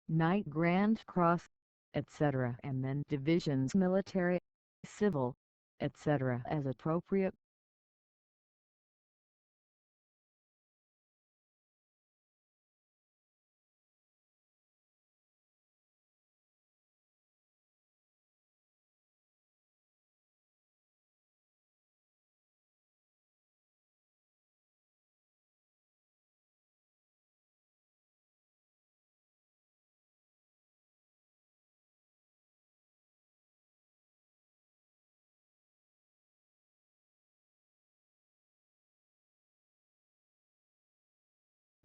Knight, Grand Cross, etc., and then divisions military, civil, etc. as appropriate.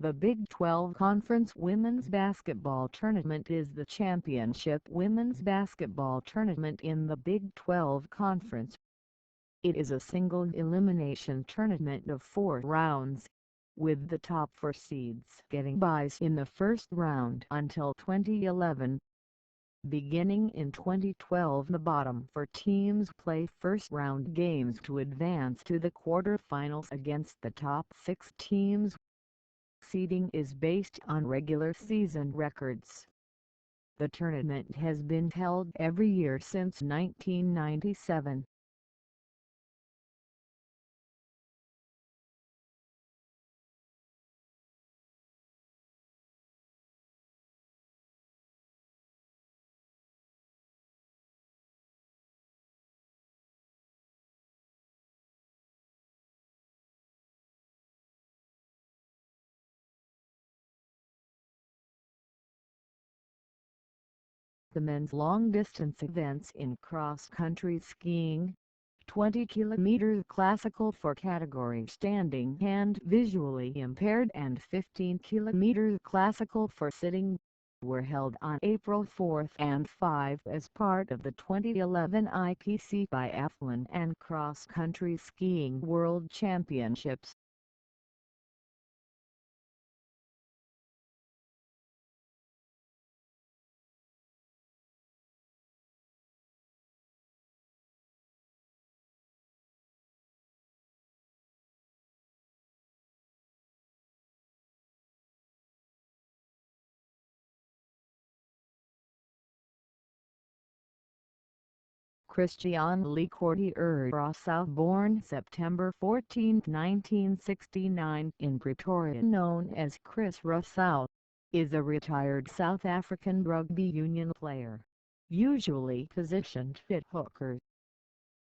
The Big 12 Conference Women's Basketball Tournament is the championship women's basketball tournament in the Big 12 Conference. It is a single-elimination tournament of 4 rounds, with the top 4 seeds getting byes in the first round until 2011. Beginning in 2012, the bottom 4 teams play first-round games to advance to the quarterfinals against the top 6 teams. Seeding is based on regular season records. The tournament has been held every year since 1997. The men's long-distance events in cross-country skiing, 20 km classical for category standing and visually impaired and 15 km classical for sitting, were held on April 4 and 5 as part of the 2011 IPC Biathlon and Cross Country Skiing World Championships. Christian Lecourtier-Rousseau, born September 14, 1969 in Pretoria, known as Chris Rousseau, is a retired South African rugby union player, usually positioned at hooker.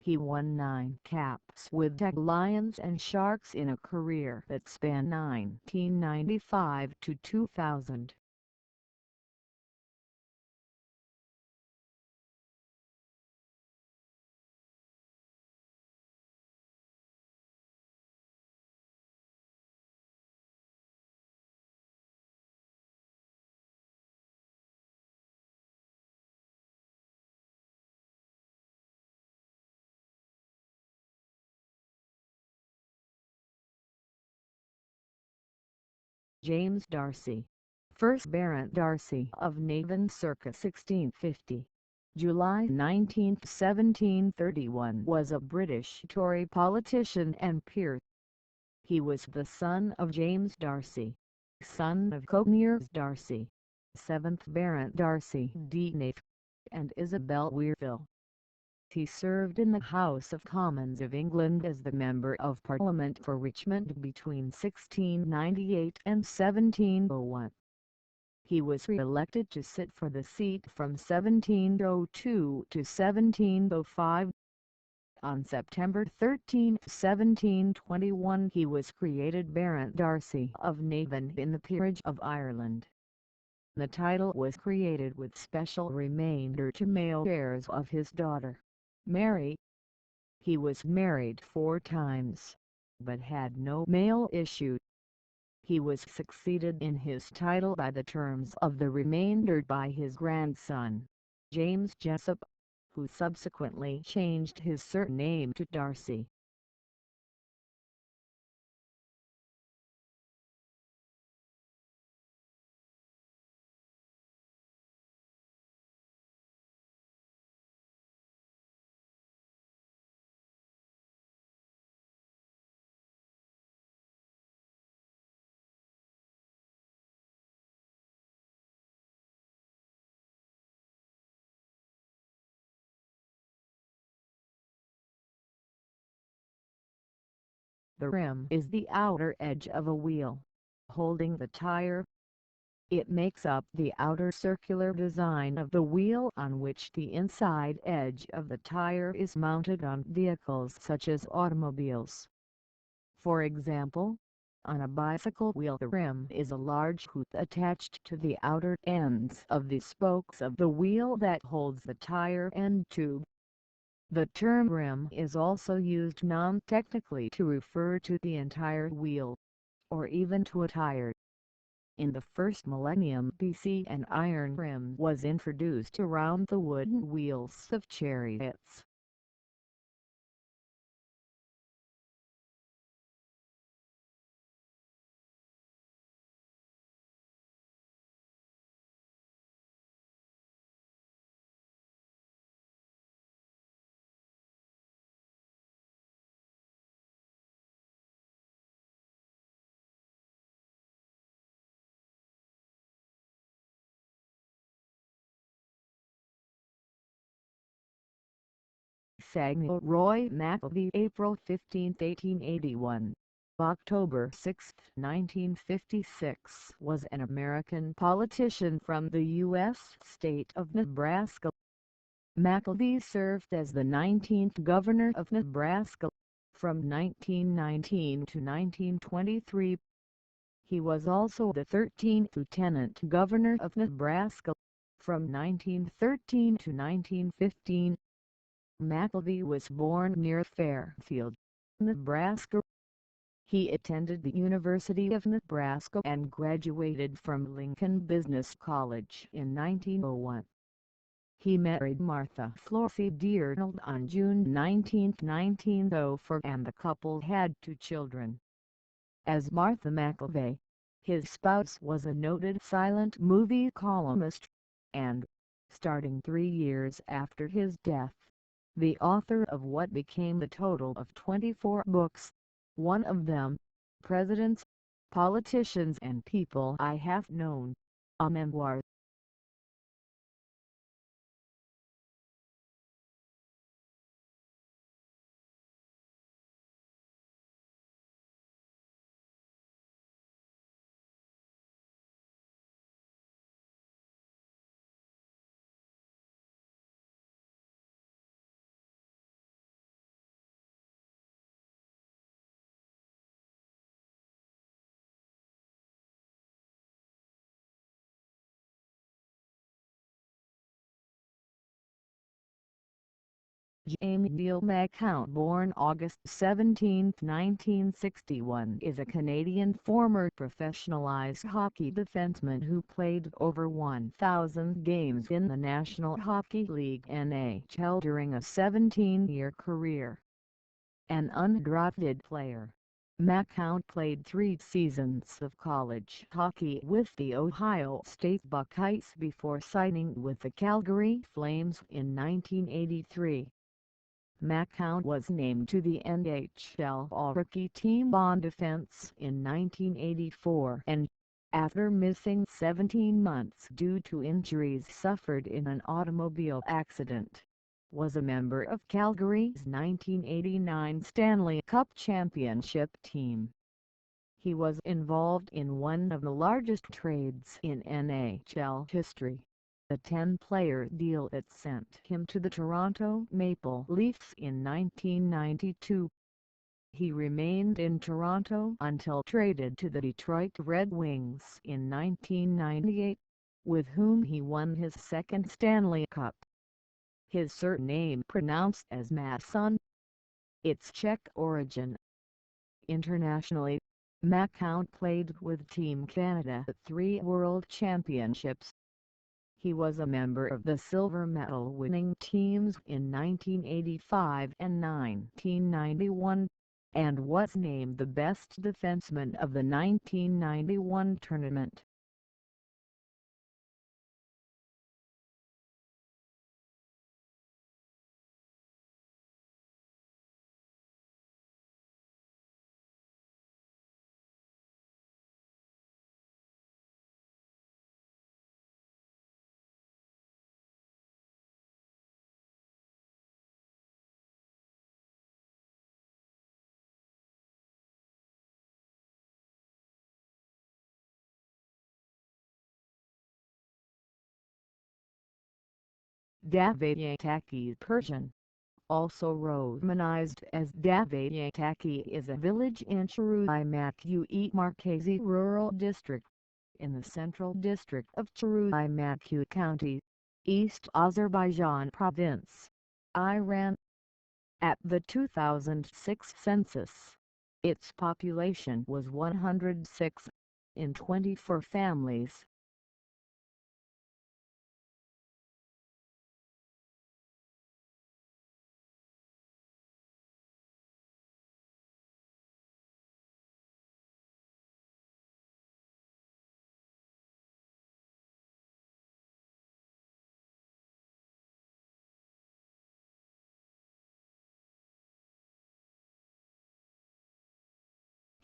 He won 9 caps with the Lions and Sharks in a career that spanned 1995 to 2000. James Darcy, 1st Baron Darcy of Navan circa 1650. July 19, 1731, was a British Tory politician and peer. He was the son of James Darcy, son of Conyers Darcy, 7th Baron Darcy de Navan, and Isabel Wearville. He served in the House of Commons of England as the Member of Parliament for Richmond between 1698 and 1701. He was re-elected to sit for the seat from 1702 to 1705. On September 13, 1721, he was created Baron Darcy of Navan in the Peerage of Ireland. The title was created with special remainder to male heirs of his daughter, Mary. He was married 4 times, but had no male issue. He was succeeded in his title by the terms of the remainder by his grandson, James Jessup, who subsequently changed his surname to Darcy. The rim is the outer edge of a wheel, holding the tire. It makes up the outer circular design of the wheel on which the inside edge of the tire is mounted on vehicles such as automobiles. For example, on a bicycle wheel the rim is a large hoop attached to the outer ends of the spokes of the wheel that holds the tire and tube. The term rim is also used non-technically to refer to the entire wheel, or even to a tire. In the first millennium BC an iron rim was introduced around the wooden wheels of chariots. Samuel Roy McElvey, April 15, 1881, October 6, 1956, was an American politician from the U.S. state of Nebraska. McElvey served as the 19th governor of Nebraska, from 1919 to 1923. He was also the 13th lieutenant governor of Nebraska, from 1913 to 1915. McElvey was born near Fairfield, Nebraska. He attended the University of Nebraska and graduated from Lincoln Business College in 1901. He married Martha Flossie Dearnold on June 19, 1904, and the couple had 2 children. As Martha McElvey, his spouse was a noted silent movie columnist, and, starting 3 years after his death, the author of what became a total of 24 books, one of them, Presidents, Politicians and People I Have Known, a memoir. Jamie Neal McCown, born August 17, 1961, is a Canadian former professional ice hockey defenseman who played over 1,000 games in the National Hockey League (NHL) during a 17-year career. An undrafted player, McCown played 3 seasons of college hockey with the Ohio State Buckeyes before signing with the Calgary Flames in 1983. McCown was named to the NHL All-Rookie Team on defense in 1984 and, after missing 17 months due to injuries suffered in an automobile accident, was a member of Calgary's 1989 Stanley Cup championship team. He was involved in one of the largest trades in NHL history, a 10-player deal that sent him to the Toronto Maple Leafs in 1992. He remained in Toronto until traded to the Detroit Red Wings in 1998, with whom he won his second Stanley Cup. His surname pronounced as Masson. Its Czech origin. Internationally, McCown played with Team Canada at 3 World Championships. He was a member of the silver medal winning teams in 1985 and 1991, and was named the best defenseman of the 1991 tournament. Davyataki Persian, also romanized as Davyataki, is a village in Chiruyamaku Markazi Rural District, in the Central District of Chiruyamaku County, East Azerbaijan Province, Iran. At the 2006 census, its population was 106, in 24 families.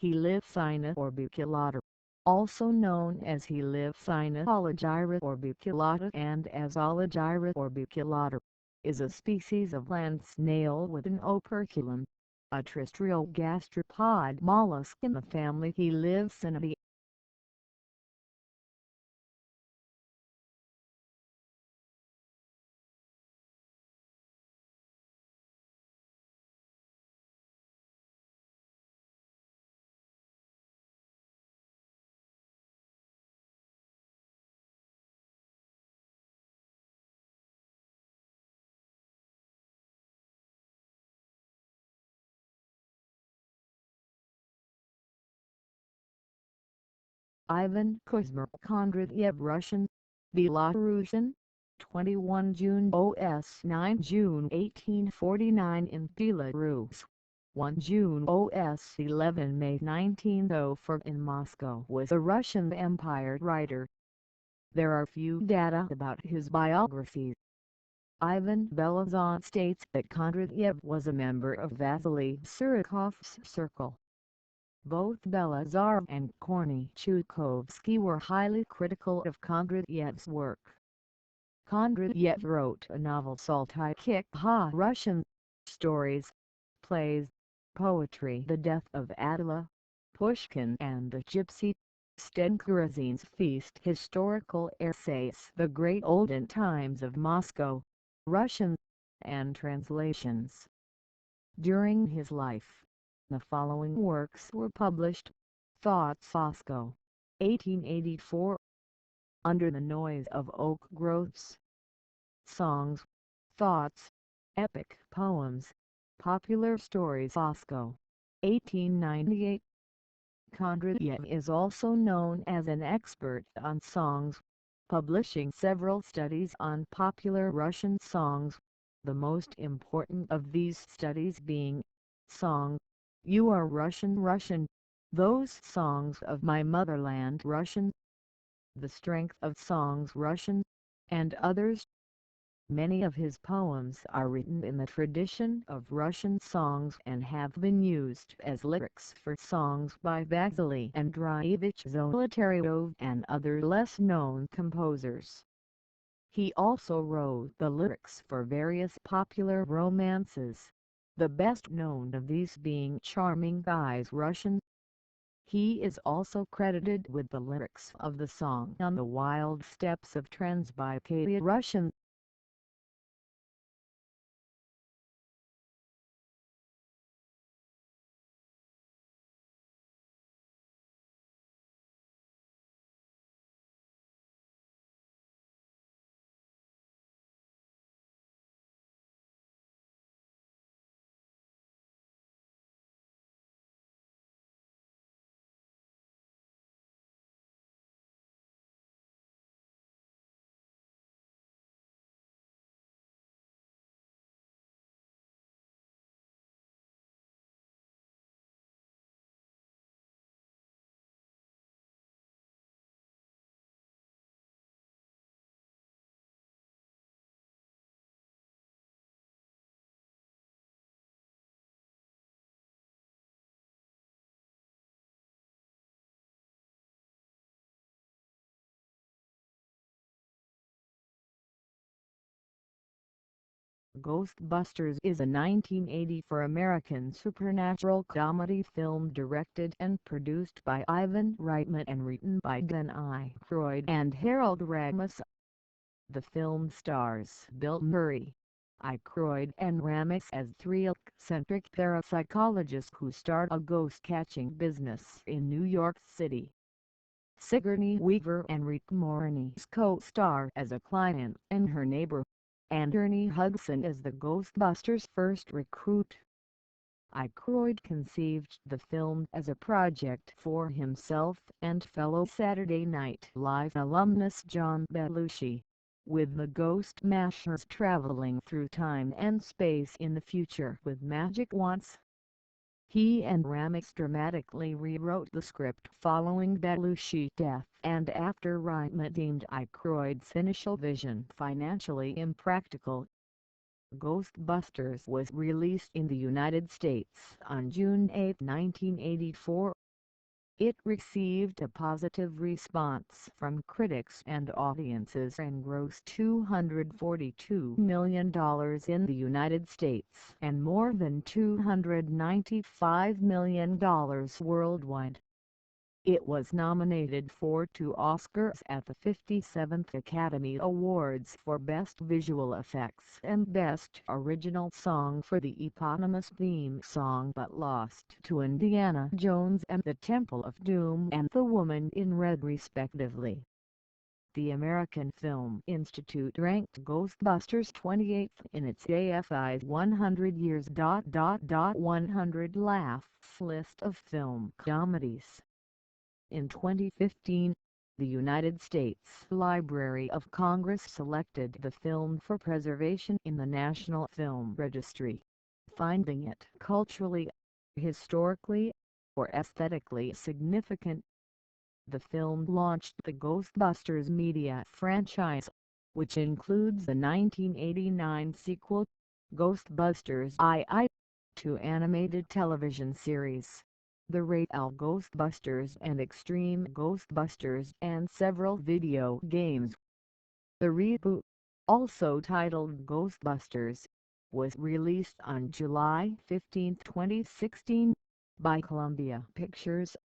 Helivsina orbiculata, also known as Helivsina oligyra orbiculata and as Oligyra orbiculata, is a species of land snail with an operculum, a terrestrial gastropod mollusk in the family Helivsinidae. Ivan Kuzma Kondratyev, Russian, Belarusian, 21 June OS 9 June 1849 in Belarus, 1 June OS 11 May 1904 in Moscow, was a Russian Empire writer. There are few data about his biography. Ivan Belazon states that Kondratyev was a member of Vasily Surakov's circle. Both Belazar and Korny Chukovsky were highly critical of Kondratyev's work. Kondratyev wrote a novel Saltykikha Russian, stories, plays, poetry The Death of Attila, Pushkin and the Gypsy, Stenkarazines Feast, historical essays The Great Olden Times of Moscow, Russian, and translations. During his life, the following works were published: Thoughts Moscow, 1884, Under the Noise of Oak Groves, Songs, Thoughts, Epic Poems, Popular Stories Moscow, 1898. Kondratyev is also known as an expert on songs, publishing several studies on popular Russian songs, the most important of these studies being Song, You Are Russian Russian, Those Songs of My Motherland Russian, The Strength of Songs Russian, and others. Many of his poems are written in the tradition of Russian songs and have been used as lyrics for songs by Vasily Andreevich Zolotaryov and other less-known composers. He also wrote the lyrics for various popular romances, the best known of these being Charming Eyes Russian. He is also credited with the lyrics of the song On the Wild Steppes of Transbaikalia Russian. Ghostbusters is a 1984 American supernatural comedy film directed and produced by Ivan Reitman and written by Glenn I. Freud and Harold Ramis. The film stars Bill Murray, Aykroyd and Ramis as three eccentric parapsychologists who start a ghost-catching business in New York City. Sigourney Weaver and Rick Moranis co-star as a client and her neighbor, and Ernie Hudson as the Ghostbusters' first recruit. Aykroyd conceived the film as a project for himself and fellow Saturday Night Live alumnus John Belushi, with the Ghost Mashers traveling through time and space in the future with magic wands. He and Ramis dramatically rewrote the script following Belushi's death and after Ramis deemed Aykroyd's initial vision financially impractical. Ghostbusters was released in the United States on June 8, 1984. It received a positive response from critics and audiences and grossed $242 million in the United States and more than $295 million worldwide. It was nominated for 2 Oscars at the 57th Academy Awards for Best Visual Effects and Best Original Song for the eponymous theme song, but lost to Indiana Jones and the Temple of Doom and The Woman in Red respectively. The American Film Institute ranked Ghostbusters 28th in its AFI's 100 Years 100 Laughs list of film comedies. In 2015, the United States Library of Congress selected the film for preservation in the National Film Registry, finding it culturally, historically, or aesthetically significant. The film launched the Ghostbusters media franchise, which includes the 1989 sequel, Ghostbusters II animated television series, the Real Ghostbusters and Extreme Ghostbusters, and several video games. The reboot, also titled Ghostbusters, was released on July 15, 2016, by Columbia Pictures.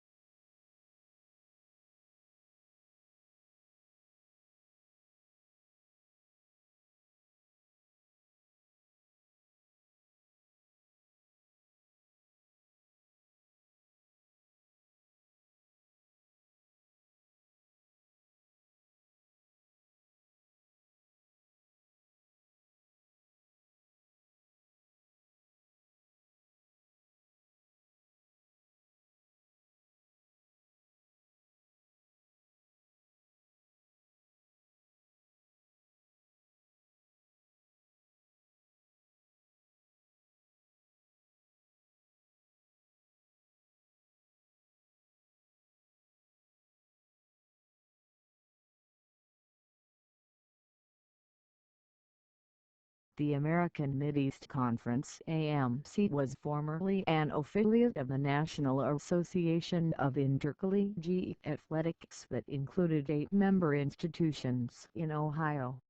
The American Mideast Conference (AMC) was formerly an affiliate of the National Association of Intercollegiate Athletics that included 8 member institutions in Ohio,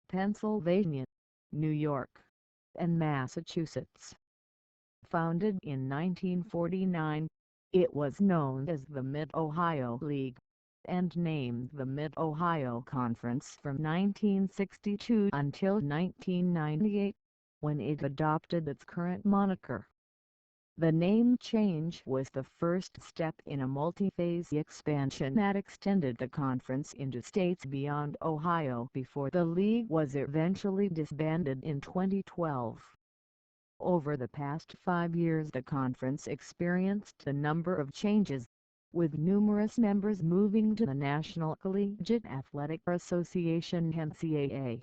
Pennsylvania, New York, and Massachusetts. Founded in 1949, it was known as the Mid-Ohio League, and named the Mid-Ohio Conference from 1962 until 1998, when it adopted its current moniker. The name change was the first step in a multi-phase expansion that extended the conference into states beyond Ohio before the league was eventually disbanded in 2012. Over the past 5 years the conference experienced a number of changes, with numerous members moving to the National Collegiate Athletic Association (NCAA).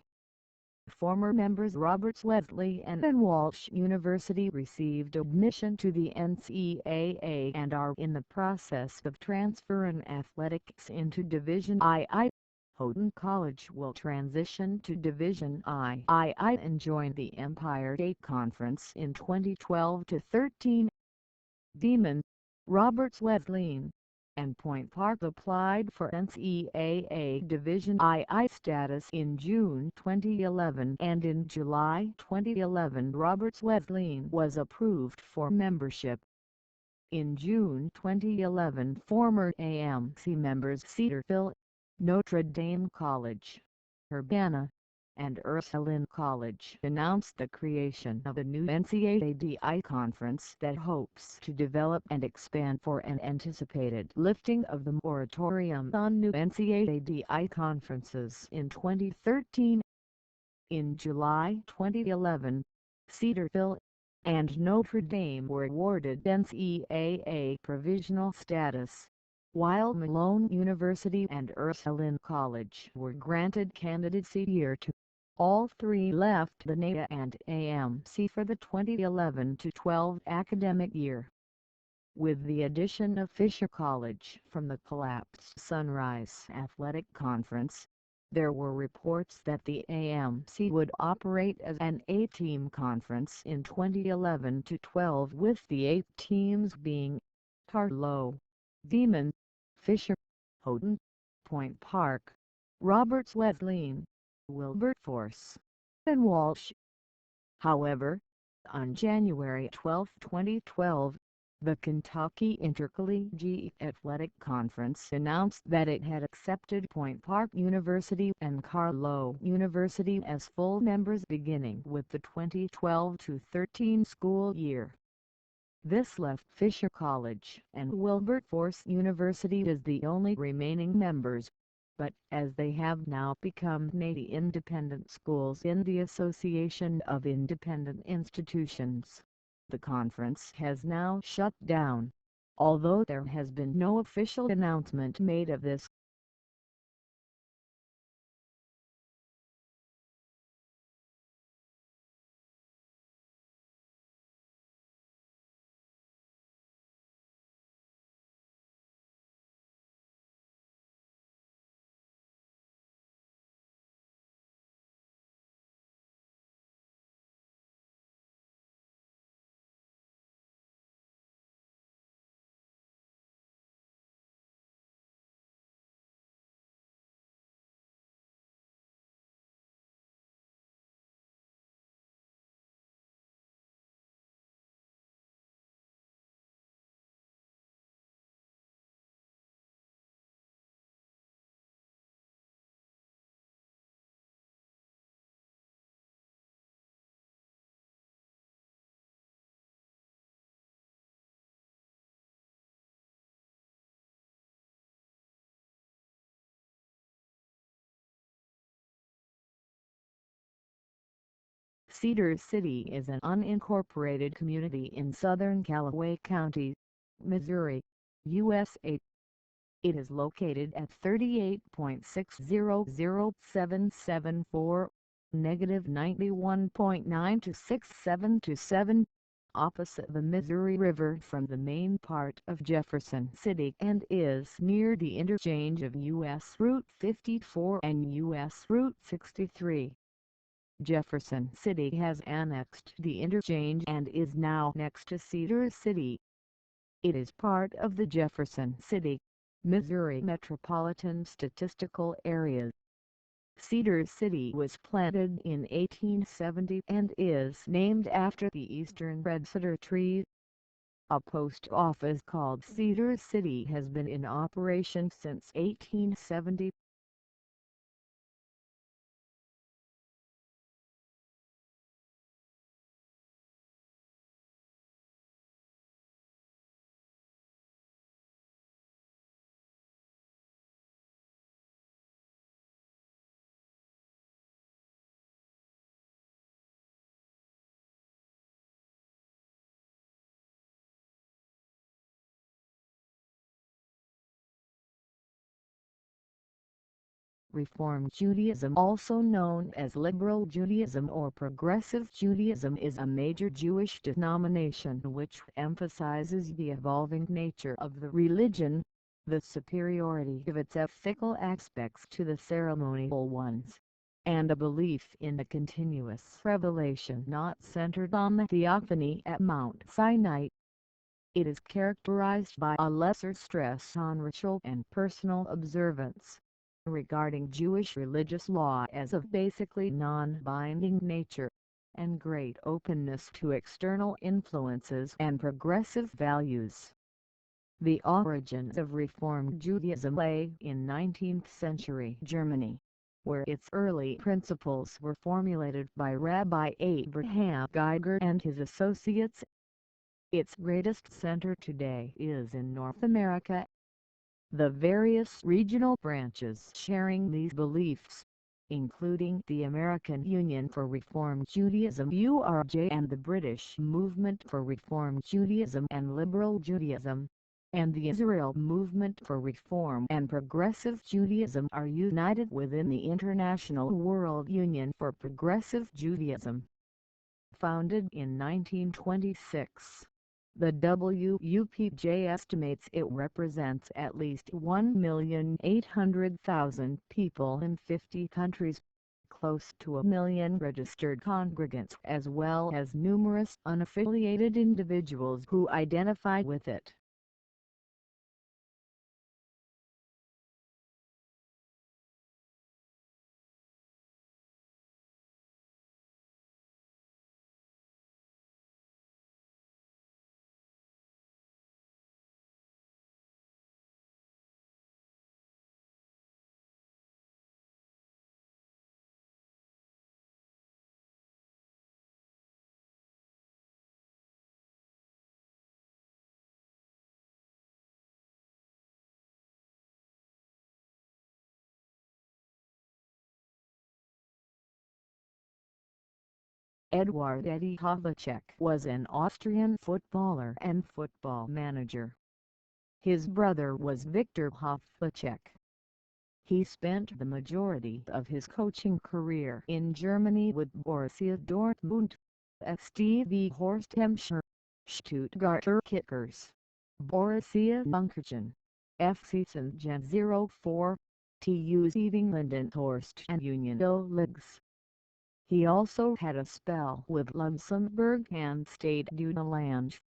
Former members Roberts Wesley and Walsh University received admission to the NCAA and are in the process of transferring athletics into Division II. Houghton College will transition to Division II and join the Empire State Conference in 2012-13. Demon, Roberts Wesleyan, and Point Park applied for NCAA Division II status in June 2011, and in July 2011 Roberts Wesleyan was approved for membership. In June 2011 former AMC members Cedarville, Notre Dame College, Urbana, and Ursuline College announced the creation of a new NCAADI conference that hopes to develop and expand for an anticipated lifting of the moratorium on new NCAADI conferences in 2013. In July 2011, Cedarville and Notre Dame were awarded NCAA provisional status, while Malone University and Ursuline College were granted candidacy year 2. All three left the NAIA and AMC for the 2011-12 academic year. With the addition of Fisher College from the collapsed Sunrise Athletic Conference, there were reports that the AMC would operate as an 8-team conference in 2011-12, with the 8 teams being Carlow, Demon, Fisher, Houghton, Point Park, Roberts Wesleyan, Wilberforce, and Walsh. However, on January 12, 2012, the Kentucky Intercollegiate Athletic Conference announced that it had accepted Point Park University and Carlow University as full members beginning with the 2012-13 school year. This left Fisher College and Wilberforce University as the only remaining members, but as they have now become NAIA independent schools in the Association of Independent Institutions, the conference has now shut down, although there has been no official announcement made of this. Cedar City is an unincorporated community in southern Callaway County, Missouri, USA. It is located at 38.600774, -91.9267727, opposite the Missouri River from the main part of Jefferson City, and is near the interchange of U.S. Route 54 and U.S. Route 63. Jefferson City has annexed the interchange and is now next to Cedar City. It is part of the Jefferson City, Missouri Metropolitan Statistical Area. Cedar City was planted in 1870 and is named after the eastern red cedar tree. A post office called Cedar City has been in operation since 1870. Reform Judaism, also known as Liberal Judaism or Progressive Judaism, is a major Jewish denomination which emphasizes the evolving nature of the religion, the superiority of its ethical aspects to the ceremonial ones, and a belief in the continuous revelation not centered on the theophany at Mount Sinai. It is characterized by a lesser stress on ritual and personal observance, regarding Jewish religious law as of basically non-binding nature, and great openness to external influences and progressive values. The origins of Reform Judaism lay in 19th century Germany, where its early principles were formulated by Rabbi Abraham Geiger and his associates. Its greatest center today is in North America. The various regional branches sharing these beliefs, including the American Union for Reform Judaism (URJ) and the British Movement for Reform Judaism and Liberal Judaism, and the Israel Movement for Reform and Progressive Judaism, are united within the International World Union for Progressive Judaism. Founded in 1926, the WUPJ estimates it represents at least 1,800,000 people in 50 countries, close to 1 million registered congregants, as well as numerous unaffiliated individuals who identify with it. Eduard Eddie Havlicek was an Austrian footballer and football manager. His brother was Viktor Havlicek. He spent the majority of his coaching career in Germany with Borussia Dortmund, SV Horst Hemscher, Stuttgarter Kickers, Borussia Mönchengladbach, FC St. John 04, TuS Evingendenhorst and Union Leagues. He also had a spell with Luxembourg and Stade Dudelange.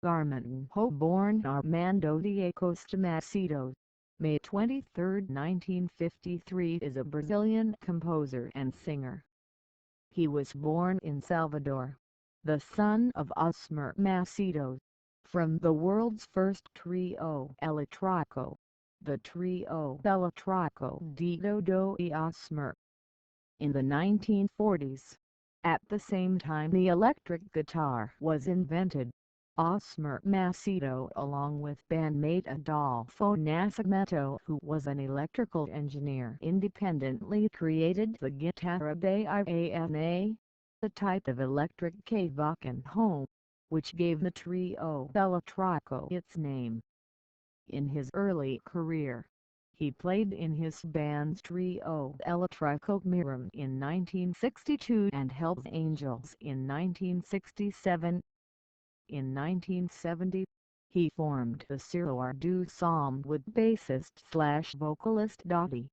Garmenho, born Armando Diego Macedo, May 23, 1953, is a Brazilian composer and singer. He was born in Salvador, the son of Osmar Macedo, from the world's first trio elétrico, the Trio Elétrico de Dodo e Osmar. In the 1940s, at the same time the electric guitar was invented, Osmar Macedo, along with bandmate Adolfo Nascimento, who was an electrical engineer, independently created the guitarra baiana, the type of electric cavaquinho, which gave the Trio Elétrico its name. In his early career, he played in his band's Trio Elétrico Miram in 1962 and Hells Angels in 1967. In 1970, he formed the Circular du Som with bassist/vocalist Dottie,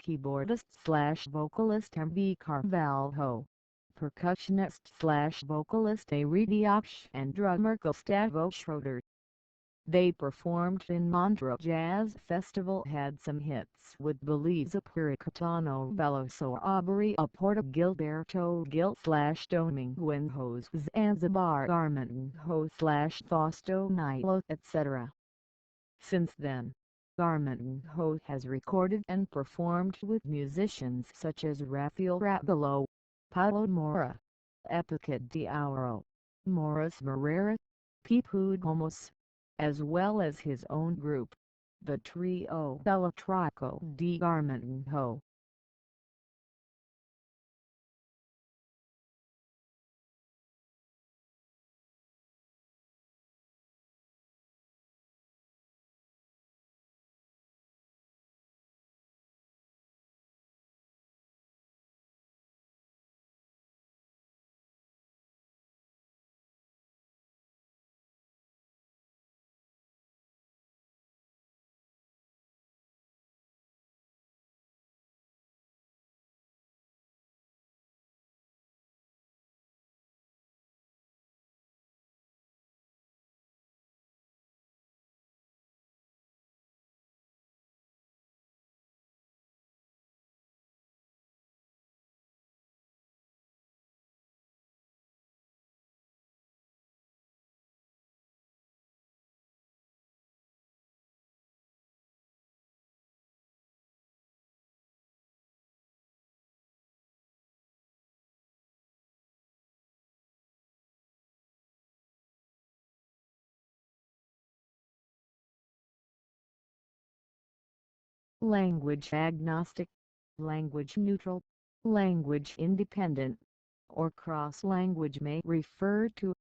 keyboardist/vocalist MV Carvalho, percussionist/vocalist Aridiach, and drummer Gustavo Schroeder. They performed in Montreux Jazz Festival, had some hits with Belize Puricatano Veloso Aubrey a Porta Gilberto Gil/Dominguenhos Zanzibar Garmenho/Fausto Nilo, etc. Since then, Garmenho has recorded and performed with musicians such as Rafael Rabelo, Paulo Moura, Epica de Auro, Morris Moreira, Pipu Homos, as well as his own group, the Trio Elétrico de Garmenho. language agnostic, language neutral, language independent, or cross-language may refer to.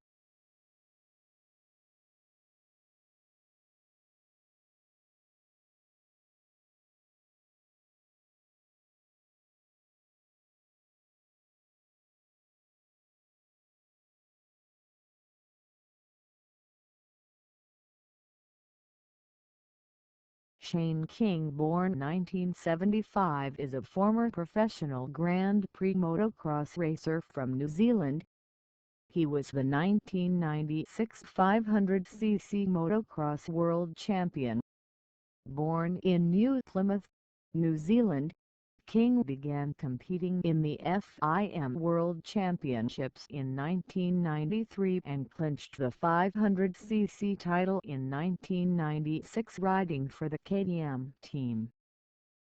Shane King, born 1975, is a former professional Grand Prix motocross racer from New Zealand. He was the 1996 500cc motocross world champion. Born in New Plymouth, New Zealand, King began competing in the FIM World Championships in 1993 and clinched the 500cc title in 1996 riding for the KTM team.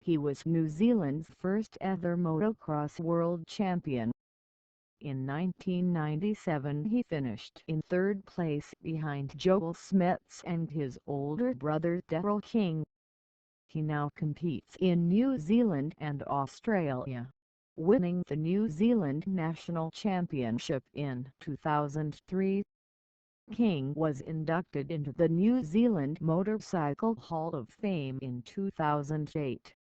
He was New Zealand's first ever motocross world champion. In 1997 he finished in third place behind Joel Smets and his older brother Daryl King. He now competes in New Zealand and Australia, winning the New Zealand National Championship in 2003. King was inducted into the New Zealand Motorcycle Hall of Fame in 2008.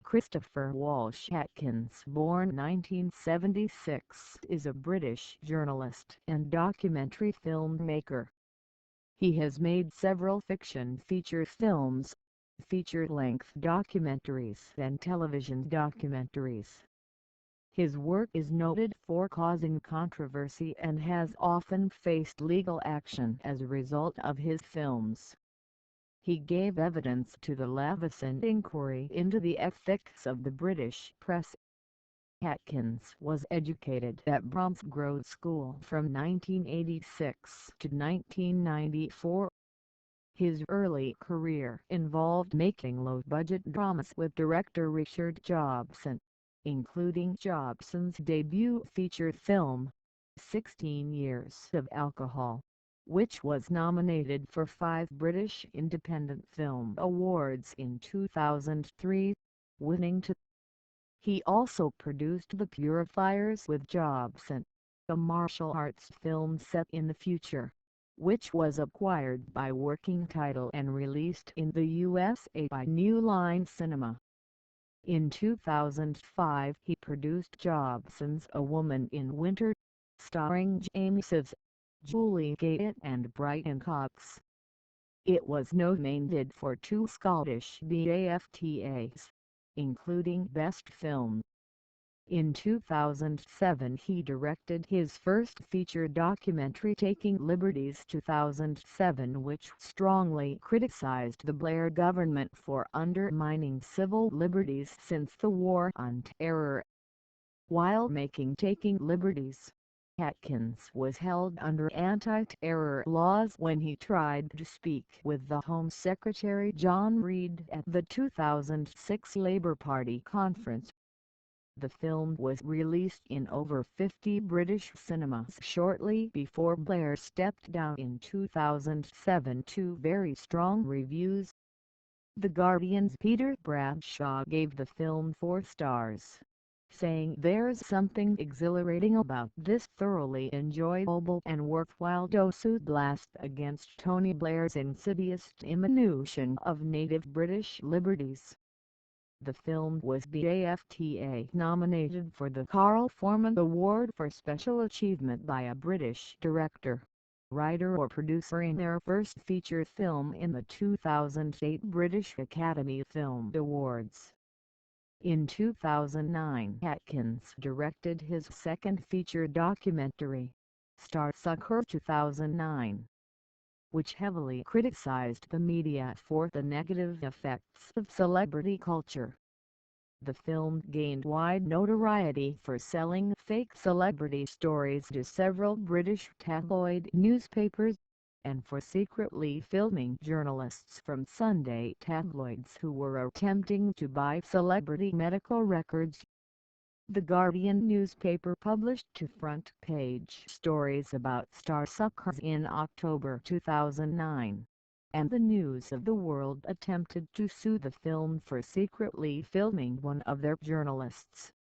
Christopher Walsh Atkins, born 1976, is a British journalist and documentary filmmaker. He has made several fiction feature films, feature-length documentaries and television documentaries. His work is noted for causing controversy and has often faced legal action as a result of his films. He gave evidence to the Leveson inquiry into the ethics of the British press. Atkins was educated at Bromsgrove School from 1986 to 1994. His early career involved making low-budget dramas with director Richard Jobson, including Jobson's debut feature film, 16 Years of Alcohol, which was nominated for 5 British Independent Film Awards in 2003, winning 2. He also produced The Purifiers with Jobson, a martial arts film set in the future, which was acquired by Working Title and released in the USA by New Line Cinema. In 2005 he produced Jobson's A Woman in Winter, starring Jamie Sives, Julie Gatt and Brian Cox. It was nominated for 2 Scottish BAFTAs, including Best Film. In 2007 he directed his first feature documentary Taking Liberties 2007, which strongly criticized the Blair government for undermining civil liberties since the War on Terror. While making Taking Liberties, Atkins was held under anti-terror laws when he tried to speak with the Home Secretary John Reid at the 2006 Labour Party conference. The film was released in over 50 British cinemas shortly before Blair stepped down in 2007 to very strong reviews. The Guardian's Peter Bradshaw gave the film 4 stars, saying there's something exhilarating about this thoroughly enjoyable and worthwhile dose of blast against Tony Blair's insidious diminution of native British liberties. The film was BAFTA nominated for the Carl Foreman Award for Special Achievement by a British director, writer or producer in their first feature film in the 2008 British Academy Film Awards. In 2009 Atkins directed his second feature documentary, Starsucker 2009, which heavily criticized the media for the negative effects of celebrity culture. The film gained wide notoriety for selling fake celebrity stories to several British tabloid newspapers, and for secretly filming journalists from Sunday tabloids who were attempting to buy celebrity medical records. The Guardian newspaper published two front-page stories about starsuckers in October 2009, and the News of the World attempted to sue the film for secretly filming one of their journalists.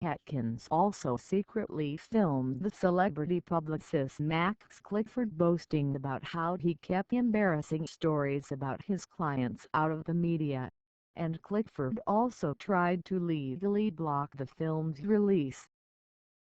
Atkins also secretly filmed the celebrity publicist Max Clifford boasting about how he kept embarrassing stories about his clients out of the media, and Clifford also tried to legally block the film's release.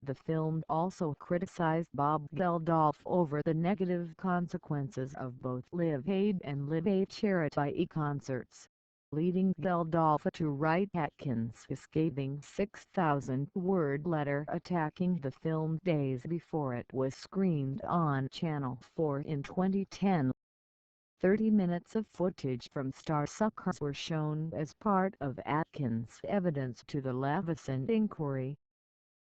The film also criticized Bob Geldof over the negative consequences of both Live Aid and Live Aid charity concerts, leading Geldof to write Atkins' scathing 6,000-word letter attacking the film days before it was screened on Channel 4 in 2010. 30 minutes of footage from starsuckers were shown as part of Atkins' evidence to the Leveson inquiry.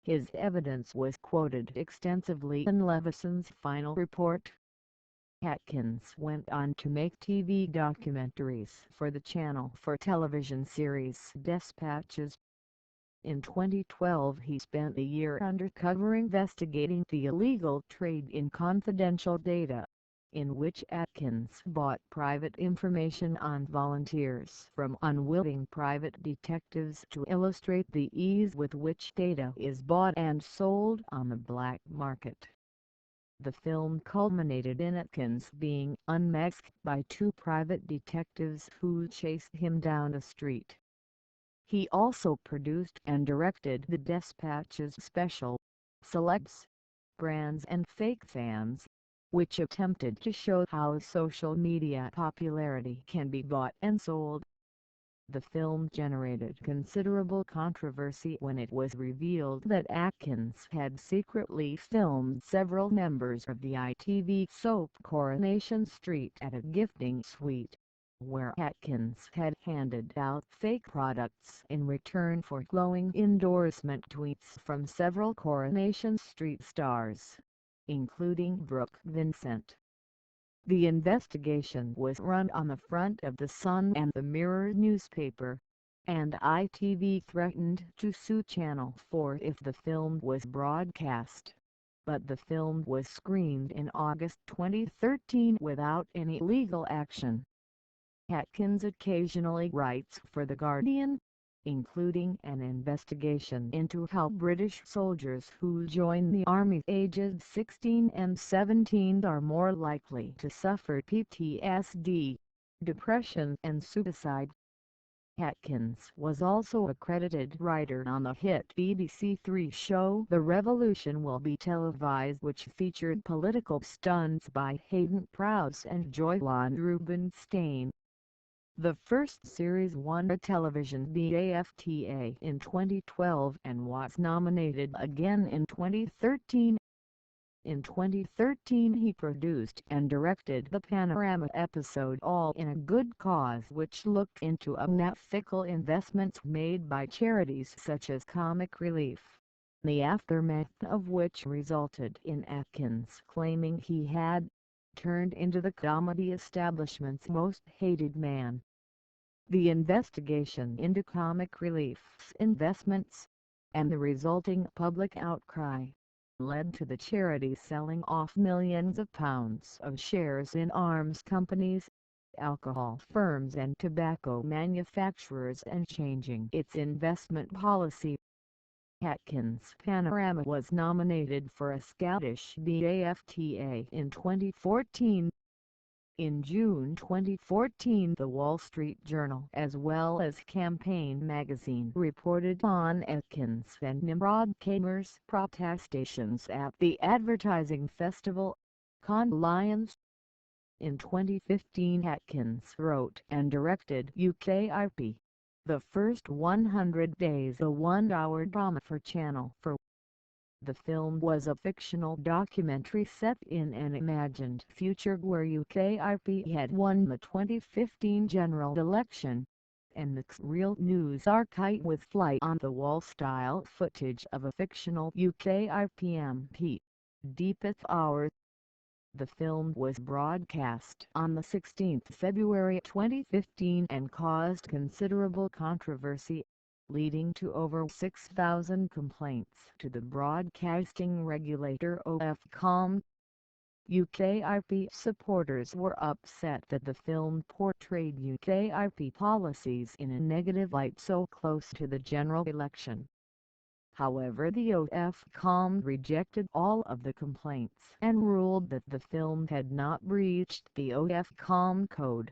His evidence was quoted extensively in Leveson's final report. Atkins went on to make TV documentaries for the Channel 4 television series Dispatches. In 2012 he spent a year undercover investigating the illegal trade in confidential data, in which Atkins bought private information on volunteers from unwitting private detectives to illustrate the ease with which data is bought and sold on the black market. The film culminated in Atkins being unmasked by two private detectives who chased him down a street. He also produced and directed the Dispatches special, Celebs, Brands and Fake Fans, which attempted to show how social media popularity can be bought and sold. The film generated considerable controversy when it was revealed that Atkins had secretly filmed several members of the ITV soap Coronation Street at a gifting suite, where Atkins had handed out fake products in return for glowing endorsement tweets from several Coronation Street stars, including Brooke Vincent. The investigation was run on the front of the Sun and the Mirror newspaper, and ITV threatened to sue Channel 4 if the film was broadcast. But the film was screened in August 2013 without any legal action. Atkins occasionally writes for The Guardian, including an investigation into how British soldiers who join the army aged 16 and 17 are more likely to suffer PTSD, depression and suicide. Atkins was also a credited writer on the hit BBC Three show The Revolution Will Be Televised, which featured political stunts by Hayden Prowse and Joylon Rubinstein. The first series won a television BAFTA in 2012 and was nominated again in 2013. In 2013 he produced and directed the Panorama episode All in a Good Cause, which looked into unethical investments made by charities such as Comic Relief, the aftermath of which resulted in Atkins claiming he had turned into the comedy establishment's most hated man. The investigation into Comic Relief's investments, and the resulting public outcry, led to the charity selling off millions of pounds of shares in arms companies, alcohol firms and tobacco manufacturers and changing its investment policy. Atkins' Panorama was nominated for a Scottish BAFTA in 2014. In June 2014 the Wall Street Journal as well as Campaign magazine reported on Atkins and Nimrod Kamer's protestations at the advertising festival, Cannes Lions. In 2015 Atkins wrote and directed UKIP, the first 100 days, a one-hour drama for Channel 4. The film was a fictional documentary set in an imagined future where UKIP had won the 2015 general election. and mix real news archive with fly-on-the-wall style footage of a fictional UK RPMP. Deepest Hour. The film was broadcast on the 16th February 2015 and caused considerable controversy, leading to over 6,000 complaints to the broadcasting regulator Ofcom. UKIP supporters were upset that the film portrayed UKIP policies in a negative light so close to the general election. However, the Ofcom rejected all of the complaints and ruled that the film had not breached the Ofcom code.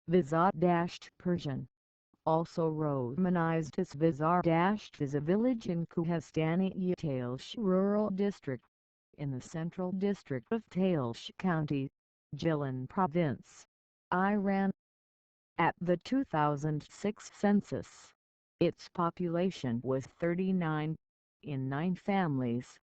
Vizar-Persian, also romanized as Vizar-, is a village in Kohestani Tailsh Rural District, in the Central District of Tailsh County, Jilin Province, Iran. At the 2006 census, its population was 39, in 9 families.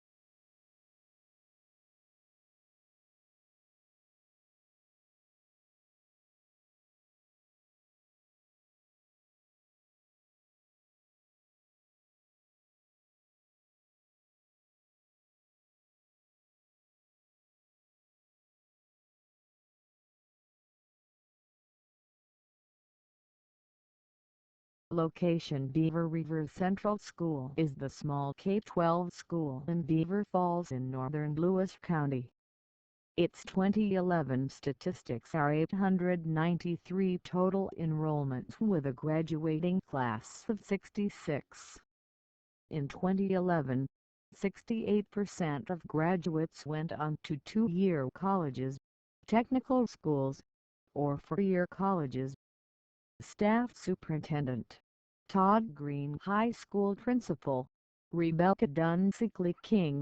Location: Beaver River Central School is the small K-12 school in Beaver Falls in northern Lewis County. Its 2011 statistics are 893 total enrollment with a graduating class of 66. In 2011, 68% of graduates went on to 2-year colleges, technical schools, or 4-year colleges. Staff Superintendent Todd Green, High School Principal Rebecca Dunsigley King,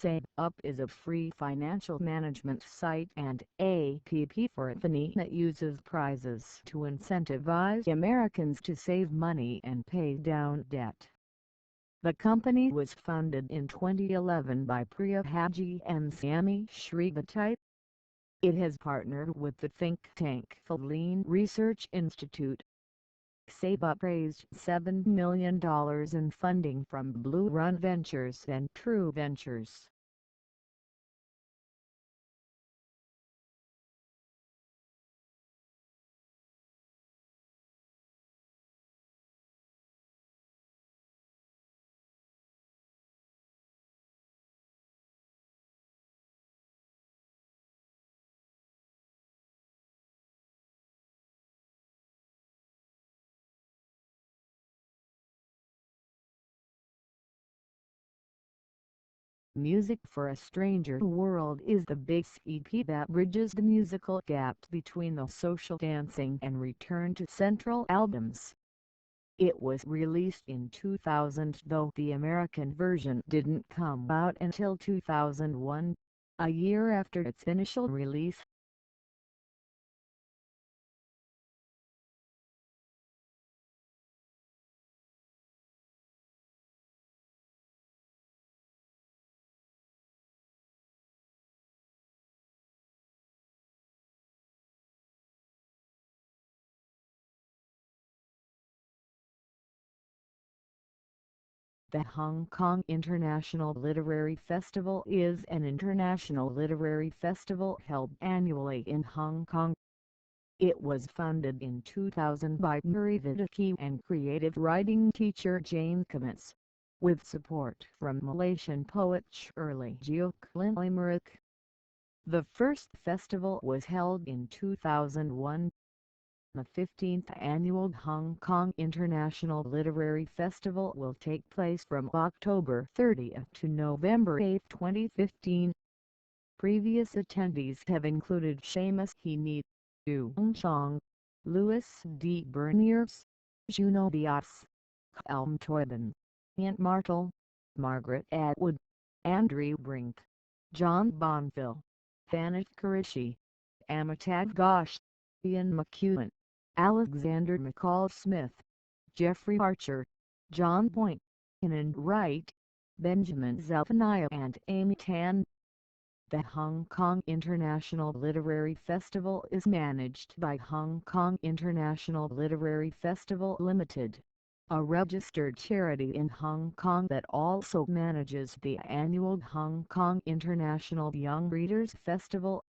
Save Up is a free financial management site and app for company that uses prizes to incentivize Americans to save money and pay down debt. The company was founded in 2011 by Priya Haji and Sammy Shrivati. It has partnered with the think tank Lean Research Institute. Save Up raised $7 million in funding from Blue Run Ventures and True Ventures. Music for a Stranger World is the big EP that bridges the musical gap between the social dancing and Return to Central albums. It was released in 2000, though the American version didn't come out until 2001, a year after its initial release. The Hong Kong International Literary Festival is an international literary festival held annually in Hong Kong. It was founded in 2000 by Murray Vidaki and creative writing teacher Jane Cummins, with support from Malaysian poet Shirley Geoklin Limerick. The first festival was held in 2001. The 15th annual Hong Kong International Literary Festival will take place from October 30th to November 8, 2015. Previous attendees have included Seamus Heaney, Yoon Chong, Louis D. Berniers, Juno Diaz, Elm Toybin, Ian Martel, Margaret Atwood, Andrew Brink, John Bonville, Fanat Qureshi, Amitabh Ghosh, Ian McEwan, Alexander McCall-Smith, Jeffrey Archer, John Point, Kenan Wright, Benjamin Zephaniah and Amy Tan. The Hong Kong International Literary Festival is managed by Hong Kong International Literary Festival Limited, a registered charity in Hong Kong that also manages the annual Hong Kong International Young Readers Festival.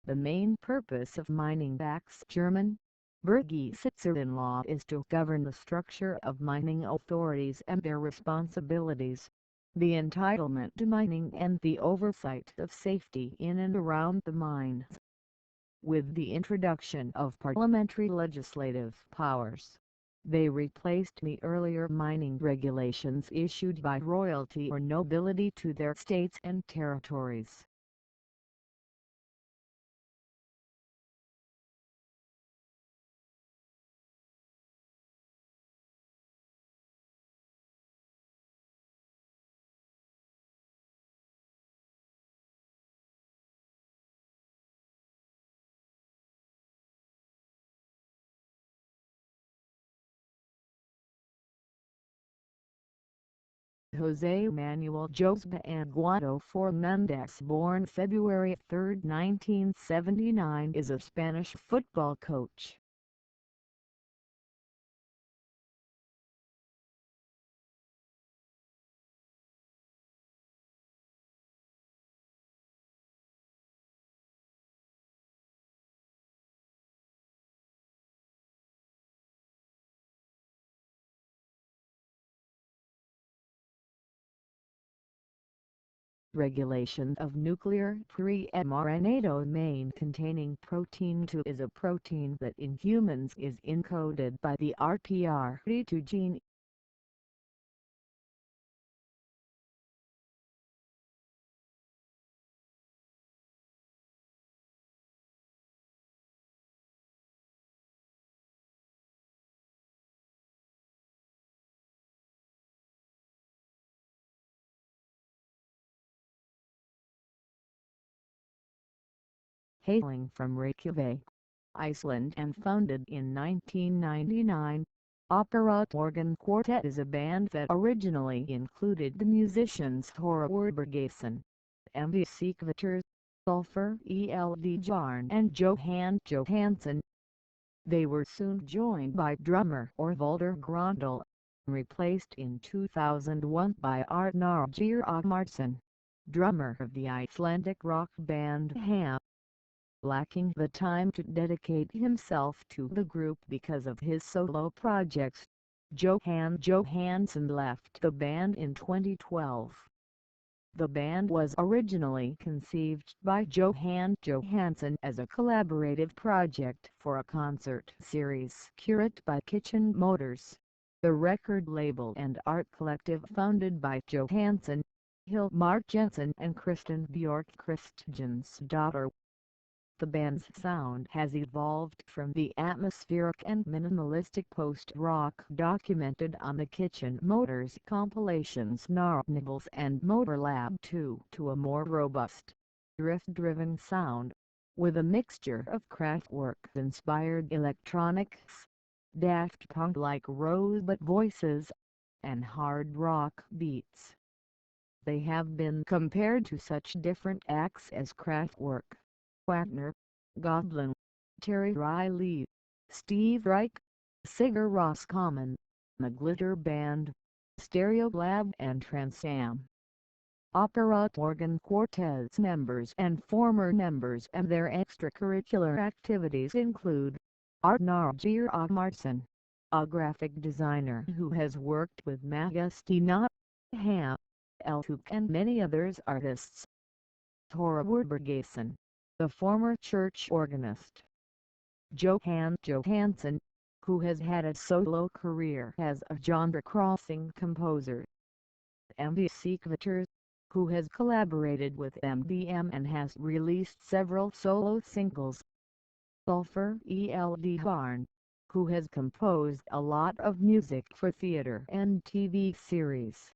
The main purpose of mining Bax German Bergesitzerlaw is to govern the structure of mining authorities and their responsibilities, the entitlement to mining and the oversight of safety in and around the mines. With the introduction of parliamentary legislative powers, they replaced the earlier mining regulations issued by royalty or nobility to their states and territories. José Manuel Josba Anguado Fernandez, born February 3, 1979, is a Spanish football coach. Regulation of nuclear pre-mRNA domain containing protein 2 is a protein that in humans is encoded by the RPR2 gene. Hailing from Reykjavik, Iceland and founded in 1999, Opera Organ Quartet is a band that originally included the musicians Thor Bergason, MV Sikvater, Sulfur ELD Jarn and Johan Johansson. They were soon joined by drummer Orvaldur Gröndal, replaced in 2001 by Arnar Geir drummer of the Icelandic rock band Ham. Lacking the time to dedicate himself to the group because of his solo projects, Johan Johansson left the band in 2012. The band was originally conceived by Johan Johansson as a collaborative project for a concert series curated by Kitchen Motors, the record label and art collective founded by Johansson, Hilmar Jensen and Kristen Bjork Christiansdottir. The band's sound has evolved from the atmospheric and minimalistic post-rock documented on the Kitchen Motors compilations Gnarls and Motorlab 2 to a more robust, riff-driven sound, with a mixture of Kraftwerk-inspired electronics, Daft Punk-like robot voices, and hard rock beats. They have been compared to such different acts as Kraftwerk, Wagner, Goblin, Terry Riley, Steve Reich, Sigur Rós Common, The Glitter Band, Stereolab and Transam. Opera Organ Quartet's members and former members and their extracurricular activities include Arnar Geir a graphic designer who has worked with Magastina, Ham, Eltuk and many others artists. Thor Bergason, the former church organist. Johan Johansson, who has had a solo career as a genre-crossing composer. MV Sikvater, who has collaborated with MBM and has released several solo singles. Sulfur ELD Barn, who has composed a lot of music for theater and TV series.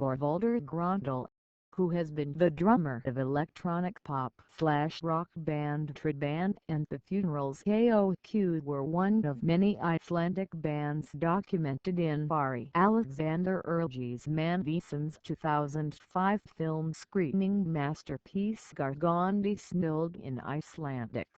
Orvaldur Gröndal, who has been the drummer of electronic pop/rock band Triband and The Funerals KOQ were one of many Icelandic bands documented in Ari Alexander Earlge's Manvíson's 2005 film screening masterpiece Gargandi Snild in Icelandic.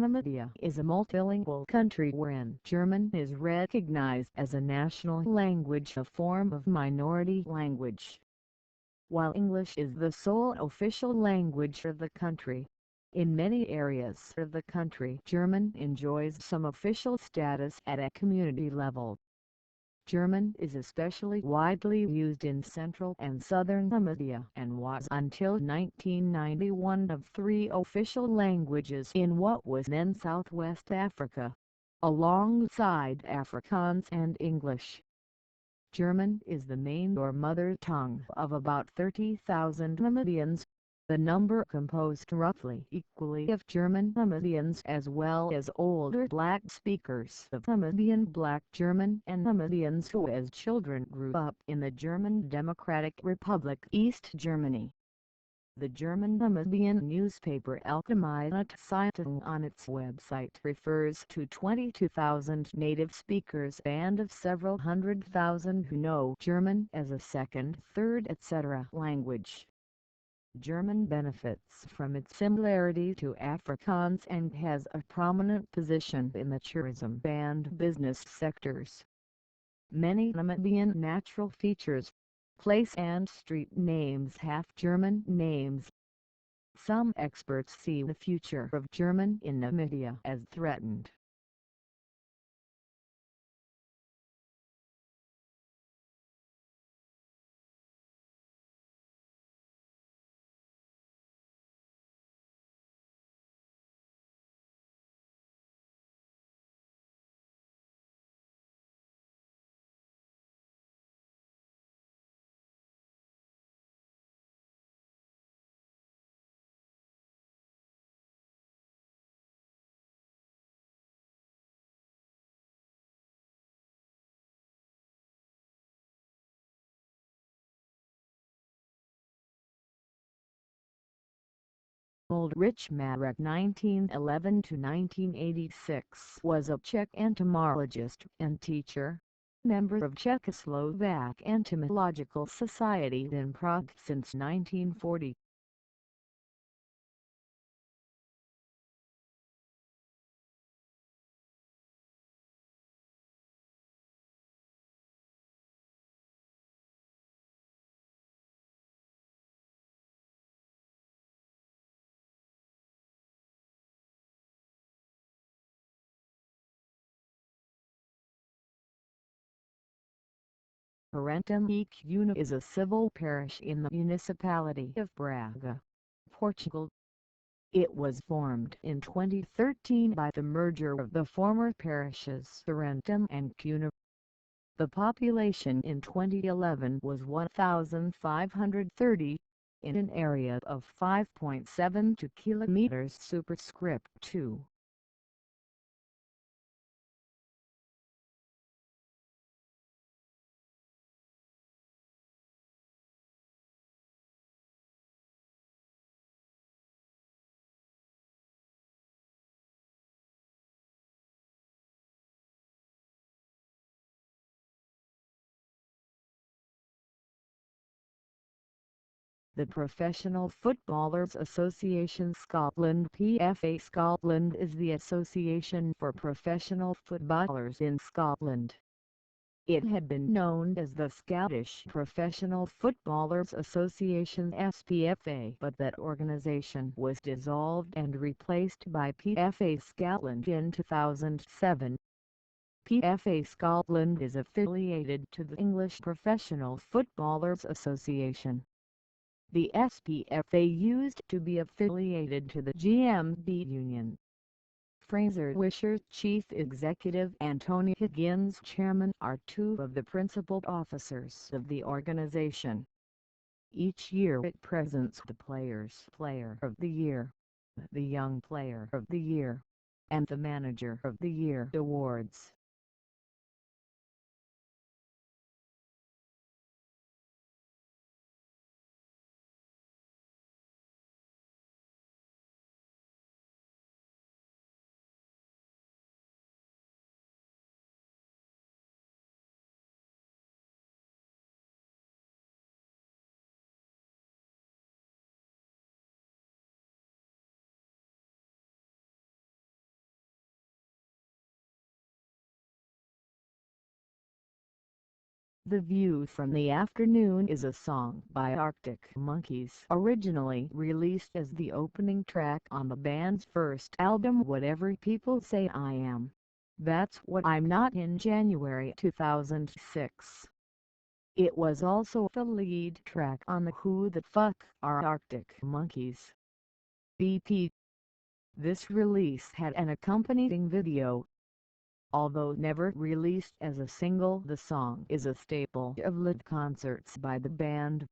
Namibia is a multilingual country wherein German is recognized as a national language, a form of minority language. While English is the sole official language of the country, in many areas of the country German enjoys some official status at a community level. German is especially widely used in Central and Southern Namibia and was until 1990 one of 3 official languages in what was then Southwest Africa, alongside Afrikaans and English. German is the main or mother tongue of about 30,000 Namibians, the number composed roughly equally of German Namibians as well as older black speakers of Namibian Black German and Namibians who as children grew up in the German Democratic Republic East Germany. The German Namibian newspaper Allgemeine Zeitung on its website refers to 22,000 native speakers and of several hundred thousand who know German as a second, third, etc. language. German benefits from its similarity to Afrikaans and has a prominent position in the tourism and business sectors. Many Namibian natural features, place and street names have German names. Some experts see the future of German in Namibia as threatened. Ulrich Marek (1911–1986) was a Czech entomologist and teacher, member of Czechoslovak Entomological Society in Prague since 1940. Parentum e Cunha is a civil parish in the municipality of Braga, Portugal. It was formed in 2013 by the merger of the former parishes Parentum and Cunha. The population in 2011 was 1,530, in an area of 5.72 km superscript 2. The Professional Footballers Association Scotland (PFA) Scotland is the association for professional footballers in Scotland. It had been known as the Scottish Professional Footballers Association (SPFA), but that organisation was dissolved and replaced by PFA Scotland in 2007. PFA Scotland is affiliated to the English Professional Footballers Association. The SPFA used to be affiliated to the GMB Union. Fraser Wisher, Chief Executive, and Tony Higgins, Chairman, are two of the principal officers of the organization. Each year it presents the Players' Player of the Year, the Young Player of the Year, and the Manager of the Year awards. The View from the Afternoon is a song by Arctic Monkeys, originally released as the opening track on the band's first album Whatever People Say I Am. That's What I'm Not in January 2006. It was also the lead track on the Who the Fuck Are Arctic Monkeys EP. This release had an accompanying video. Although never released as a single, the song is a staple of live concerts by the band.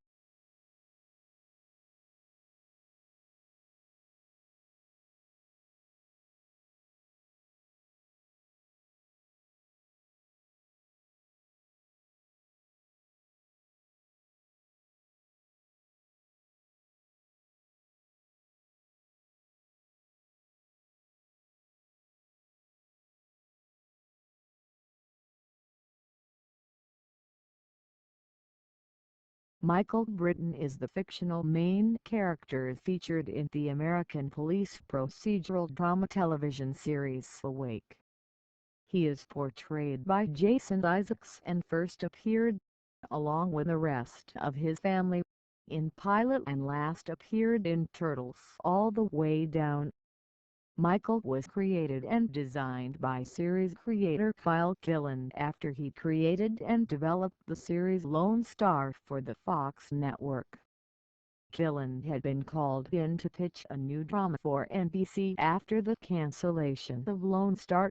Michael Britton is the fictional main character featured in the American police procedural drama television series Awake. He is portrayed by Jason Isaacs and first appeared, along with the rest of his family, in pilot and last appeared in Turtles All the Way Down. Michael was created and designed by series creator Phil Killen after he created and developed the series Lone Star for the Fox network. Killen had been called in to pitch a new drama for NBC after the cancellation of Lone Star.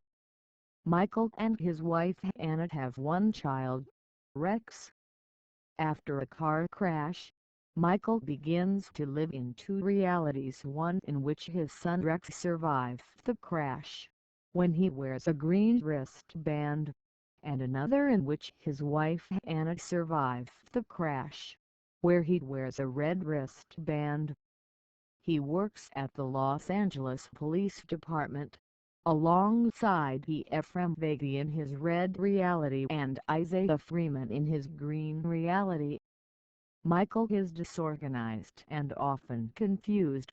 Michael and his wife Anna have one child, Rex. After a car crash, Michael begins to live in two realities, one in which his son Rex survived the crash, when he wears a green wristband, and another in which his wife Anna survived the crash, where he wears a red wristband. He works at the Los Angeles Police Department, alongside Ephraim Vega in his red reality and Isaiah Freeman in his green reality. Michael is disorganized and often confused.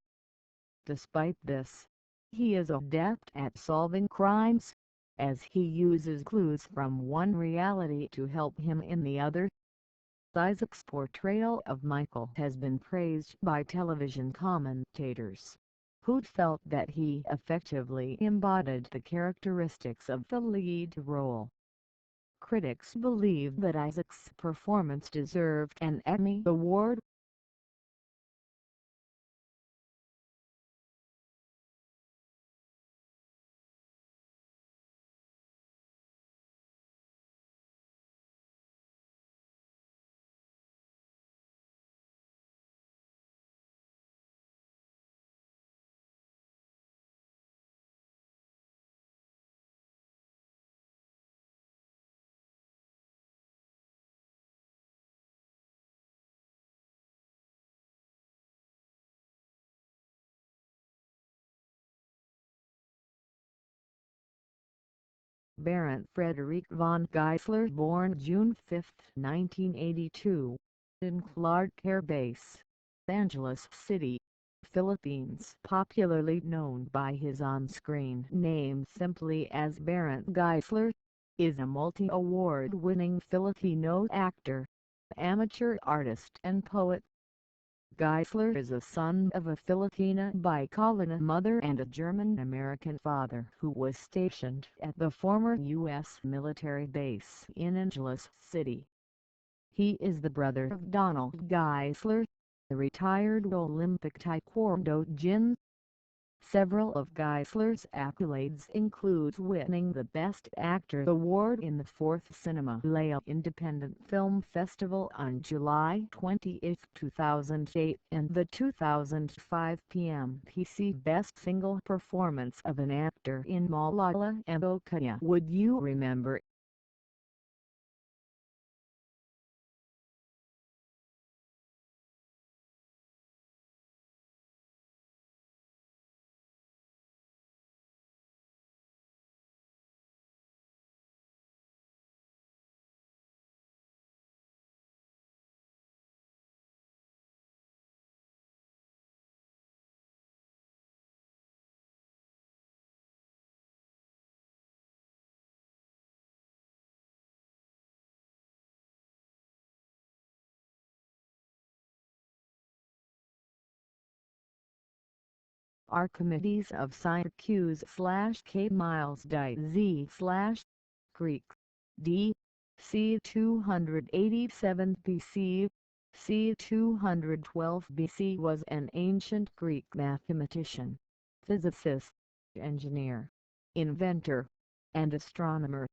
Despite this, he is adept at solving crimes, as he uses clues from one reality to help him in the other. Isaac's portrayal of Michael has been praised by television commentators, who felt that he effectively embodied the characteristics of the lead role. Critics believe that Isaac's performance deserved an Emmy Award. Baron Frederick von Geisler, born June 5, 1982, in Clark Air Base, Angeles City, Philippines, popularly known by his on-screen name simply as Baron Geisler, is a multi-award-winning Filipino actor, amateur artist and poet. Geisler is a son of a Filipina bicolana mother and a German-American father who was stationed at the former U.S. military base in Angeles City. He is the brother of Donald Geisler, the retired Olympic taekwondo jin. Several of Geisler's accolades include winning the Best Actor award in the 4th Cinema Leo Independent Film Festival on July 28, 2008 and the 2005 PMPC Best Single Performance of an Actor in Malala and Okaya. Would You Remember? Archimedes of Syracuse /K Miles Z Greek d. c. 287 BC, c. 212 BC was an ancient Greek mathematician, physicist, engineer, inventor, and astronomer.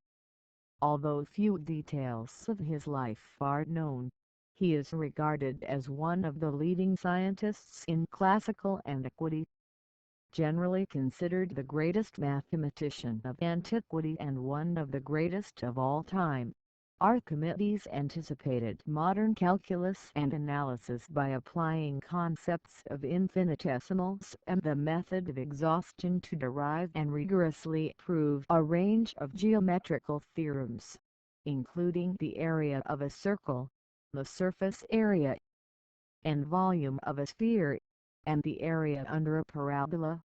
Although few details of his life are known, he is regarded as one of the leading scientists in classical antiquity. Generally considered the greatest mathematician of antiquity and one of the greatest of all time, Archimedes anticipated modern calculus and analysis by applying concepts of infinitesimals and the method of exhaustion to derive and rigorously prove a range of geometrical theorems, including the area of a circle, the surface area and volume of a sphere, and the area under a parabola.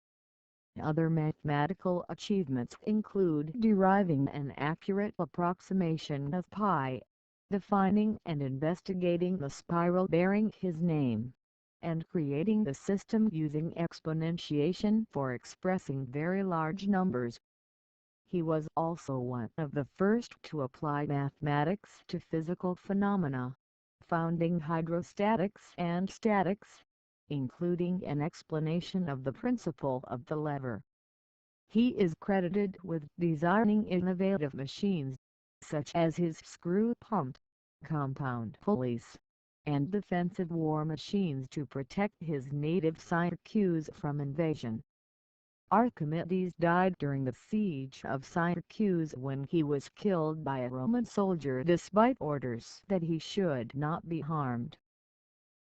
Other mathematical achievements include deriving an accurate approximation of pi, defining and investigating the spiral bearing his name, and creating the system using exponentiation for expressing very large numbers. He was also one of the first to apply mathematics to physical phenomena, founding hydrostatics and statics, including an explanation of the principle of the lever. He is credited with designing innovative machines, such as his screw-pumped, compound pulleys, and defensive war machines to protect his native Syracuse from invasion. Archimedes died during the siege of Syracuse when he was killed by a Roman soldier despite orders that he should not be harmed.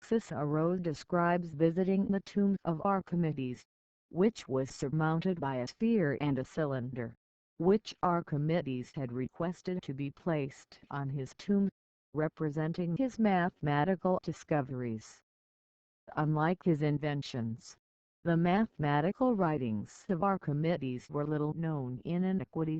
Cicero describes visiting the tomb of Archimedes, which was surmounted by a sphere and a cylinder, which Archimedes had requested to be placed on his tomb, representing his mathematical discoveries. Unlike his inventions, the mathematical writings of Archimedes were little known in antiquity.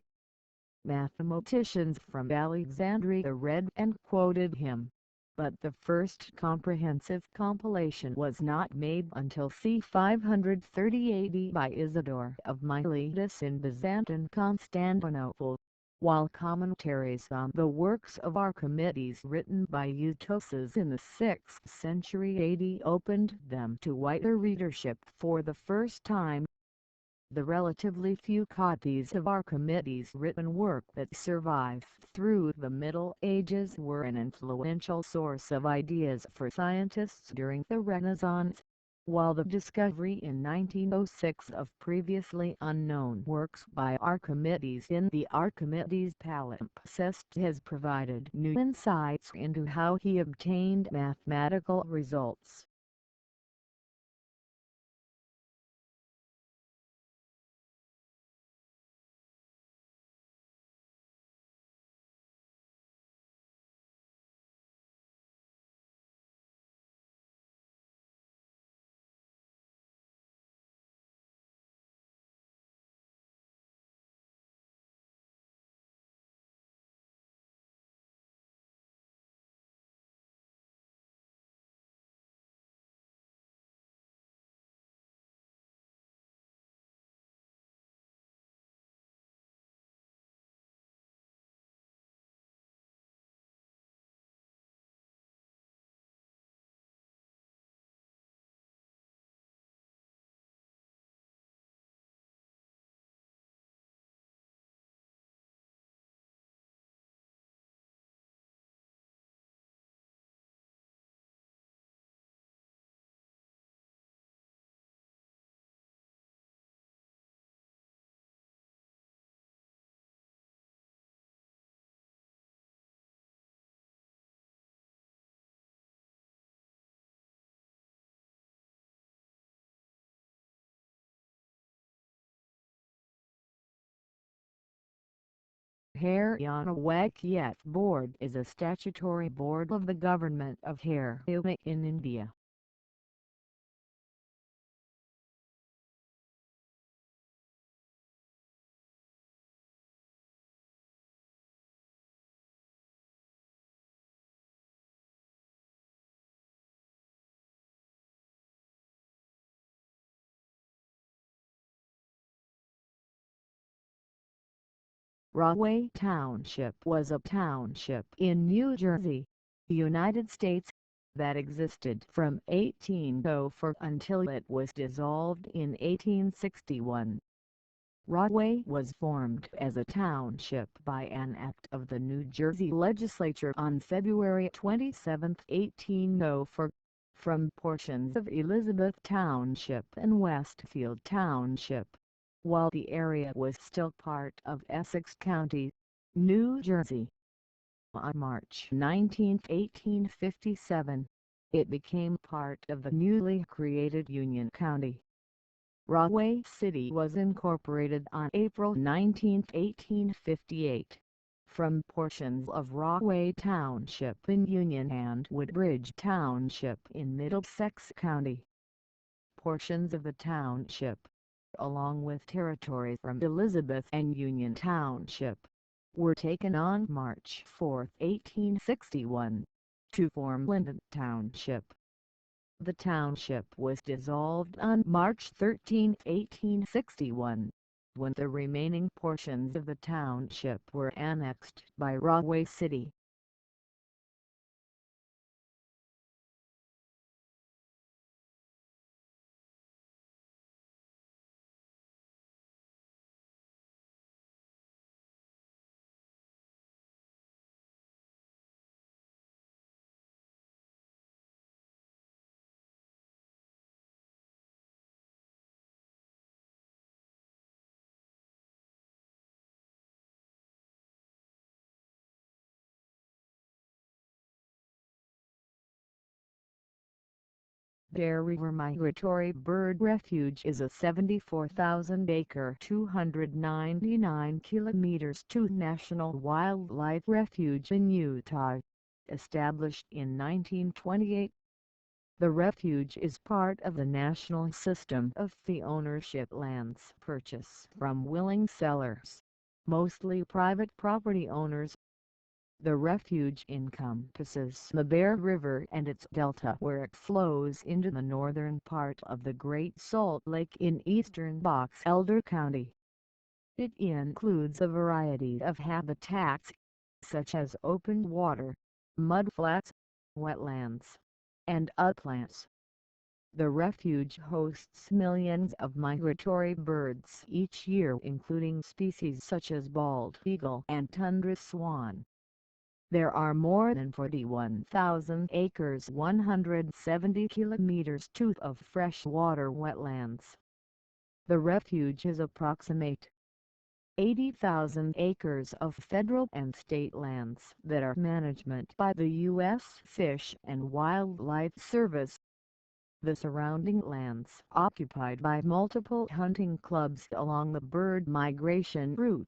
Mathematicians from Alexandria read and quoted him, but the first comprehensive compilation was not made until c. 530 AD by Isidore of Miletus in Byzantium Constantinople, while commentaries on the works of Archimedes written by Eutyches in the 6th century AD opened them to wider readership for the first time. The relatively few copies of Archimedes' written work that survive through the Middle Ages were an influential source of ideas for scientists during the Renaissance, while the discovery in 1906 of previously unknown works by Archimedes in the Archimedes palimpsest has provided new insights into how he obtained mathematical results. Haryana Board is a statutory board of the Government of Haryana in India. Rahway Township was a township in New Jersey, United States, that existed from 1804 until it was dissolved in 1861. Rahway was formed as a township by an act of the New Jersey Legislature on February 27, 1804, from portions of Elizabeth Township and Westfield Township, while the area was still part of Essex County, New Jersey. On March 19, 1857, it became part of the newly created Union County. Rahway City was incorporated on April 19, 1858, from portions of Rahway Township in Union and Woodbridge Township in Middlesex County. Portions of the township, along with territory from Elizabeth and Union Township, were taken on March 4, 1861, to form Linden Township. The township was dissolved on March 13, 1861, when the remaining portions of the township were annexed by Rahway City. Bear River Migratory Bird Refuge is a 74,000-acre 299 km² national wildlife refuge in Utah, established in 1928. The refuge is part of the national system of fee ownership lands purchase from willing sellers, mostly private property owners. The refuge encompasses the Bear River and its delta where it flows into the northern part of the Great Salt Lake in eastern Box Elder County. It includes a variety of habitats, such as open water, mudflats, wetlands, and uplands. The refuge hosts millions of migratory birds each year, including species such as bald eagle and tundra swan. There are more than 41,000 acres 170 km² of freshwater wetlands. The refuge is approximate 80,000 acres of federal and state lands that are management by the U.S. Fish and Wildlife Service. The surrounding lands occupied by multiple hunting clubs along the bird migration route.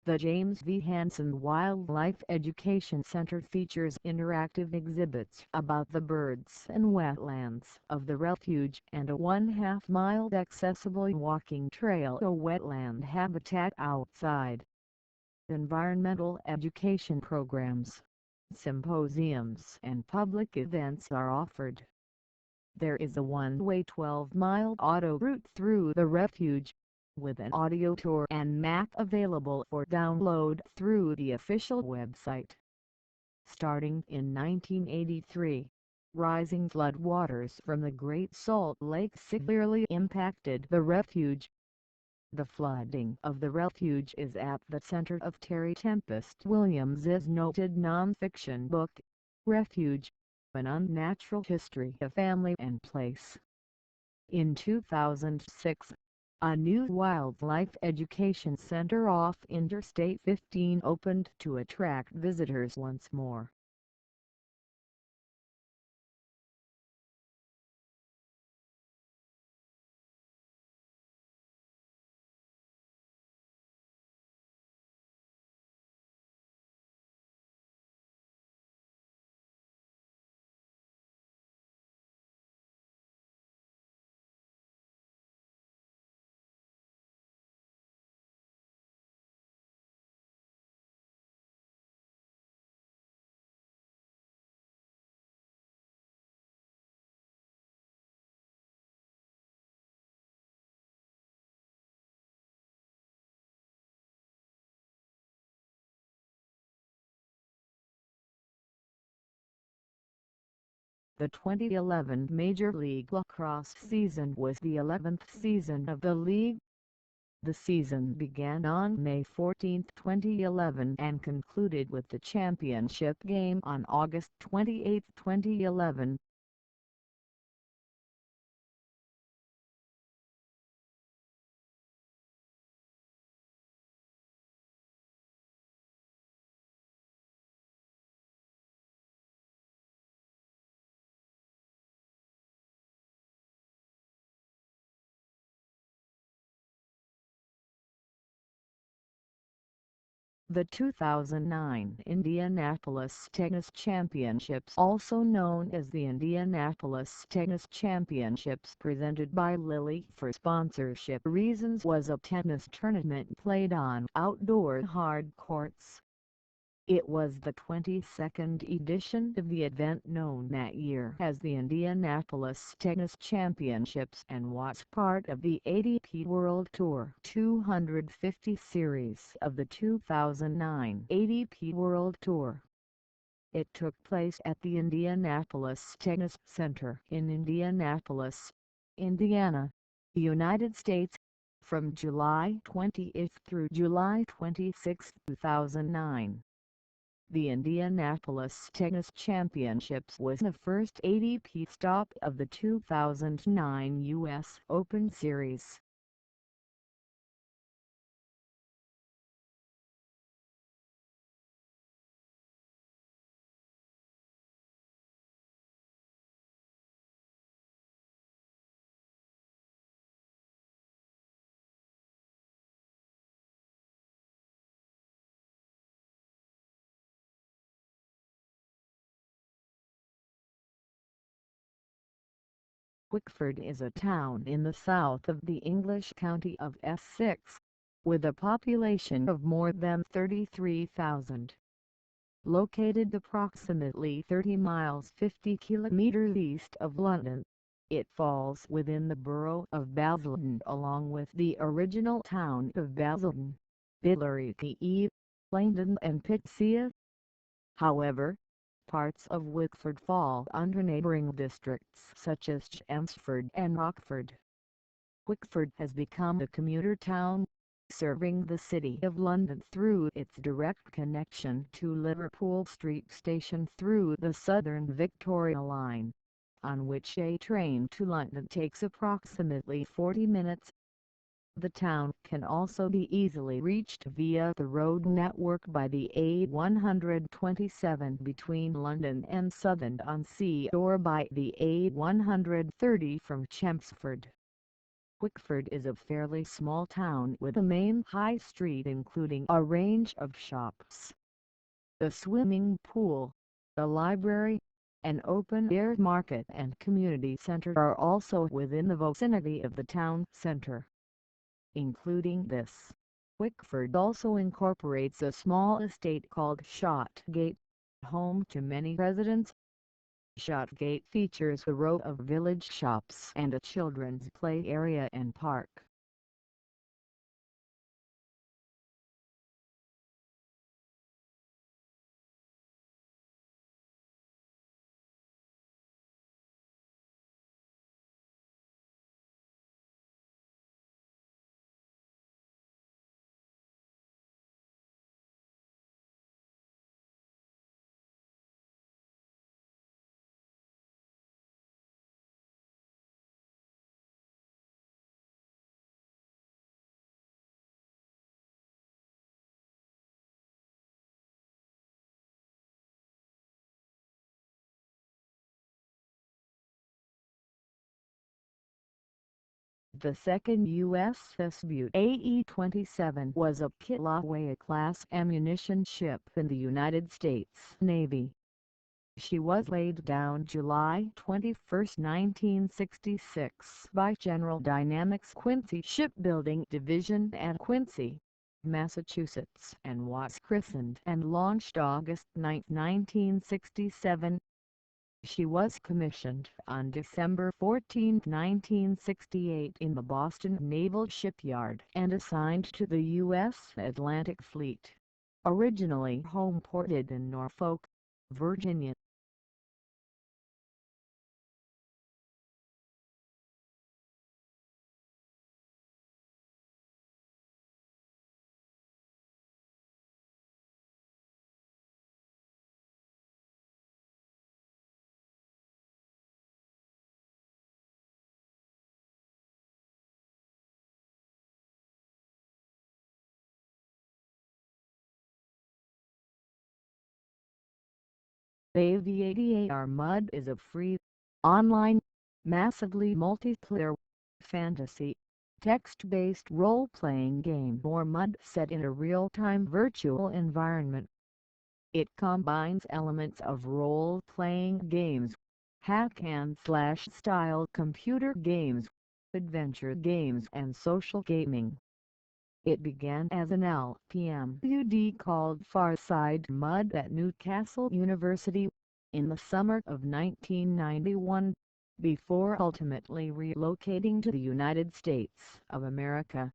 The James V. Hansen Wildlife Education Center features interactive exhibits about the birds and wetlands of the refuge and a 1/2-mile accessible walking trail to wetland habitat outside. Environmental education programs, symposiums and public events are offered. There is a one-way 12-mile auto route through the refuge, with an audio tour and map available for download through the official website. Starting in 1983, rising floodwaters from the Great Salt Lake severely impacted the refuge. The flooding of the refuge is at the center of Terry Tempest Williams's noted nonfiction book, Refuge: An Unnatural History of Family and Place. In 2006, a new wildlife education center off Interstate 15 opened to attract visitors once more. The 2011 Major League Lacrosse season was the 11th season of the league. The season began on May 14, 2011 and concluded with the championship game on August 28, 2011. The 2009 Indianapolis Tennis Championships, also known as the Indianapolis Tennis Championships presented by Lilly for sponsorship reasons, was a tennis tournament played on outdoor hard courts. It was the 22nd edition of the event, known that year as the Indianapolis Tennis Championships, and was part of the ATP World Tour 250 series of the 2009 ATP World Tour. It took place at the Indianapolis Tennis Center in Indianapolis, Indiana, United States, from July 20 through July 26, 2009. The Indianapolis Tennis Championships was the first ATP stop of the 2009 U.S. Open Series. Wickford is a town in the south of the English county of Essex, with a population of more than 33,000. Located approximately 30 miles 50 kilometers east of London, it falls within the borough of Basildon along with the original town of Basildon, Billericay, Langdon and Pittsea. However, parts of Wickford fall under neighbouring districts such as Chelmsford and Rockford. Wickford has become a commuter town, serving the City of London through its direct connection to Liverpool Street Station through the Southern Victoria Line, on which a train to London takes approximately 40 minutes. The town can also be easily reached via the road network by the A127 between London and Southend-on-Sea, or by the A130 from Chelmsford. Wickford is a fairly small town with a main high street including a range of shops. A swimming pool, a library, an open-air market and community centre are also within the vicinity of the town centre. Including this, Wickford also incorporates a small estate called Shotgate, home to many residents. Shotgate features a row of village shops and a children's play area and park. The second USS Butte AE-27 was a Kilauea-class ammunition ship in the United States Navy. She was laid down July 21, 1966 by General Dynamics Quincy Shipbuilding Division at Quincy, Massachusetts, and was christened and launched August 9, 1967. She was commissioned on December 14, 1968 in the Boston Naval Shipyard and assigned to the U.S. Atlantic Fleet, originally home-ported in Norfolk, Virginia. AVADAR Mud is a free, online, massively multiplayer, fantasy, text-based role-playing game or MUD set in a real-time virtual environment. It combines elements of role-playing games, hack-and-slash style computer games, adventure games and social gaming. It began as an LPMUD called Farside Mud at Newcastle University in the summer of 1991, before ultimately relocating to the United States of America.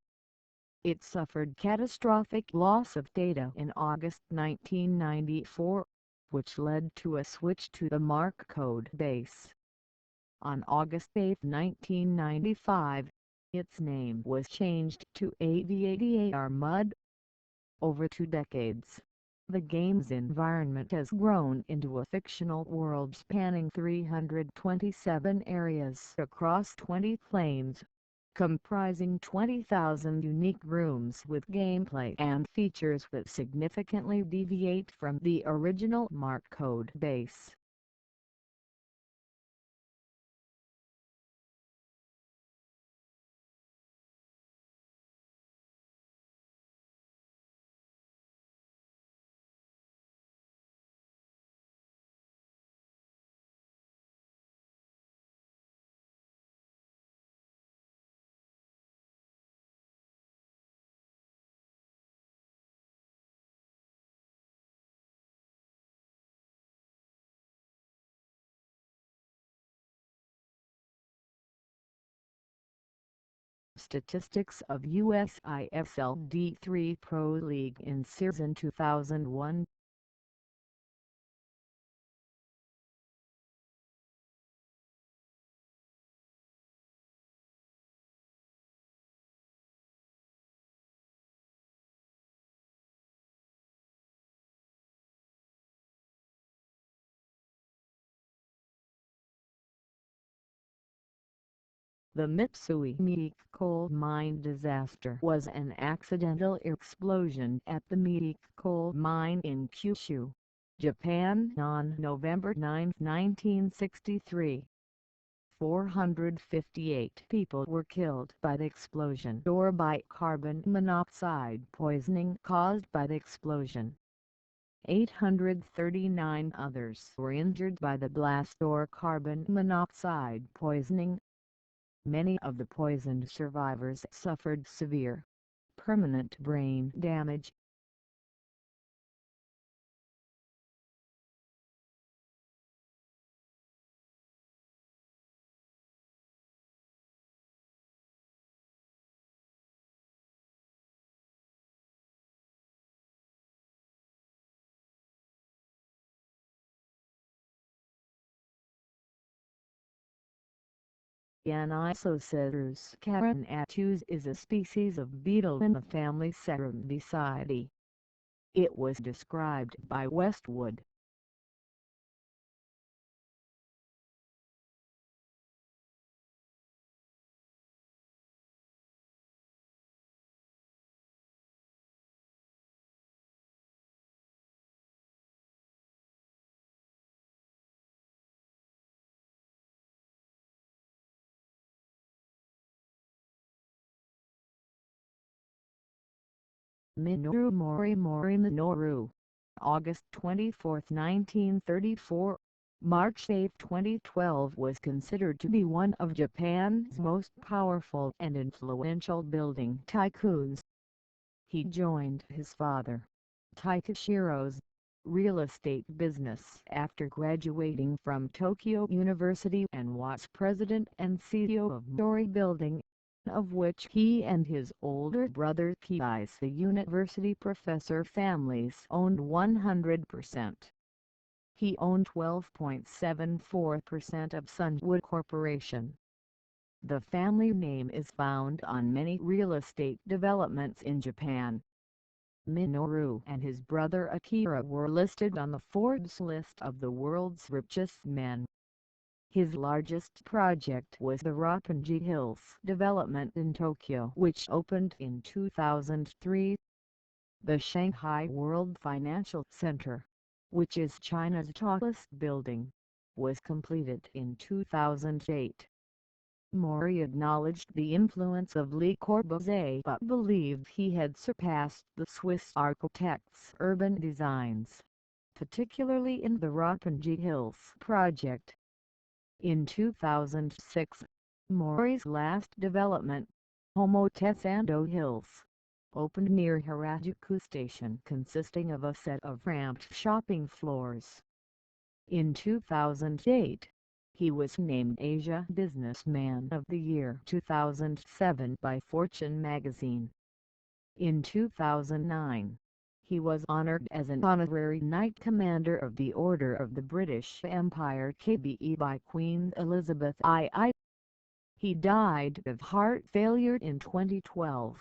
It suffered catastrophic loss of data in August 1994, which led to a switch to the MARC code base. On August 8, 1995, its name was changed to AVADAR Mud. Over 2 decades, the game's environment has grown into a fictional world spanning 327 areas across 20 planes, comprising 20,000 unique rooms with gameplay and features that significantly deviate from the original MARC code base. Statistics of USISL D3 Pro League in season 2001. The Mitsui Meek coal mine disaster was an accidental explosion at the Meek coal mine in Kyushu, Japan on November 9, 1963. 458 people were killed by the explosion or by carbon monoxide poisoning caused by the explosion. 839 others were injured by the blast or carbon monoxide poisoning. Many of the poisoned survivors suffered severe, permanent brain damage. Anisocetus carinatus is a species of beetle in the family Cerambycidae. It was described by Westwood. Minoru Mori Minoru. August 24, 1934. March 8, 2012 was considered to be one of Japan's most powerful and influential building tycoons. He joined his father, Takeshiro's, real estate business after graduating from Tokyo University and was president and CEO of Mori Building, of which he and his older brother Kii's the university professor families owned 100%. He owned 12.74% of Sunwood Corporation. The family name is found on many real estate developments in Japan. Minoru and his brother Akira were listed on the Forbes list of the world's richest men. His largest project was the Roppongi Hills development in Tokyo, which opened in 2003. The Shanghai World Financial Center, which is China's tallest building, was completed in 2008. Maury acknowledged the influence of Le Corbusier but believed he had surpassed the Swiss architect's urban designs, particularly in the Rapunji Hills project. In 2006, Maury's last development, Omotesando Hills, opened near Harajuku Station, consisting of a set of ramped shopping floors. In 2008, he was named Asia Businessman of the Year 2007 by Fortune magazine. In 2009, he was honored as an honorary Knight Commander of the Order of the British Empire (KBE) by Queen Elizabeth II. He died of heart failure in 2012.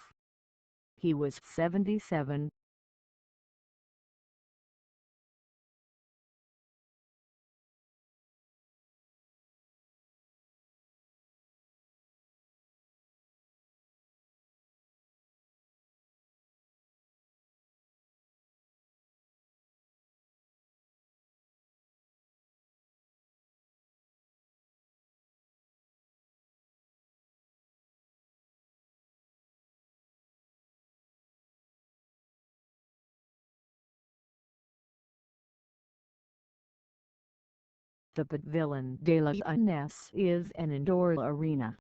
He was 77. The Pavillon de la Jeunesse is an indoor arena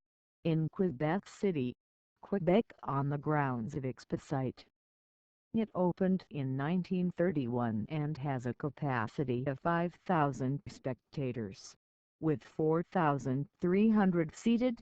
in Quebec City, Quebec on the grounds of Exposite. It opened in 1931 and has a capacity of 5,000 spectators, with 4,300 seated.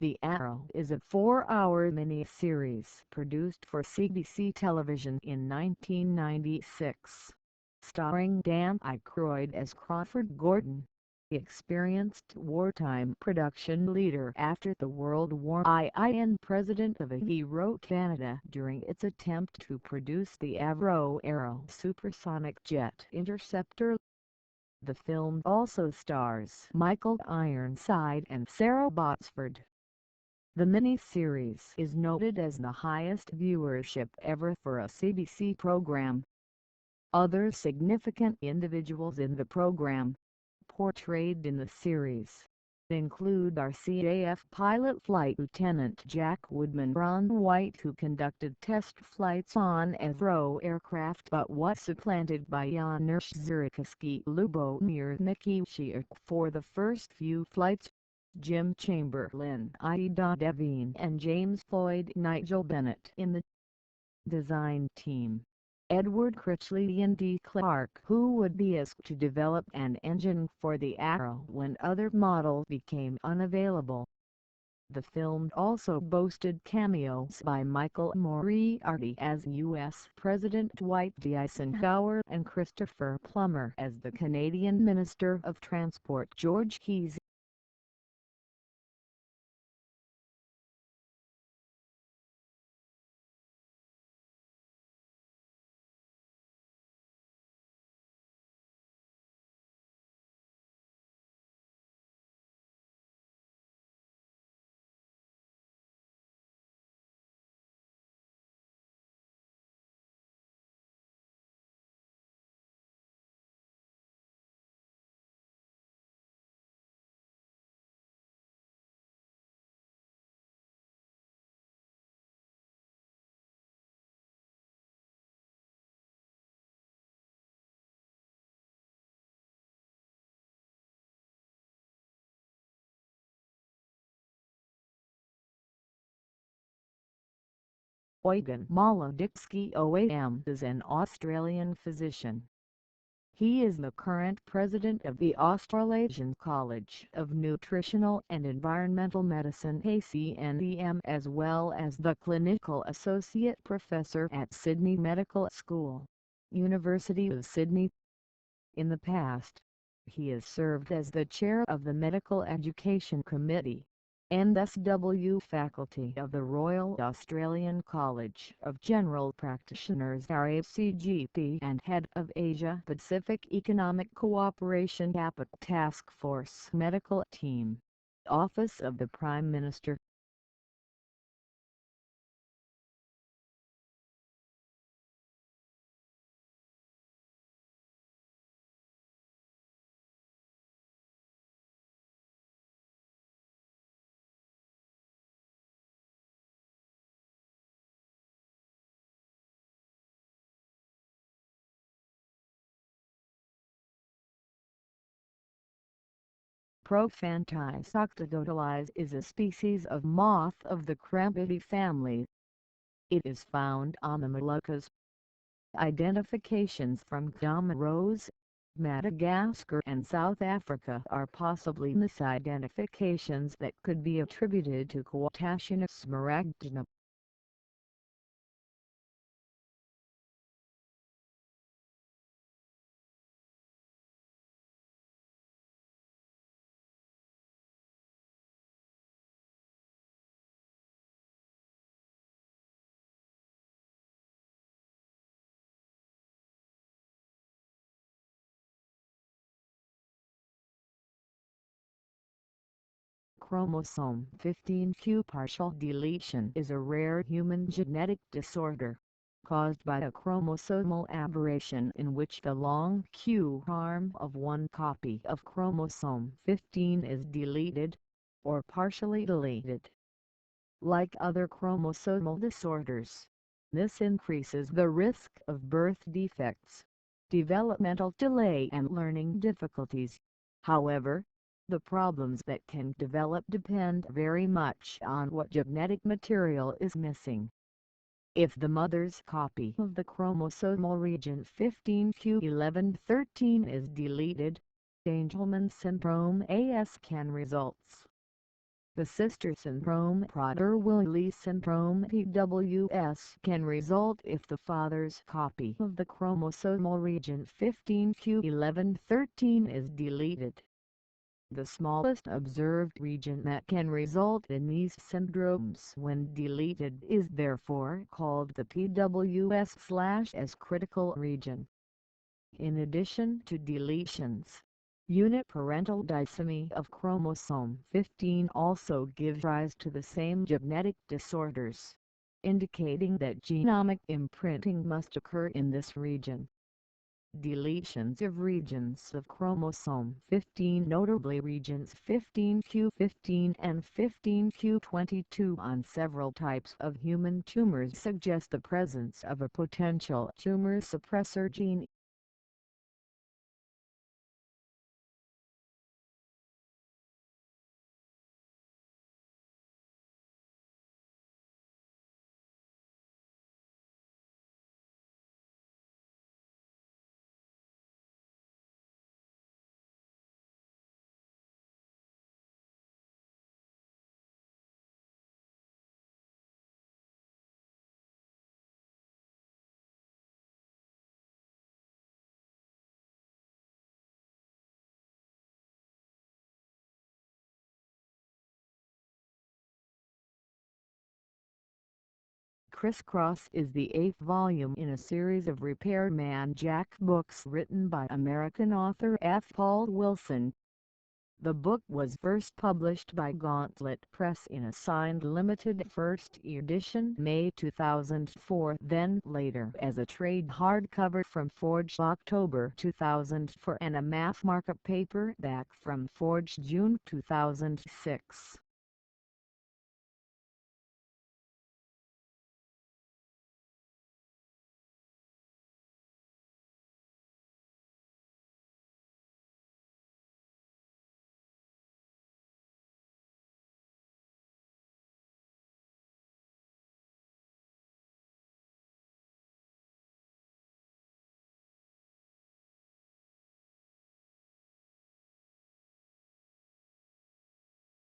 The Arrow is a 4-hour mini-series produced for CBC television in 1996, starring Dan Aykroyd as Crawford Gordon, experienced wartime production leader after the World War I and president of A. wrote Canada during its attempt to produce the Avro Arrow supersonic jet interceptor. The film also stars Michael Ironside and Sarah Botsford. The mini-series is noted as the highest viewership ever for a CBC program. Other significant individuals in the program, portrayed in the series, include RCAF pilot Flight Lieutenant Jack Woodman, Ron White, who conducted test flights on Avro aircraft but was supplanted by Janusz Zyrkowski, Lubomir Mikishik for the first few flights, Jim Chamberlain, Ida Devine and James Floyd Nigel Bennett in the design team, Edward Critchley and D. Clark, who would be asked to develop an engine for the Arrow when other models became unavailable. The film also boasted cameos by Michael Moriarty as U.S. President Dwight D. Eisenhower and Christopher Plummer as the Canadian Minister of Transport George Keyes. Eugen Moloditsky OAM is an Australian physician. He is the current president of the Australasian College of Nutritional and Environmental Medicine (ACNEM) as well as the clinical associate professor at Sydney Medical School, University of Sydney. In the past, he has served as the chair of the Medical Education Committee, NSW faculty of the Royal Australian College of General Practitioners RACGP and head of Asia Pacific Economic Cooperation Capital Task Force Medical Team, Office of the Prime Minister. Prophantis octogodalis is a species of moth of the Crampidae family. It is found on the Moluccas. Identifications from Comoros, Madagascar and South Africa are possibly misidentifications that could be attributed to Quotaceous smaragdina. Chromosome 15q partial deletion is a rare human genetic disorder, caused by a chromosomal aberration in which the long Q arm of one copy of chromosome 15 is deleted, or partially deleted. Like other chromosomal disorders, this increases the risk of birth defects, developmental delay and learning difficulties. However, the problems that can develop depend very much on what genetic material is missing. If the mother's copy of the chromosomal region 15q1113 is deleted, Angelman syndrome (AS) can result. The sister syndrome Prader-Willi syndrome (PWS) can result if the father's copy of the chromosomal region 15q1113 is deleted. The smallest observed region that can result in these syndromes when deleted is therefore called the PWS/S critical region. In addition to deletions, uniparental disomy of chromosome 15 also gives rise to the same genetic disorders, indicating that genomic imprinting must occur in this region. Deletions of regions of chromosome 15, notably regions 15q15 and 15q22 on several types of human tumors, suggest the presence of a potential tumor suppressor gene. Crisscross is the eighth volume in a series of Repairman Jack books written by American author F. Paul Wilson. The book was first published by Gauntlet Press in a signed limited first edition May 2004, then later as a trade hardcover from Forge October 2004 and a mass markup paperback from Forge June 2006.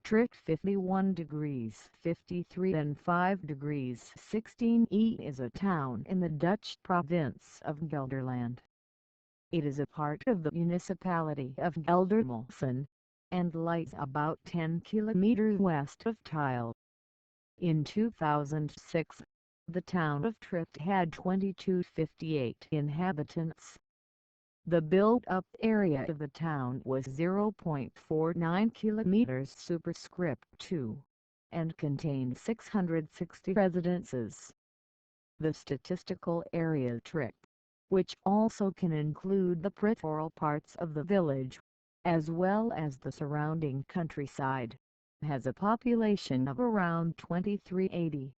Trick 51 degrees 53 and 5 degrees 16 is a town in the Dutch province of Gelderland. It is a part of the municipality of Geldermalsen. and lies about 10 kilometers west of Tile. In 2006, the town of Tripp had 2258 inhabitants. The built-up area of the town was 0.49 kilometers superscript 2, and contained 660 residences. The statistical area Tripp, which also can include the peripheral parts of the village, as well as the surrounding countryside, has a population of around 2380.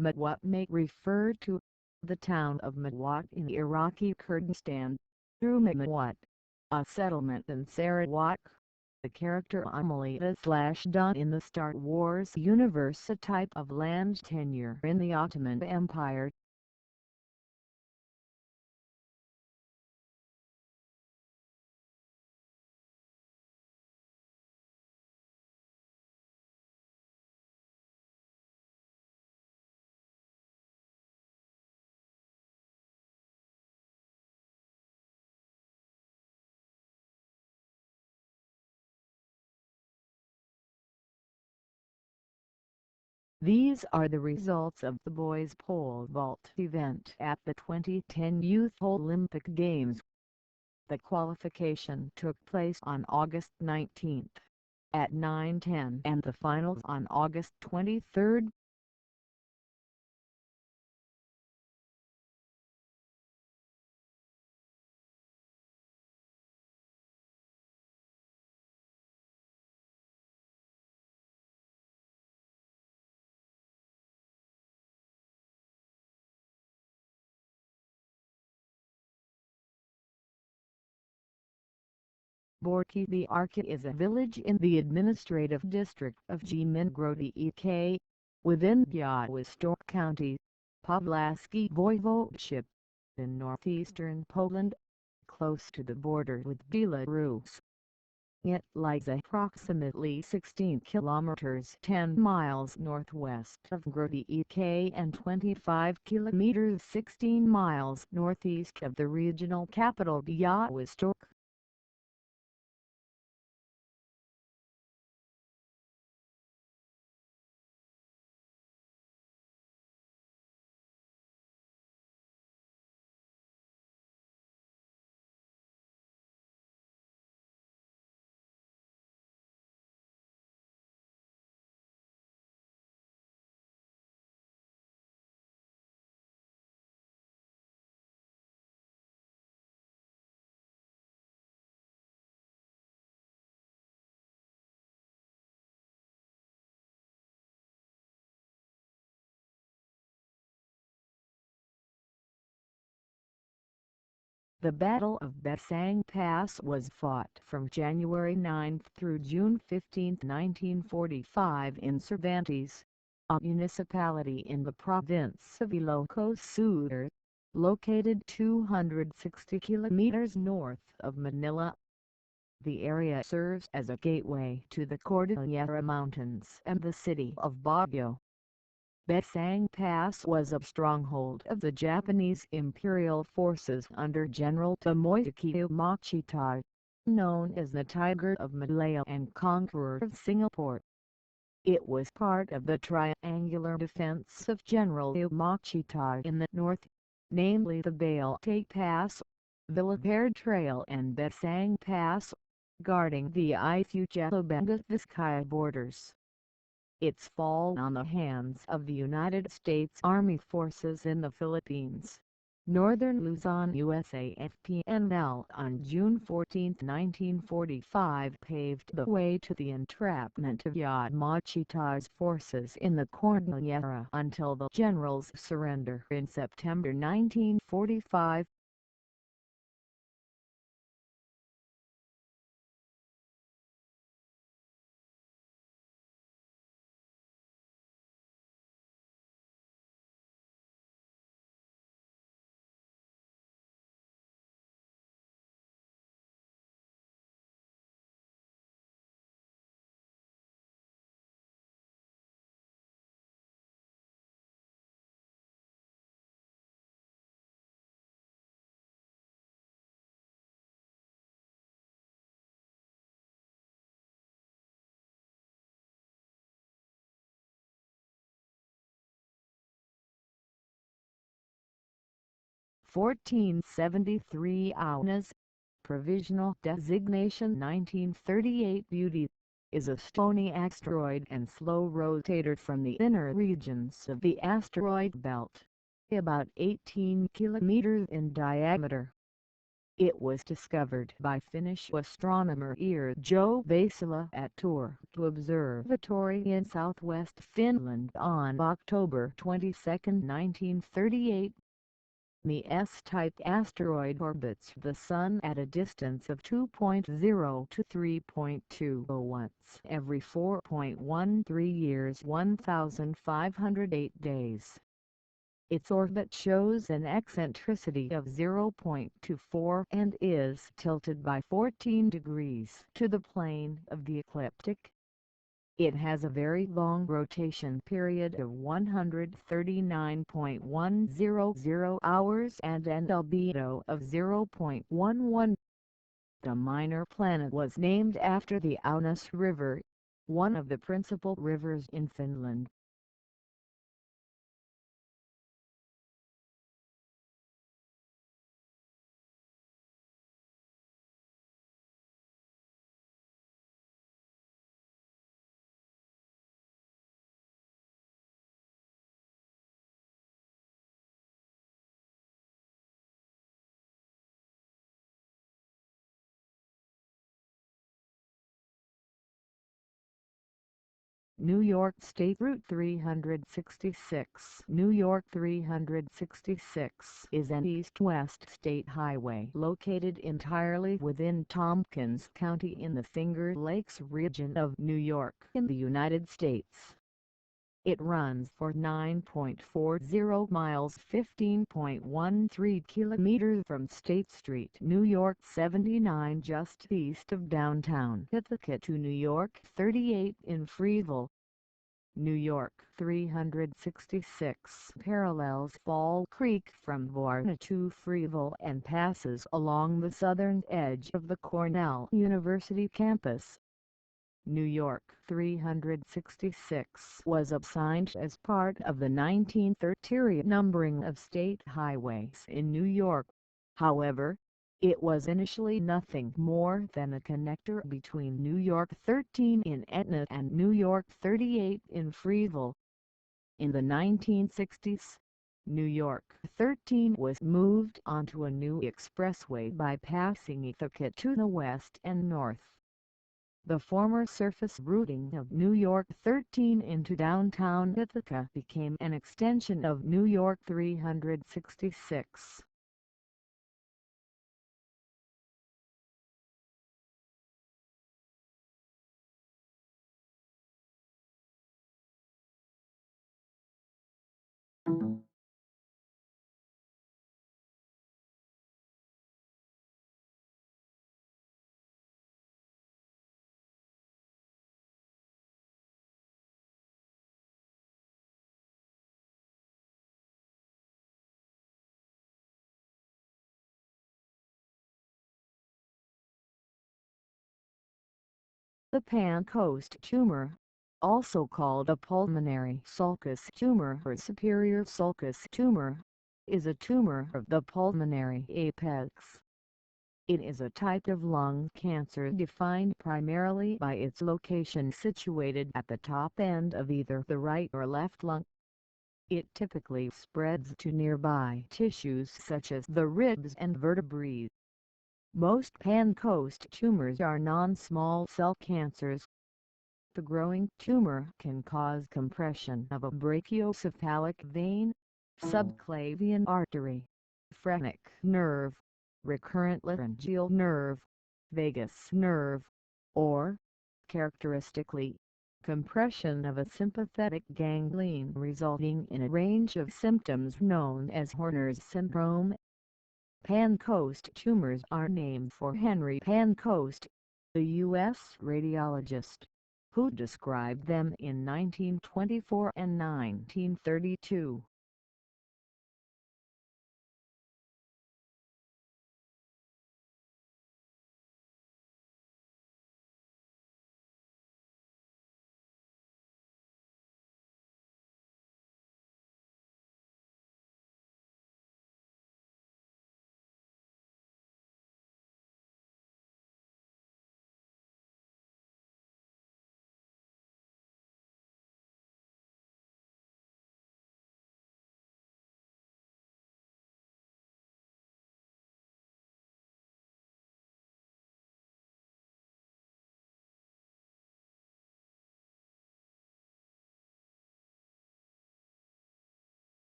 Mewat may refer to the town of Mewat in Iraqi Kurdistan, through Mewat, a settlement in Sarawak. The character Amalita/Dun in the Star Wars universe, a type of land tenure in the Ottoman Empire. These are the results of the boys pole vault event at the 2010 Youth Olympic Games. The qualification took place on August 19 at 9:10 and the finals on August 23. Borki Biarka is a village in the administrative district of Gmingrody, within Białystok County, Podlaski Voivodeship, in northeastern Poland, close to the border with Belarus. It lies approximately 16 kilometers 10 miles northwest of Grody and 25 kilometers 16 miles northeast of the regional capital Białystok. The Battle of Besang Pass was fought from January 9 through June 15, 1945 in Cervantes, a municipality in the province of Ilocos Sur, located 260 kilometers north of Manila. The area serves as a gateway to the Cordillera Mountains and the city of Baguio. Besang Pass was a stronghold of the Japanese Imperial Forces under General Tomoyuki Machita, known as the Tiger of Malaya and Conqueror of Singapore. It was part of the triangular defense of General Machita in the north, namely the Baltic Pass, Villapere Trail and Besang Pass, guarding the Ifugeta-Benguet-Vizcaya borders. Its fall on the hands of the United States Army Forces in the Philippines, Northern Luzon USAFPNL on June 14, 1945 paved the way to the entrapment of Yamachita's forces in the Cordillera until the general's surrender in September 1945. 1473 Aunas, provisional designation 1938 Beauty, is a stony asteroid and slow rotator from the inner regions of the asteroid belt, about 18 kilometers in diameter. It was discovered by Finnish astronomer Joe Vasila at Turku Observatory in southwest Finland on October 22, 1938. The S-type asteroid orbits the Sun at a distance of 2.0 to 3.2 once every 4.13 years, 1,508 days. Its orbit shows an eccentricity of 0.24 and is tilted by 14 degrees to the plane of the ecliptic. It has a very long rotation period of 139.100 hours and an albedo of 0.11. The minor planet was named after the Aunas River, one of the principal rivers in Finland. New York State Route 366 New York 366 is an east-west state highway located entirely within Tompkins County in the Finger Lakes region of New York in the United States. It runs for 9.40 miles 15.13 kilometers from State Street, New York 79 just east of downtown Ithaca to New York 38 in Freeville. New York 366 parallels Fall Creek from Varna to Freeville and passes along the southern edge of the Cornell University campus. New York 366 was assigned as part of the 1930 numbering of state highways in New York. However, it was initially nothing more than a connector between New York 13 in Etna and New York 38 in Freeville. In the 1960s, New York 13 was moved onto a new expressway bypassing Ithaca to the west and north. The former surface routing of New York 13 into downtown Ithaca became an extension of New York 366. The Pan-Coast tumor, also called a pulmonary sulcus tumor or superior sulcus tumor, is a tumor of the pulmonary apex. It is a type of lung cancer defined primarily by its location situated at the top end of either the right or left lung. It typically spreads to nearby tissues such as the ribs and vertebrae. Most Pan-Coast tumors are non-small cell cancers. The growing tumor can cause compression of a brachiocephalic vein, subclavian artery, phrenic nerve, recurrent laryngeal nerve, vagus nerve, or, characteristically, compression of a sympathetic ganglion resulting in a range of symptoms known as Horner's syndrome. Pan-Coast tumors are named for Henry Pan-Coast, the U.S. radiologist, who described them in 1924 and 1932.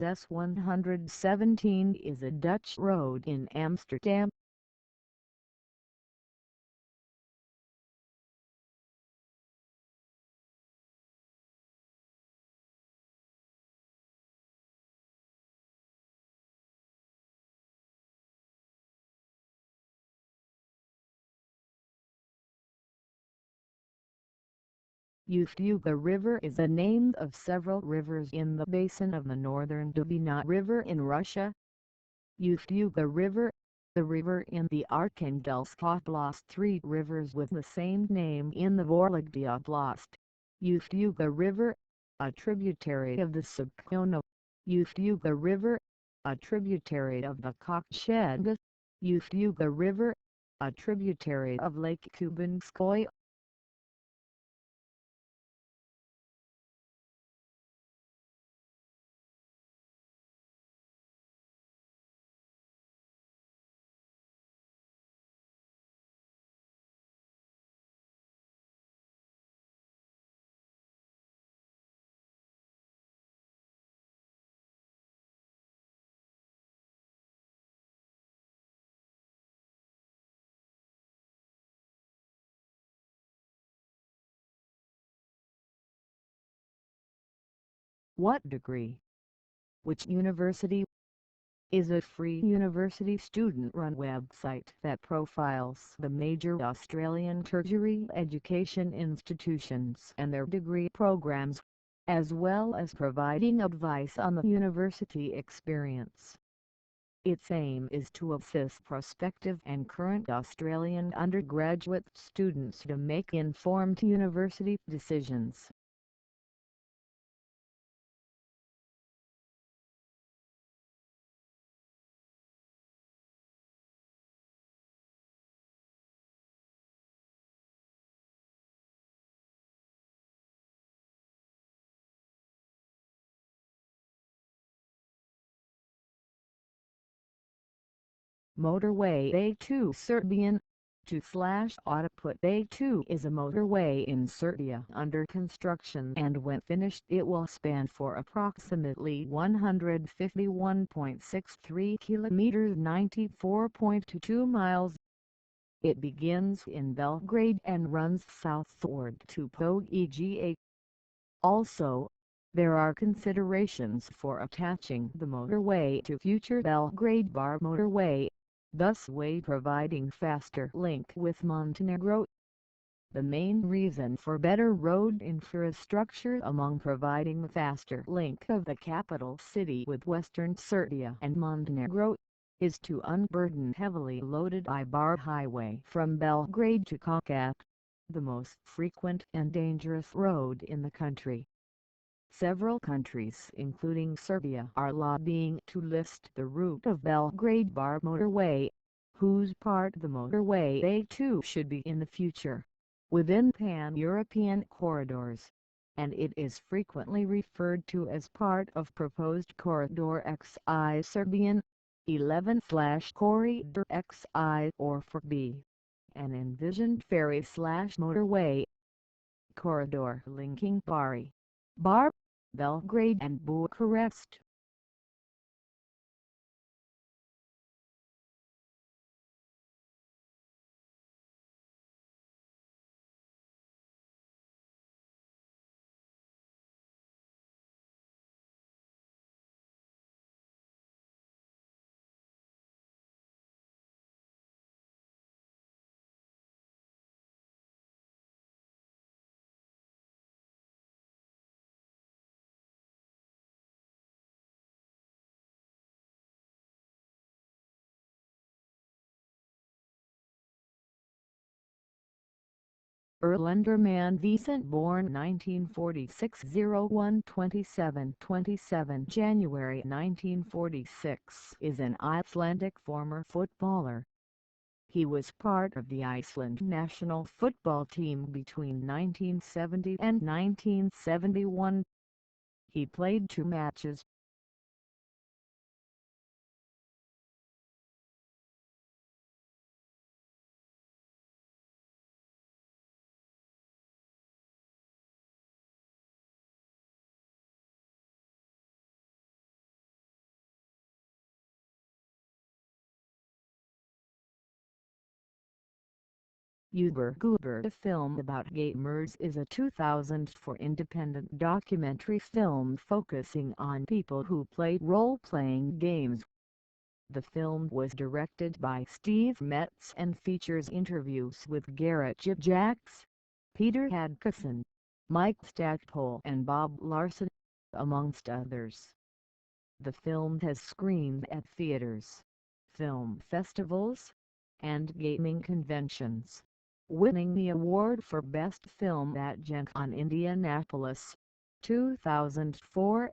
S117 is a Dutch road in Amsterdam. Ustyuga River is a name of several rivers in the basin of the northern Dvina River in Russia. Ustyuga River, the river in the Arkhangelsk Oblast, three rivers with the same name in the Vologda Oblast. Ustyuga River, a tributary of the Subkona. Ustyuga River, a tributary of the Kokshega. Ustyuga River, a tributary of Lake Kubanskoye. What degree? Which university? Is a free university student-run website that profiles the major Australian tertiary education institutions and their degree programs, as well as providing advice on the university experience. Its aim is to assist prospective and current Australian undergraduate students to make informed university decisions. Motorway A2 Serbian 2/Autoput A2 is a motorway in Serbia under construction, and when finished it will span for approximately 151.63 kilometers, 94.22 miles. It begins in Belgrade and runs southward to Poega. Also, there are considerations for attaching the motorway to future Belgrade-Bar motorway, thus providing faster link with Montenegro. The main reason for better road infrastructure among providing faster link of the capital city with western Serbia and Montenegro is to unburden heavily loaded I-Bar highway from Belgrade to Kokat, the most frequent and dangerous road in the country. Several countries including Serbia are lobbying to list the route of Belgrade-Bar motorway, whose part the motorway A2 should be in the future, within pan-European corridors, and it is frequently referred to as part of proposed Corridor XI Serbian 11/Corridor XI or FB, an envisioned ferry/motorway corridor linking Bar, Belgrade and Bucharest. Erlenderman Vicent, born 1946, 27 January 1946, is an Icelandic former footballer. He was part of the Iceland national football team between 1970 and 1971. He played 2 matches, Uber Goober, a film about gamers, is a 2004 independent documentary film focusing on people who play role-playing games. The film was directed by Steve Metz and features interviews with Garrett J. Jacks, Peter Hadkison, Mike Stackpole and Bob Larson, amongst others. The film has screened at theaters, film festivals, and gaming conventions, winning the award for Best Film at Gen Con Indianapolis, 2004.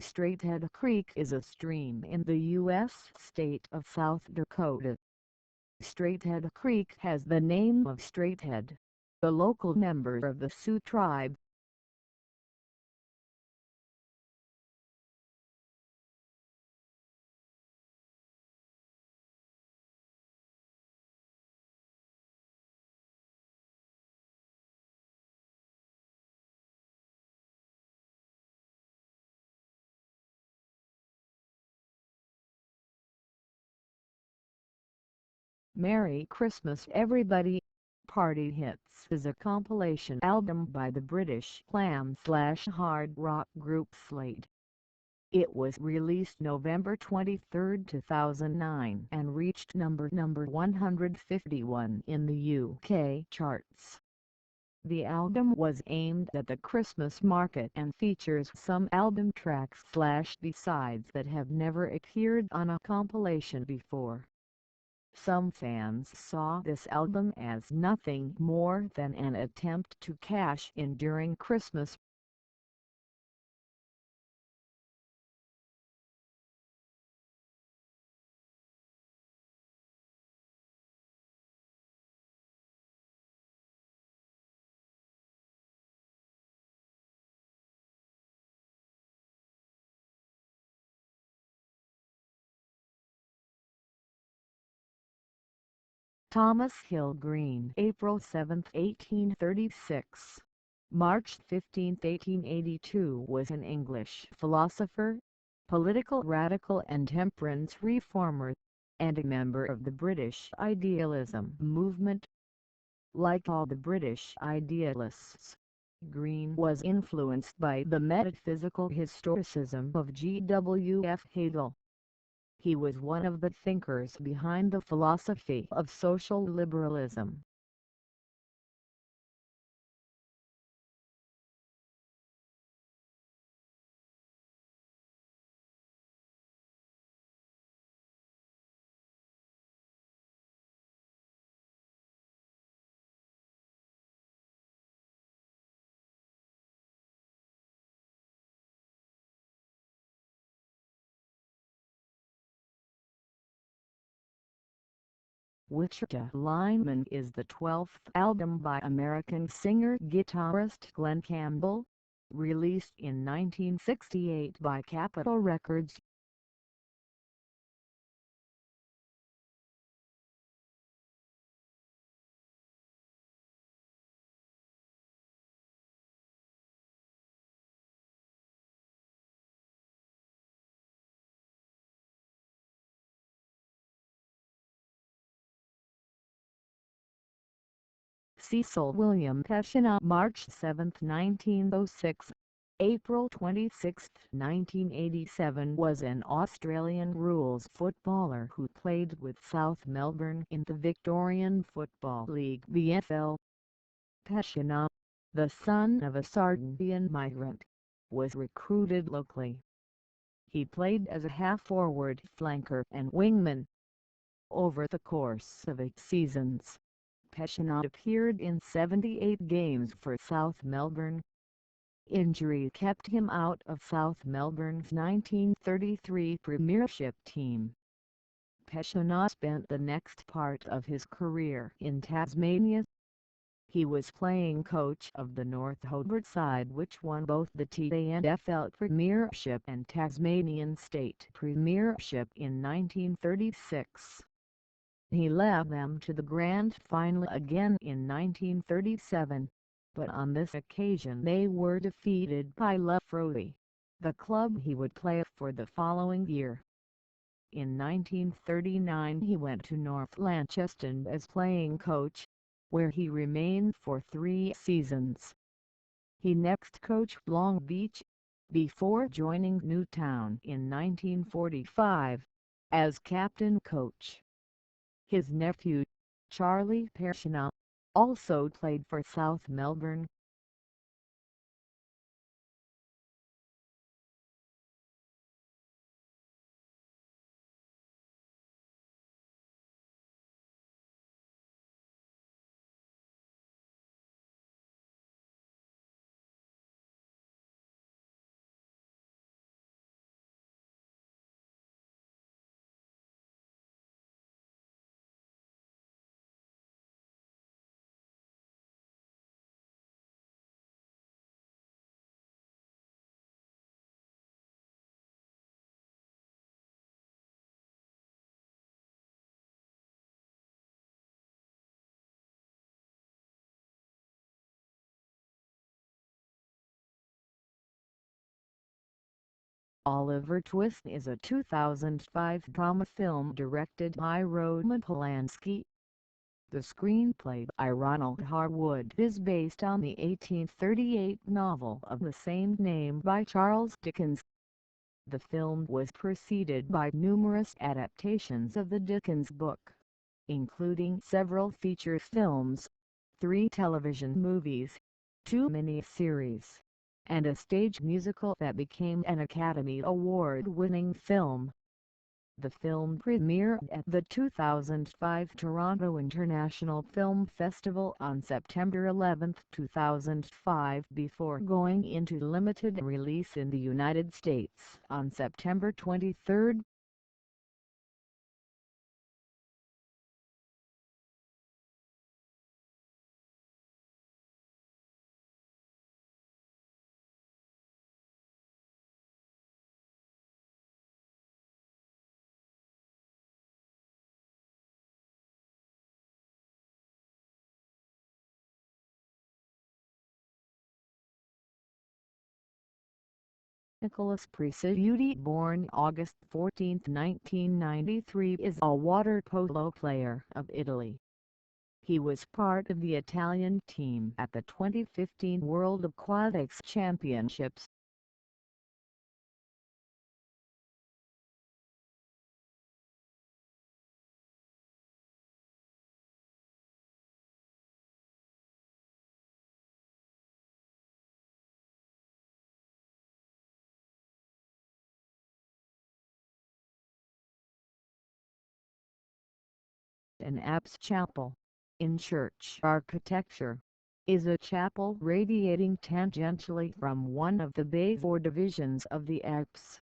Straighthead Creek is a stream in the U.S. state of South Dakota. Straighthead Creek has the name of Straighthead, the local member of the Sioux tribe. Merry Christmas Everybody! Party Hits is a compilation album by the British glam/hard rock group Slade. It was released November 23, 2009 and reached number 151 in the UK charts. The album was aimed at the Christmas market and features some album tracks/B-sides that have never appeared on a compilation before. Some fans saw this album as nothing more than an attempt to cash in during Christmas. Thomas Hill Green, April 7, 1836. March 15, 1882 was an English philosopher, political radical and temperance reformer, and a member of the British idealism movement. Like all the British idealists, Green was influenced by the metaphysical historicism of G.W.F. Hegel. He was one of the thinkers behind the philosophy of social liberalism. Wichita Lineman is the 12th album by American singer-guitarist Glen Campbell, released in 1968 by Capitol Records. Cecil William Peschina, March 7, 1906, April 26, 1987 was an Australian rules footballer who played with South Melbourne in the Victorian Football League VFL. Peschina, the son of a Sardinian migrant, was recruited locally. He played as a half-forward, flanker and wingman. Over the course of 8 seasons, Peschina appeared in 78 games for South Melbourne. Injury kept him out of South Melbourne's 1933 Premiership team. Peschina spent the next part of his career in Tasmania. He was playing coach of the North Hobart side, which won both the TANFL Premiership and Tasmanian State Premiership in 1936. He led them to the grand final again in 1937, but on this occasion they were defeated by Lefroy, the club he would play for the following year. In 1939 he went to North Launceston as playing coach, where he remained for 3 seasons. He next coached Long Beach, before joining Newtown in 1945, as captain coach. His nephew, Charlie Personnel, also played for South Melbourne. Oliver Twist is a 2005 drama film directed by Roman Polanski. The screenplay by Ronald Harwood is based on the 1838 novel of the same name by Charles Dickens. The film was preceded by numerous adaptations of the Dickens book, including several feature films, 3 television movies, 2 mini-series, and a stage musical that became an Academy Award-winning film. The film premiered at the 2005 Toronto International Film Festival on September 11, 2005 before going into limited release in the United States on September 23. Nicholas Preciuti, born August 14, 1993, is a water polo player of Italy. He was part of the Italian team at the 2015 World Aquatics Championships. An apse chapel, in church architecture, is a chapel radiating tangentially from one of the bay 4 divisions of the apse.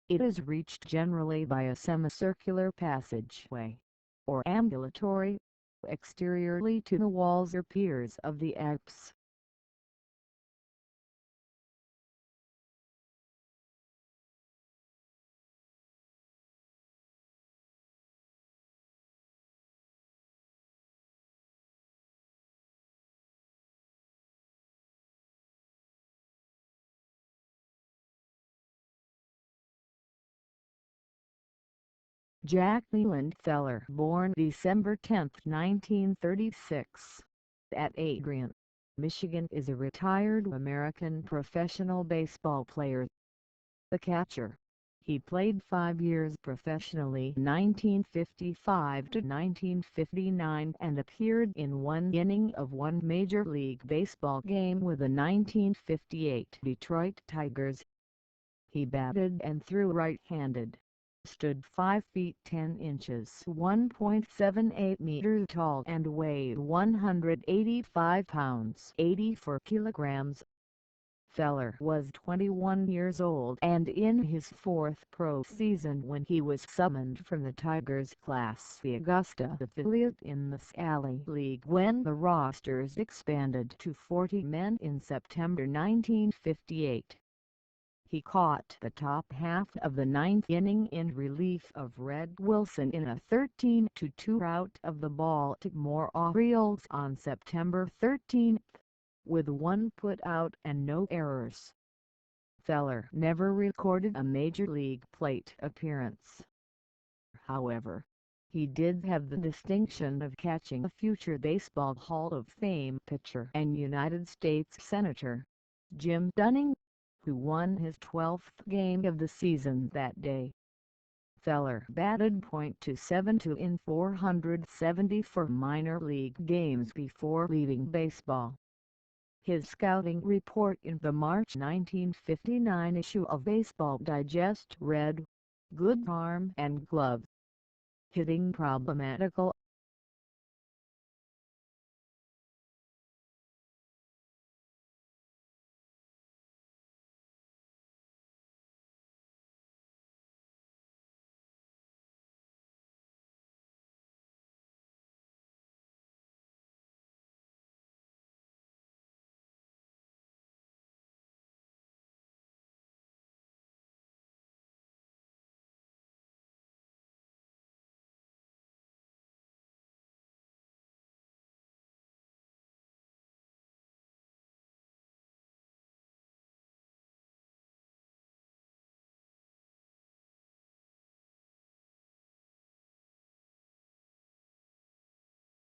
It is reached generally by a semicircular passageway, or ambulatory, exteriorly to the walls or piers of the apse. Jack Leland Feller, born December 10, 1936, at Adrian, Michigan, is a retired American professional baseball player. The catcher. He played 5 years professionally, 1955 to 1959, and appeared in 1 inning of 1 Major League Baseball game with the 1958 Detroit Tigers. He batted and threw right-handed, stood 5 feet 10 inches (1.78 meters) tall, and weighed 185 pounds (84 kilograms). Feller was 21 years old and in his fourth pro season when he was summoned from the Tigers Class B Augusta affiliate in the Sally League when the rosters expanded to 40 men in September 1958. He caught the top half of the ninth inning in relief of Red Wilson in a 13-2 rout of the Baltimore Orioles on September 13, with one put out and no errors. Feller never recorded a Major League plate appearance. However, he did have the distinction of catching a future Baseball Hall of Fame pitcher and United States Senator, Jim Dunning, who won his 12th game of the season that day. Feller batted .272 in 474 minor league games before leaving baseball. His scouting report in the March 1959 issue of Baseball Digest read, "Good arm and glove. Hitting problematical."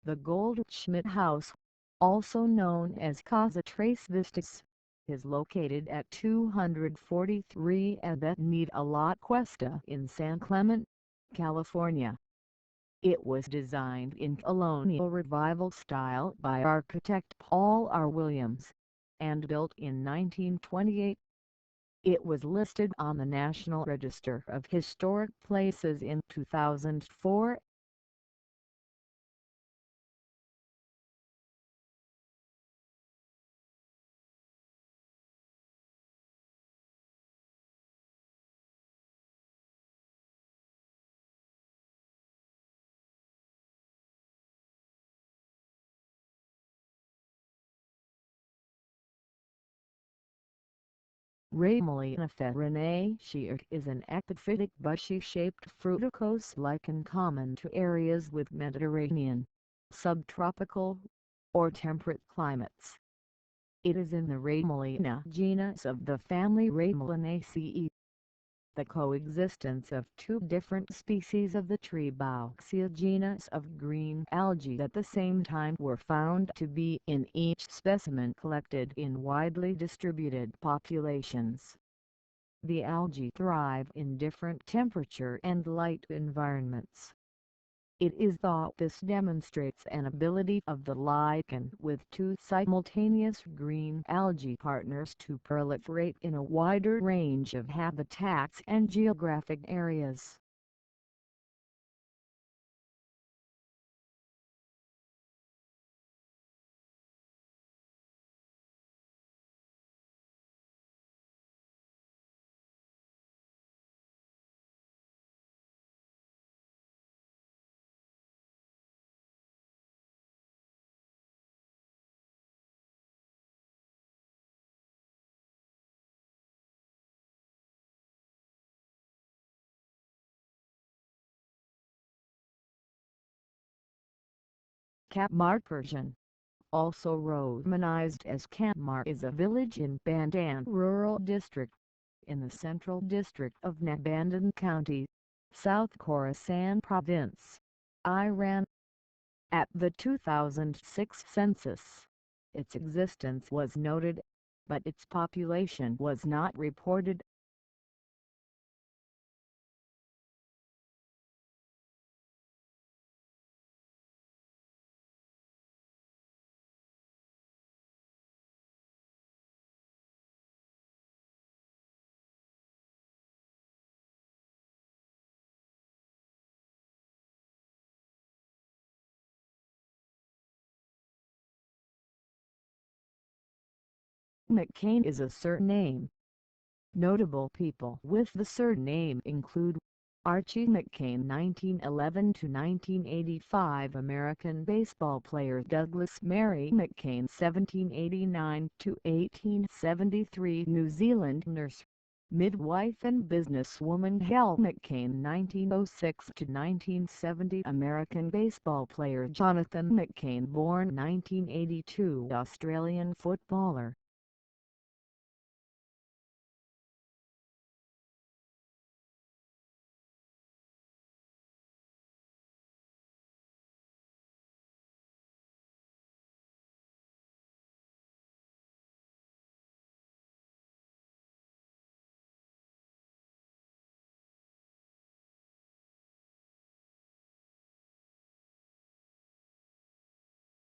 The Goldschmidt House, also known as Casa Tres Vistas, is located at 243 Avenida La Cuesta in San Clemente, California. It was designed in colonial revival style by architect Paul R. Williams, and built in 1928. It was listed on the National Register of Historic Places in 2004. Ramalina farinaceae is an epiphytic bushy-shaped fruticose lichen common to areas with Mediterranean, subtropical, or temperate climates. It is in the Ramalina genus of the family Ramalinaceae. The coexistence of two different species of the Tribauxia genus of green algae at the same time were found to be in each specimen collected in widely distributed populations. The algae thrive in different temperature and light environments. It is thought this demonstrates an ability of the lichen with two simultaneous green algae partners to proliferate in a wider range of habitats and geographic areas. Kamar Persian, also romanized as Kamar, is a village in Bandan Rural District, in the Central District of Nabandan County, South Khorasan Province, Iran. At the 2006 census, its existence was noted, but its population was not reported. McCain is a surname. Notable people with the surname include Archie McCain, 1911–1985, American baseball player; Douglas Mary McCain, 1789–1873, New Zealand nurse, midwife and businesswoman; Hal McCain, 1906–1970, American baseball player; Jonathan McCain, born 1982, Australian footballer.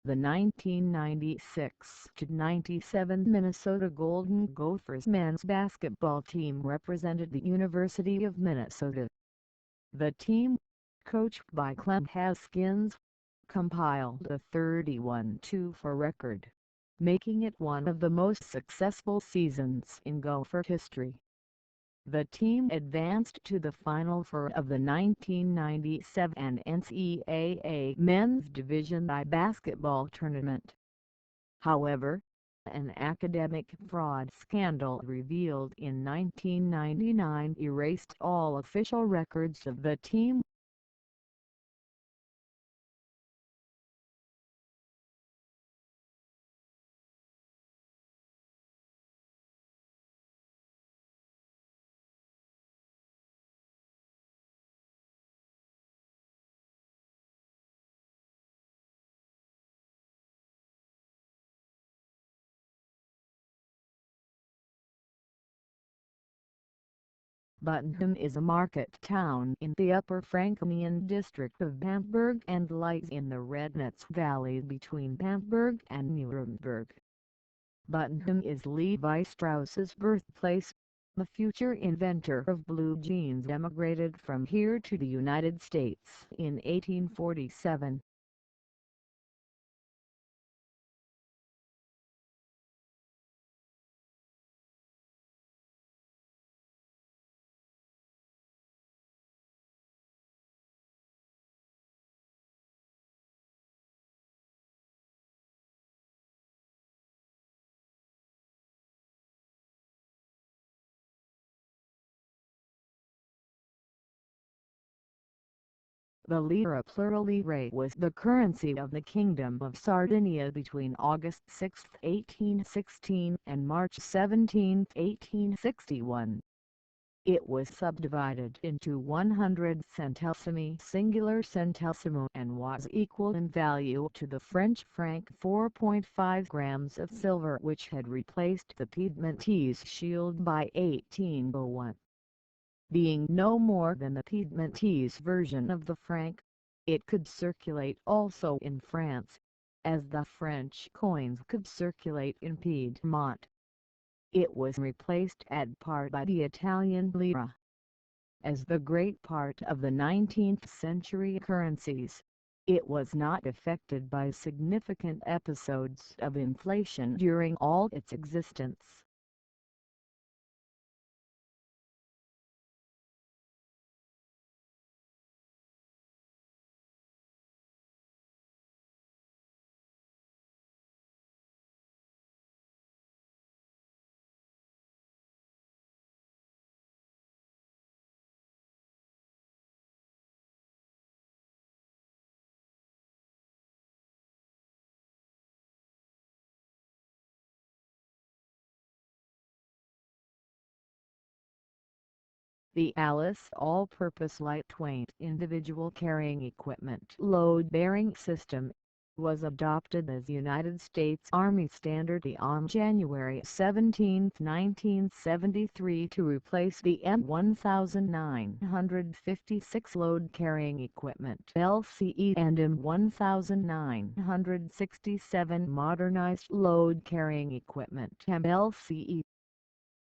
The 1996–97 Minnesota Golden Gophers men's basketball team represented the University of Minnesota. The team, coached by Clem Haskins, compiled a 31-4 record, making it one of the most successful seasons in Gopher history. The team advanced to the Final Four of the 1997 NCAA Men's Division I basketball tournament. However, an academic fraud scandal revealed in 1999 erased all official records of the team. Buttonham is a market town in the Upper Frankenian district of Bamberg and lies in the Rednitz Valley between Bamberg and Nuremberg. Buttonham is Levi Strauss's birthplace. The future inventor of blue jeans emigrated from here to the United States in 1847. The lira pluralire was the currency of the Kingdom of Sardinia between August 6, 1816 and March 17, 1861. It was subdivided into 100 centesimi singular centesimo and was equal in value to the French franc. 4.5 grams of silver, which had replaced the Piedmontese shield by 1801. Being no more than the Piedmontese version of the franc, it could circulate also in France, as the French coins could circulate in Piedmont. It was replaced at part by the Italian lira. As the great part of the 19th century currencies, it was not affected by significant episodes of inflation during all its existence. The Alice all-purpose lightweight individual carrying equipment load-bearing system was adopted as United States Army standard on January 17, 1973 to replace the M1956 load-carrying equipment LCE and M1967 modernized load-carrying equipment MLCE.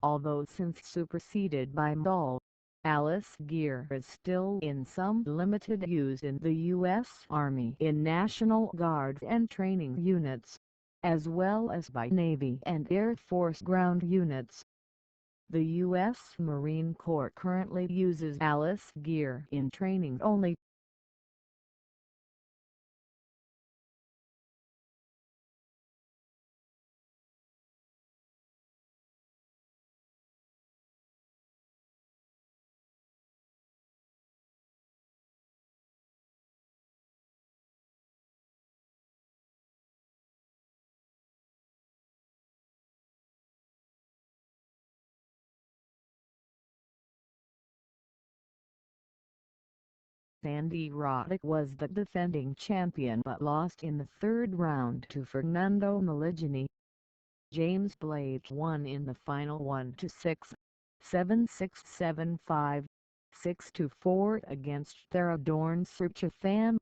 Although since superseded by MDAL, Alice gear is still in some limited use in the U.S. Army in National Guard and training units. as well as by Navy and Air Force ground units. The U.S. Marine Corps currently uses Alice gear in training only. Andy Roddick was the defending champion but lost in the third round to Fernando Meligeni. James Blake won in the final 1-6, 7-6, 7-5, 6-4 against Theodore Sirchafan.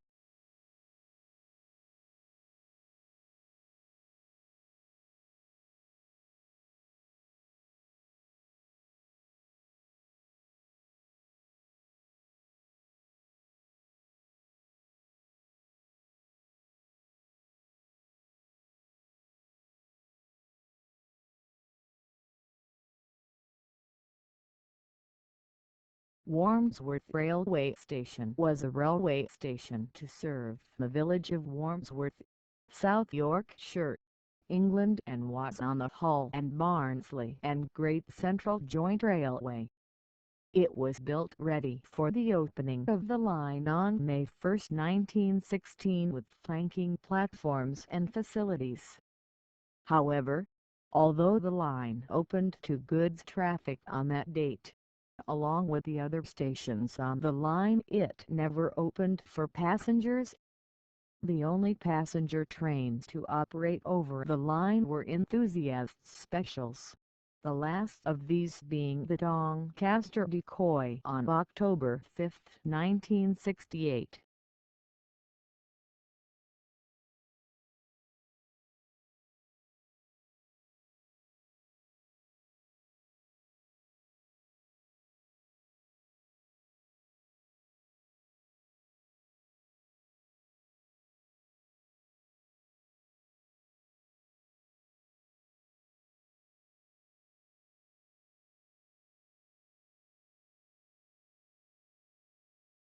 Warmsworth Railway Station was a railway station to serve the village of Warmsworth, South Yorkshire, England, and was on the Hull and Barnsley and Great Central Joint Railway. It was built ready for the opening of the line on May 1, 1916 with flanking platforms and facilities. However, although the line opened to goods traffic on that date, along with the other stations on the line, it never opened for passengers. The only passenger trains to operate over the line were enthusiast specials, the last of these being the Doncaster Decoy on October 5, 1968.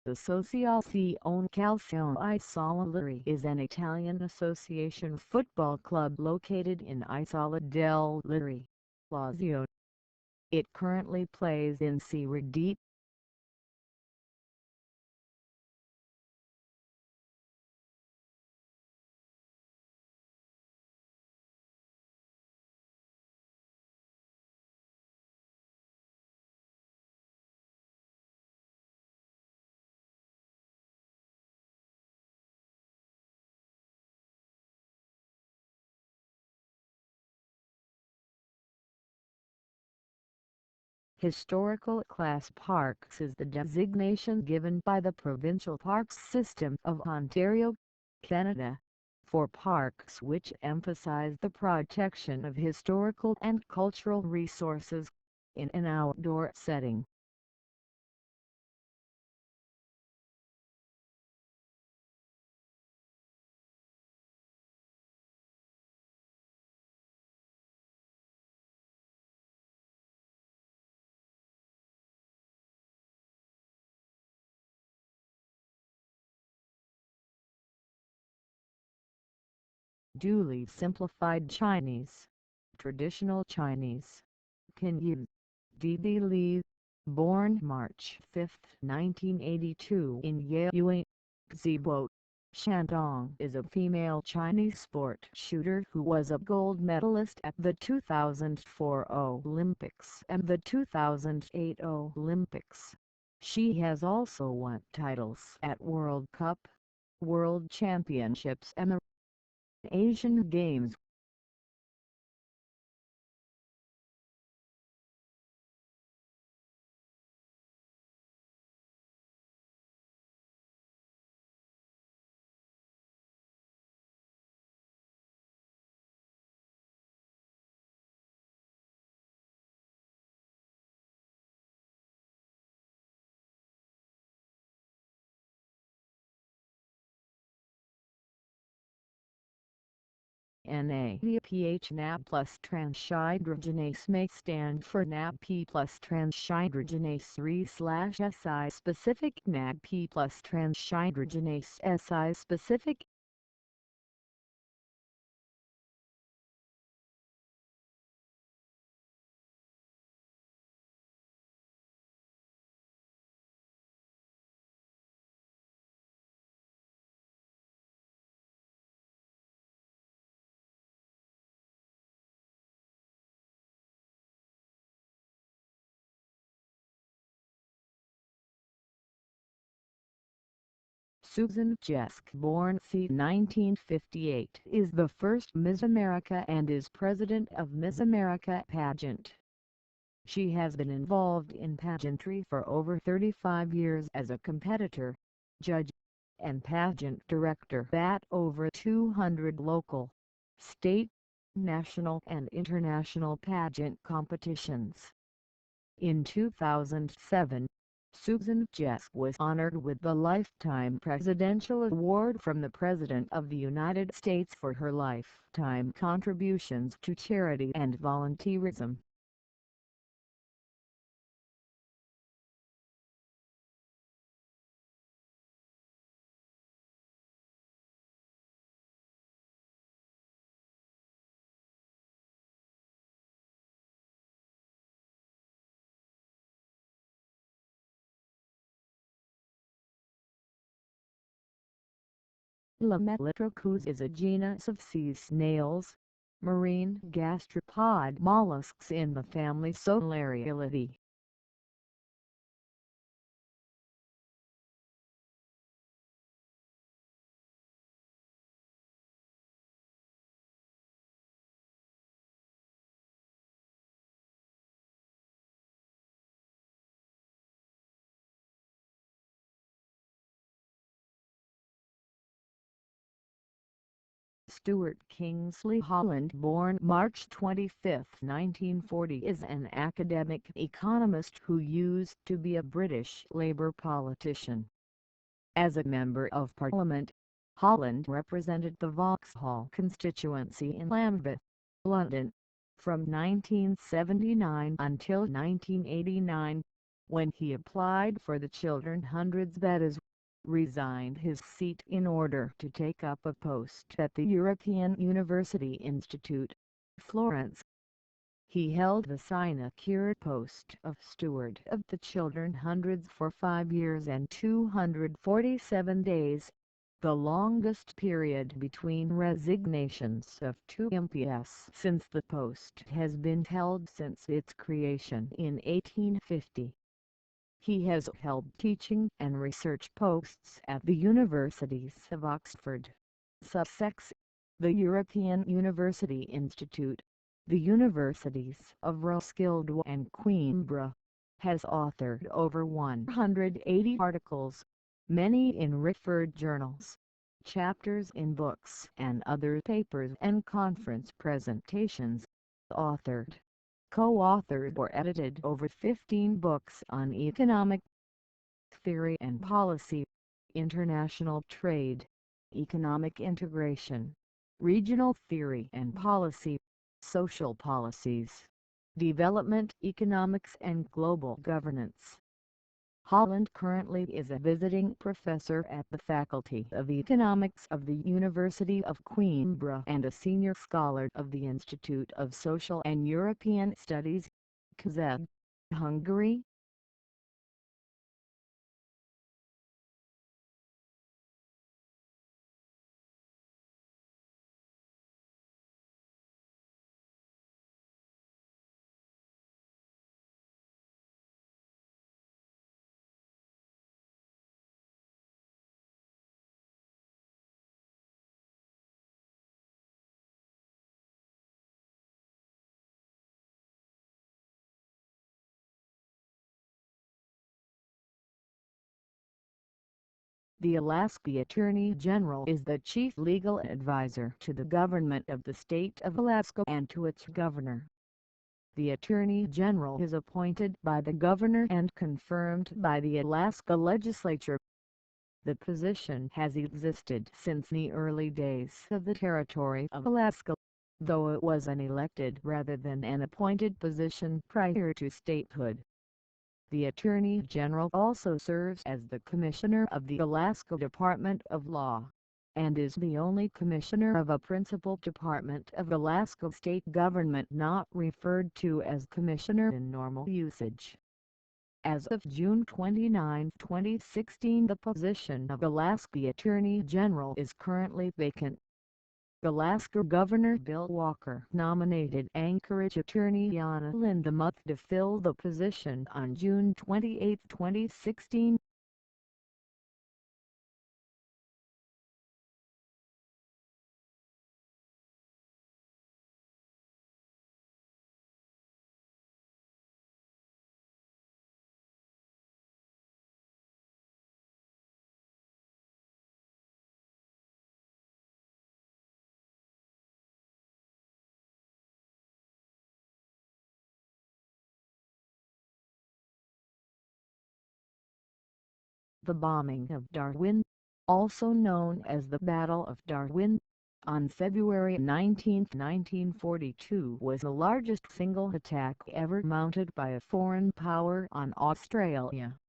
The Associazione Calcio Isola is an Italian association football club located in Isola del Liri, Lazio. It currently plays in Serie D. Historical Class Parks is the designation given by the Provincial Parks System of Ontario, Canada, for parks which emphasize the protection of historical and cultural resources in an outdoor setting. Duly simplified Chinese, traditional Chinese, Pinyin, Didi Li, born March 5, 1982 in Yuyuan, Zibo, Shandong, is a female Chinese sport shooter who was a gold medalist at the 2004 Olympics and the 2008 Olympics. She has also won titles at World Cup, World Championships and the Asian Games. NADPH NAB plus transhydrogenase may stand for NABP plus transhydrogenase 3/Si specific NABP plus transhydrogenase Si specific. Susan Jesk, born c. 1958, is the first Miss America and is president of Miss America pageant. She has been involved in pageantry for over 35 years as a competitor, judge, and pageant director at over 200 local, state, national and international pageant competitions. In 2007, Susan Jesk was honored with the Lifetime Presidential Award from the President of the United States for her lifetime contributions to charity and volunteerism. Lametrocus is a genus of sea snails, marine gastropod mollusks in the family Solariidae. Stuart Kingsley Holland, born March 25, 1940, is an academic economist who used to be a British Labour politician. As a Member of Parliament, Holland represented the Vauxhall constituency in Lambeth, London, from 1979 until 1989, when he applied for the Children Hundreds that is, resigned his seat in order to take up a post at the European University Institute, Florence. He held the sinecure post of Steward of the Children Hundreds for 5 years and 247 days, the longest period between resignations of two MPs since the post has been held since its creation in 1850. He has held teaching and research posts at the Universities of Oxford, Sussex, the European University Institute, the Universities of Roskilde and Coimbra, has authored over 180 articles, many in referred journals, chapters in books and other papers and conference presentations, authored, co-authored or edited over 15 books on economic theory and policy, international trade, economic integration, regional theory and policy, social policies, development economics and global governance. Holland currently is a visiting professor at the Faculty of Economics of the University of Coimbra and a senior scholar of the Institute of Social and European Studies, Kazed, Hungary. The Alaska Attorney General is the chief legal advisor to the government of the state of Alaska and to its governor. The Attorney General is appointed by the governor and confirmed by the Alaska legislature. The position has existed since the early days of the Territory of Alaska. though it was an elected rather than an appointed position prior to statehood. The Attorney General also serves as the Commissioner of the Alaska Department of Law, and is the only commissioner of a principal department of Alaska state government not referred to as commissioner in normal usage. As of June 29, 2016, the position of Alaska Attorney General is currently vacant. Alaska Governor Bill Walker nominated Anchorage Attorney Yana Lindemuth to fill the position on June 28, 2016. The bombing of Darwin, also known as the Battle of Darwin, on February 19, 1942 was the largest single attack ever mounted by a foreign power on Australia.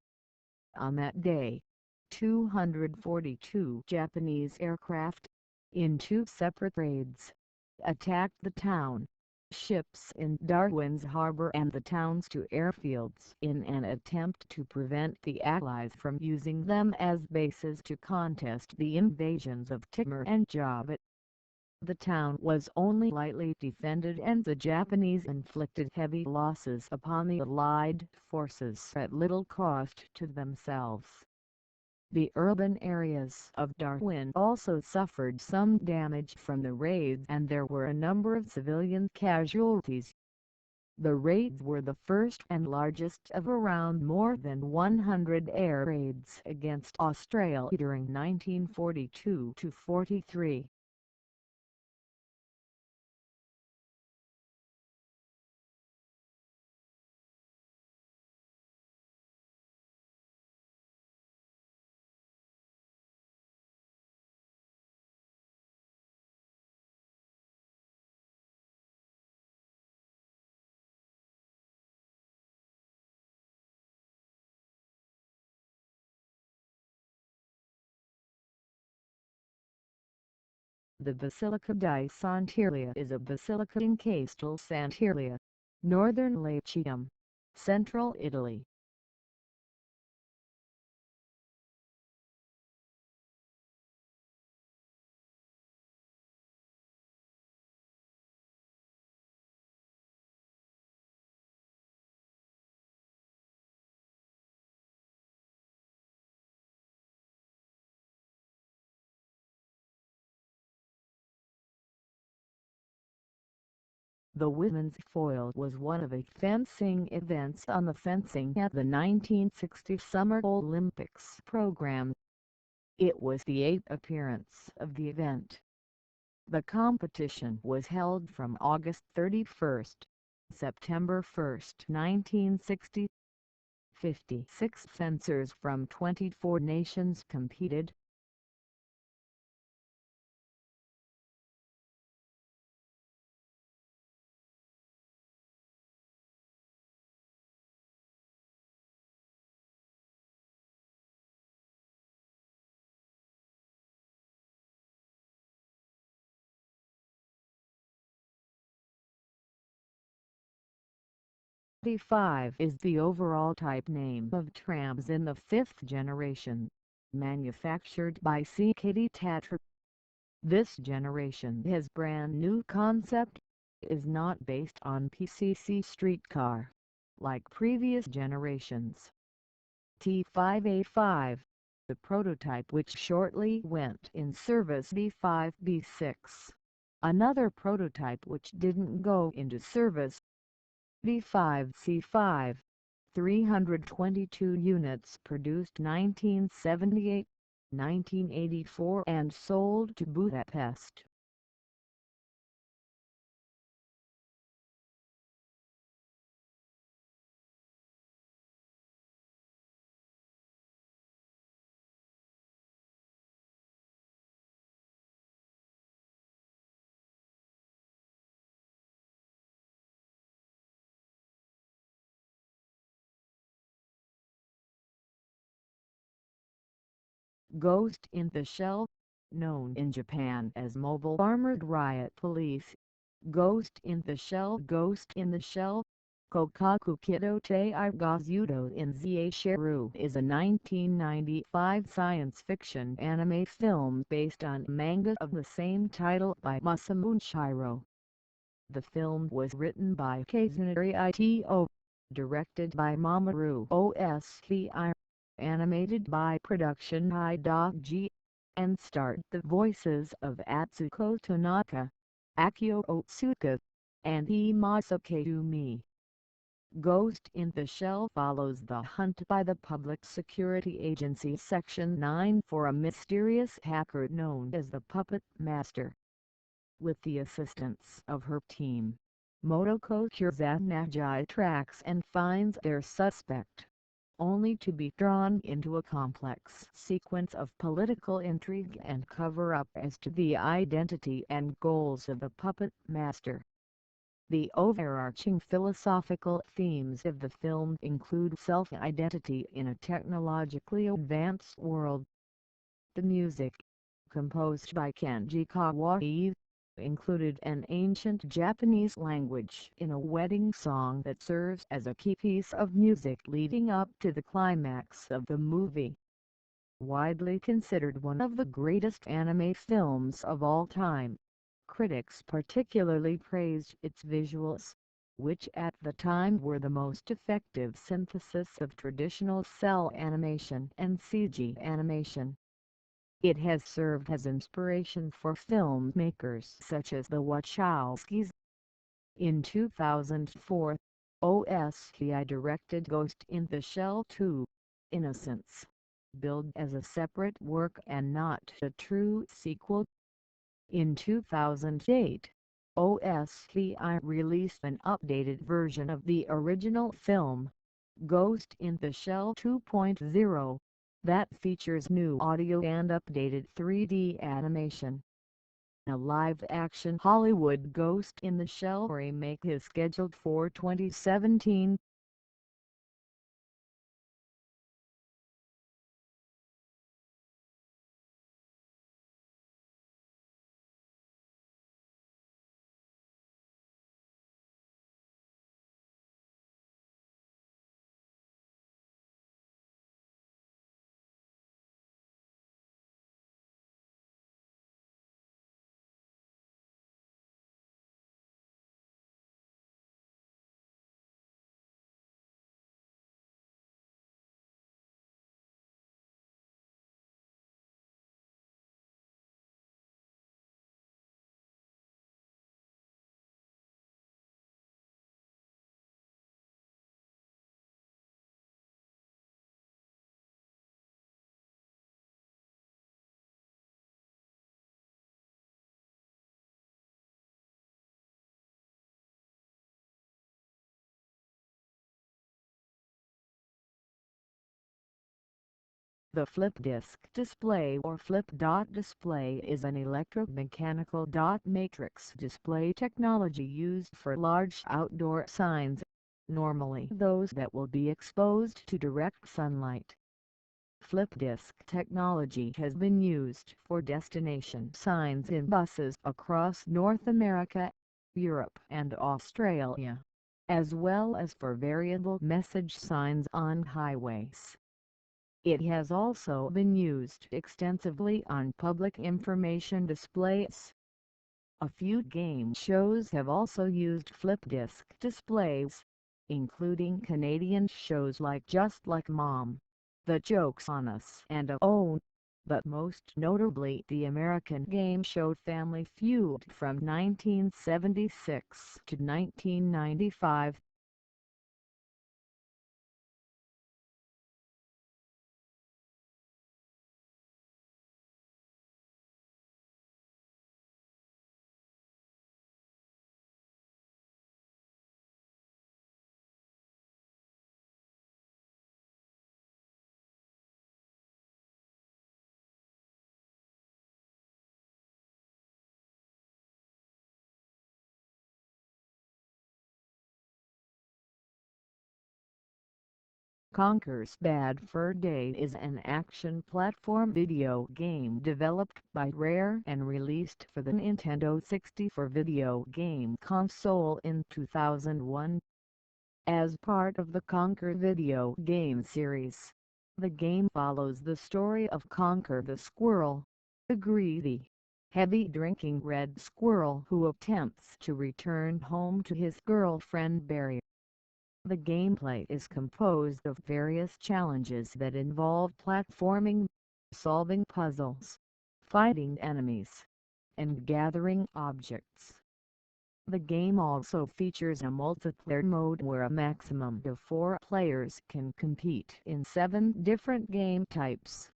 On that day, 242 Japanese aircraft, in two separate raids, attacked the town, ships in Darwin's harbor and the town's two airfields in an attempt to prevent the Allies from using them as bases to contest the invasions of Timor and Java. The town was only lightly defended and the Japanese inflicted heavy losses upon the Allied forces at little cost to themselves. The urban areas of Darwin also suffered some damage from the raids and there were a number of civilian casualties. The raids were the first and largest of around more than 100 air raids against Australia during 1942-43. The Basilica di Sant'Elia is a basilica in Castel Sant'Elia, northern Latium, central Italy. The women's foil was one of the fencing events on the fencing at the 1960 Summer Olympics program. It was the 8th appearance of the event. The competition was held from August 31, September 1, 1960. 56 fencers from 24 nations competed. D5 is the overall type name of trams in the 5th generation, manufactured by CKD Tatra. This generation has brand new concept, is not based on PCC streetcar, like previous generations. T5A5, the prototype which shortly went in service B5B6, another prototype which didn't go into service. B5C5, 322 units produced 1978, 1984 and sold to Budapest. Ghost in the Shell, known in Japan as Mobile Armored Riot Police. Ghost in the Shell, Ghost in the Shell, Kokaku Kido Te Igazudo in Zaishiru is a 1995 science fiction anime film based on manga of the same title by Masamune Shirow. The film was written by Kazunari Ito, directed by Mamoru Oshii, animated by Production Hidoji, and starred the voices of Atsuko Tanaka, Akio Otsuka, and Imasake Umi. Ghost in the Shell follows the hunt by the Public Security Agency Section 9 for a mysterious hacker known as the Puppet Master. With the assistance of her team, Motoko Kurzanagi tracks and finds their suspect, only to be drawn into a complex sequence of political intrigue and cover-up as to the identity and goals of the Puppet Master. The overarching philosophical themes of the film include self-identity in a technologically advanced world. The music, composed by Kenji Kawai, included an ancient Japanese language in a wedding song that serves as a key piece of music leading up to the climax of the movie. Widely considered one of the greatest anime films of all time, critics particularly praised its visuals, which at the time were the most effective synthesis of traditional cell animation and CG animation. It has served as inspiration for filmmakers such as the Wachowskis. In 2004, Oshii directed Ghost in the Shell 2, Innocence, billed as a separate work and not a true sequel. In 2008, Oshii released an updated version of the original film, Ghost in the Shell 2.0, that features new audio and updated 3D animation. A live-action Hollywood Ghost in the Shell remake is scheduled for 2017. The flip disk display or flip dot display is an electromechanical dot matrix display technology used for large outdoor signs, normally those that will be exposed to direct sunlight. Flip disk technology has been used for destination signs in buses across North America, Europe and Australia, as well as for variable message signs on highways. It has also been used extensively on public information displays. A few game shows have also used flip disk displays, including Canadian shows like Just Like Mom, The Joke's on Us and Oh!, but most notably the American game show Family Feud from 1976 to 1995. Conker's Bad Fur Day is an action platform video game developed by Rare and released for the Nintendo 64 video game console in 2001. As part of the Conker video game series, the game follows the story of Conker the squirrel, a greedy, heavy-drinking red squirrel who attempts to return home to his girlfriend Barry. The gameplay is composed of various challenges that involve platforming, solving puzzles, fighting enemies, and gathering objects. The game also features a multiplayer mode where a maximum of 4 players can compete in 7 different game types.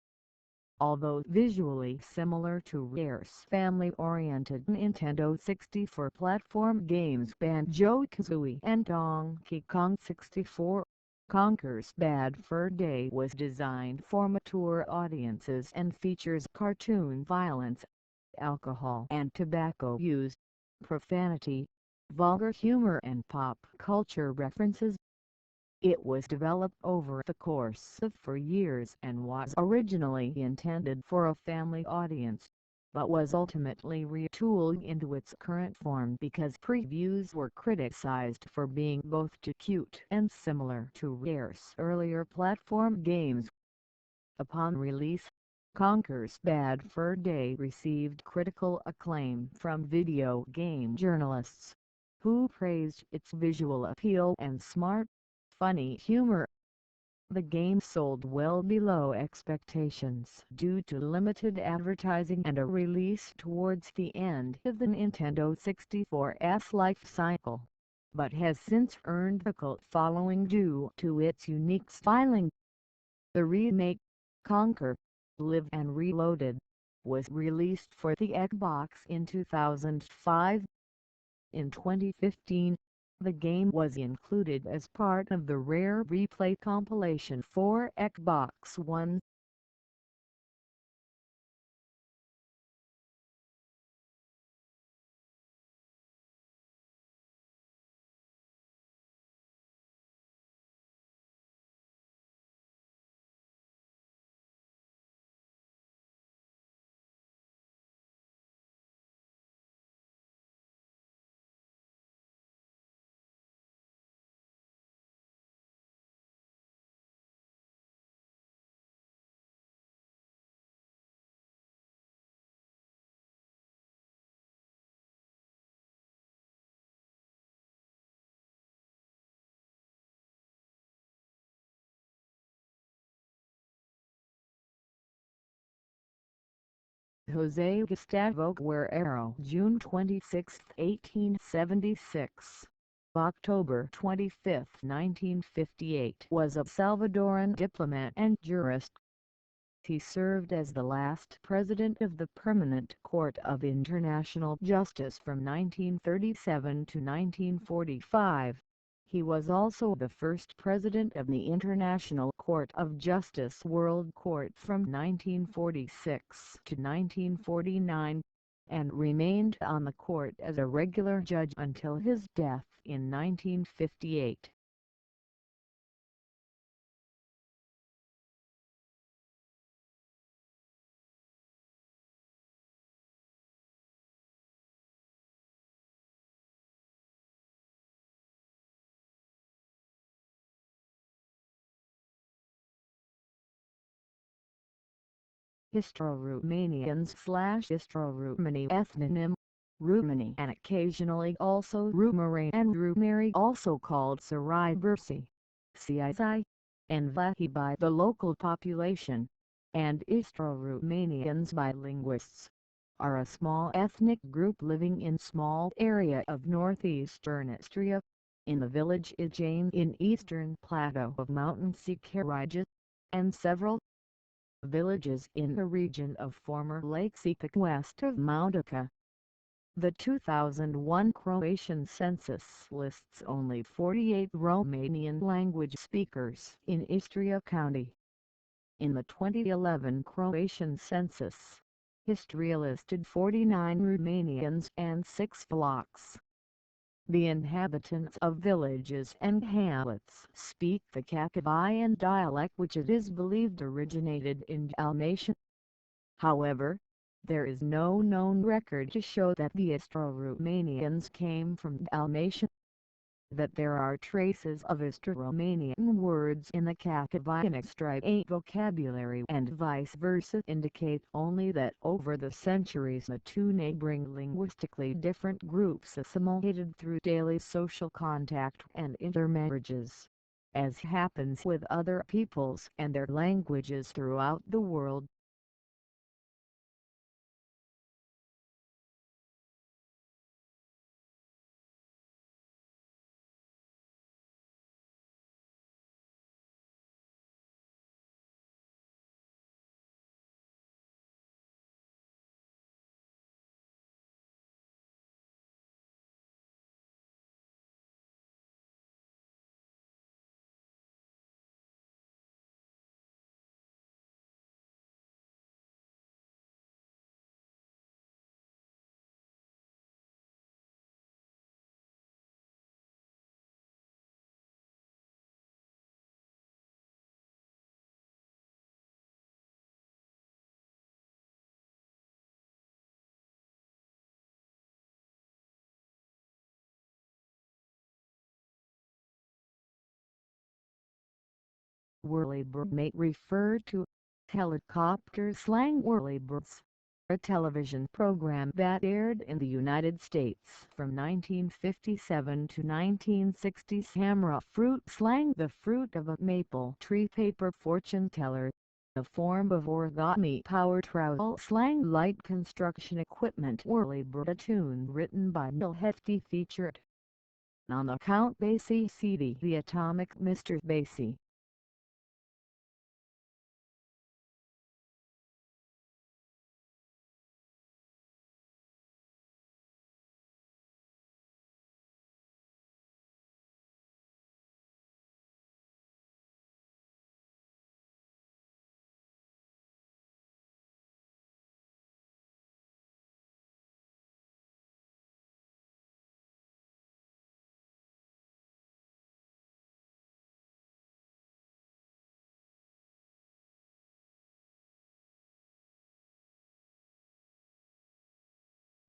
Although visually similar to Rare's family-oriented Nintendo 64 platform games Banjo-Kazooie and Donkey Kong 64, Conker's Bad Fur Day was designed for mature audiences and features cartoon violence, alcohol and tobacco use, profanity, vulgar humor and pop culture references. It was developed over the course of 4 years and was originally intended for a family audience, but was ultimately retooled into its current form because previews were criticized for being both too cute and similar to Rare's earlier platform games. Upon release, Conker's Bad Fur Day received critical acclaim from video game journalists, who praised its visual appeal and smart, funny humor. The game sold well below expectations due to limited advertising and a release towards the end of the Nintendo 64's life cycle, but has since earned a cult following due to its unique styling. The remake, Conker, Live and Reloaded, was released for the Xbox in 2005. In 2015, the game was included as part of the Rare Replay compilation for Xbox One. Jose Gustavo Guerrero, June 26, 1876. October 25, 1958, was a Salvadoran diplomat and jurist. He served as the last president of the Permanent Court of International Justice from 1937 to 1945. He was also the first president of the International Court of Justice World Court from 1946 to 1949, and remained on the court as a regular judge until his death in 1958. Istro-Romanians/Istro-Rumeni ethnonym, Rumeni and occasionally also Rumere and Rumeri, also called Saribursi, Cizi, and Vlahi by the local population, and Istro-Romanians by linguists, are a small ethnic group living in small area of northeastern Istria, in the village Ijane in eastern plateau of Mountain Sikirija, and several villages in the region of former Lake Sepik west of Mountica. The 2001 Croatian census lists only 48 Romanian language speakers in Istria County. In the 2011 Croatian census, Istria listed 49 Romanians and 6 Vlachs. The inhabitants of villages and hamlets speak the Kakovian dialect, which it is believed originated in Dalmatia. However, there is no known record to show that the Austro-Romanians came from Dalmatia. That there are traces of Austro-Romanian words in the Kakovian Striate vocabulary and vice versa indicate only that over the centuries the two neighboring linguistically different groups assimilated through daily social contact and intermarriages, as happens with other peoples and their languages throughout the world. Whirlybird may refer to helicopter slang. Whirlybirds, a television program that aired in the United States from 1957 to 1960. Hamra fruit slang, the fruit of a maple tree. Paper fortune teller, a form of origami. Power trowel slang, light construction equipment. Whirlybird, a tune written by Neil Hefti, featured on the Count Basie CD, The Atomic Mr. Basie.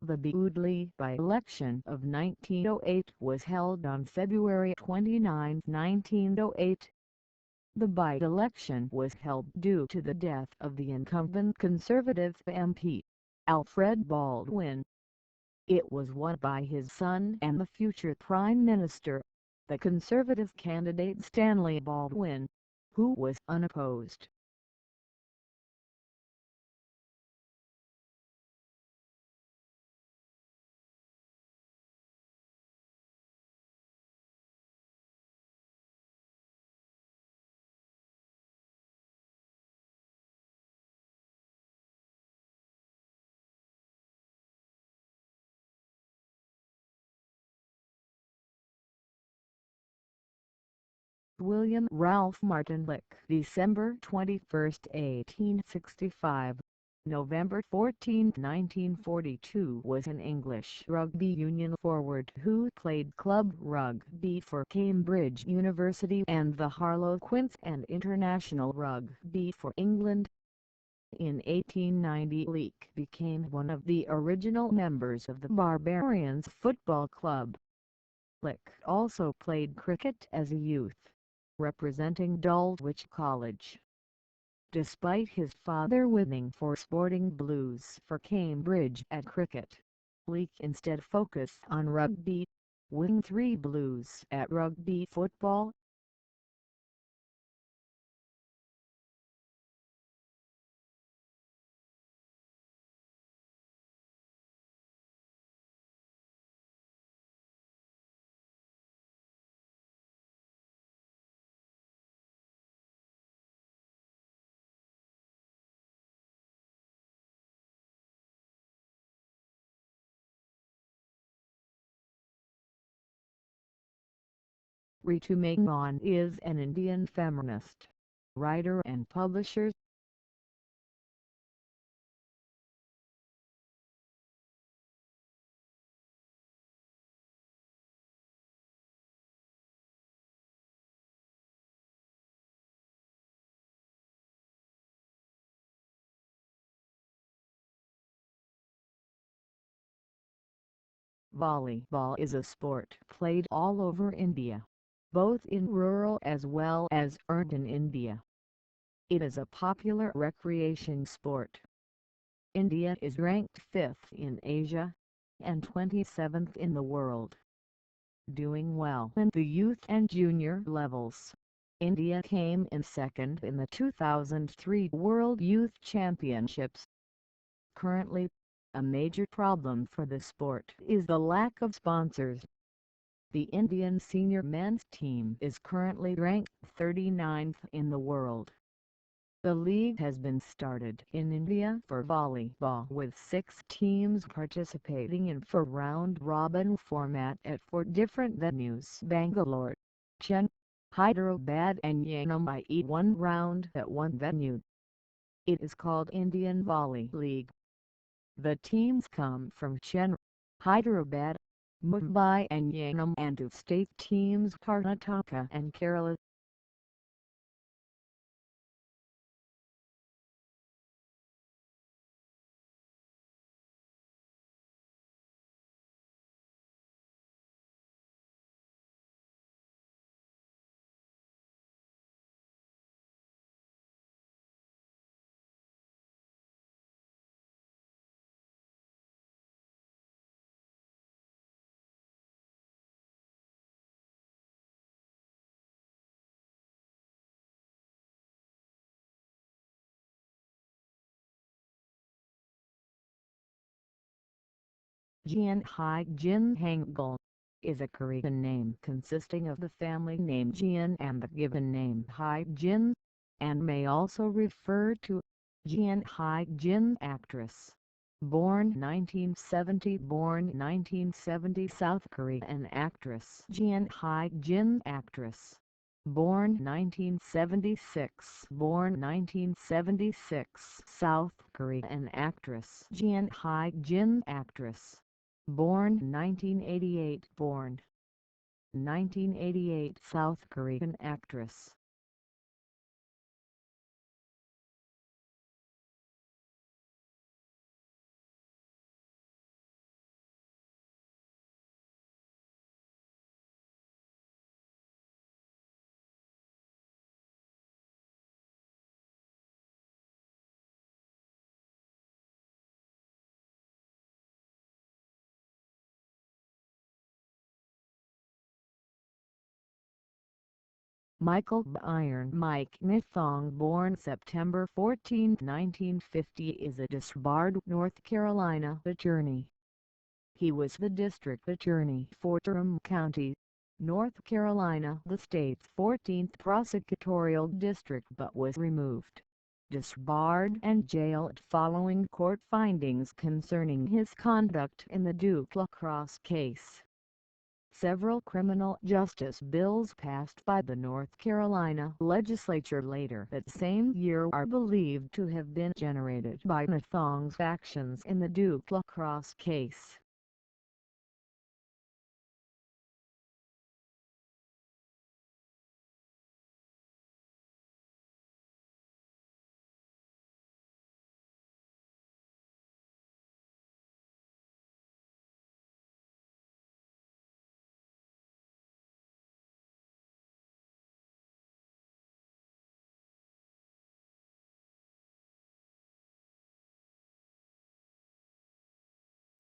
The Beudley by-election of 1908 was held on February 29, 1908. The by-election was held due to the death of the incumbent Conservative MP, Alfred Baldwin. It was won by his son and the future Prime Minister, the Conservative candidate Stanley Baldwin, who was unopposed. William Ralph Martinlick, December 21, 1865, November 14, 1942, was an English rugby union forward who played club rugby for Cambridge University and the Harlequins and international rugby for England. In 1890 Leake became one of the original members of the Barbarians Football Club. Leake also played cricket as a youth, representing Dulwich College. Despite his father winning for Sporting Blues for Cambridge at cricket, Leake instead focused on rugby, winning 3 Blues at rugby football. Ritu Megnon is an Indian feminist, writer and publisher. Volleyball is a sport played all over India, both in rural as well as urban India. It is a popular recreation sport. India is ranked 5th in Asia and 27th in the world. Doing well in the youth and junior levels, India came in second in the 2003 World Youth Championships. Currently, a major problem for the sport is the lack of sponsors. The Indian senior men's team is currently ranked 39th in the world. The league has been started in India for volleyball with 6 teams participating in for round-robin format at 4 different venues: Bangalore, Chennai, Hyderabad and Yanam, i.e. one round at one venue. It is called Indian Volley League. The teams come from Chennai, Hyderabad, Mumbai and Yanam, and 2 state teams Karnataka and Kerala. Jian Hai Jin Hangul is a Korean name consisting of the family name Jian and the given name Hai Jin, and may also refer to Jian Hai Jin, actress. Born 1970 South Korean actress Jian Hai Jin, actress. Born 1976 South Korean actress Jian Hai Jin, actress. Born 1988 South Korean actress. Michael Byron Mike Nithong, born September 14, 1950, is a disbarred North Carolina attorney. He was the district attorney for Durham County, North Carolina, the state's 14th prosecutorial district, but was removed, disbarred and jailed following court findings concerning his conduct in the Duke lacrosse case. Several criminal justice bills passed by the North Carolina legislature later that same year are believed to have been generated by Nithong's actions in the Duke lacrosse case.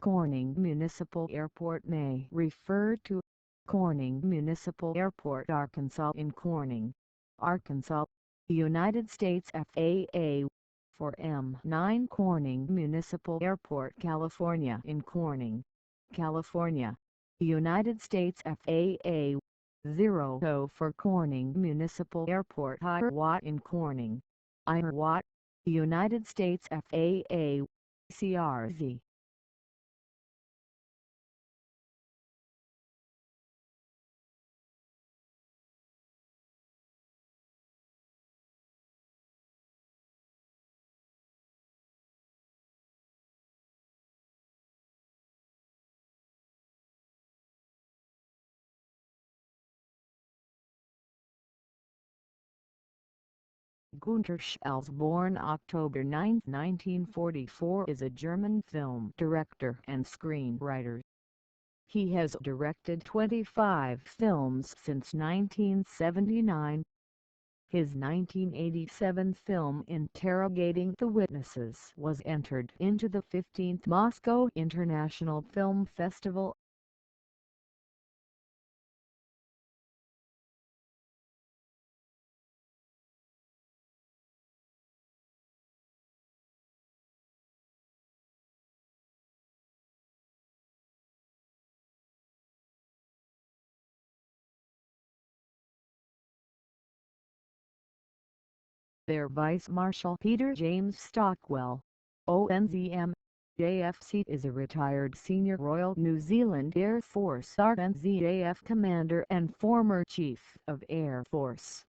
Corning Municipal Airport may refer to Corning Municipal Airport, Arkansas, in Corning, Arkansas, United States. FAA for M9 Corning Municipal Airport, California, in Corning, California, United States. FAA 0 for Corning Municipal Airport, Iowa, in Corning, Iowa, United States. FAA CRZ. Günter Schels, born October 9, 1944, is a German film director and screenwriter. He has directed 25 films since 1979. His 1987 film Interrogating the Witnesses was entered into the 15th Moscow International Film Festival. Their Vice Marshal Peter James Stockwell, ONZM, JFC, is a retired senior Royal New Zealand Air Force RNZAF commander and former Chief of Air Force.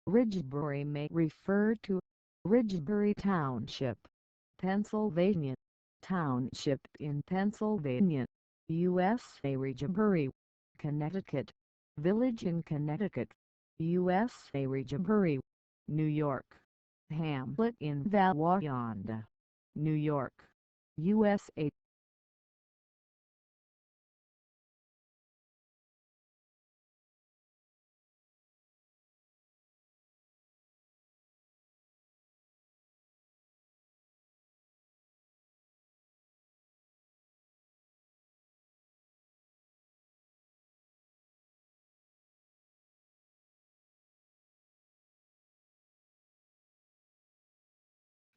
Ridgebury may refer to Ridgebury Township, Pennsylvania, Township in Pennsylvania, USA. Ridgebury, Connecticut, Village in Connecticut, USA. Ridgebury, New York, Hamlet in Valwayanda, New York, USA.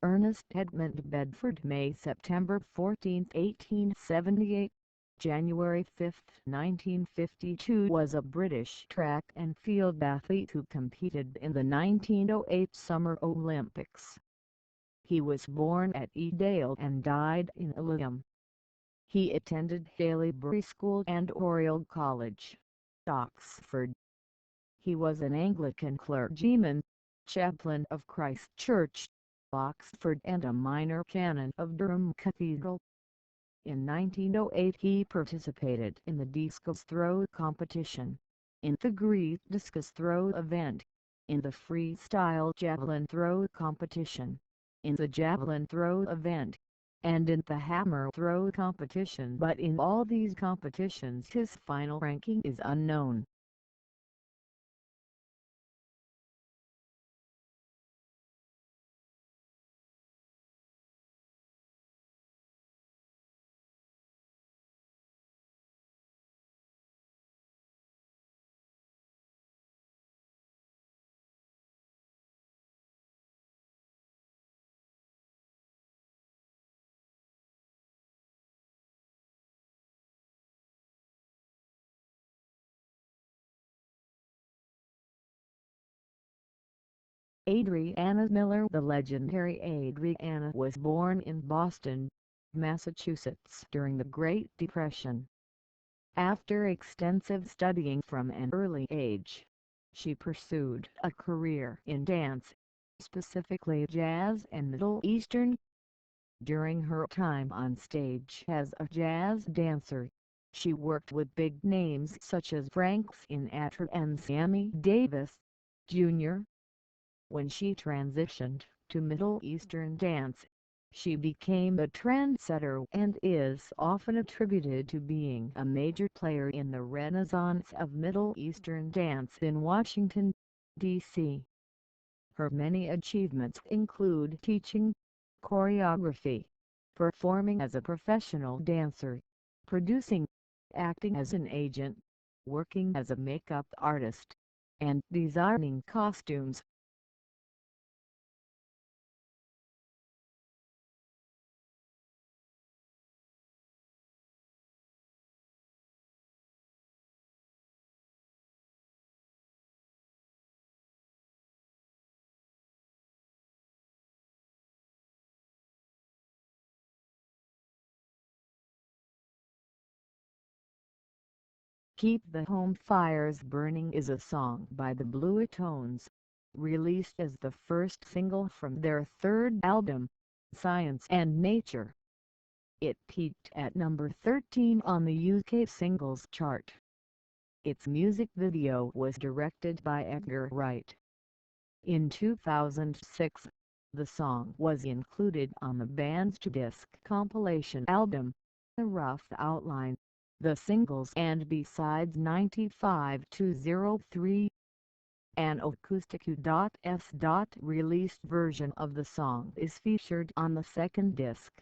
Ernest Edmund Bedford May–September 14, 1878, January 5, 1952 was a British track and field athlete who competed in the 1908 Summer Olympics. He was born at Edale and died in Ilium. He attended Haileybury School and Oriel College, Oxford. He was an Anglican clergyman, chaplain of Christ Church, Oxford, and a minor canon of Durham Cathedral. In 1908 he participated in the discus throw competition, in the Greek discus throw event, in the freestyle javelin throw competition, in the javelin throw event, and in the hammer throw competition, but in all these competitions his final ranking is unknown. Adriana Miller. The legendary Adriana was born in Boston, Massachusetts during the Great Depression. After extensive studying from an early age, she pursued a career in dance, specifically jazz and Middle Eastern. During her time on stage as a jazz dancer, she worked with big names such as Frank Sinatra and Sammy Davis, Jr. When she transitioned to Middle Eastern dance, she became a trendsetter and is often attributed to being a major player in the renaissance of Middle Eastern dance in Washington, D.C. Her many achievements include teaching choreography, performing as a professional dancer, producing, acting as an agent, working as a makeup artist, and designing costumes. "Keep the Home Fires Burning" is a song by the Blue Tones. released as the first single from their third album, Science and Nature. It peaked at number 13 on the UK singles chart. Its music video was directed by Edgar Wright. In 2006, the song was included on the band's two-disc compilation album, A Rough Outline, The Singles and B-Sides 95-03. An acoustic U.S. released version of the song is featured on the second disc.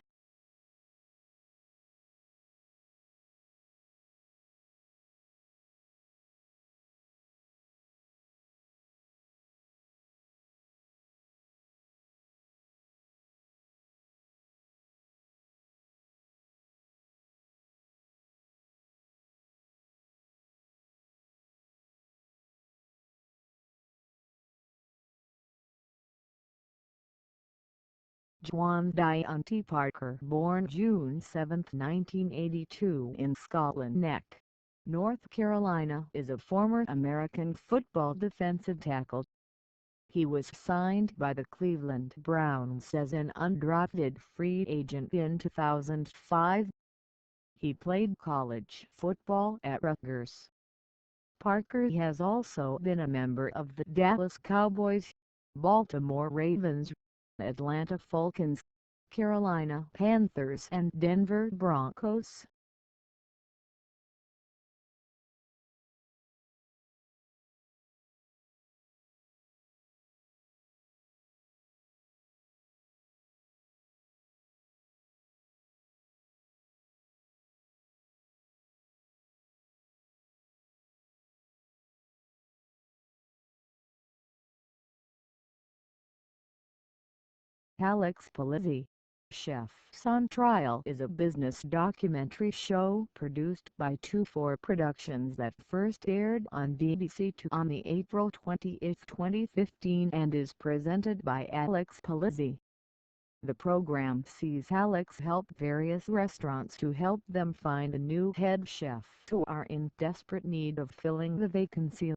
Juan Deontay Parker, born June 7, 1982 in Scotland Neck, North Carolina, is a former American football defensive tackle. He was signed by the Cleveland Browns as an undrafted free agent in 2005. He played college football at Rutgers. Parker has also been a member of the Dallas Cowboys, Baltimore Ravens, Atlanta Falcons, Carolina Panthers and Denver Broncos. Alex Polizzi, Chefs on Trial is a business documentary show produced by 24 Productions that first aired on BBC Two on April 28, 2015 and is presented by Alex Polizzi. The program sees Alex help various restaurants to help them find a new head chef who are in desperate need of filling the vacancy.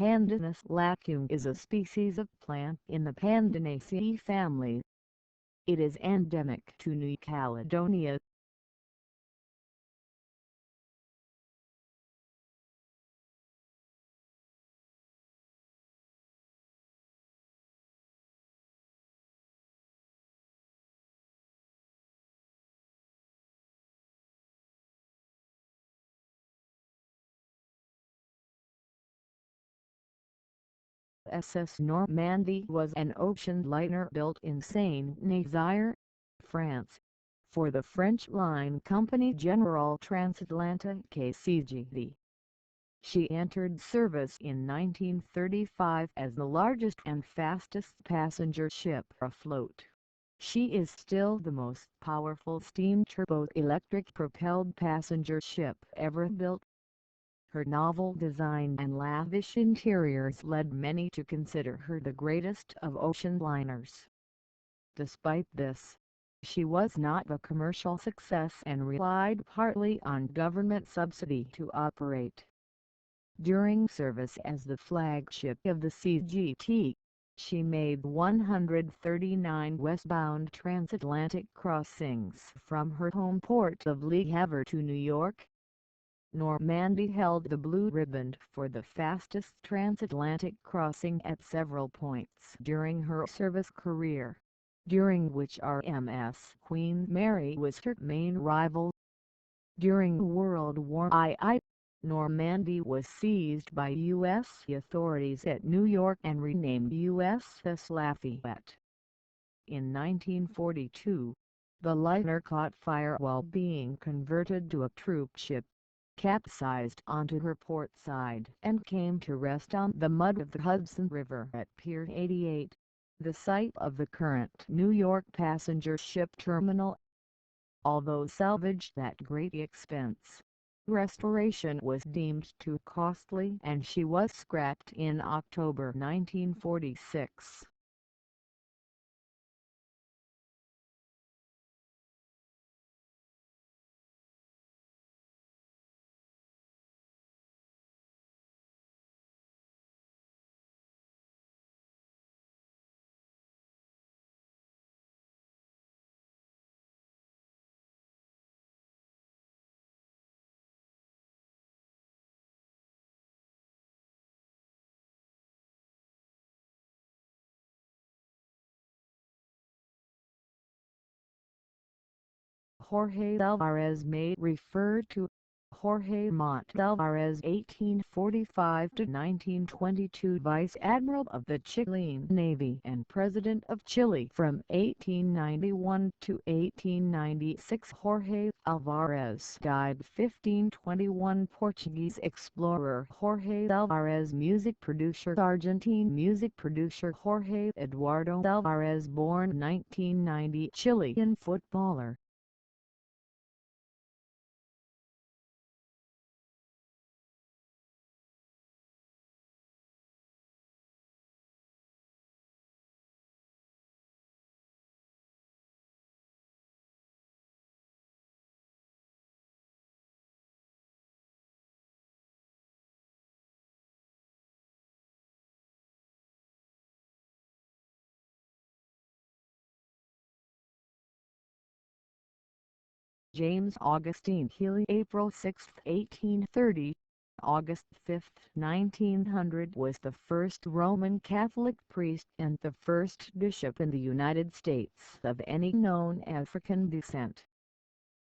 Pandanus lacum is a species of plant in the Pandanaceae family. It is endemic to New Caledonia. SS Normandie was an ocean liner built in Saint-Nazaire, France, for the French line company General Transatlantique CGD. She entered service in 1935 as the largest and fastest passenger ship afloat. She is still the most powerful steam turbo-electric propelled passenger ship ever built. Her novel design and lavish interiors led many to consider her the greatest of ocean liners. Despite this, she was not a commercial success and relied partly on government subsidy to operate. During service as the flagship of the CGT, she made 139 westbound transatlantic crossings from her home port of Le Havre to New York. Normandie held the blue ribbon for the fastest transatlantic crossing at several points during her service career, during which RMS Queen Mary was her main rival. During World War II, Normandie was seized by U.S. authorities at New York and renamed USS Lafayette. In 1942, the liner caught fire while being converted to a troop ship. capsized onto her port side and came to rest on the mud of the Hudson River at Pier 88, the site of the current New York passenger ship terminal. Although salvaged at great expense, restoration was deemed too costly and she was scrapped in October 1946. Jorge Alvarez may refer to Jorge Montt Alvarez, 1845–1922, Vice Admiral of the Chilean Navy and President of Chile from 1891 to 1896. Jorge Alvarez died 1521. Portuguese explorer Jorge Alvarez. Music producer Argentine music producer Jorge Eduardo Alvarez, born 1990. Chilean footballer. James Augustine Healy, April 6, 1830, August 5, 1900, was the first Roman Catholic priest and the first bishop in the United States of any known African descent.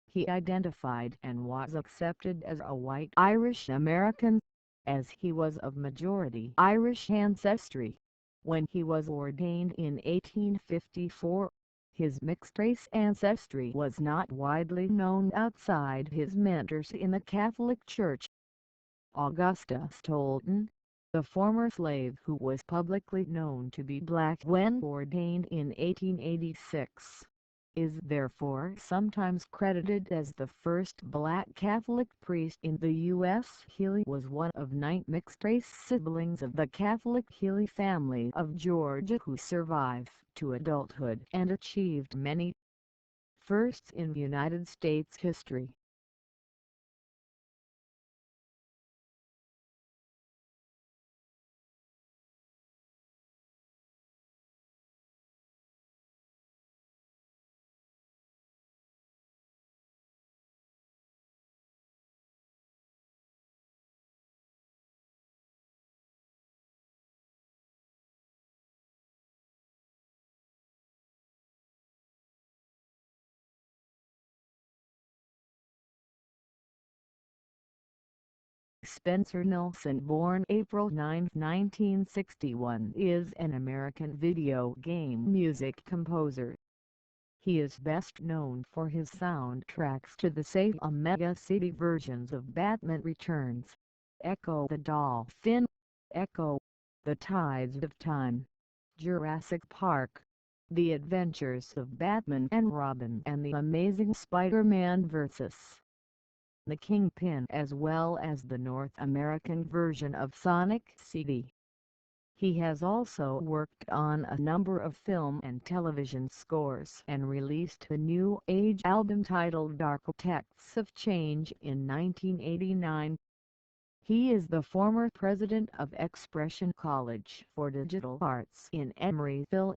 He identified and was accepted as a white Irish American, as he was of majority Irish ancestry. When he was ordained in 1854, his mixed-race ancestry was not widely known outside his mentors in the Catholic Church. Augustus Tolton, the former slave who was publicly known to be black when ordained in 1886, is therefore sometimes credited as the first black Catholic priest in the U.S. Healy was one of 9 mixed-race siblings of the Catholic Healy family of Georgia who survived to adulthood and achieved many firsts in United States history. Spencer Nelson, born April 9, 1961, is an American video game music composer. He is best known for his soundtracks to the Sega Mega CD versions of Batman Returns, Echo the Dolphin, Echo, The Tides of Time, Jurassic Park, The Adventures of Batman and Robin, and The Amazing Spider-Man vs. The Kingpin, as well as the North American version of Sonic CD. He has also worked on a number of film and television scores and released a New Age album titled Architects of Change in 1989. He is the former president of Expression College for Digital Arts in Emeryville,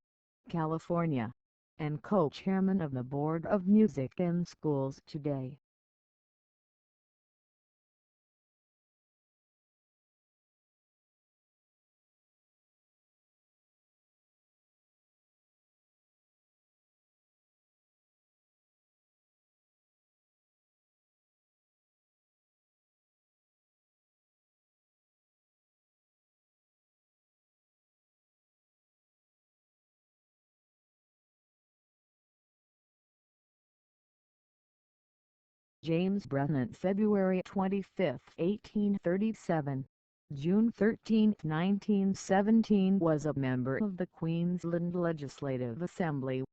California, and co-chairman of the Board of Music in Schools Today. James Brennan, February 25, 1837. June 13, 1917, was a member of the Queensland Legislative Assembly.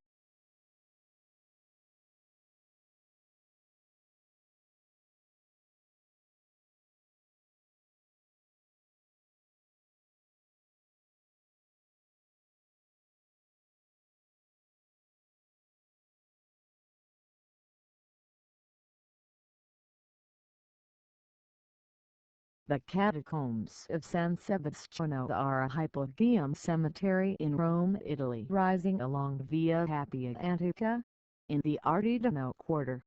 The catacombs of San Sebastiano are a hypogeum cemetery in Rome, Italy, rising along Via Appia Antica, in the Artigiano quarter.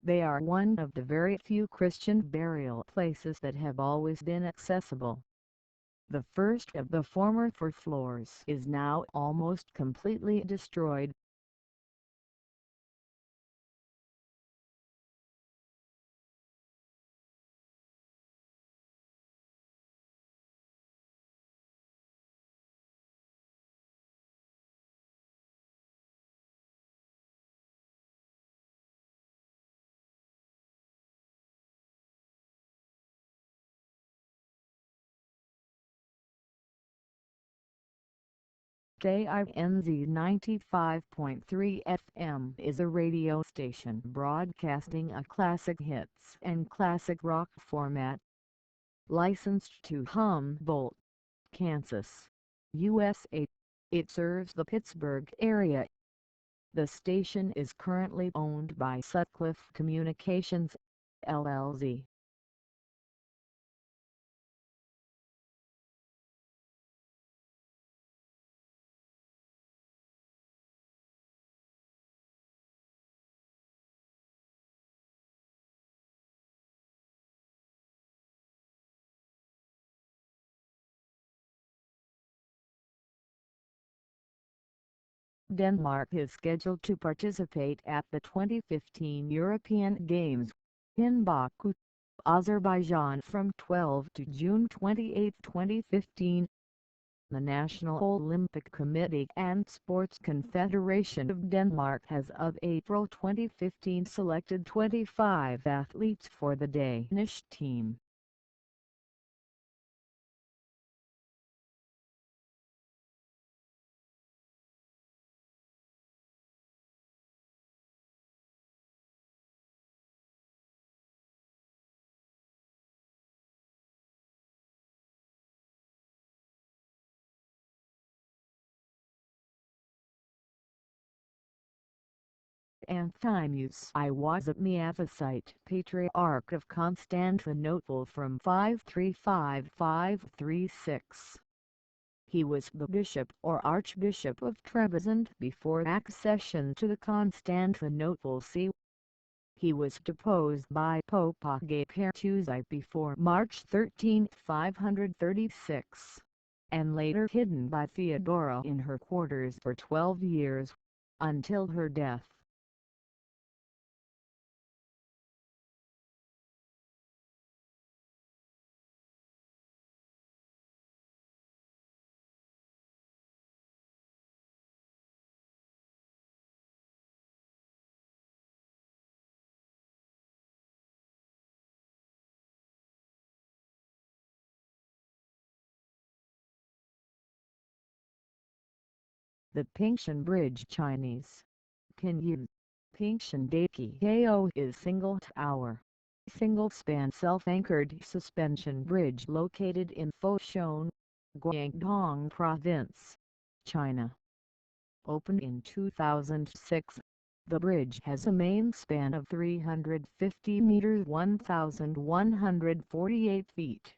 They are one of the very few Christian burial places that have always been accessible. The first of the former four floors is now almost completely destroyed. KINZ 95.3 FM is a radio station broadcasting a classic hits and classic rock format. Licensed to Humboldt, Kansas, USA. It serves the Pittsburgh area. The station is currently owned by Sutcliffe Communications, LLC. Denmark is scheduled to participate at the 2015 European Games in Baku, Azerbaijan from 12 to June 28, 2015. The National Olympic Committee and Sports Confederation of Denmark has of April 2015 selected 25 athletes for the Danish team. Anthemius I was a Miaphysite Patriarch of Constantinople from 535–536. He was the bishop or archbishop of Trebizond before accession to the Constantinople see. He was deposed by Pope Agapertusi before March 13, 536, and later hidden by Theodora in her quarters for 12 years, until her death. The Pingshan Bridge Chinese Pinyin Pingshan Daki Ko is single-tower, single-span self-anchored suspension bridge located in Foshan, Guangdong Province, China. Opened in 2006, the bridge has a main span of 350 meters 1,148 feet.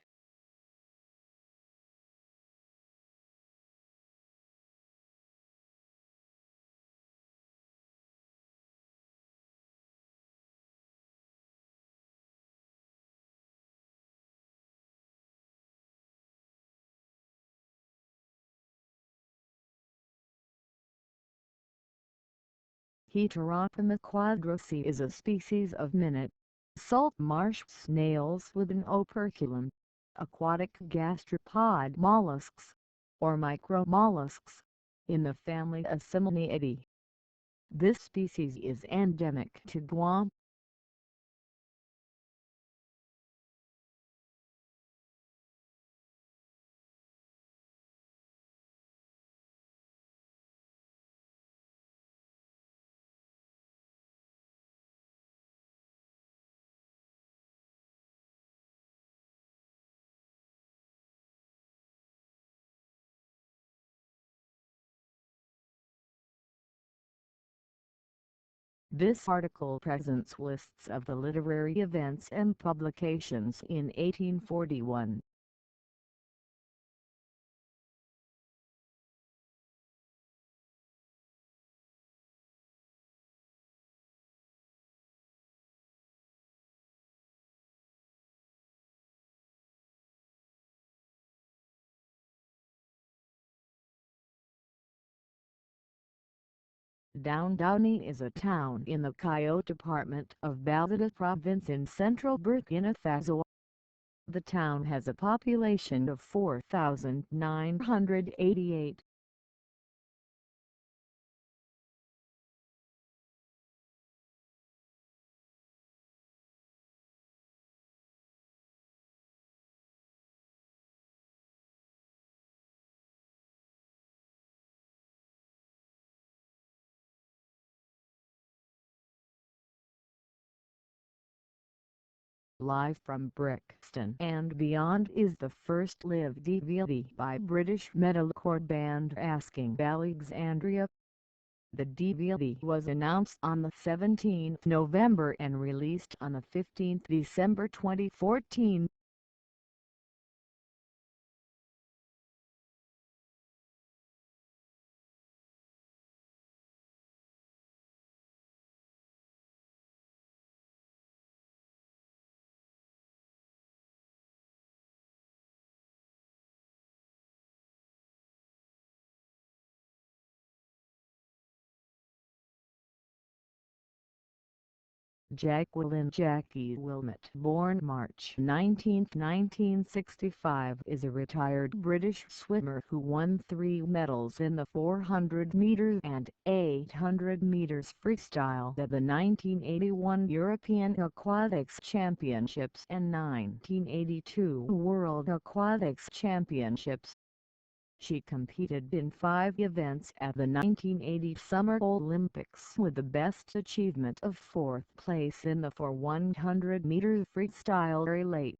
Heteropoma quadrice is a species of minute, salt marsh snails with an operculum, aquatic gastropod mollusks, or micromollusks, in the family Asimoniidae. This species is endemic to Guam. This article presents lists of the literary events and publications in 1841. Downey is a town in the Cayo department of Balada province in central Burkina Faso. The town has a population of 4,988. Live from Brixton and Beyond is the first live DVD by British metalcore band Asking Alexandria. The DVD was announced on the 17th November and released on the 15th December 2014. Jackie Wilmot, born March 19, 1965, is a retired British swimmer who won 3 medals in the 400 meters and 800 meters freestyle at the 1981 European Aquatics Championships and 1982 World Aquatics Championships. She competed in 5 events at the 1980 Summer Olympics with the best achievement of 4th place in the 400 meters freestyle relay.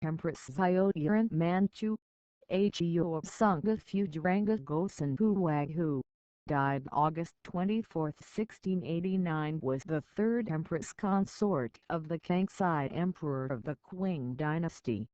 Empress Iotiran Manchu, Heo Sangha Fujaranga Gosan Huwaghu, died August 24, 1689, was the 3rd empress consort of the Kangsai Emperor of the Qing dynasty.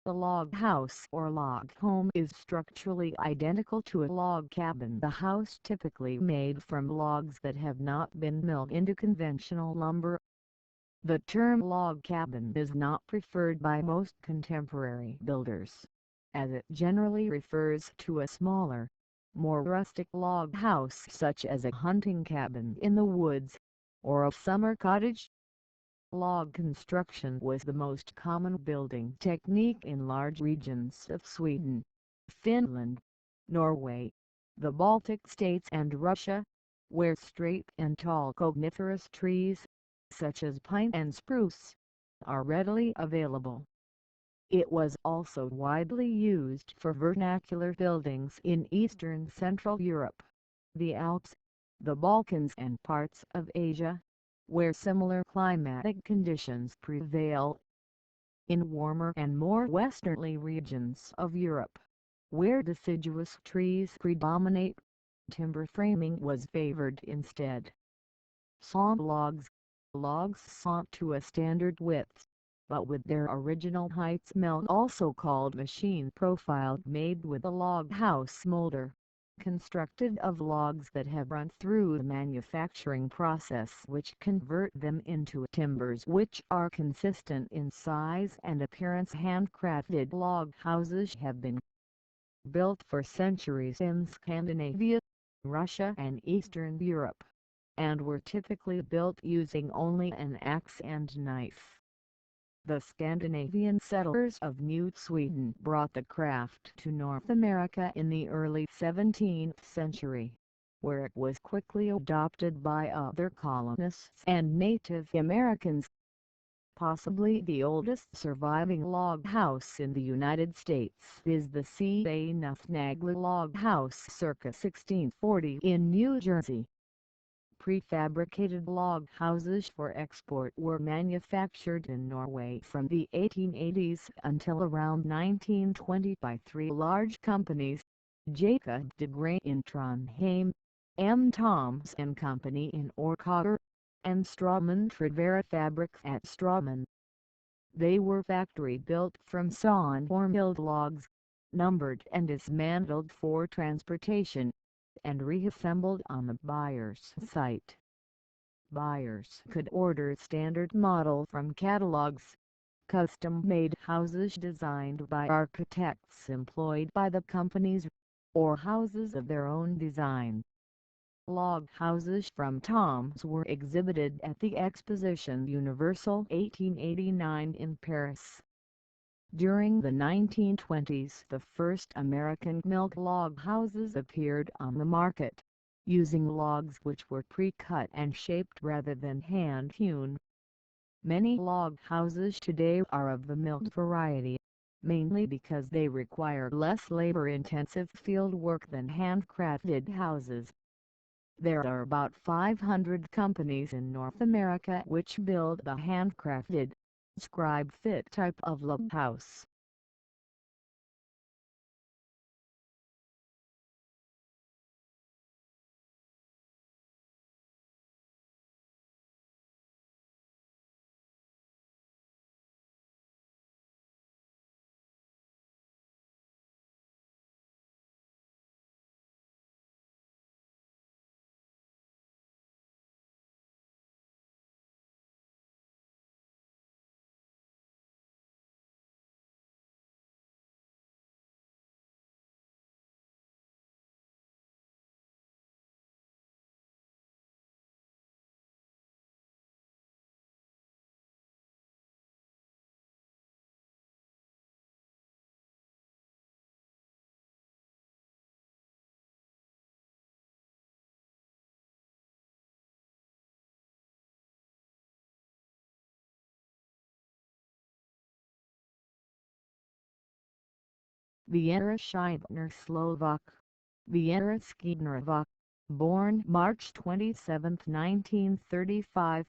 The log house or log home is structurally identical to a log cabin, the house typically made from logs that have not been milled into conventional lumber. The term log cabin is not preferred by most contemporary builders, as it generally refers to a smaller, more rustic log house such as a hunting cabin in the woods, or a summer cottage. Log construction was the most common building technique in large regions of Sweden, Finland, Norway, the Baltic states and Russia, where straight and tall coniferous trees, such as pine and spruce, are readily available. It was also widely used for vernacular buildings in Eastern Central Europe, the Alps, the Balkans and parts of Asia, where similar climatic conditions prevail. In warmer and more westerly regions of Europe, where deciduous trees predominate, timber framing was favored instead. Sawn logs sawn to a standard width, but with their original heights milled, also called machine profiled, made with a log house molder. constructed of logs that have run through the manufacturing process which convert them into timbers which are consistent in size and appearance. Handcrafted log houses have been built for centuries in Scandinavia, Russia and Eastern Europe, and were typically built using only an axe and knife. The Scandinavian settlers of New Sweden brought the craft to North America in the early 17th century, where it was quickly adopted by other colonists and Native Americans. Possibly the oldest surviving log house in the United States is the C.A. Nuthnagler Log House circa 1640 in New Jersey. Prefabricated log houses for export were manufactured in Norway from the 1880s until around 1920 by three large companies: Jacob de Grey in Trondheim, M. Thoms and Company in Orkanger, and Strawman Trivera Fabrics at Strawman. They were factory-built from sawn or milled logs, numbered and dismantled for transportation, and reassembled on the buyer's site. Buyers could order standard model from catalogs, custom-made houses designed by architects employed by the companies, or houses of their own design. Log houses from Thoms were exhibited at the Exposition Universelle 1889 in Paris. During the 1920s the first American milled log houses appeared on the market, using logs which were pre-cut and shaped rather than hand-hewn. Many log houses today are of the milled variety, mainly because they require less labor-intensive field work than handcrafted houses. There are about 500 companies in North America which build the handcrafted, scribe-fit type of log house. Viera Scheibner Slovak, Viera Skidnerova, born March 27, 1935,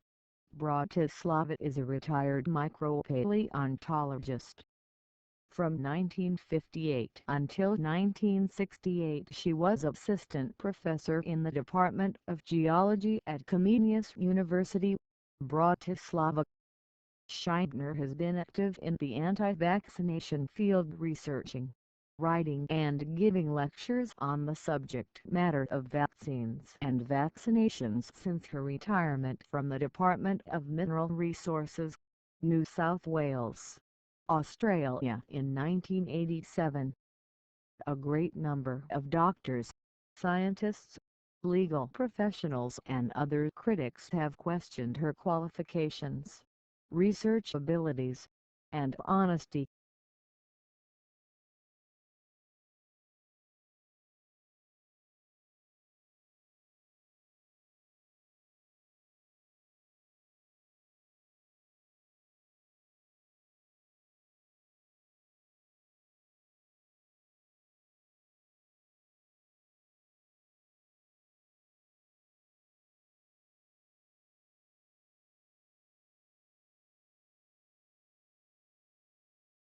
Bratislava, is a retired micropaleontologist. From 1958 until 1968 she was assistant professor in the Department of Geology at Comenius University, Bratislava. Scheibner has been active in the anti-vaccination field, researching, writing and giving lectures on the subject matter of vaccines and vaccinations since her retirement from the Department of Mineral Resources, New South Wales, Australia in 1987. A great number of doctors, scientists, legal professionals and other critics have questioned her qualifications, research abilities, and honesty.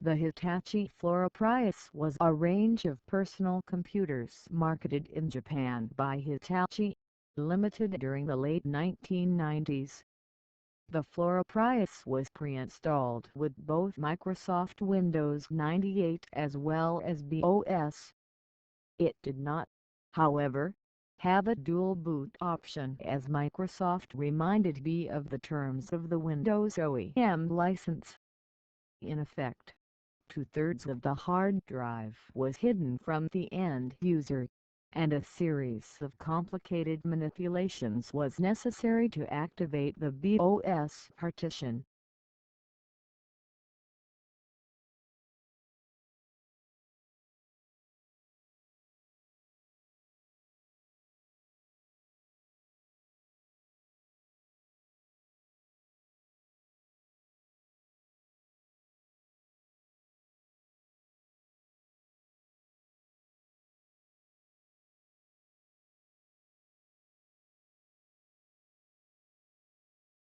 The Hitachi Floriprius was a range of personal computers marketed in Japan by Hitachi Limited during the late 1990s. The Floriprius was pre-installed with both Microsoft Windows 98 as well as BOS. It did not however, have a dual boot option, as Microsoft reminded me of the terms of the Windows OEM license. In effect, two-thirds of the hard drive was hidden from the end user, and a series of complicated manipulations was necessary to activate the BOS partition.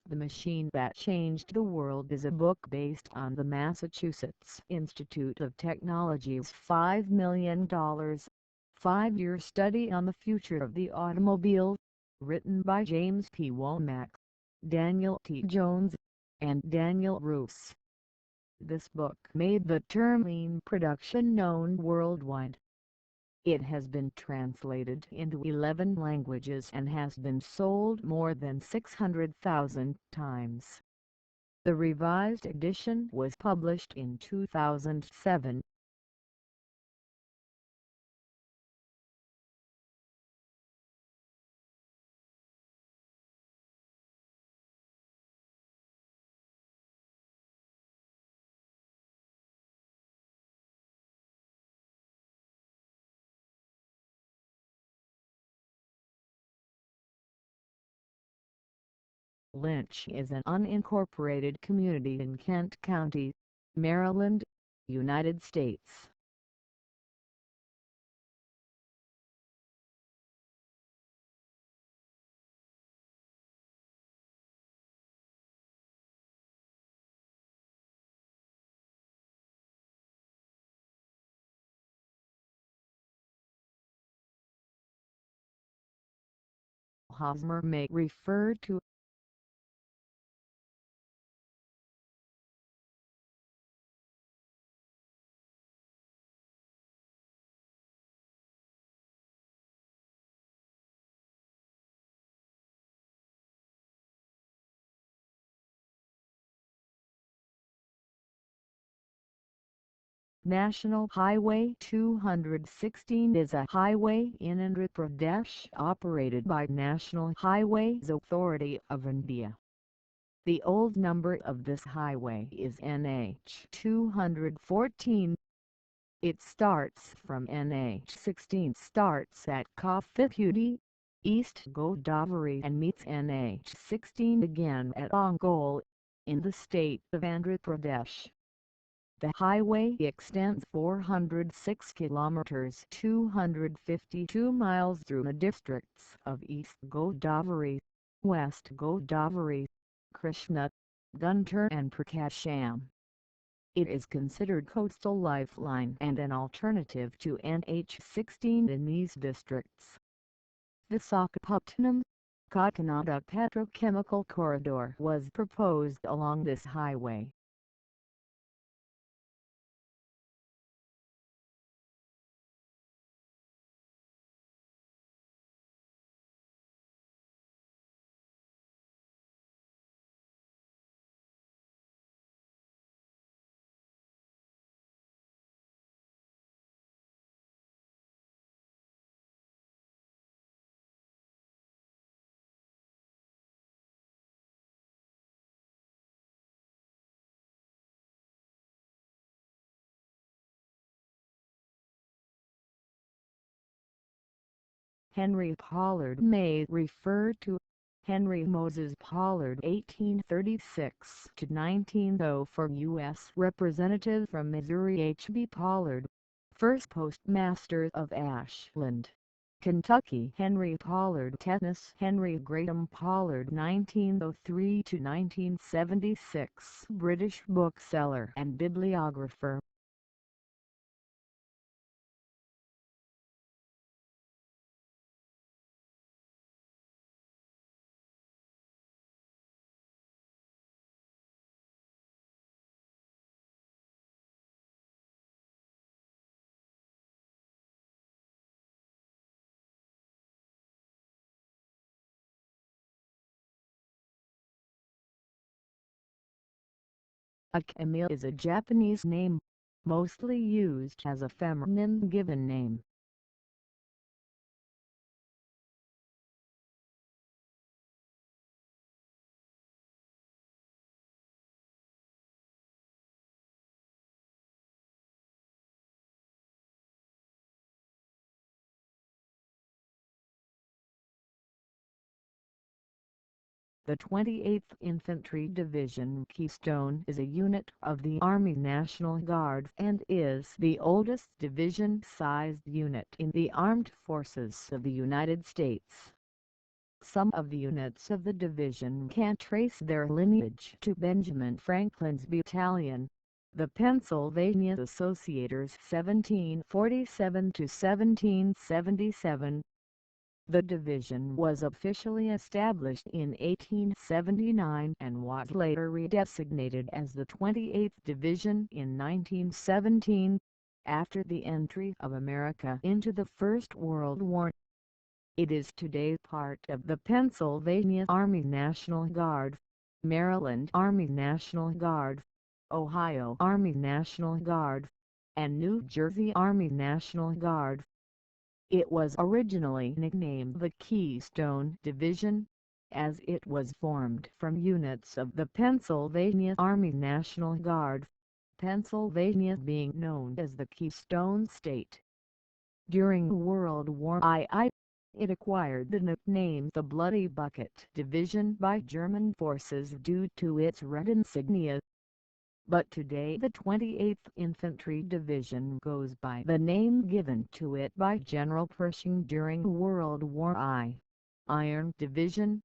The Machine That Changed the World is a book based on the Massachusetts Institute of Technology's $5 million, 5-year study on the future of the automobile, written by James P. Womack, Daniel T. Jones, and Daniel Roos. This book made the term lean production known worldwide. It has been translated into 11 languages and has been sold more than 600,000 times. The revised edition was published in 2007. Lynch is an unincorporated community in Kent County, Maryland, United States. Hosmer may refer to National Highway 216 is a highway in Andhra Pradesh operated by National Highways Authority of India. The old number of this highway is NH 214. It starts from NH 16 starts at Kafipudi, East Godavari, and meets NH 16 again at Ongole, in the state of Andhra Pradesh. The highway extends 406 kilometers (252 miles) through the districts of East Godavari, West Godavari, Krishna, Guntur and Prakasham. It is considered coastal lifeline and an alternative to NH16 in these districts. The Visakhapatnam, Kakinada petrochemical corridor was proposed along this highway. Henry Pollard may refer to Henry Moses Pollard (1836–1904), U.S. Representative from Missouri. H. B. Pollard, first Postmaster of Ashland, Kentucky. Henry Pollard, Tennis. Henry Graham Pollard (1903–1976), British bookseller and bibliographer. Akemi is a Japanese name, mostly used as a feminine given name. The 28th Infantry Division Keystone is a unit of the Army National Guard and is the oldest division-sized unit in the armed forces of the United States. Some of the units of the division can trace their lineage to Benjamin Franklin's battalion, the Pennsylvania Associators 1747 to 1777. The division was officially established in 1879 and was later redesignated as the 28th Division in 1917, after the entry of America into the First World War. It is today part of the Pennsylvania Army National Guard, Maryland Army National Guard, Ohio Army National Guard, and New Jersey Army National Guard. It was originally nicknamed the Keystone Division, as it was formed from units of the Pennsylvania Army National Guard, Pennsylvania being known as the Keystone State. During World War I, it acquired the nickname the Bloody Bucket Division by German forces due to its red insignia. But today the 28th Infantry Division goes by the name given to it by General Pershing during World War I, Iron Division.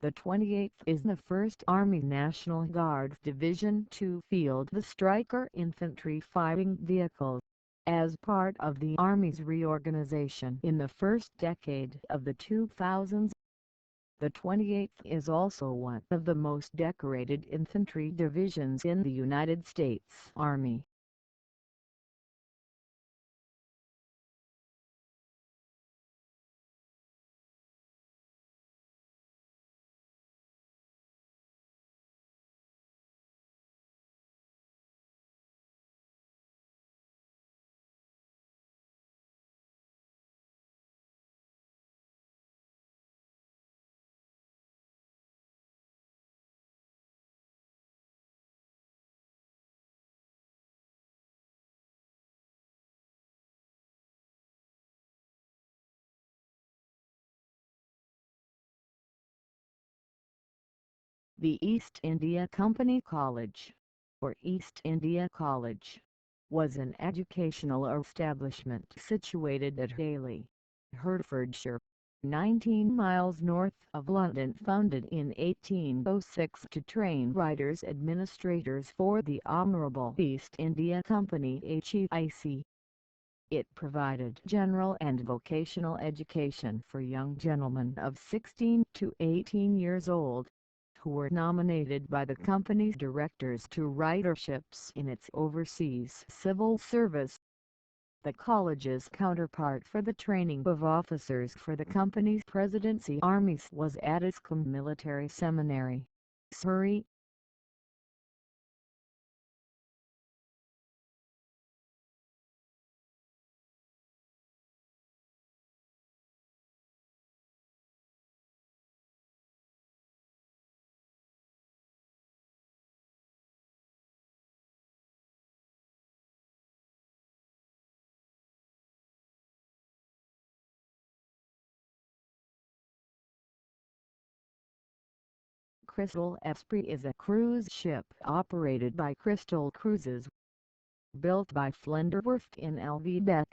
The 28th is the first Army National Guard division to field the Stryker infantry fighting vehicle, as part of the Army's reorganization in the first decade of the 2000s. The 28th is also one of the most decorated infantry divisions in the United States Army. The East India Company College, or East India College, was an educational establishment situated at Hayley, Hertfordshire, 19 miles north of London, founded in 1806 to train writers-administrators for the Honourable East India Company (HEIC). It provided general and vocational education for young gentlemen of 16 to 18 years old, who were nominated by the company's directors to writerships in its overseas civil service. The college's counterpart for the training of officers for the company's presidency armies was Addiscombe Military Seminary, Surrey. Crystal Esprit is a cruise ship operated by Crystal Cruises. Built by Flenderwerft in Elvebeck,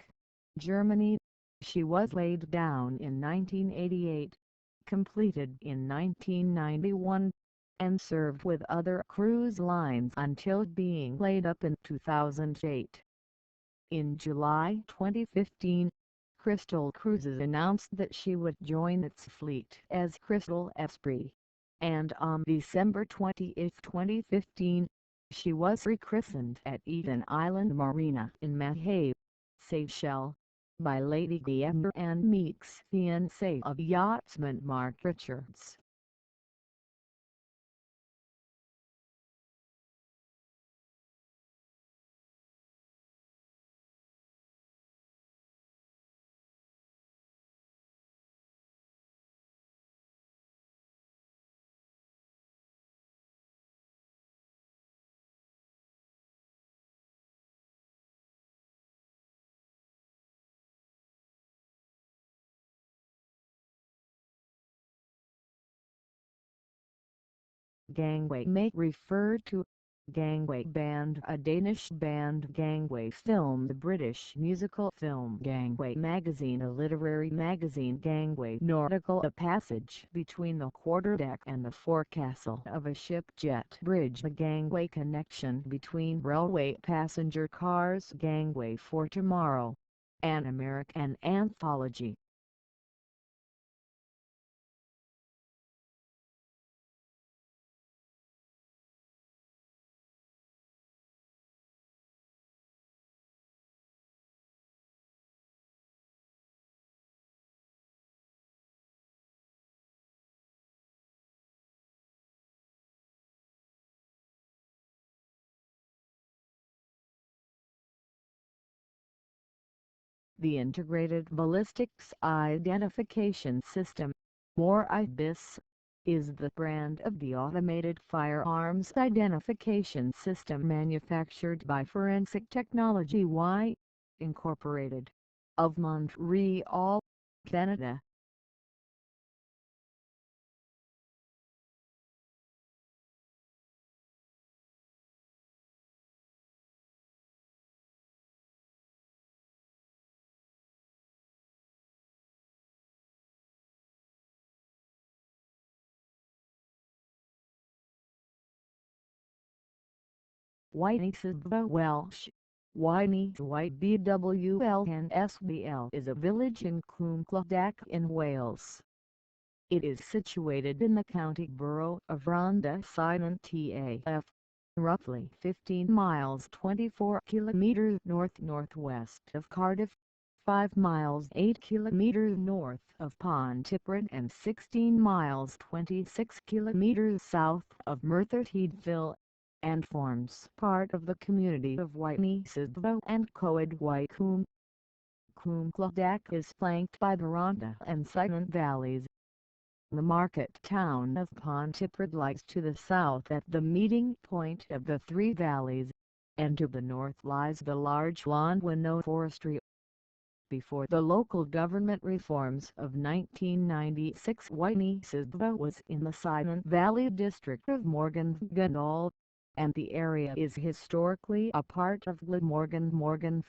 Germany, she was laid down in 1988, completed in 1991, and served with other cruise lines until being laid up in 2008. In July 2015, Crystal Cruises announced that she would join its fleet as Crystal Esprit, and on December 20, 2015, she was rechristened at Eden Island Marina in Mahé, Seychelles, by Lady Diana and Meek's fiancé of yachtsman Mark Richards. Gangway may refer to Gangway Band, a Danish band. Gangway film, the British musical film. Gangway magazine, a literary magazine. Gangway nautical, a passage between the quarterdeck and the forecastle of a ship. Jet bridge, the gangway connection between railway passenger cars. Gangway for Tomorrow, an American anthology. The Integrated Ballistics Identification System, or IBIS, is the brand of the automated firearms identification system manufactured by Forensic Technology Y. Incorporated, of Montreal, Canada. Wynneesbw Welsh, Wynnees YBWLNSBL is a village in Clwmclwch in Wales. It is situated in the county borough of Rhondda Cynon TAF, roughly 15 miles 24 kilometers north-northwest of Cardiff, 5 miles 8 kilometers north of Pontypridd and 16 miles 26 kilometers south of Merthyr Tydfil, and forms part of the community of Wynneesbw and Coed Wycombe. Clwmclwch is flanked by the Rhondda and Cynon valleys. The market town of Pontypridd lies to the south at the meeting point of the three valleys, and to the north lies the large Llandwynno forestry. Before the local government reforms of 1996, Wynneesbw was in the Cynon Valley district of Morgan and the area is historically a part of Glamorgan.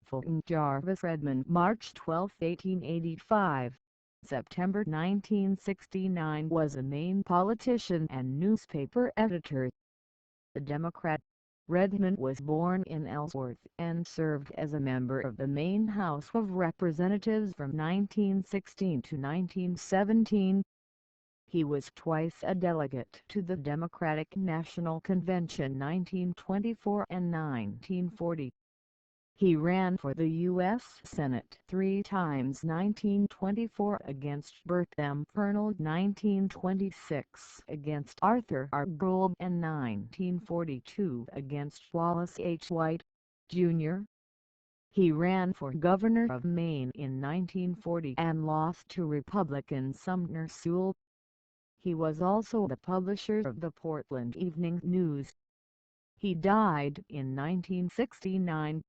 Fulton Jarvis Redmond, March 12, 1885. September 1969, was a Maine politician and newspaper editor. A Democrat, Redmond was born in Ellsworth and served as a member of the Maine House of Representatives from 1916 to 1917. He was twice a delegate to the Democratic National Convention 1924 and 1940. He ran for the U.S. Senate 3 times, 1924 against Bert M. Fernald, 1926 against Arthur R. Gould, and 1942 against Wallace H. White, Jr. He ran for governor of Maine in 1940 and lost to Republican Sumner Sewell. He was also the publisher of the Portland Evening News. He died in 1969.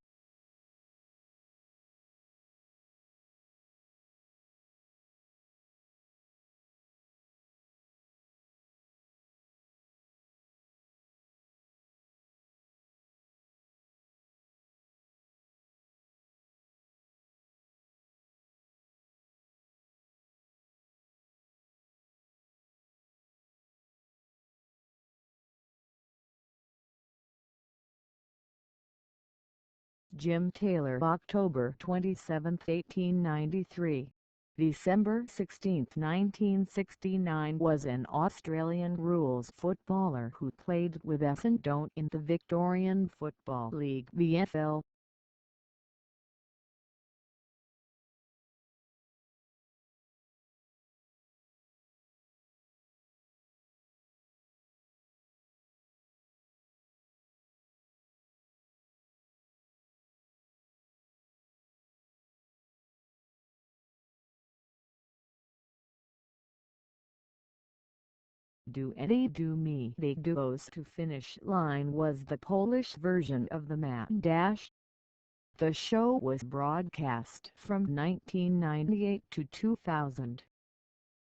Jim Taylor, October 27, 1893. December 16, 1969, was an Australian rules footballer who played with Essendon in the Victorian Football League (VFL). Do Eddie Do Me They Do's to Finish Line was the Polish version of the Mad Dash. The show was broadcast from 1998 to 2000.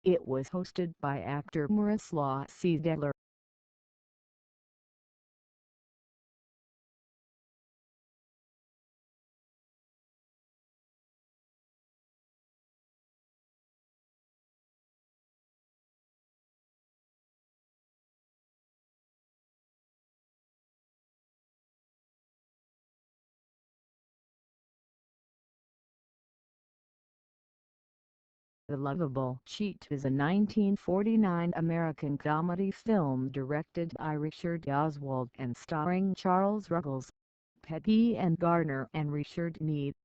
It was hosted by actor Miroslav Seidler. The Lovable Cheat is a 1949 American comedy film directed by Richard Oswald and starring Charles Ruggles, Peggy and Garner and Richard Meade.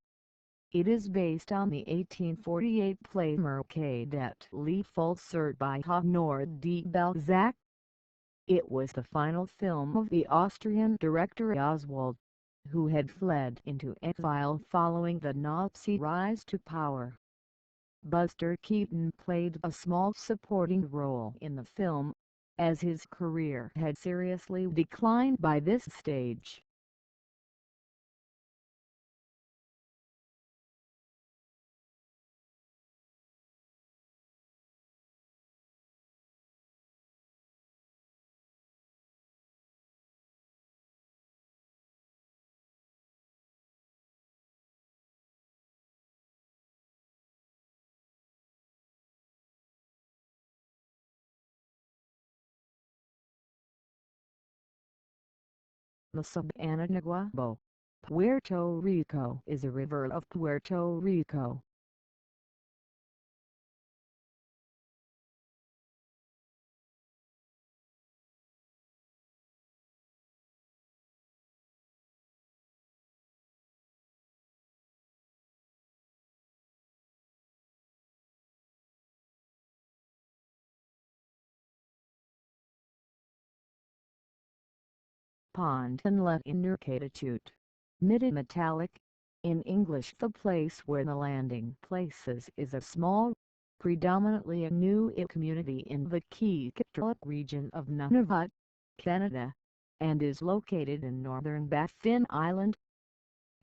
It is based on the 1848 play Mercadet Le Falsert by Honore de Balzac. It was the final film of the Austrian director Oswald, who had fled into exile following the Nazi rise to power. Buster Keaton played a small supporting role in the film, as his career had seriously declined by this stage. The Subanaguabo, Puerto Rico, is a river of Puerto Rico. Pond Inlet in Nurkatachute, mid-metallic. In English, the place where the landing places is a small, predominantly Inuit community in the Qikiqtarjuq region of Nunavut, Canada, and is located in northern Baffin Island.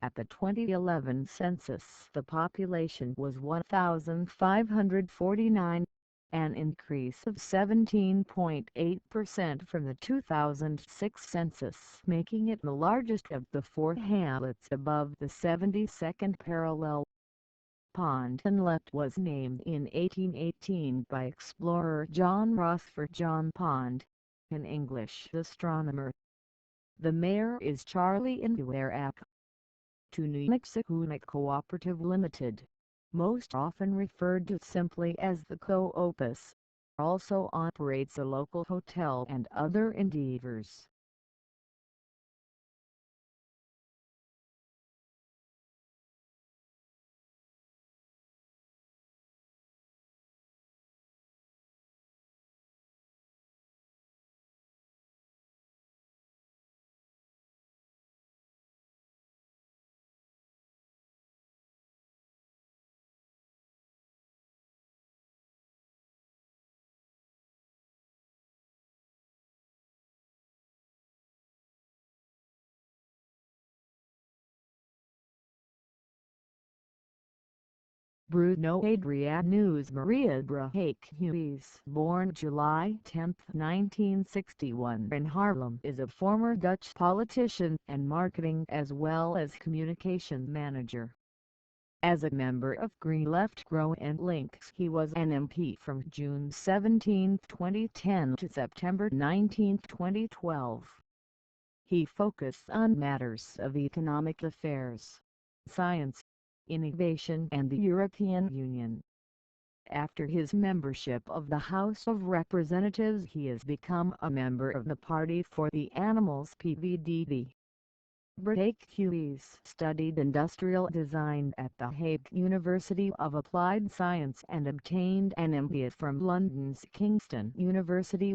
At the 2011 census, the population was 1,549, an increase of 17.8% from the 2006 census, making it the largest of the four hamlets above the 72nd parallel. Pond Inlet was named in 1818 by explorer John Ross for John Pond, an English astronomer. The mayor is Charlie Induarak. Tununixikunik Cooperative Limited, most often referred to simply as the Co-Opus, also operates a local hotel and other endeavors. Bruno Adrianus Maria Brahake Huys, born July 10, 1961 in Haarlem, is a former Dutch politician and marketing as well as communication manager. As a member of Green Left Grow and Links, he was an MP from June 17, 2010 to September 19, 2012. He focused on matters of economic affairs, science, innovation and the European Union. After his membership of the House of Representatives he has become a member of the Party for the Animals (PVDD). Breakues studied industrial design at the Hague University of Applied Science and obtained an MBA from London's Kingston University.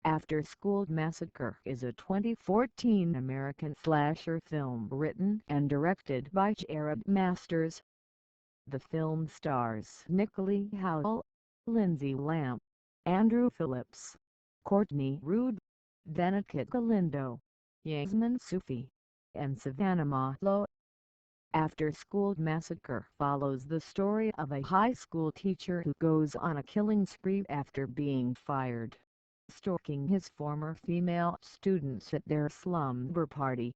After-School Massacre is a 2014 American slasher film written and directed by Jared Masters. The film stars Nicolette Howell, Lindsay Lamb, Andrew Phillips, Courtney Rude, Danica Galindo, Yasmin Sufi, and Savannah Mahlo. After-School Massacre follows the story of a high school teacher who goes on a killing spree after being fired, stalking his former female students at their slumber party.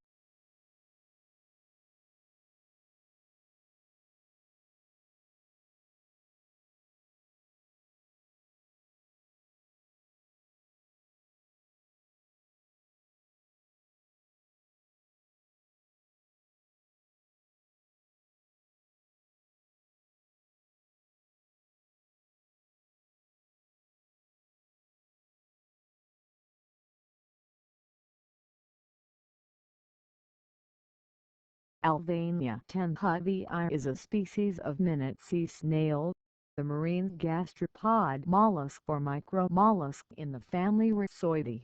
Alvania tenhuvii is a species of minute sea snail, the marine gastropod mollusk or micromollusk in the family Rhizoidae.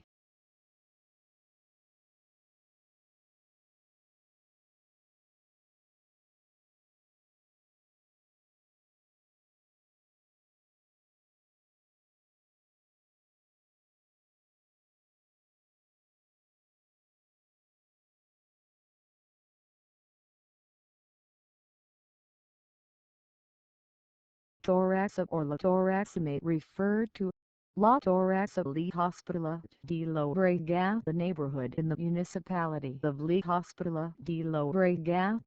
Thoraxa or Latoraxa may refer to La Thoraxa Lee Hospitala de Llobregat, the neighborhood in the municipality of Lee Hospitala de Llobregat,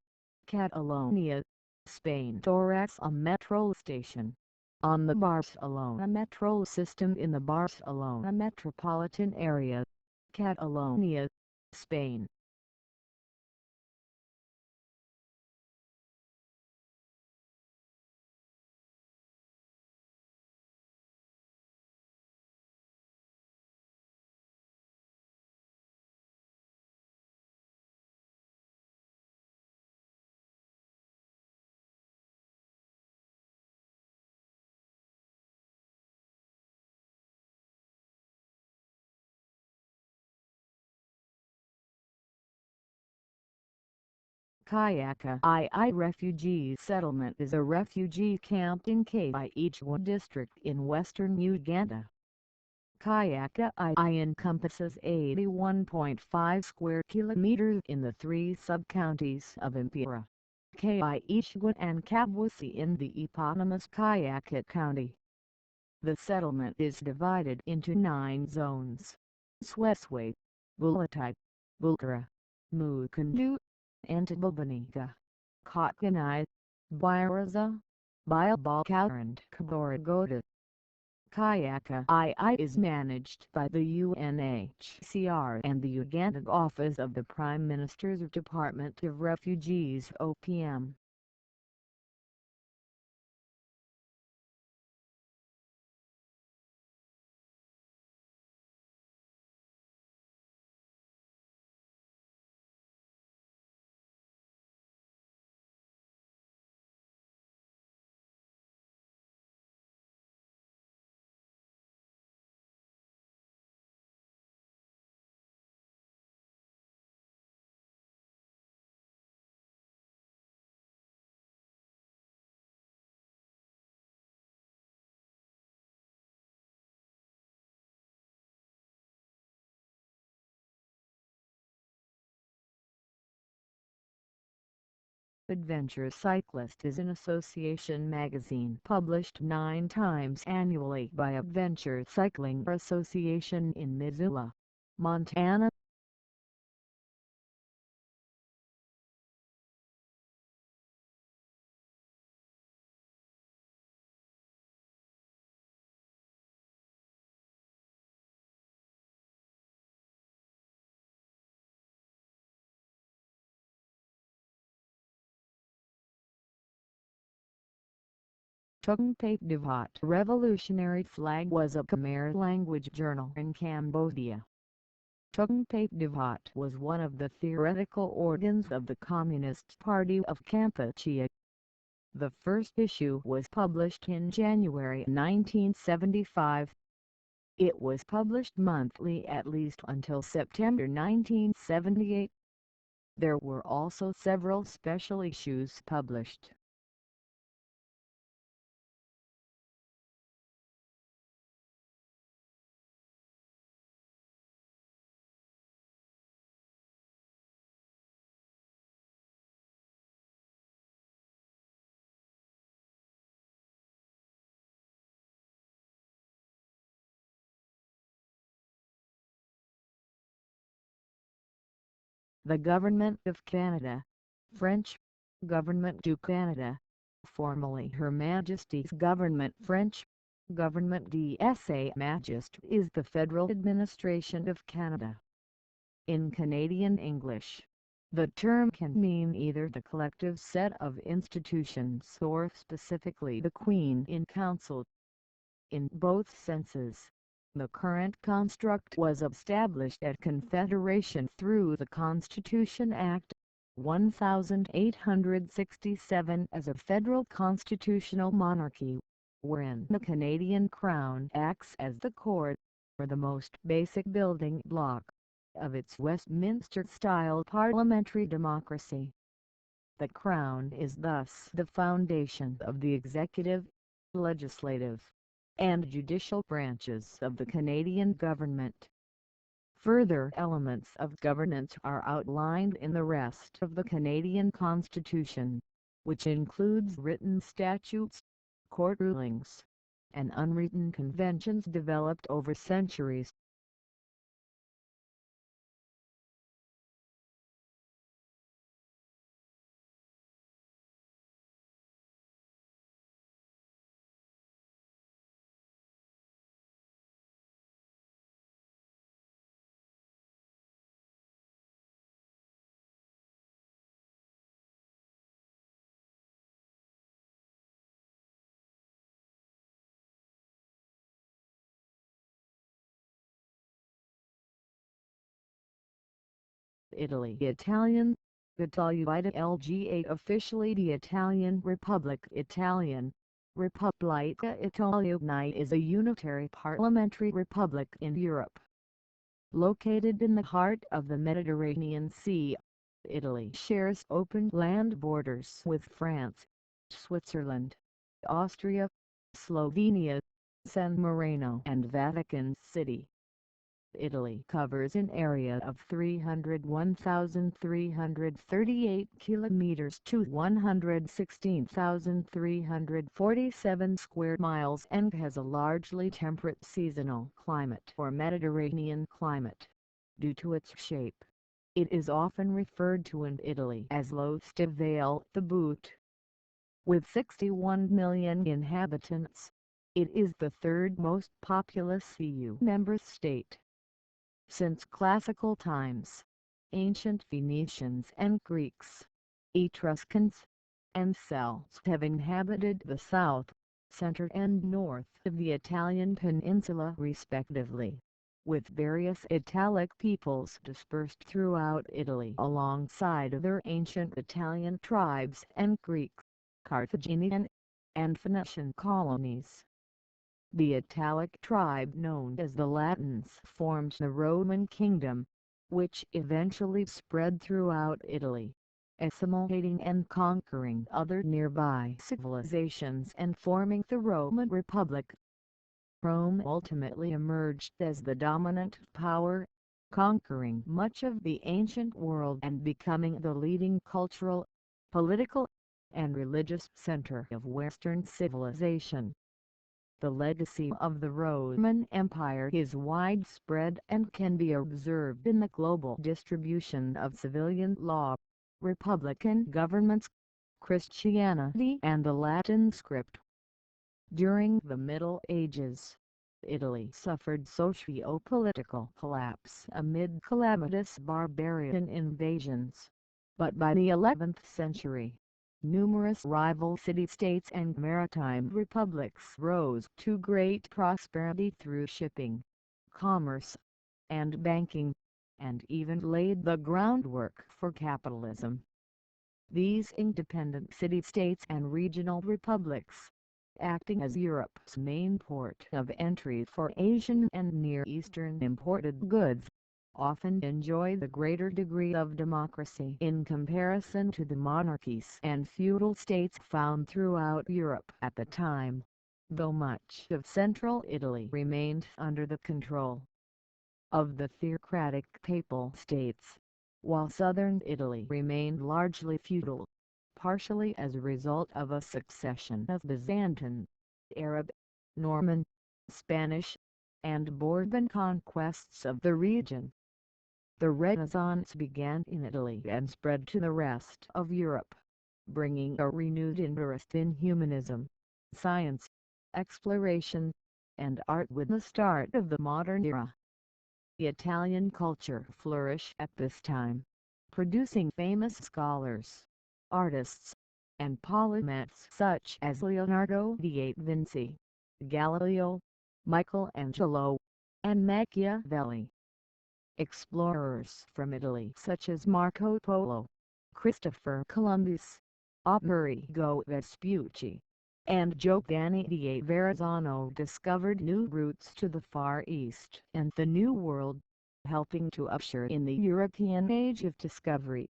Catalonia, Spain. Thoraxa metro station on the Barcelona metro system in the Barcelona metropolitan area, Catalonia, Spain. Kayaka II refugee settlement is a refugee camp in Kaichwa district in western Uganda. Kayaka II encompasses 81.5 square kilometers in the three sub-counties of Impira, Kaichwa and Kabwesi in the eponymous Kayaka County. The settlement is divided into 9 zones: Sweswe, Bulatai, Bulkara, Mukundu, Antibobanika, Kotkanai, Byraza, Byabalka and Kaboragoda. Kayaka II is managed by the UNHCR and the Uganda Office of the Prime Minister's Department of Refugees (OPM). Adventure Cyclist is an association magazine published 9 times annually by Adventure Cycling Association in Missoula, Montana. Tungtep Devat Revolutionary Flag was a Khmer language journal in Cambodia. Tungtep Devat was one of the theoretical organs of the Communist Party of Kampuchea. The first issue was published in January 1975. It was published monthly at least until September 1978. There were also several special issues published. The Government of Canada, French, Government du Canada, formerly Her Majesty's Government French, Government de Sa Majesté is the federal administration of Canada. In Canadian English, the term can mean either the collective set of institutions or specifically the Queen in Council. In both senses, the current construct was established at Confederation through the Constitution Act 1867 as a federal constitutional monarchy, wherein the Canadian Crown acts as the core, or the most basic building block, of its Westminster-style parliamentary democracy. The Crown is thus the foundation of the executive, legislative, and judicial branches of the Canadian government. Further elements of governance are outlined in the rest of the Canadian Constitution, which includes written statutes, court rulings, and unwritten conventions developed over centuries. Italy Italian, Italia Lga officially the Italian Republic Italian, Repubblica Italiana is a unitary parliamentary republic in Europe. Located in the heart of the Mediterranean Sea, Italy shares open land borders with France, Switzerland, Austria, Slovenia, San Marino and Vatican City. Italy covers an area of 301,338 kilometers to 116,347 square miles and has a largely temperate seasonal climate or Mediterranean climate. Due to its shape, it is often referred to in Italy as Lo Stivale the boot. With 61 million inhabitants, it is the third most populous EU member state. Since classical times, ancient Phoenicians and Greeks, Etruscans, and Celts have inhabited the south, center and north of the Italian peninsula respectively, with various Italic peoples dispersed throughout Italy alongside their ancient Italian tribes and Greek, Carthaginian, and Phoenician colonies. The Italic tribe known as the Latins formed the Roman kingdom, which eventually spread throughout Italy, assimilating and conquering other nearby civilizations and forming the Roman Republic. Rome ultimately emerged as the dominant power, conquering much of the ancient world and becoming the leading cultural, political, and religious center of Western civilization. The legacy of the Roman Empire is widespread and can be observed in the global distribution of civilian law, republican governments, Christianity and the Latin script. During the Middle Ages, Italy suffered socio-political collapse amid calamitous barbarian invasions. But by the 11th century, numerous rival city-states and maritime republics rose to great prosperity through shipping, commerce, and banking, and even laid the groundwork for capitalism. These independent city-states and regional republics, acting as Europe's main port of entry for Asian and Near Eastern imported goods, often enjoy the greater degree of democracy in comparison to the monarchies and feudal states found throughout Europe at the time, though much of central Italy remained under the control of the theocratic papal states, while southern Italy remained largely feudal, partially as a result of a succession of Byzantine, Arab, Norman, Spanish, and Bourbon conquests of the region. The Renaissance began in Italy and spread to the rest of Europe, bringing a renewed interest in humanism, science, exploration, and art with the start of the modern era. The Italian culture flourished at this time, producing famous scholars, artists, and polymaths such as Leonardo da Vinci, Galileo, Michelangelo, and Machiavelli. Explorers from Italy such as Marco Polo, Christopher Columbus, Amerigo Vespucci, and Giovanni da Verrazzano discovered new routes to the Far East and the New World, helping to usher in the European Age of Discovery.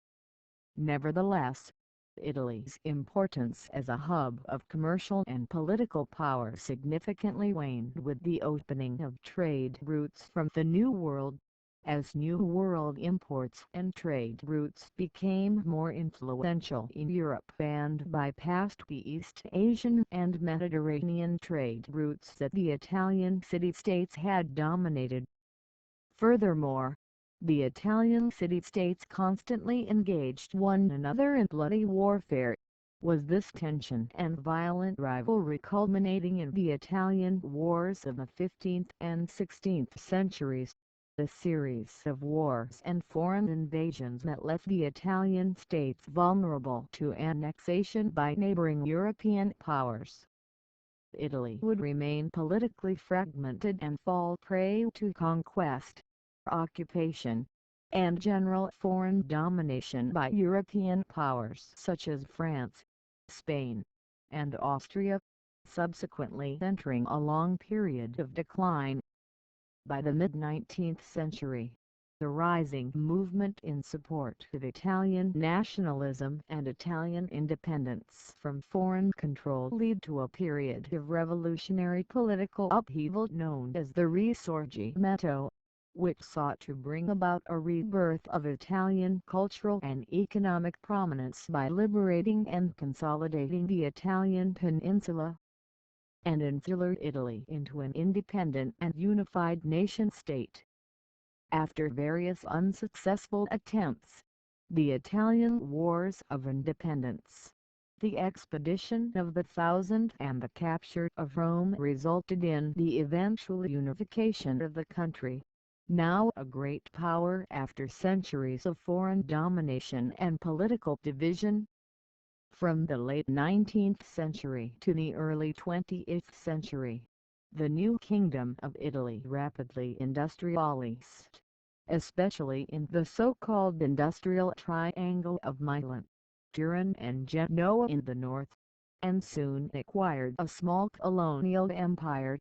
Nevertheless, Italy's importance as a hub of commercial and political power significantly waned with the opening of trade routes from the New World, as New World imports and trade routes became more influential in Europe and bypassed the East Asian and Mediterranean trade routes that the Italian city-states had dominated. Furthermore, the Italian city-states constantly engaged one another in bloody warfare. Was this tension and violent rivalry culminating in the Italian wars of the 15th and 16th centuries? A series of wars and foreign invasions that left the Italian states vulnerable to annexation by neighboring European powers. Italy would remain politically fragmented and fall prey to conquest, occupation, and general foreign domination by European powers such as France, Spain, and Austria, subsequently entering a long period of decline. By the mid-19th century, the rising movement in support of Italian nationalism and Italian independence from foreign control led to a period of revolutionary political upheaval known as the Risorgimento, which sought to bring about a rebirth of Italian cultural and economic prominence by liberating and consolidating the Italian peninsula and insular Italy into an independent and unified nation-state. After various unsuccessful attempts, the Italian Wars of Independence, the expedition of the Thousand and the capture of Rome resulted in the eventual unification of the country, now a great power after centuries of foreign domination and political division. From the late 19th century to the early 20th century, the new Kingdom of Italy rapidly industrialized, especially in the so-called industrial triangle of Milan, Turin and Genoa in the north, and soon acquired a small colonial empire.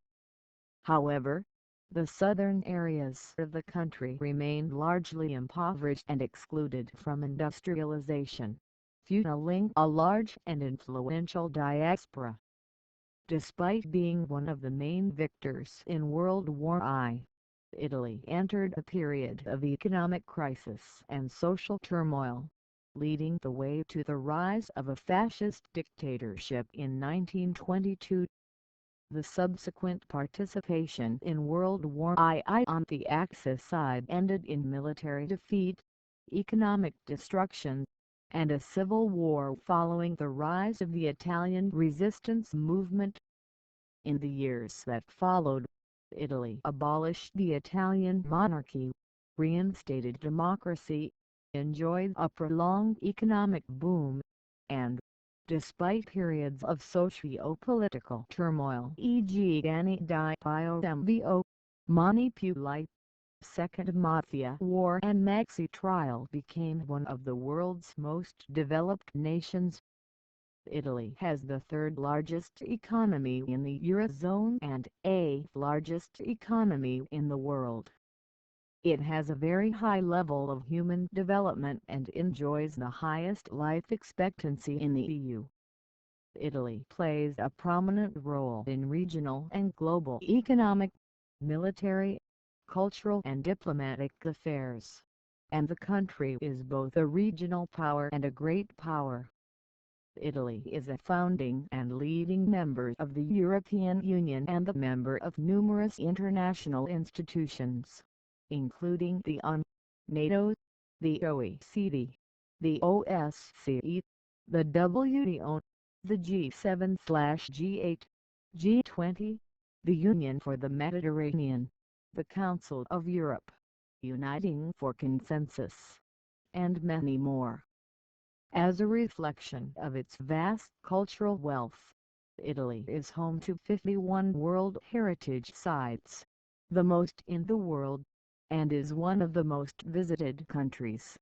However, the southern areas of the country remained largely impoverished and excluded from industrialization, fueling a large and influential diaspora. Despite being one of the main victors in World War I, Italy entered a period of economic crisis and social turmoil, leading the way to the rise of a fascist dictatorship in 1922. The subsequent participation in World War II on the Axis side ended in military defeat, economic destruction, and a civil war following the rise of the Italian resistance movement. In the years that followed, Italy abolished the Italian monarchy, reinstated democracy, enjoyed a prolonged economic boom, and, despite periods of socio-political turmoil e.g. Anni di Piombo, Monte Pulite, Second Mafia War and Maxi trial, became one of the world's most developed nations. Italy has the third largest economy in the Eurozone and eighth largest economy in the world. It has a very high level of human development and enjoys the highest life expectancy in the EU. Italy plays a prominent role in regional and global economic, military, cultural and diplomatic affairs, and the country is both a regional power and a great power. Italy is a founding and leading member of the European Union and a member of numerous international institutions, including the UN, NATO, the OECD, the OSCE, the WTO, the G7/G8, G20, the Union for the Mediterranean, the Council of Europe, Uniting for Consensus, and many more. As a reflection of its vast cultural wealth, Italy is home to 51 World Heritage Sites, the most in the world, and is one of the most visited countries.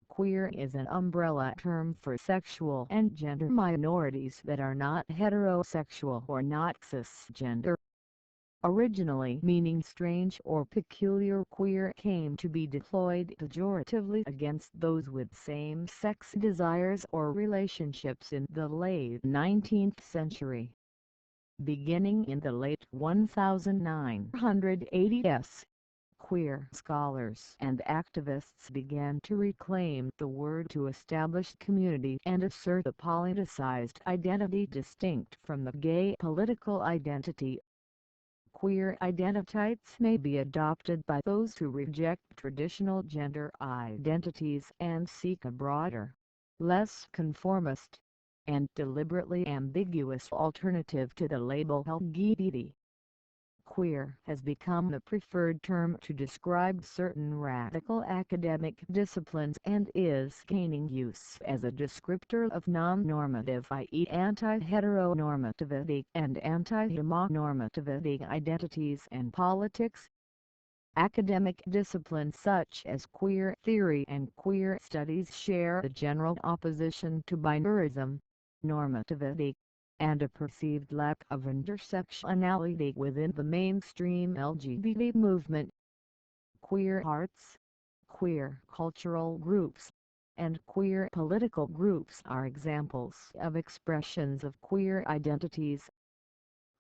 Queer is an umbrella term for sexual and gender minorities that are not heterosexual or not cisgender. Originally meaning strange or peculiar, queer came to be deployed pejoratively against those with same-sex desires or relationships in the late 19th century. Beginning in the late 1980s, queer scholars and activists began to reclaim the word to establish community and assert a politicized identity distinct from the gay political identity. queer identities may be adopted by those who reject traditional gender identities and seek a broader, less conformist, and deliberately ambiguous alternative to the label LGBT. Queer has become the preferred term to describe certain radical academic disciplines and is gaining use as a descriptor of non-normative, i.e. anti-heteronormativity and anti-homonormativity identities and politics. Academic disciplines such as queer theory and queer studies share the general opposition to binarism, normativity, and a perceived lack of intersectionality within the mainstream LGBT movement. Queer arts, queer cultural groups, and queer political groups are examples of expressions of queer identities.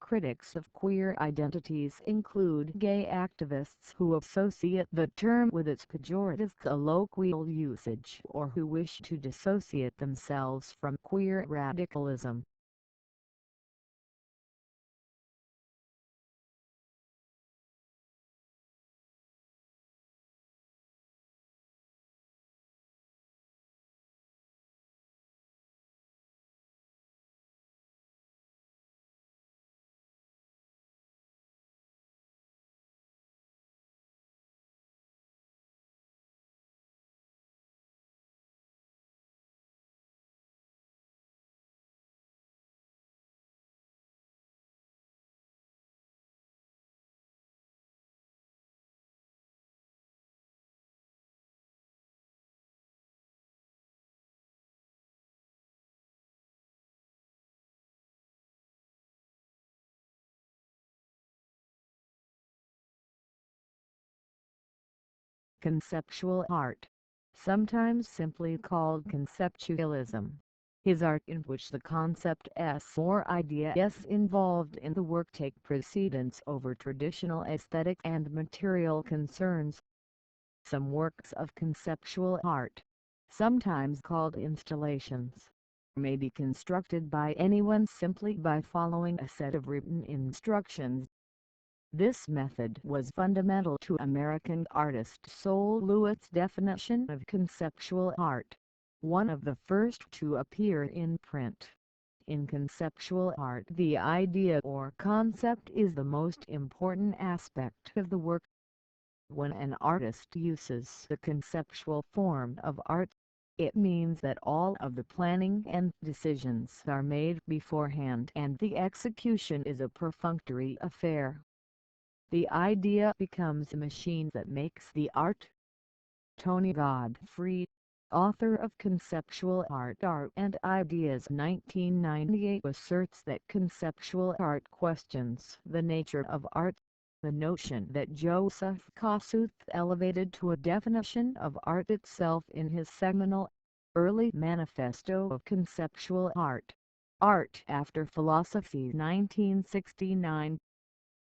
Critics of queer identities include gay activists who associate the term with its pejorative colloquial usage or who wish to dissociate themselves from queer radicalism. Conceptual art, sometimes simply called conceptualism, is art in which the concept or ideas involved in the work take precedence over traditional aesthetic and material concerns. Some works of conceptual art, sometimes called installations, may be constructed by anyone simply by following a set of written instructions. This method was fundamental to American artist Sol LeWitt's definition of conceptual art, one of the first to appear in print. In conceptual art, the idea or concept is the most important aspect of the work. When an artist uses the conceptual form of art, it means that all of the planning and decisions are made beforehand and the execution is a perfunctory affair. The idea becomes a machine that makes the art. Tony Godfrey, author of Conceptual Art, Art and Ideas 1998, asserts that conceptual art questions the nature of art, the notion that Joseph Kosuth elevated to a definition of art itself in his seminal, early Manifesto of Conceptual Art, Art After Philosophy 1969.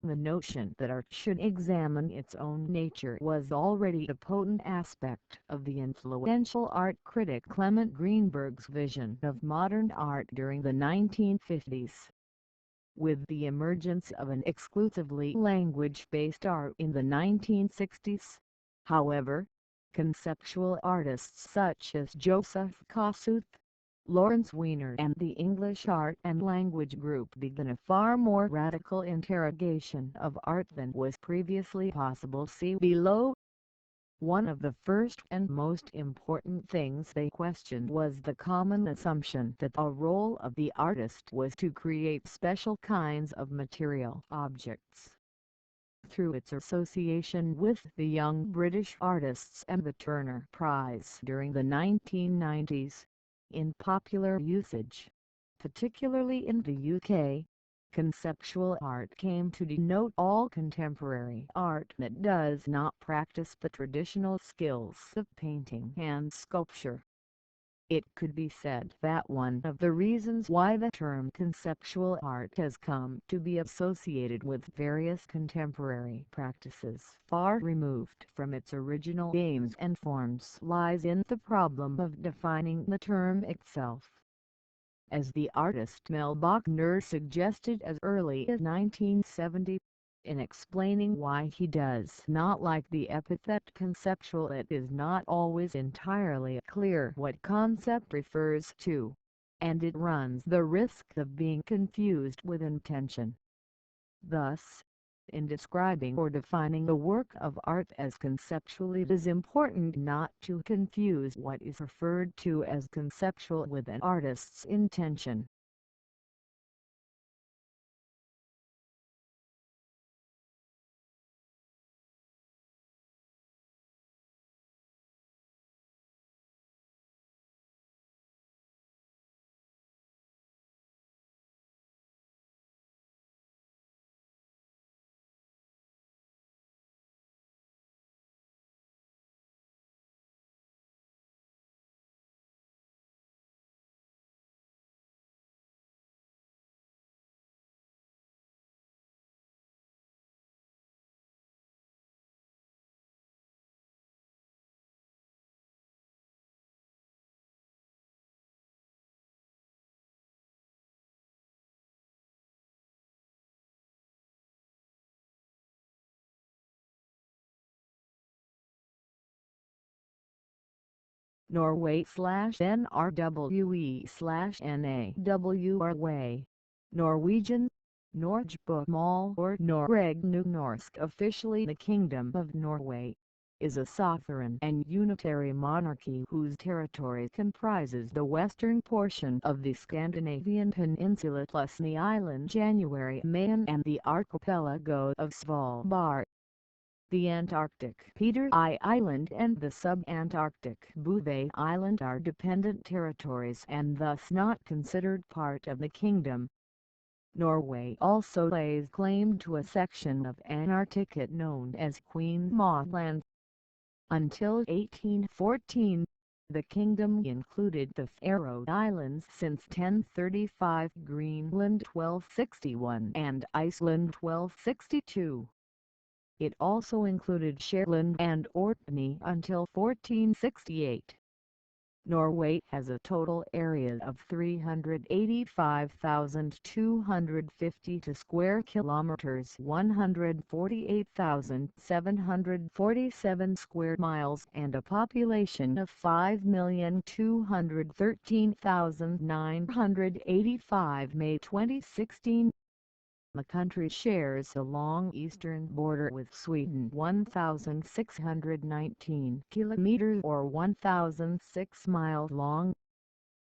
The notion that art should examine its own nature was already a potent aspect of the influential art critic Clement Greenberg's vision of modern art during the 1950s. With the emergence of an exclusively language-based art in the 1960s, however, conceptual artists such as Joseph Kosuth, Lawrence Weiner and the English Art and Language Group began a far more radical interrogation of art than was previously possible. See below. One of the first and most important things they questioned was the common assumption that the role of the artist was to create special kinds of material objects. Through its association with the Young British Artists and the Turner Prize during the 1990s, in popular usage, particularly in the UK, conceptual art came to denote all contemporary art that does not practice the traditional skills of painting and sculpture. It could be said that one of the reasons why the term conceptual art has come to be associated with various contemporary practices far removed from its original aims and forms lies in the problem of defining the term itself. As the artist Mel Bachner suggested as early as 1970, In explaining why he does not like the epithet conceptual, it is not always entirely clear what concept refers to, and it runs the risk of being confused with intention. Thus, in describing or defining a work of art as conceptual, it is important not to confuse what is referred to as conceptual with an artist's intention. Norway/NRWE/NAWRWay, Norwegian, Norgebokmål or Norrøn-Norsk, officially the Kingdom of Norway, is a sovereign and unitary monarchy whose territory comprises the western portion of the Scandinavian peninsula plus the island January-Mayen and the archipelago of Svalbard. The Antarctic Peter I Island and the sub-Antarctic Bouvet Island are dependent territories and thus not considered part of the kingdom. Norway also lays claim to a section of Antarctica known as Queen Maud Land. Until 1814, the kingdom included the Faroe Islands since 1035, Greenland 1261 and Iceland 1262. It also included Shetland and Orkney until 1468. Norway has a total area of 385,250 square kilometers, 148,747 square miles, and a population of 5,213,985 May 2016. The country shares a long eastern border with Sweden, 1,619 kilometers or 1,006 miles long.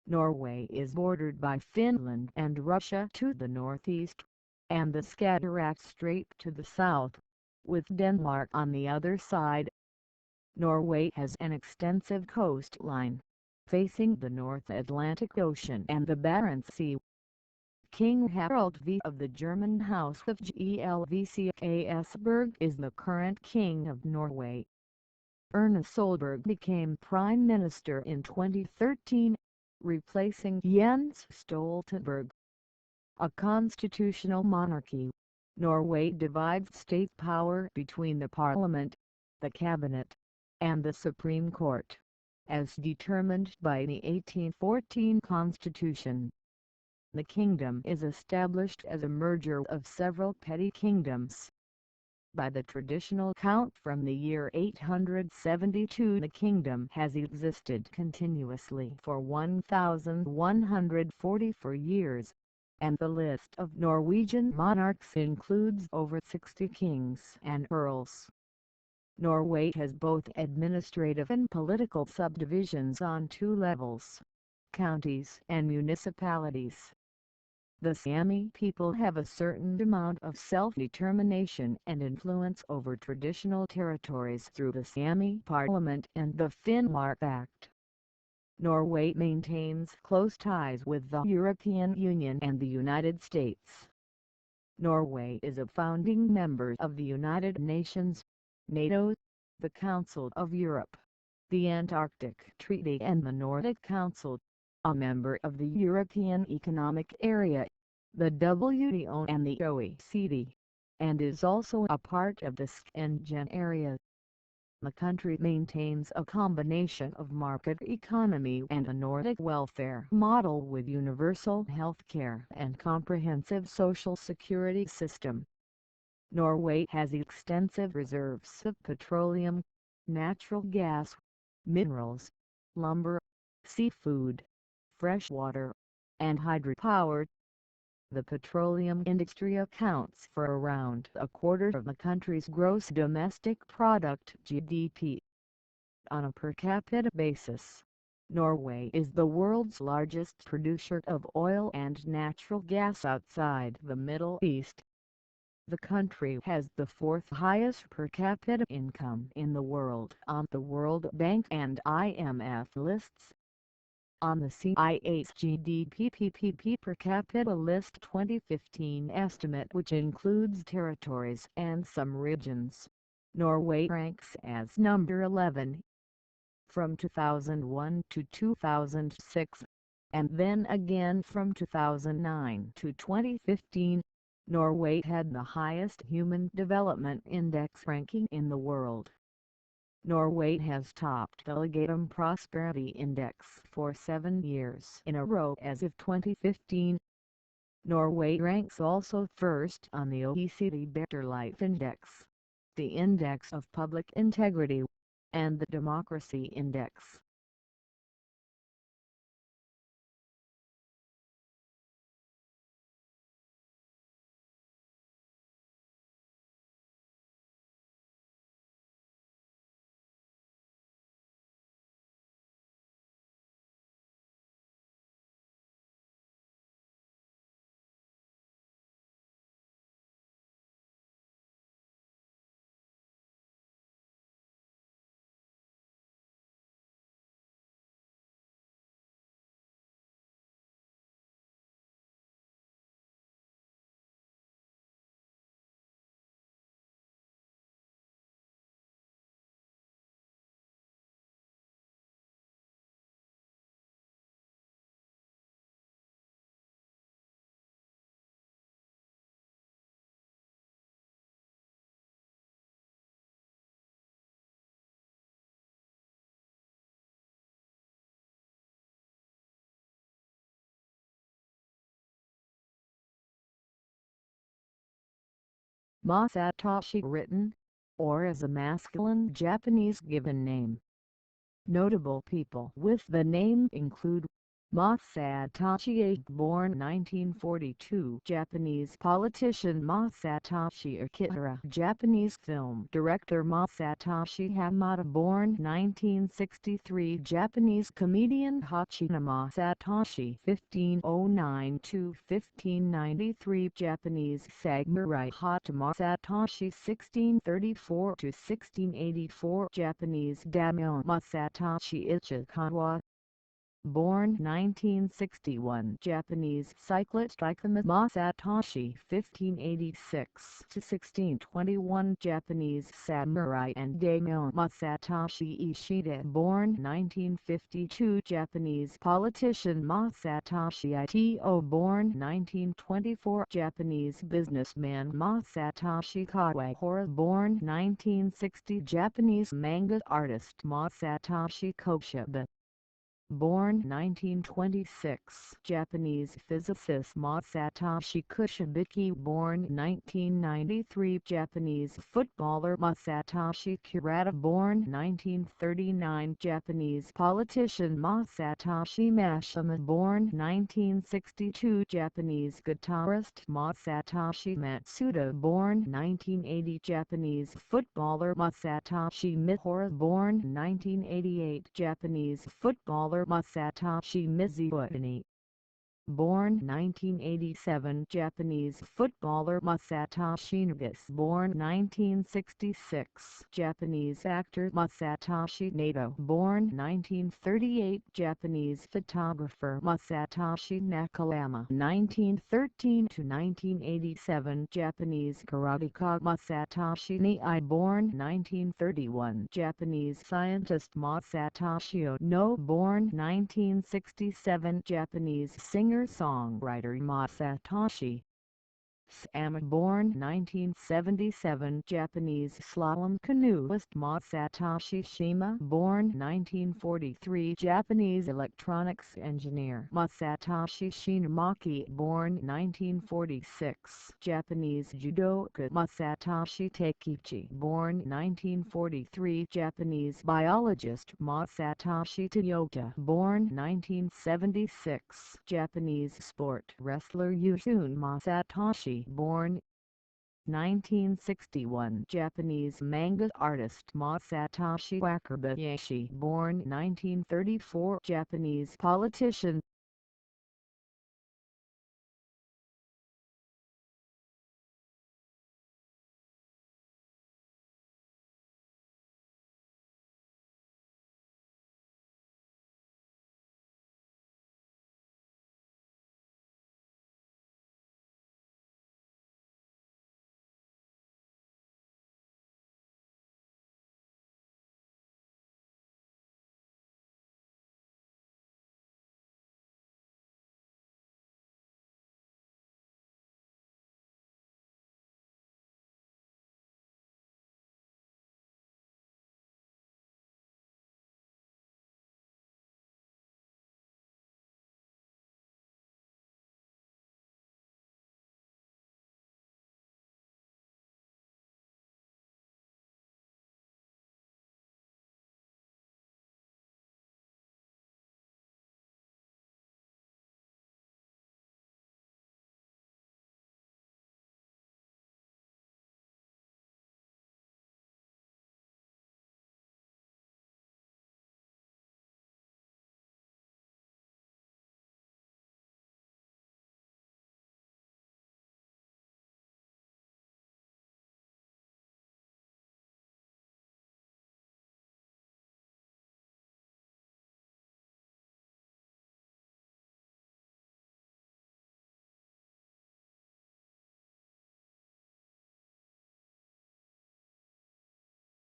Norway is bordered by Finland and Russia to the northeast, and the Skagerrak Strait to the south, with Denmark on the other side. Norway has an extensive coastline, facing the North Atlantic Ocean and the Barents Sea. King Harald V of the German House of Glvckasberg is the current King of Norway. Erna Solberg became Prime Minister in 2013, replacing Jens Stoltenberg. A constitutional monarchy, Norway divides state power between the Parliament, the Cabinet, and the Supreme Court, as determined by the 1814 Constitution. The kingdom is established as a merger of several petty kingdoms. By the traditional count from the year 872, the kingdom has existed continuously for 1,144 years, and the list of Norwegian monarchs includes over 60 kings and earls. Norway has both administrative and political subdivisions on two levels: counties and municipalities. The Sami people have a certain amount of self-determination and influence over traditional territories through the Sami Parliament and the Finnmark Act. Norway maintains close ties with the European Union and the United States. Norway is a founding member of the United Nations, NATO, the Council of Europe, the Antarctic Treaty and the Nordic Council, a member of the European Economic Area, the WTO and the OECD, and is also a part of the Schengen area. The country maintains a combination of market economy and a Nordic welfare model with universal health care and comprehensive social security system. Norway has extensive reserves of petroleum, natural gas, minerals, lumber, seafood, freshwater, and hydropower. The petroleum industry accounts for around a quarter of the country's gross domestic product (GDP). On a per capita basis, Norway is the world's largest producer of oil and natural gas outside the Middle East. The country has the fourth highest per capita income in the world on the World Bank and IMF lists. On the CIA's GDP per capita list 2015 estimate, which includes territories and some regions, Norway ranks as number 11. From 2001 to 2006, and then again from 2009 to 2015, Norway had the highest Human Development Index ranking in the world. Norway has topped the Legatum Prosperity Index for 7 years in a row as of 2015. Norway ranks also first on the OECD Better Life Index, the Index of Public Integrity, and the Democracy Index. Masatoshi written, or as a masculine Japanese given name. Notable people with the name include Masatoshi, born 1942, Japanese politician Masatoshi Akihara, Japanese film director Masatoshi Hamada, born 1963, Japanese comedian Hachino Masatoshi, 1509–1593, Japanese samurai Hata Masatoshi, 1634–1684, Japanese daimyo Masatoshi Ichikawa, born 1961, Japanese cyclist Ikumi Masatoshi, 1586–1621, Japanese samurai and daimyo Masatoshi Ishida, born 1952, Japanese politician Masatoshi Ito, born 1924, Japanese businessman Masatoshi Kawahara, born 1960, Japanese manga artist Masatoshi Koshiba, born 1926, Japanese physicist Masatoshi Kushibiki, born 1993, Japanese footballer Masatoshi Kurata, born 1939, Japanese politician Masatoshi Mashima, born 1962, Japanese guitarist Masatoshi Matsuda, born 1980, Japanese footballer Masatoshi Mihara, born 1988, Japanese footballer Masatoshi Mizuutani, born 1987, Japanese footballer Masatoshi Nagas, born 1966, Japanese actor Masatoshi Nato, born 1938, Japanese photographer Masatoshi Nakayama, 1913–1987, Japanese karateka Masatoshi Nii, born 1931, Japanese scientist Masatoshi Ono, born 1967, Japanese singer-songwriter Masatoshi Sam, born 1977, Japanese slalom canoeist. Masatoshi Shima, born 1943, Japanese electronics engineer. Masatoshi Shinamaki, born 1946, Japanese judoka. Masatoshi Takichi, born 1943, Japanese biologist. Masatoshi Toyota, born 1976, Japanese sport wrestler. Yushun Masatoshi, born 1961, Japanese manga artist. Masatoshi Wakabayashi, born 1934, Japanese politician.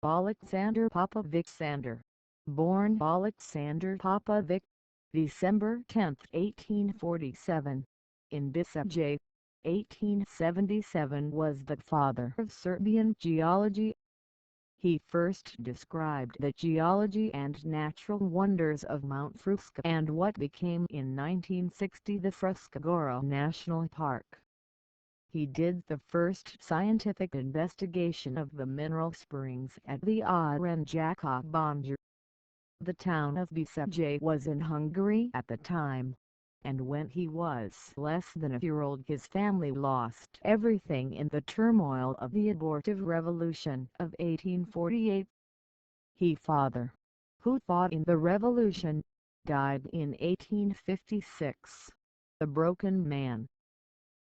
Alexander Popovic Sander, born Alexander Popovic, December 10, 1847, in Bicege, 1877, was the father of Serbian geology. He first described the geology and natural wonders of Mount Fruška and what became in 1960 the Fruškogora National Park. He did the first scientific investigation of the mineral springs at the Aranjaka Banjar. The town of Bicege was in Hungary at the time, and when he was less than a year old his family lost everything in the turmoil of the abortive revolution of 1848. His father, who fought in the revolution, died in 1856, a broken man.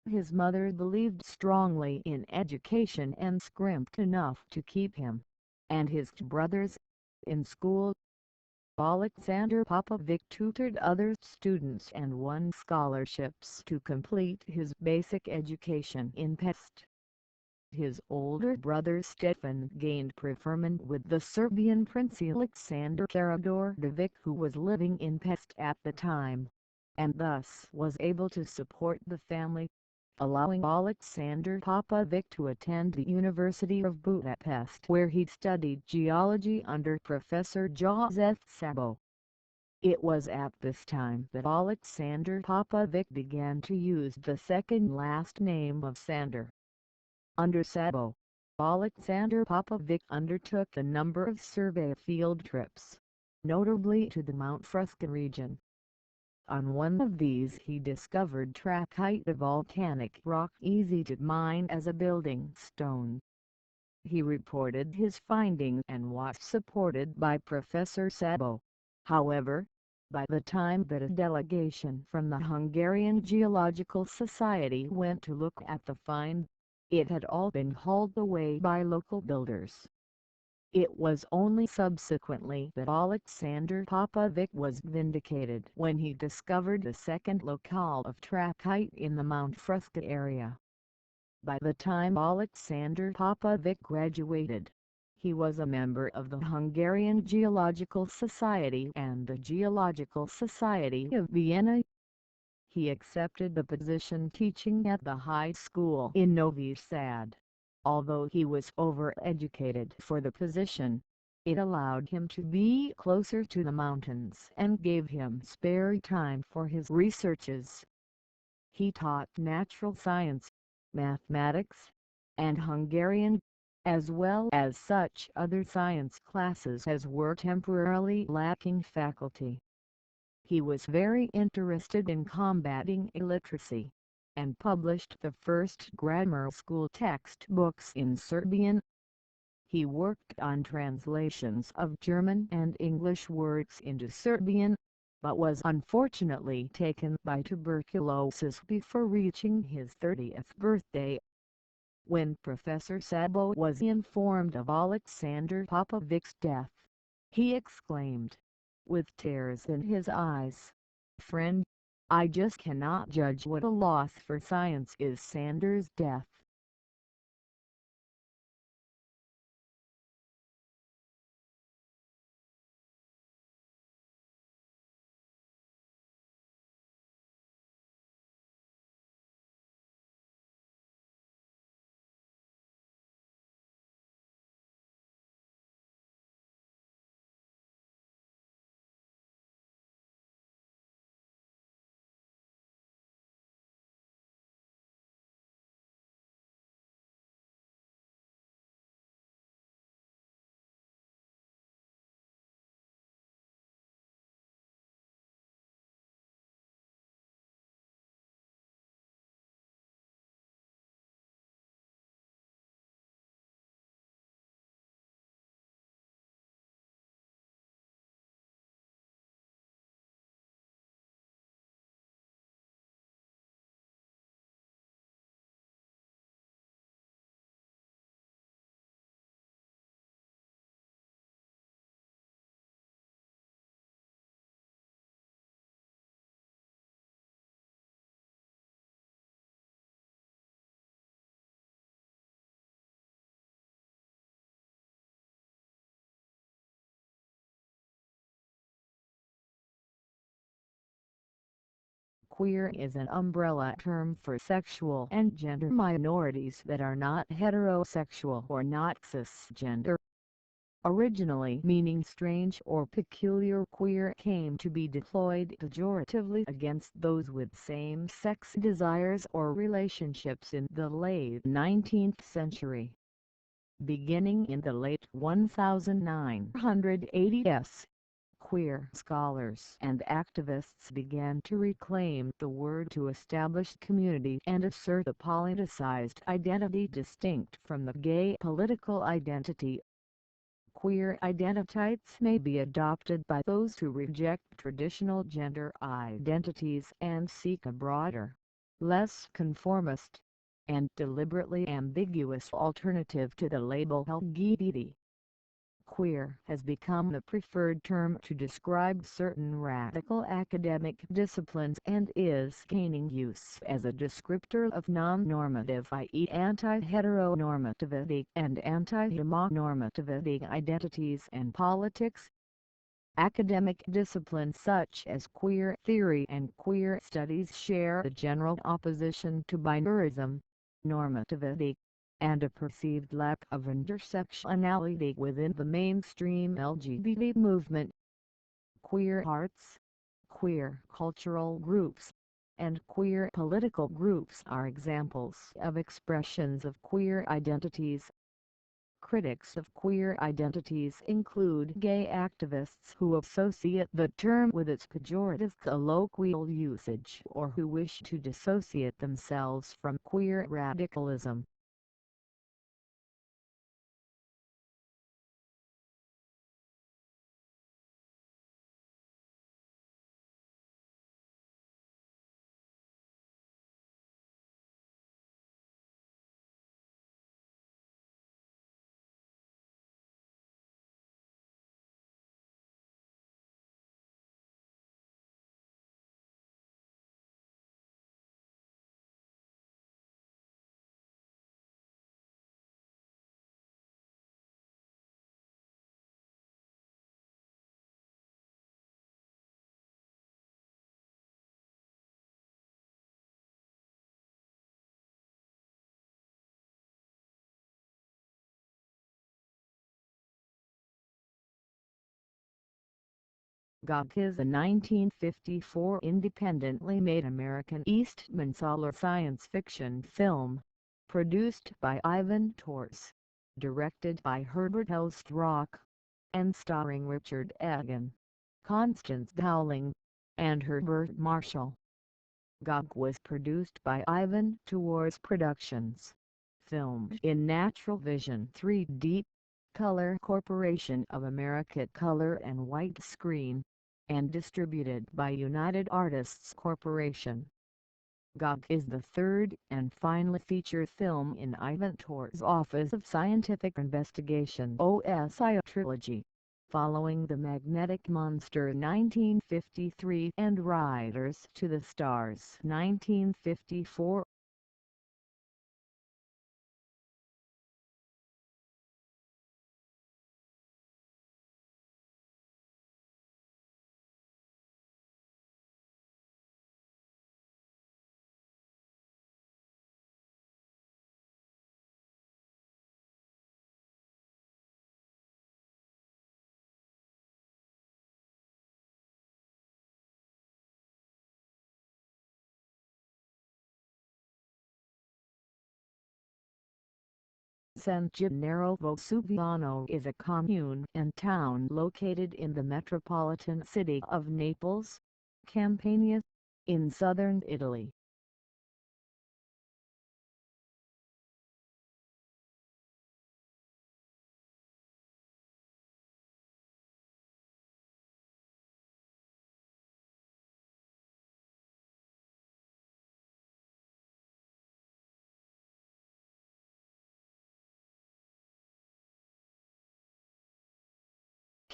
His mother believed strongly in education and scrimped enough to keep him, and his brothers, in school. Alexander Popovic tutored other students and won scholarships to complete his basic education in Pest. His older brother Stefan gained preferment with the Serbian Prince Aleksandar Karađorđević, who was living in Pest at the time, and thus was able to support the family, allowing Alexander Popovic to attend the University of Budapest, where he studied geology under Professor Joseph Sabo. It was at this time that Alexander Popovic began to use the second last name of Sander. Under Sabo, Alexander Popovic undertook a number of survey field trips, notably to the Mount Fruška region. On one of these he discovered trachyte, a volcanic rock easy to mine as a building stone. He reported his findings and was supported by Professor Sabo. However, by the time that a delegation from the Hungarian Geological Society went to look at the find, it had all been hauled away by local builders. It was only subsequently that Alexander Popovic was vindicated when he discovered the second locale of trachyte in the Mount Fruška area. By the time Alexander Popovic graduated, he was a member of the Hungarian Geological Society and the Geological Society of Vienna. He accepted the position teaching at the high school in Novi Sad. Although he was overeducated for the position, it allowed him to be closer to the mountains and gave him spare time for his researches. He taught natural science, mathematics, and Hungarian, as well as such other science classes as were temporarily lacking faculty. He was very interested in combating illiteracy, and published the first grammar school textbooks in Serbian. He worked on translations of German and English words into Serbian, but was unfortunately taken by tuberculosis before reaching his 30th birthday. When Professor Sabo was informed of Alexander Popovic's death, he exclaimed, with tears in his eyes, "Friend, I just cannot judge what a loss for science is Sanders' death." Queer is an umbrella term for sexual and gender minorities that are not heterosexual or not cisgender. Originally meaning strange or peculiar, queer came to be deployed pejoratively against those with same-sex desires or relationships in the late 19th century. Beginning in the late 1980s, queer scholars and activists began to reclaim the word to establish community and assert a politicized identity distinct from the gay political identity. Queer identities may be adopted by those who reject traditional gender identities and seek a broader, less conformist, and deliberately ambiguous alternative to the label LGBT. Queer has become the preferred term to describe certain radical academic disciplines and is gaining use as a descriptor of non-normative, i.e. anti-heteronormativity and anti-homonormativity identities and politics. Academic disciplines such as queer theory and queer studies share a general opposition to binarism, normativity, and a perceived lack of intersectionality within the mainstream LGBT movement. Queer arts, queer cultural groups, and queer political groups are examples of expressions of queer identities. Critics of queer identities include gay activists who associate the term with its pejorative colloquial usage or who wish to dissociate themselves from queer radicalism. Gog is a 1954 independently made American Eastman Solar science fiction film, produced by Ivan Tors, directed by Herbert L. Strock, and starring Richard Egan, Constance Dowling, and Herbert Marshall. Gog was produced by Ivan Tors Productions, filmed in Natural Vision 3D, Color Corporation of America Color and White Screen, and distributed by United Artists Corporation. Gog is the third and final feature film in Ivan Tors' Office of Scientific Investigation OSI trilogy, following The Magnetic Monster 1953 and Riders to the Stars 1954. San Gennaro Vesuviano is a commune and town located in the metropolitan city of Naples, Campania, in southern Italy.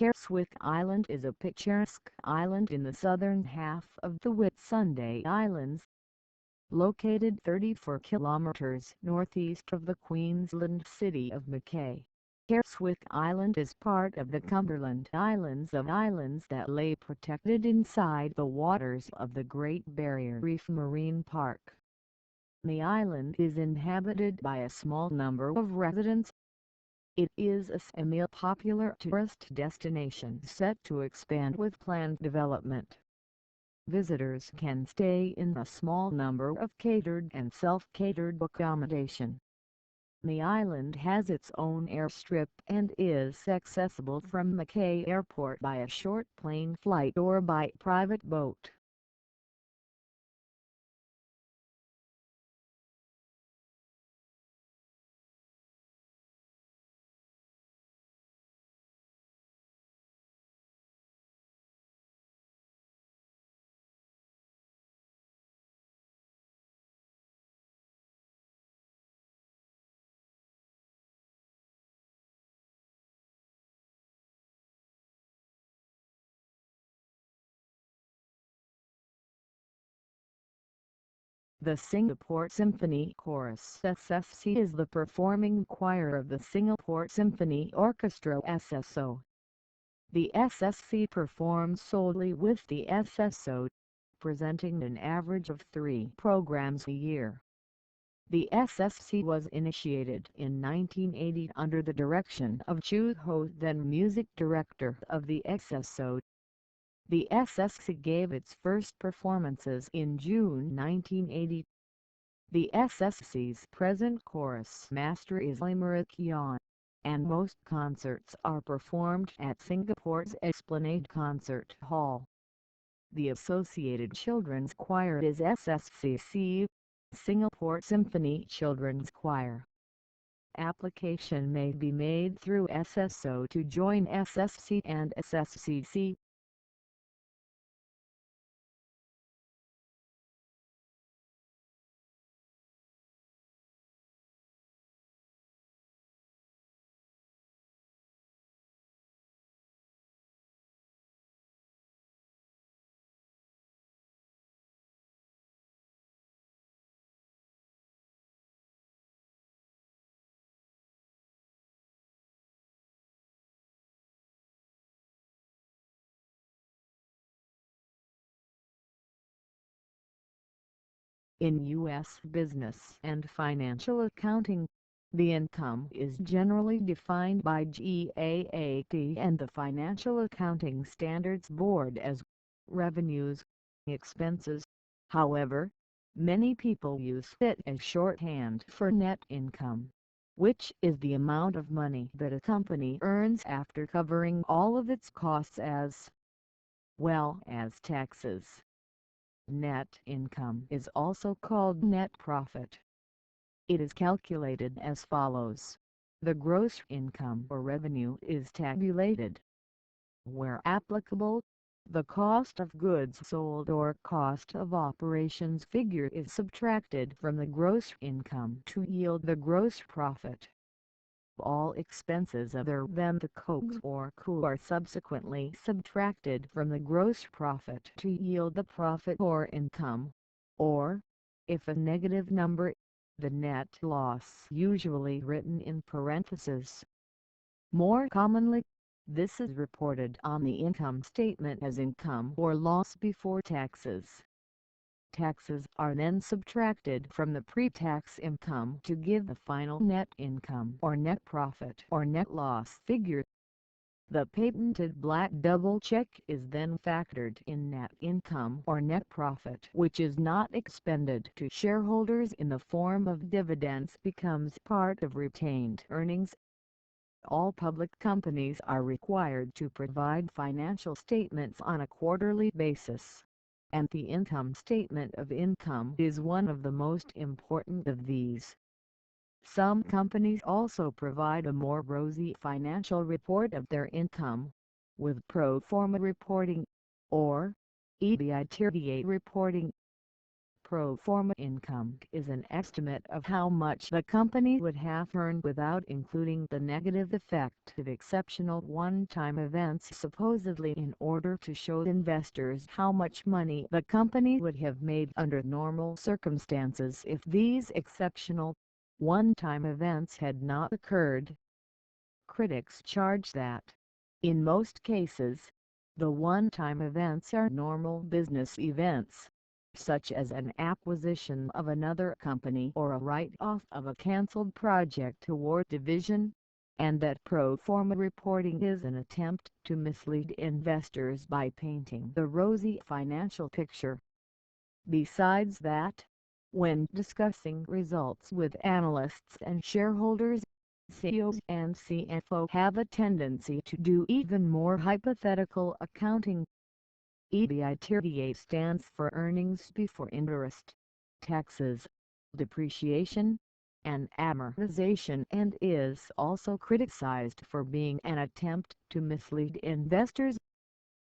Careswick Island is a picturesque island in the southern half of the Whitsunday Islands, located 34 kilometers northeast of the Queensland city of Mackay. Careswick Island is part of the Cumberland Islands of islands that lay protected inside the waters of the Great Barrier Reef Marine Park. The island is inhabited by a small number of residents. It is a semi-popular tourist destination set to expand with planned development. Visitors can stay in a small number of catered and self-catered accommodation. The island has its own airstrip and is accessible from Mackay Airport by a short plane flight or by private boat. The Singapore Symphony Chorus SSC is the performing choir of the Singapore Symphony Orchestra SSO. The SSC performs solely with the SSO, presenting an average of 3 programs a year. The SSC was initiated in 1980 under the direction of Chu Ho, then music director of the SSO. The SSC gave its first performances in June 1980. The SSC's present chorus master is Limerick Yon, and most concerts are performed at Singapore's Esplanade Concert Hall. The associated children's choir is SSCC, Singapore Symphony Children's Choir. Application may be made through SSO to join SSC and SSCC. In U.S. business and financial accounting, The income is generally defined by GAAP and the Financial Accounting Standards Board as revenues, expenses. However, many people use it as shorthand for net income, which is the amount of money that a company earns after covering all of its costs as well as taxes. Net income is also called net profit. It is calculated as follows. The gross income or revenue is tabulated. Where applicable, the cost of goods sold or cost of operations figure is subtracted from the gross income to yield the gross profit. All expenses other than the COGS or COO are subsequently subtracted from the gross profit to yield the profit or income, or, if a negative number, the net loss, usually written in parentheses. More commonly, this is reported on the income statement as income or loss before taxes. Taxes are then subtracted from the pre-tax income to give the final net income or net profit or net loss figure. The patented black double check is then factored in net income or net profit, which is not expended to shareholders in the form of dividends, becomes part of retained earnings. All public companies are required to provide financial statements on a quarterly basis, and the income statement of income is one of the most important of these. Some companies also provide a more rosy financial report of their income, with pro forma reporting, or EBITDA reporting. Pro forma income is an estimate of how much the company would have earned without including the negative effect of exceptional one-time events, supposedly in order to show investors how much money the company would have made under normal circumstances if these exceptional one-time events had not occurred. Critics charge that, in most cases, the one-time events are normal business events, such as an acquisition of another company or a write-off of a cancelled project or division, and that pro forma reporting is an attempt to mislead investors by painting the rosy financial picture. Besides that, when discussing results with analysts and shareholders, CEOs and CFO have a tendency to do even more hypothetical accounting. EBITDA stands for earnings before interest, taxes, depreciation, and amortization, and is also criticized for being an attempt to mislead investors.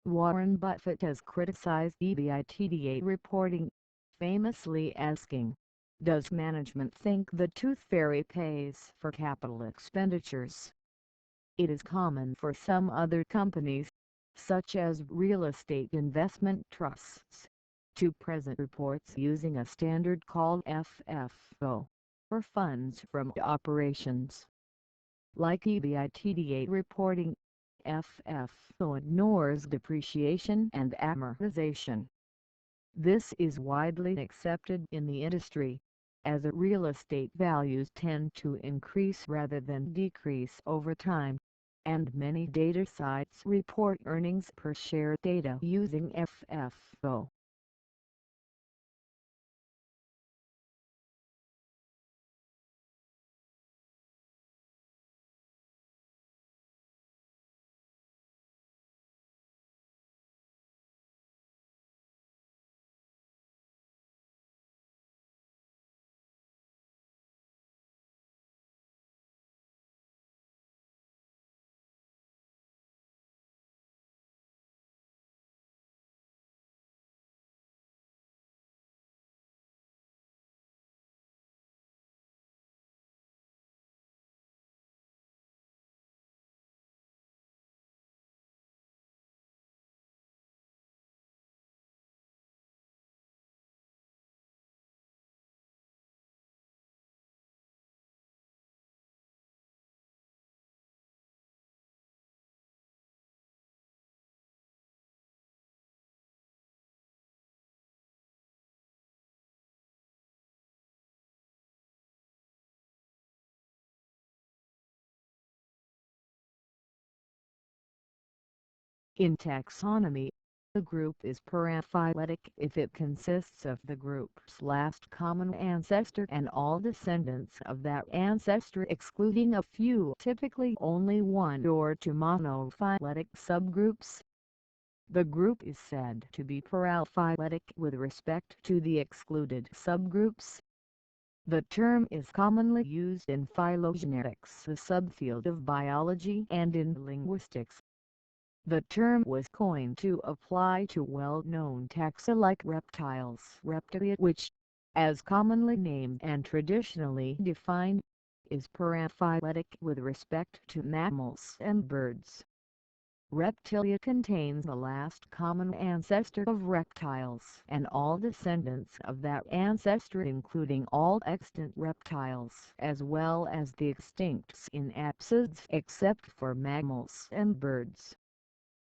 Warren Buffett has criticized EBITDA reporting, famously asking, "Does management think the tooth fairy pays for capital expenditures?" It is common for some other companies, such as real estate investment trusts, to present reports using a standard called FFO, or funds from operations. Like EBITDA reporting, FFO ignores depreciation and amortization. This is widely accepted in the industry, as real estate values tend to increase rather than decrease over time, and many data sites report earnings per share data using FFO. In taxonomy, a group is paraphyletic if it consists of the group's last common ancestor and all descendants of that ancestor excluding a few, typically only one or two monophyletic subgroups. The group is said to be paraphyletic with respect to the excluded subgroups. The term is commonly used in phylogenetics, the subfield of biology, and in linguistics. The term was coined to apply to well-known taxa like reptiles, Reptilia, which, as commonly named and traditionally defined, is paraphyletic with respect to mammals and birds. Reptilia contains the last common ancestor of reptiles and all descendants of that ancestor including all extant reptiles as well as the extincts in apsids except for mammals and birds.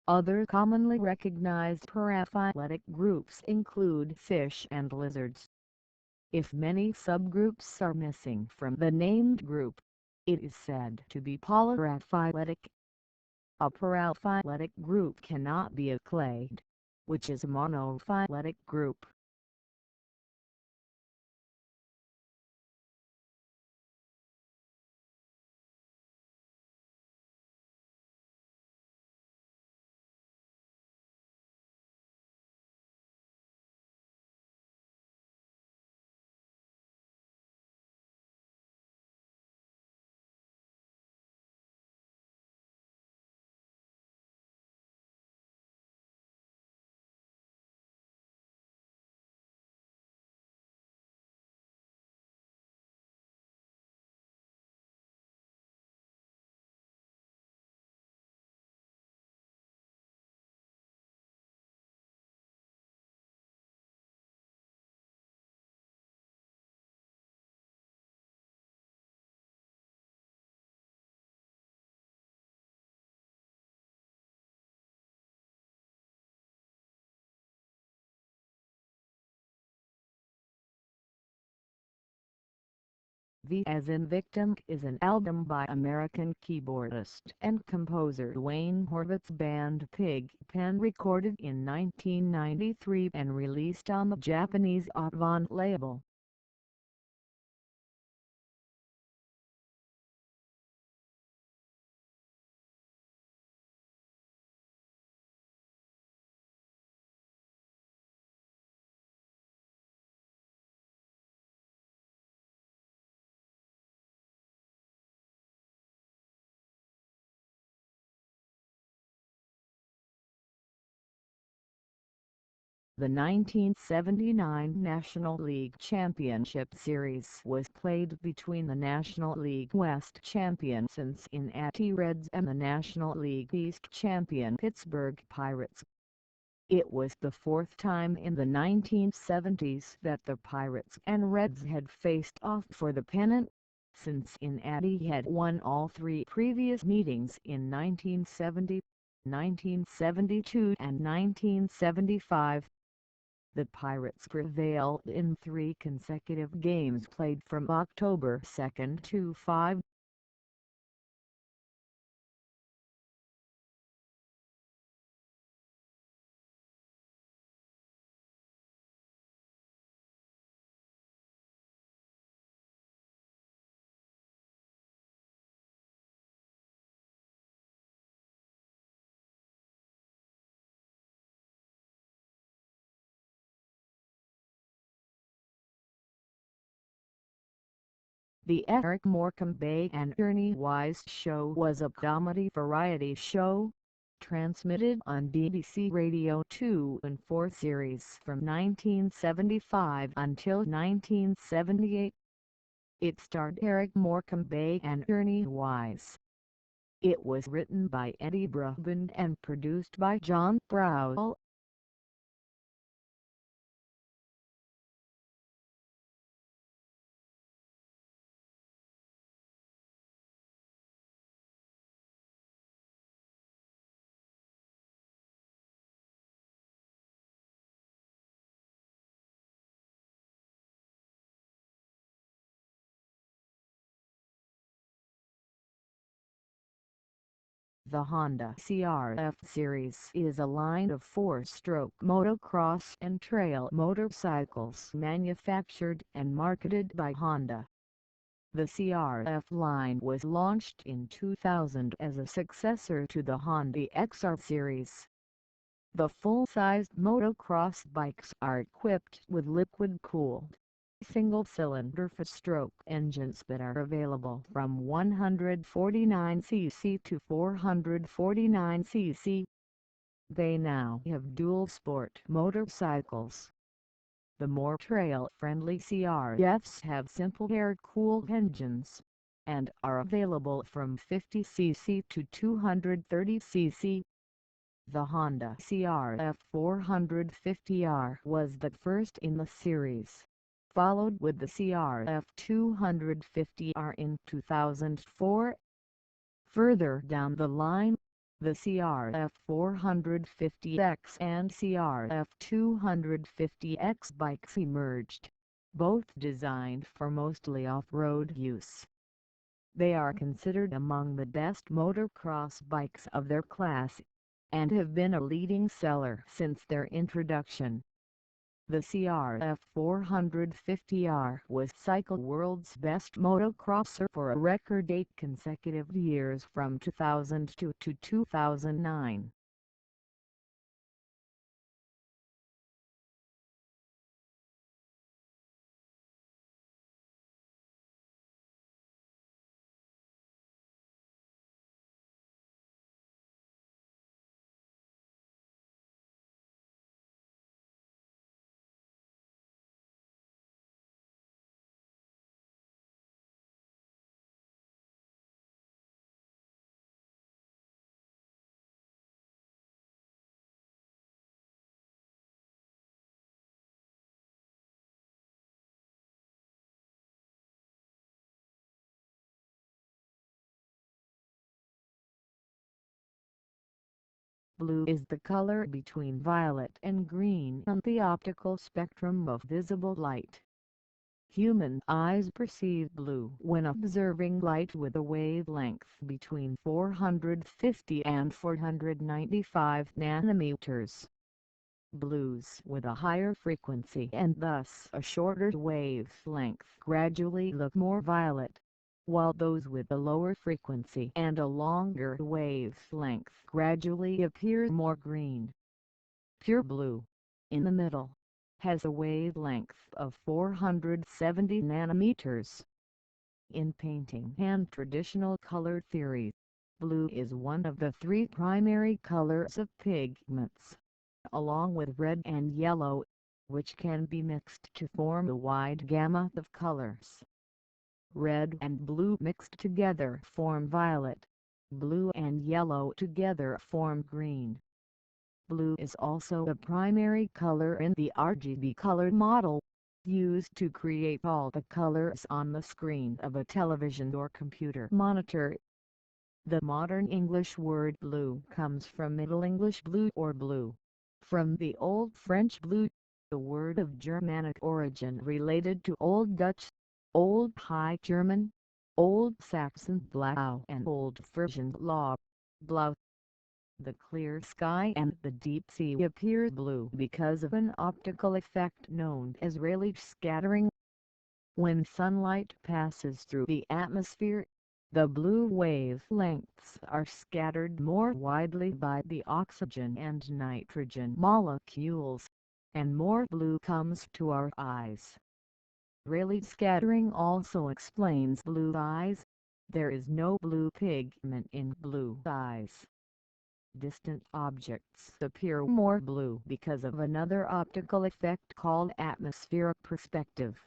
Other commonly recognized paraphyletic groups include fish and lizards. If many subgroups are missing from the named group, it is said to be polyraphyletic. A paraphyletic group cannot be a clade, which is a monophyletic group. V as in Victim is an album by American keyboardist and composer Wayne Horvath's band Pigpen, recorded in 1993 and released on the Japanese Audubon label. The 1979 National League Championship Series was played between the National League West champion Cincinnati Reds and the National League East champion Pittsburgh Pirates. It was the fourth time in the 1970s that the Pirates and Reds had faced off for the pennant. Cincinnati had won all three previous meetings in 1970, 1972 and 1975. The Pirates prevailed in three consecutive games played from October 2 to 5. The Eric Morecambe Bay and Ernie Wise Show was a comedy variety show, transmitted on BBC Radio 2 and 4 series from 1975 until 1978. It starred Eric Morecambe Bay and Ernie Wise. It was written by Eddie Brabant and produced by John Browell. The Honda CRF series is a line of four-stroke motocross and trail motorcycles manufactured and marketed by Honda. The CRF line was launched in 2000 as a successor to the Honda XR series. The full-sized motocross bikes are equipped with liquid-cooled, single-cylinder four-stroke engines that are available from 149cc to 449cc. They now have dual-sport motorcycles. The more trail-friendly CRFs have simple air-cooled engines, and are available from 50cc to 230cc. The Honda CRF 450R was the first in the series, followed with the CRF 250R in 2004. Further down the line, the CRF 450X and CRF 250X bikes emerged, both designed for mostly off-road use. They are considered among the best motocross bikes of their class, and have been a leading seller since their introduction. The CRF 450R was Cycle World's best motocrosser for a record 8 consecutive years from 2002 to 2009. Blue is the color between violet and green on the optical spectrum of visible light. Human eyes perceive blue when observing light with a wavelength between 450 and 495 nanometers. Blues with a higher frequency and thus a shorter wavelength gradually look more violet, while those with a lower frequency and a longer wavelength gradually appear more green. Pure blue, in the middle, has a wavelength of 470 nanometers. In painting and traditional color theory, blue is one of the three primary colors of pigments, along with red and yellow, which can be mixed to form a wide gamut of colors. Red and blue mixed together form violet, blue and yellow together form green. Blue is also a primary color in the RGB color model, used to create all the colors on the screen of a television or computer monitor. The modern English word blue comes from Middle English bleu or bleu, from the Old French bleu, a word of Germanic origin related to Old Dutch, Old High German, Old Saxon blau and Old Frisian law, blau. The clear sky and the deep sea appear blue because of an optical effect known as Rayleigh scattering. When sunlight passes through the atmosphere, the blue wavelengths are scattered more widely by the oxygen and nitrogen molecules, and more blue comes to our eyes. Rayleigh scattering also explains blue eyes. There is no blue pigment in blue eyes. Distant objects appear more blue because of another optical effect called atmospheric perspective.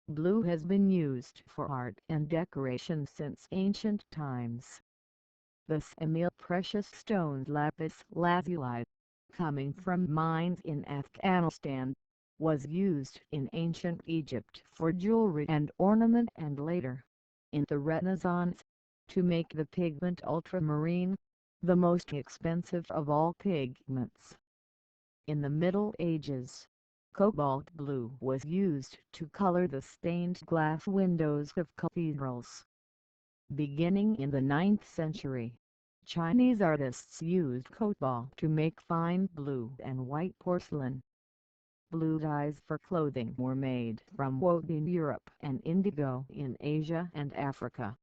Blue has been used for art and decoration since ancient times. The semi-precious stone lapis lazuli, coming from mines in Afghanistan, was used in ancient Egypt for jewelry and ornament and later, in the Renaissance, to make the pigment ultramarine, the most expensive of all pigments. In the Middle Ages, cobalt blue was used to color the stained glass windows of cathedrals. Beginning in the 9th century, Chinese artists used cobalt to make fine blue and white porcelain. Blue dyes for clothing were made from woad in Europe and indigo in Asia and Africa.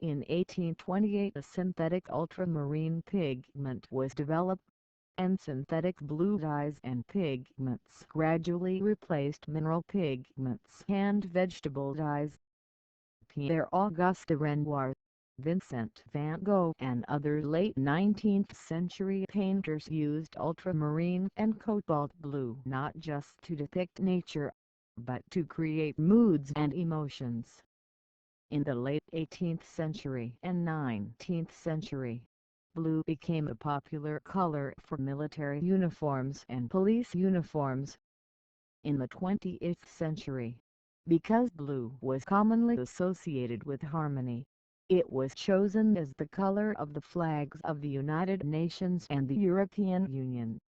In 1828 a synthetic ultramarine pigment was developed, and synthetic blue dyes and pigments gradually replaced mineral pigments and vegetable dyes. Pierre-Auguste Renoir, Vincent van Gogh and other late 19th century painters used ultramarine and cobalt blue not just to depict nature, but to create moods and emotions. In the late 18th century and 19th century, blue became a popular color for military uniforms and police uniforms. In the 20th century, because blue was commonly associated with harmony, it was chosen as the color of the flags of the United Nations and the European Union.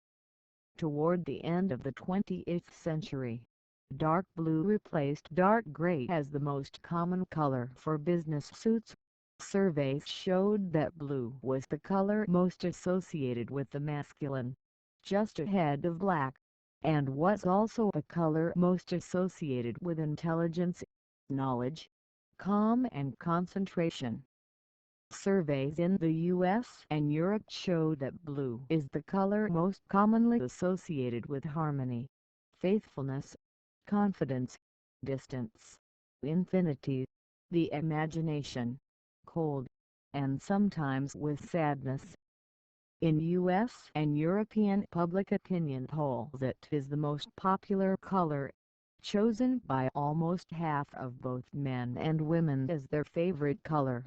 Toward the end of the 20th century, dark blue replaced dark gray as the most common color for business suits. Surveys showed that blue was the color most associated with the masculine, just ahead of black, and was also the color most associated with intelligence, knowledge, calm and concentration. Surveys in the US and Europe show that blue is the color most commonly associated with harmony, faithfulness, confidence, distance, infinity, the imagination, cold, and sometimes with sadness. In US and European public opinion polls it is the most popular color, chosen by almost half of both men and women as their favorite color.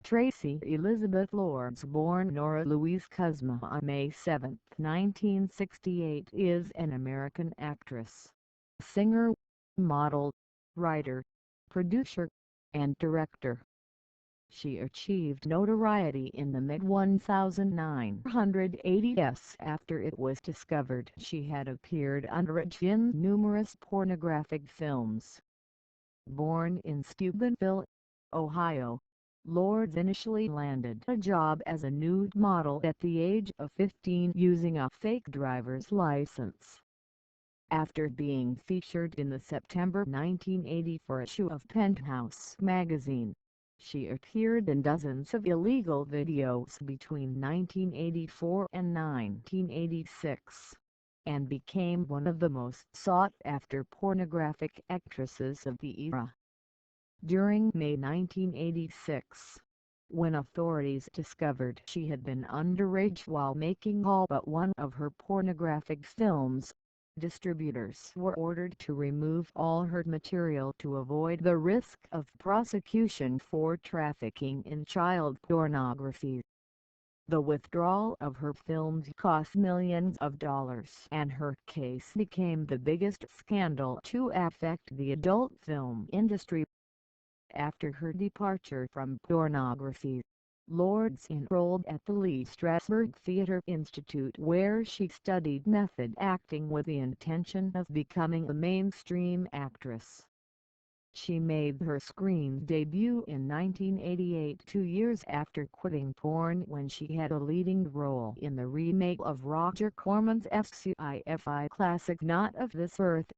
Tracy Elizabeth Lawrence, born Nora Louise Kuzma on May 7, 1968, is an American actress, singer, model, writer, producer, and director. She achieved notoriety in the mid-1980s after it was discovered she had appeared underage in numerous pornographic films. Born in Steubenville, Ohio, Lords initially landed a job as a nude model at the age of 15 using a fake driver's license. After being featured in the September 1984 issue of Penthouse magazine, she appeared in dozens of illegal videos between 1984 and 1986. and became one of the most sought-after pornographic actresses of the era. During May 1986, when authorities discovered she had been underage while making all but one of her pornographic films, distributors were ordered to remove all her material to avoid the risk of prosecution for trafficking in child pornography. The withdrawal of her films cost millions of dollars, and her case became the biggest scandal to affect the adult film industry. After her departure from pornography, Lords enrolled at the Lee Strasberg Theatre Institute, where she studied method acting with the intention of becoming a mainstream actress. She made her screen debut in 1988, 2 years after quitting porn, when she had a leading role in the remake of Roger Corman's sci-fi classic Not of This Earth.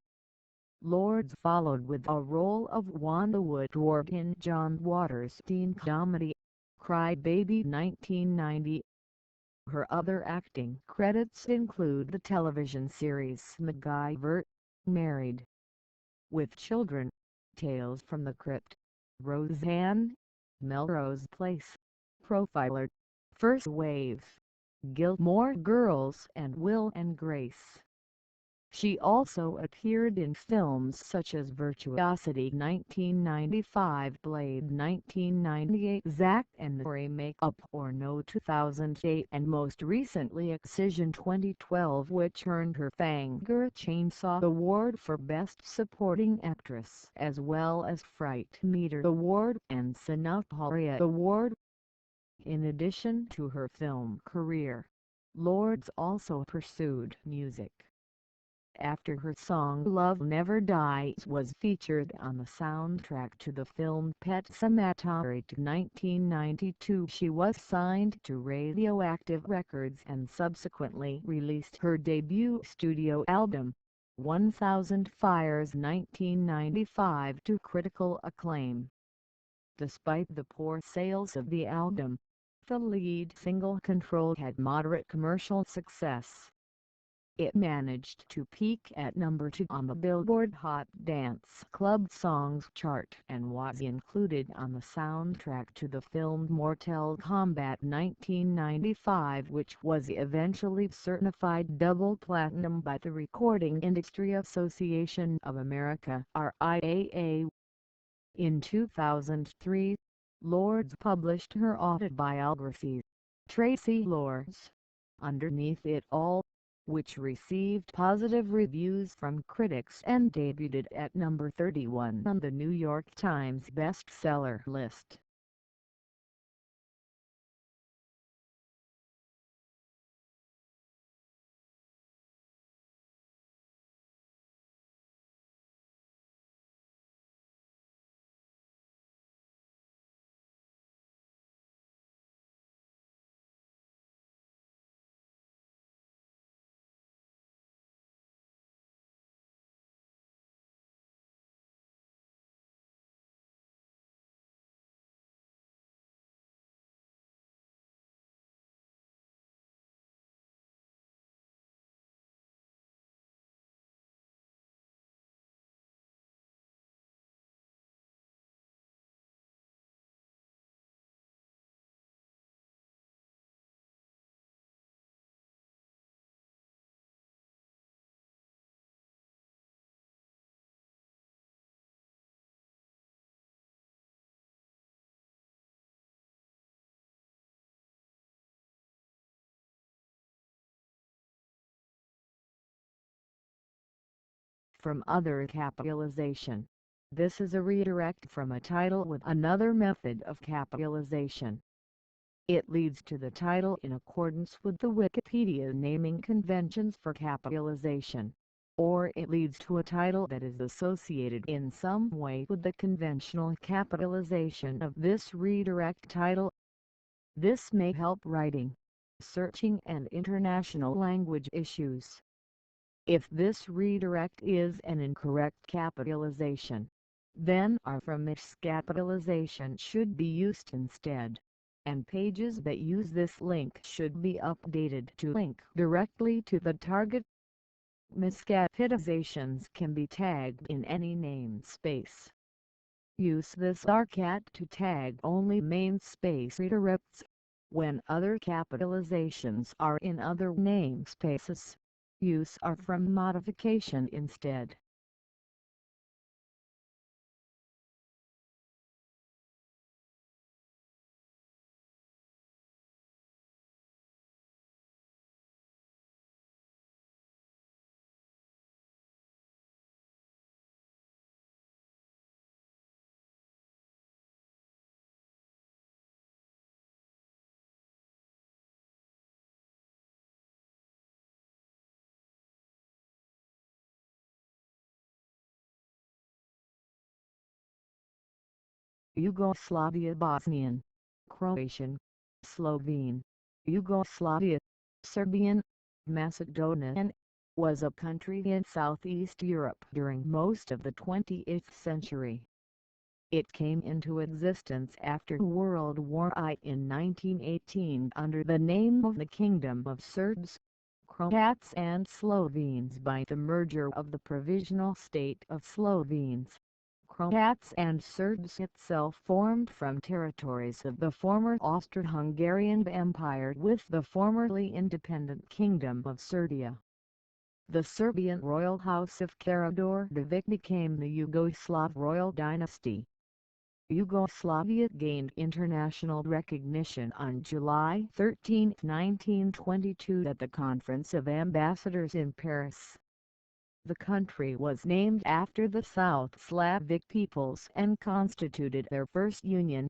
Lords followed with a role of Wanda Woodward in John Waters' teen comedy, Cry Baby 1990. Her other acting credits include the television series MacGyver, Married with Children, Tales from the Crypt, Roseanne, Melrose Place, Profiler, First Wave, Gilmore Girls, and Will and Grace. She also appeared in films such as Virtuosity 1995, Blade 1998, Zack and Miri Make Up or No 2008, and most recently Excision 2012, which earned her Fanger Chainsaw Award for Best Supporting Actress, as well as Fright Meter Award and Cinepolia Award. In addition to her film career, Lords also pursued music. After her song Love Never Dies was featured on the soundtrack to the film Pet Sematary 1992, she was signed to Radioactive Records and subsequently released her debut studio album, 1000 Fires 1995, to critical acclaim. Despite the poor sales of the album, the lead single Control had moderate commercial success. It managed to peak at number 2 on the Billboard Hot Dance Club Songs chart and was included on the soundtrack to the film Mortal Kombat 1995, which was eventually certified double platinum by the Recording Industry Association of America (RIAA). In 2003, Lords published her autobiography, Tracy Lords, Underneath It All, which received positive reviews from critics and debuted at number 31 on the New York Times bestseller list. From other capitalization. This is a redirect from a title with another method of capitalization. It leads to the title in accordance with the Wikipedia naming conventions for capitalization, or it leads to a title that is associated in some way with the conventional capitalization of this redirect title. This may help writing, searching, and international language issues. If this redirect is an incorrect capitalization, then R from miscapitalization should be used instead, and pages that use this link should be updated to link directly to the target. Miscapitalizations can be tagged in any namespace. Use this arcat to tag only mainspace redirects. When other capitalizations are in other namespaces, use R from modification instead. Yugoslavia, Bosnian, Croatian, Slovene, Yugoslavia, Serbian, Macedonian, was a country in Southeast Europe during most of the 20th century. It came into existence after World War I in 1918 under the name of the Kingdom of Serbs, Croats and Slovenes by the merger of the Provisional State of Slovenes. Croats and Serbs itself formed from territories of the former Austro-Hungarian Empire with the formerly independent Kingdom of Serbia. The Serbian royal house of Karađorđević became the Yugoslav royal dynasty. Yugoslavia gained international recognition on July 13, 1922 at the Conference of Ambassadors in Paris. The country was named after the South Slavic peoples and constituted their first union,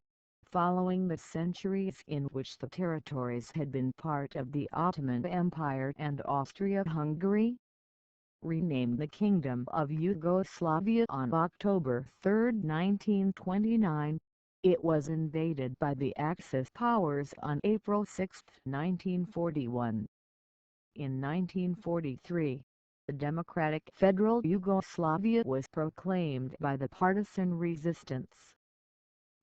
following the centuries in which the territories had been part of the Ottoman Empire and Austria-Hungary. Renamed the Kingdom of Yugoslavia on October 3, 1929, it was invaded by the Axis powers on April 6, 1941. In 1943, the Democratic Federal Yugoslavia was proclaimed by the partisan resistance.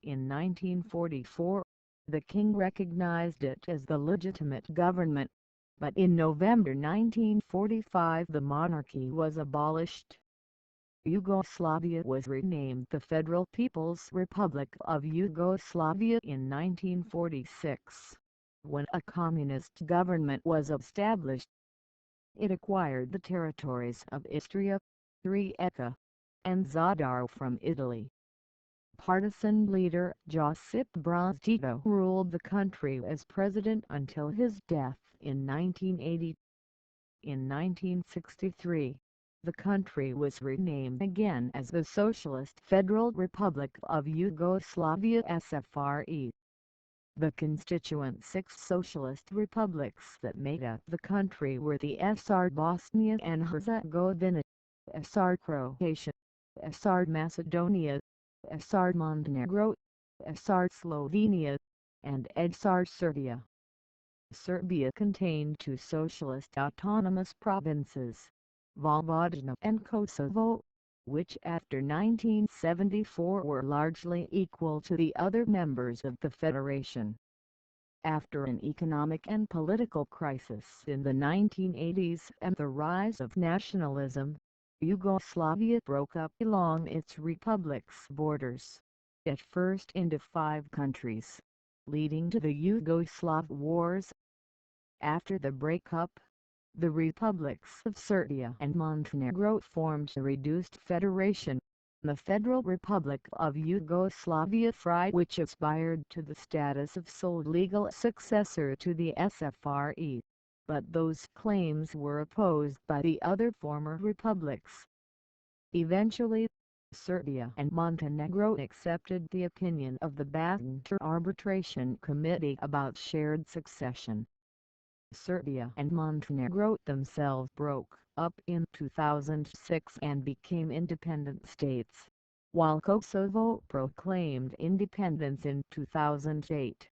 In 1944, the king recognized it as the legitimate government, but in November 1945 the monarchy was abolished. Yugoslavia was renamed the Federal People's Republic of Yugoslavia in 1946, when a communist government was established. It acquired the territories of Istria, Rijeka, and Zadar from Italy. Partisan leader Josip Broz Tito ruled the country as president until his death in 1980. In 1963, the country was renamed again as the Socialist Federal Republic of Yugoslavia SFRE. The constituent 6 socialist republics that made up the country were the SR Bosnia and Herzegovina, SR Croatia, SR Macedonia, SR Montenegro, SR Slovenia, and SR Serbia. Serbia contained 2 socialist autonomous provinces, Vojvodina and Kosovo, which after 1974 were largely equal to the other members of the federation. After an economic and political crisis in the 1980s and the rise of nationalism, Yugoslavia broke up along its republic's borders, at first into 5 countries, leading to the Yugoslav Wars. After the breakup, the republics of Serbia and Montenegro formed a reduced federation, the Federal Republic of Yugoslavia which aspired to the status of sole legal successor to the SFRE, but those claims were opposed by the other former republics. Eventually, Serbia and Montenegro accepted the opinion of the Banter Arbitration Committee about shared succession. Serbia and Montenegro themselves broke up in 2006 and became independent states, while Kosovo proclaimed independence in 2008.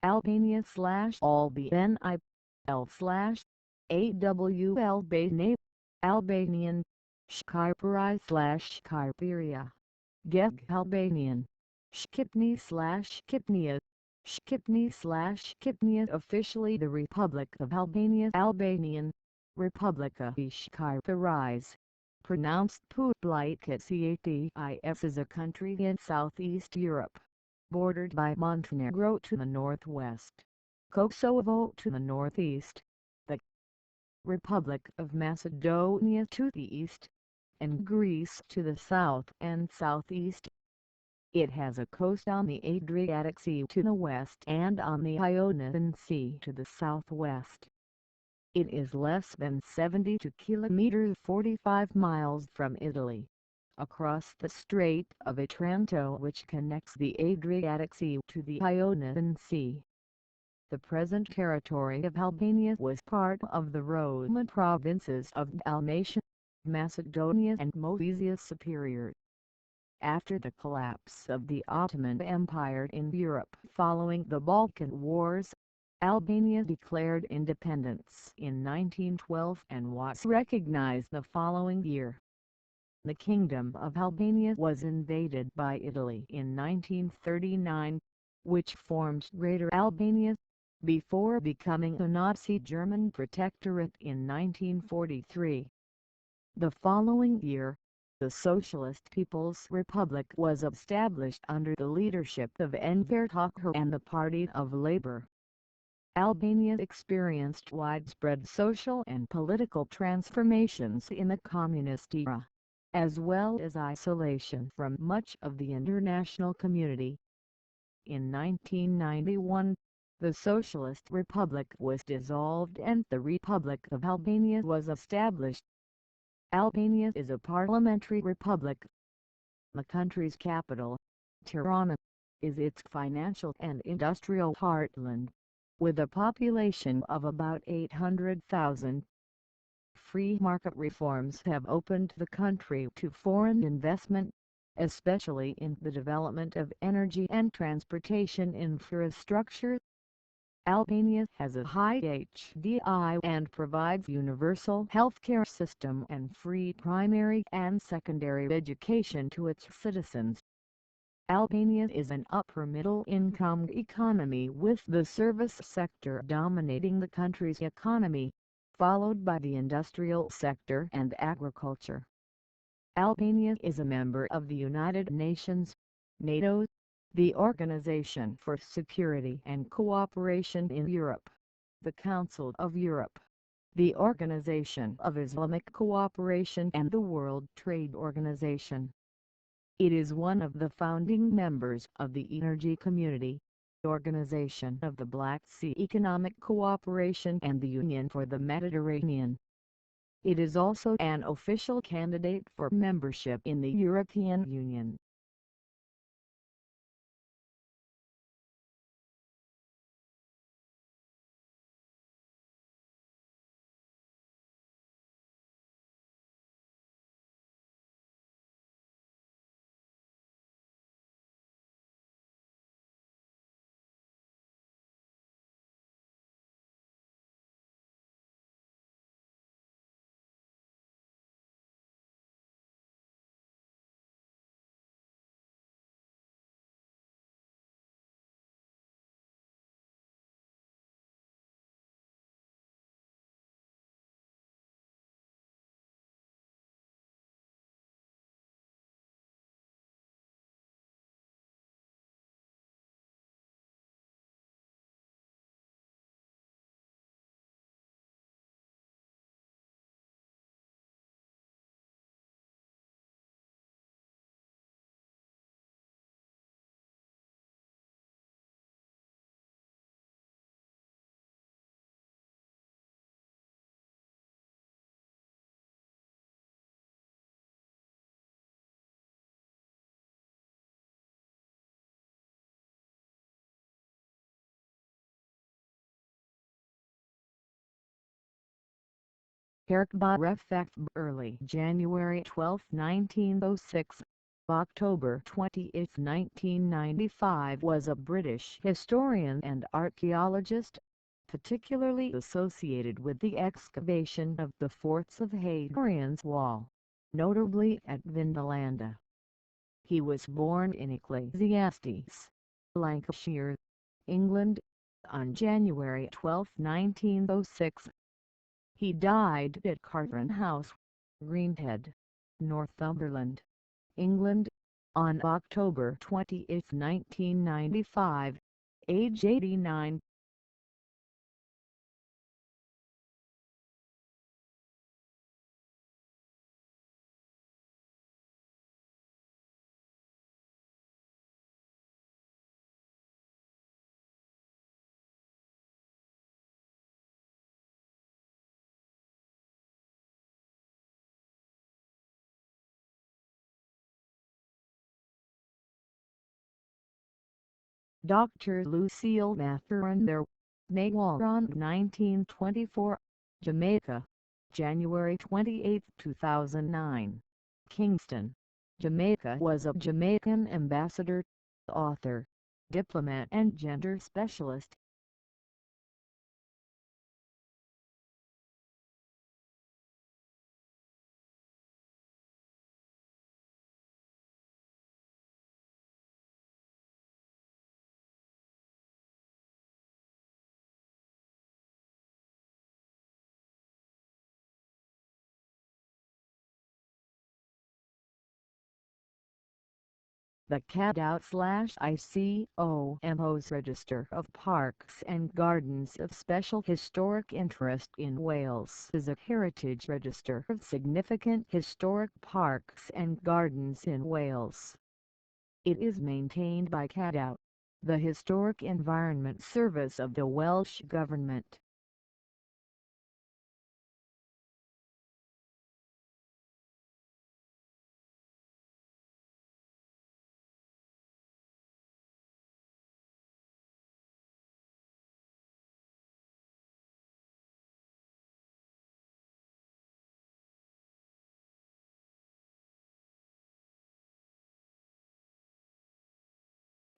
Albania / Albania, L / AW Albania, Albanian, Shqipëri / Shqipëria, Geg Albanian, Shqipni / Shqipnia, Shqipni / Shqipnia, officially the Republic of Albania, Albanian, Republika e Shqipërisë, pronounced Publika Catis, is a country in southeast Europe, bordered by Montenegro to the northwest, Kosovo to the northeast, the Republic of Macedonia to the east, and Greece to the south and southeast. It has a coast on the Adriatic Sea to the west and on the Ionian Sea to the southwest. It is less than 72 kilometers 45 miles from Italy, across the Strait of Otranto, which connects the Adriatic Sea to the Ionian Sea. The present territory of Albania was part of the Roman provinces of Dalmatia, Macedonia and Moesia Superior. After the collapse of the Ottoman Empire in Europe following the Balkan Wars, Albania declared independence in 1912 and was recognized the following year. The Kingdom of Albania was invaded by Italy in 1939, which formed Greater Albania, before becoming a Nazi German protectorate in 1943. The following year, the Socialist People's Republic was established under the leadership of Enver Hoxha and the Party of Labour. Albania experienced widespread social and political transformations in the communist era, as well as isolation from much of the international community. In 1991, the Socialist Republic was dissolved and the Republic of Albania was established. Albania is a parliamentary republic. The country's capital, Tirana, is its financial and industrial heartland, with a population of about 800,000. Free market reforms have opened the country to foreign investment, especially in the development of energy and transportation infrastructure. Albania has a high HDI and provides universal healthcare system and free primary and secondary education to its citizens. Albania is an upper-middle-income economy with the service sector dominating the country's economy, followed by the industrial sector and agriculture. Albania is a member of the United Nations, NATO, the Organization for Security and Cooperation in Europe, the Council of Europe, the Organization of Islamic Cooperation and the World Trade Organization. It is one of the founding members of the Energy Community, Organization of the Black Sea Economic Cooperation and the Union for the Mediterranean. It is also an official candidate for membership in the European Union. Kerkba Refect early January 12, 1906. October 20, 1995 was a British historian and archaeologist, particularly associated with the excavation of the forts of Hadrian's Wall, notably at Vindolanda. He was born in Ecclesiastes, Lancashire, England, on January 12, 1906. He died at Carton House, Greenhead, Northumberland, England, on October 20, 1995, age 89. Dr. Lucille Mathurin there, Nawaron 1924, Jamaica, January 28, 2009, Kingston, Jamaica was a Jamaican ambassador, author, diplomat and gender specialist. The CADOUT/ICOMO's Register of Parks and Gardens of Special Historic Interest in Wales is a heritage register of significant historic parks and gardens in Wales. It is maintained by CADOUT, the Historic Environment Service of the Welsh Government.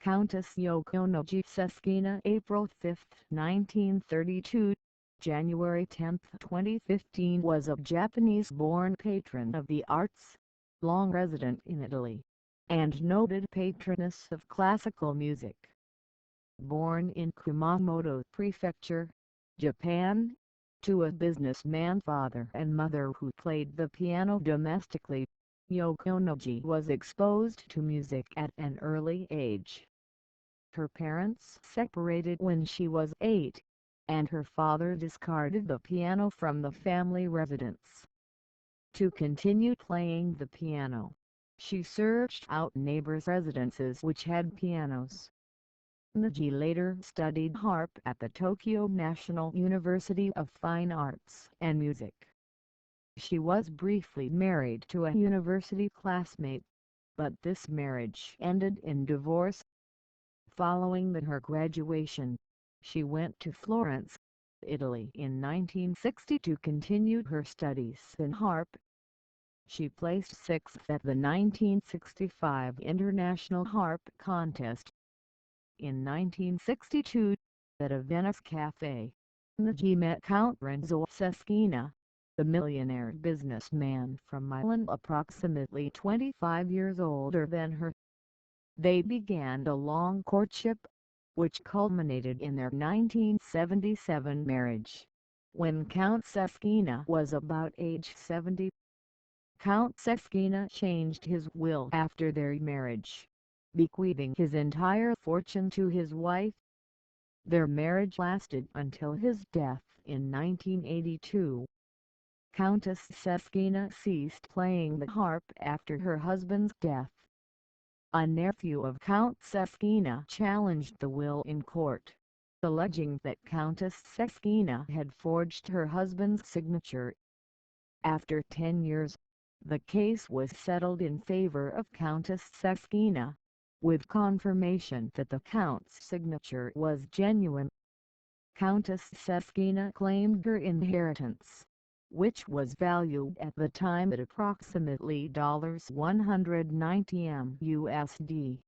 Countess Yokonoji Seskina April 5, 1932, January 10, 2015 was a Japanese-born patron of the arts, long resident in Italy, and noted patroness of classical music. Born in Kumamoto Prefecture, Japan, to a businessman father and mother who played the piano domestically, Yokonoji was exposed to music at an early age. Her parents separated when she was 8, and her father discarded the piano from the family residence. To continue playing the piano, she searched out neighbors' residences which had pianos. Noji later studied harp at the Tokyo National University of Fine Arts and Music. She was briefly married to a university classmate, but this marriage ended in divorce. Following her graduation, she went to Florence, Italy in 1960 to continue her studies in harp. She placed 6th at the 1965 International Harp Contest. In 1962, at a Venice cafe, Noji met Count Renzo Seskina, the millionaire businessman from Milan approximately 25 years older than her. They began a long courtship, which culminated in their 1977 marriage, when Count Seskina was about age 70. Count Seskina changed his will after their marriage, bequeathing his entire fortune to his wife. Their marriage lasted until his death in 1982. Countess Seskina ceased playing the harp after her husband's death. A nephew of Count Seskina challenged the will in court, alleging that Countess Seskina had forged her husband's signature. After 10 years, the case was settled in favor of Countess Seskina, with confirmation that the Count's signature was genuine. Countess Seskina claimed her inheritance, which was valued at the time at approximately $190 m USD.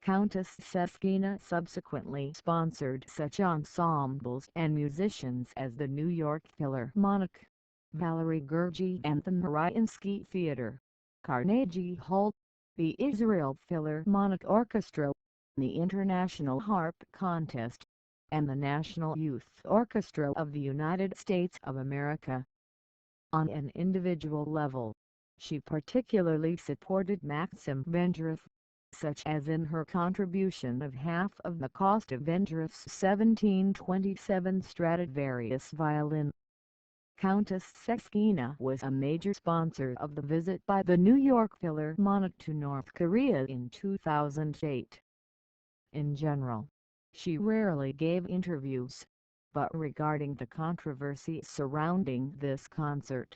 Countess Seskina subsequently sponsored such ensembles and musicians as the New York Philharmonic, Valery Gergiev and the Mariinsky Theater, Carnegie Hall, the Israel Philharmonic Orchestra, the International Harp Contest, and the National Youth Orchestra of the United States of America. On an individual level, she particularly supported Maxim Vengerov, such as in her contribution of half of the cost of Vengerov's 1727 Stradivarius violin. Countess Seskina was a major sponsor of the visit by the New York Philharmonic to North Korea in 2008. In general, she rarely gave interviews, but regarding the controversy surrounding this concert,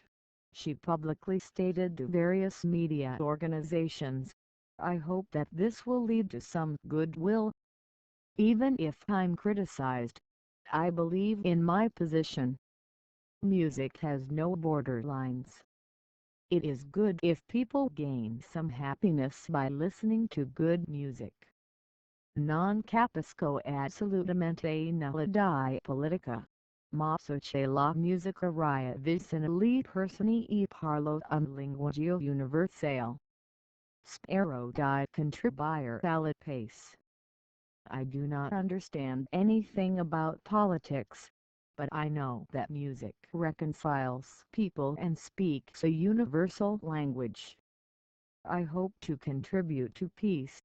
she publicly stated to various media organizations, "I hope that this will lead to some goodwill. Even if I'm criticized, I believe in my position. Music has no borderlines. It is good if people gain some happiness by listening to good music. Non capisco assolutamente nulla di politica, ma se c'è la musica ria vicina alle persone e parlo un linguaggio universale. Spero di contribuire alla pace." I do not understand anything about politics, but I know that music reconciles people and speaks a universal language. I hope to contribute to peace.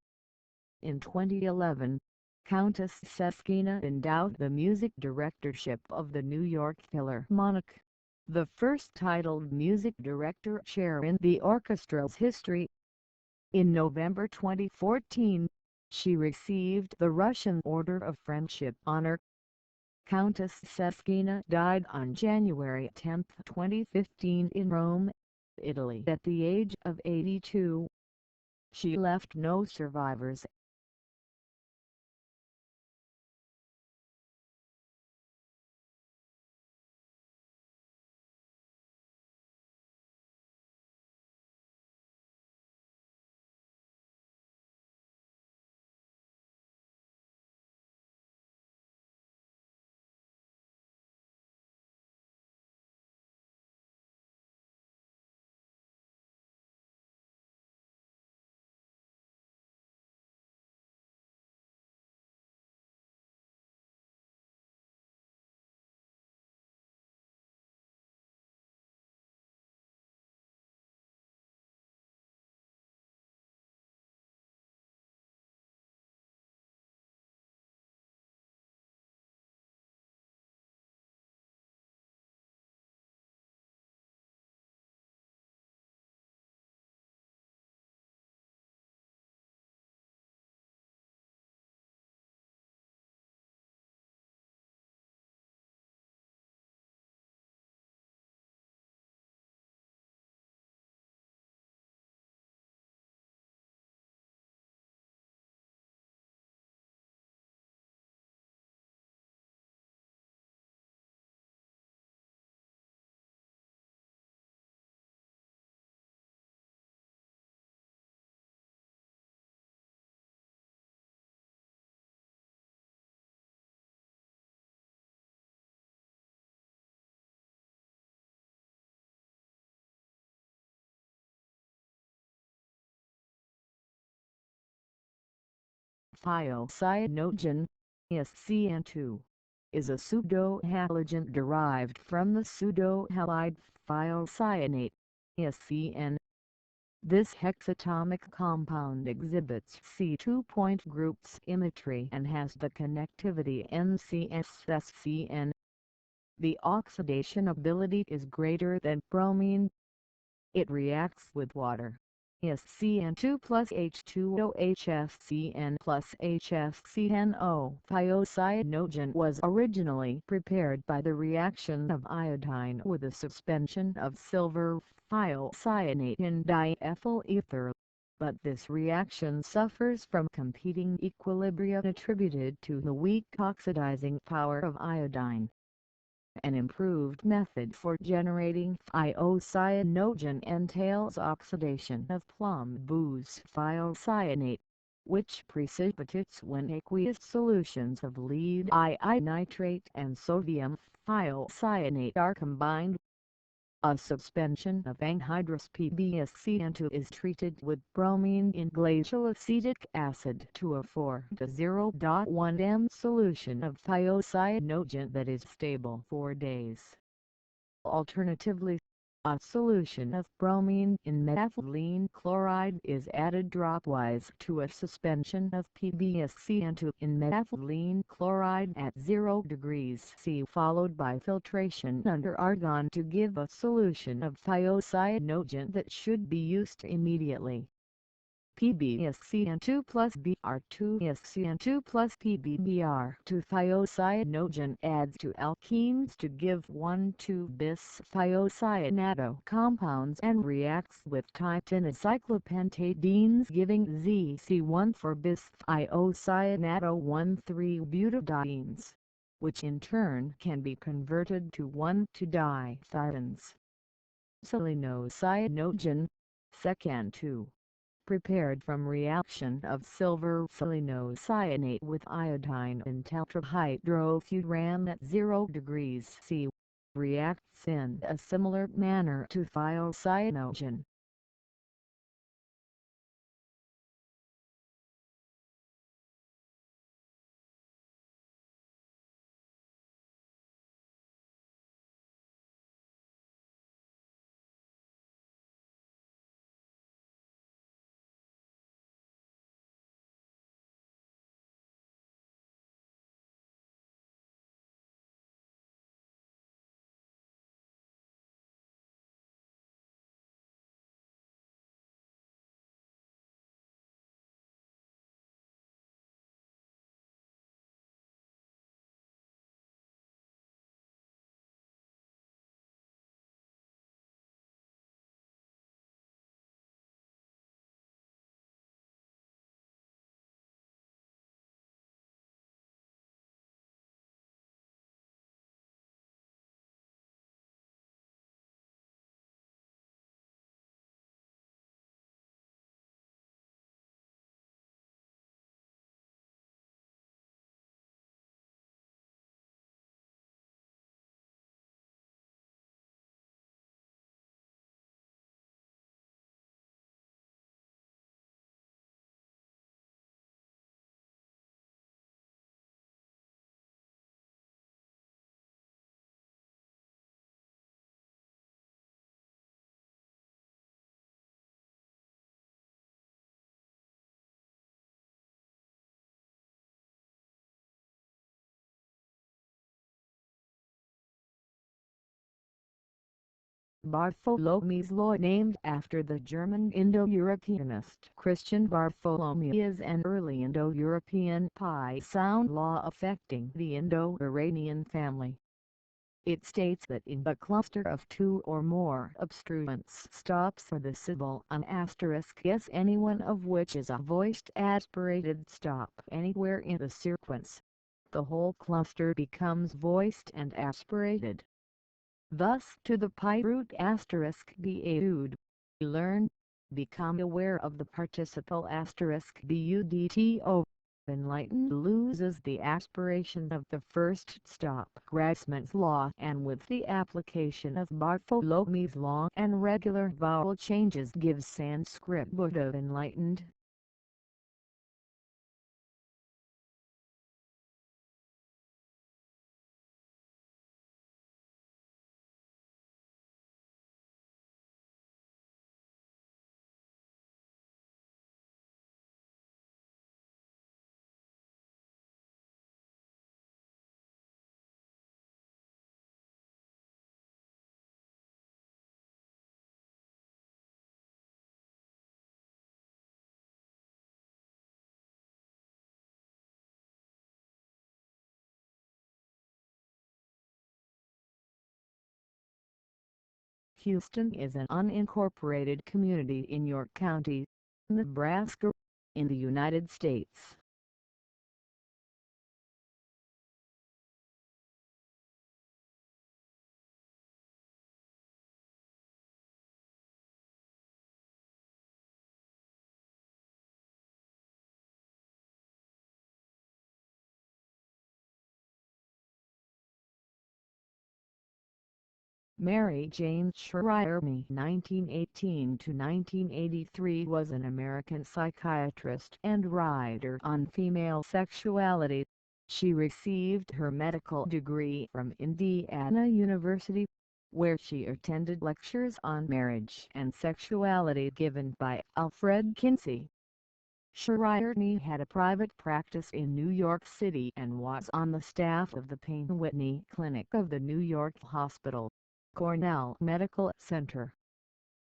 In 2011, Countess Seskina endowed the music directorship of the New York Philharmonic, the first titled music director chair in the orchestra's history. In November 2014, she received the Russian Order of Friendship honor. Countess Seskina died on January 10, 2015 in Rome, Italy at the age of 82. She left no survivors. Thiocyanogen, SCN2, is a pseudohalogen derived from the pseudohalide thiocyanate, SCN. This hexatomic compound exhibits C2-point group symmetry and has the connectivity NCS-SCN. The oxidation ability is greater than bromine. It reacts with water, SCN2 plus H2O HFCN plus HFCNO. Thiocyanogen was originally prepared by the reaction of iodine with a suspension of silver thiocyanate in diethyl ether, but this reaction suffers from competing equilibria attributed to the weak oxidizing power of iodine. An improved method for generating thiocyanogen entails oxidation of plum booze thiocyanate, which precipitates when aqueous solutions of lead nitrate and sodium thiocyanate are combined. A suspension of anhydrous PbSCN2 is treated with bromine in glacial acetic acid to a 4 to 0.1 m solution of thiocyanogen that is stable for days. Alternatively, a solution of bromine in methylene chloride is added dropwise to a suspension of PbSCN2 in methylene chloride at 0 degrees C, followed by filtration under argon to give a solution of thiocyanogen that should be used immediately. PbSCN2 plus Br2SCN2 plus PbBr2 thiocyanogen adds to alkenes to give 1,2-bis thiocyanato compounds and reacts with titanocyclopentadienes giving ZC1,4-bis thiocyanato 1,3-butadienes, which in turn can be converted to 1,2-dithiones. Selenocyanogen, SECN2, prepared from reaction of silver selenocyanate with iodine and tetrahydrofuran at 0 degrees C, reacts in a similar manner to thiocyanogen. Bartholomew's Law, named after the German Indo-Europeanist Christian Bartholomew, is an early Indo-European Pi sound law affecting the Indo-Iranian family. It states that in a cluster of two or more obstruents stops for the syllable an asterisk s, any one of which is a voiced aspirated stop anywhere in the sequence, the whole cluster becomes voiced and aspirated. Thus to the pi root asterisk bud, learn, become aware of the participle asterisk budto. Enlightened loses the aspiration of the first stop, Grassmann's law, and with the application of Bartholomew's law and regular vowel changes gives Sanskrit Buddha enlightened. Houston is an unincorporated community in York County, Nebraska, in the United States. Mary Jane Shriver (1918–1983) was an American psychiatrist and writer on female sexuality. She received her medical degree from Indiana University, where she attended lectures on marriage and sexuality given by Alfred Kinsey. Shriver had a private practice in New York City and was on the staff of the Payne Whitney Clinic of the New York Hospital, Cornell Medical Center.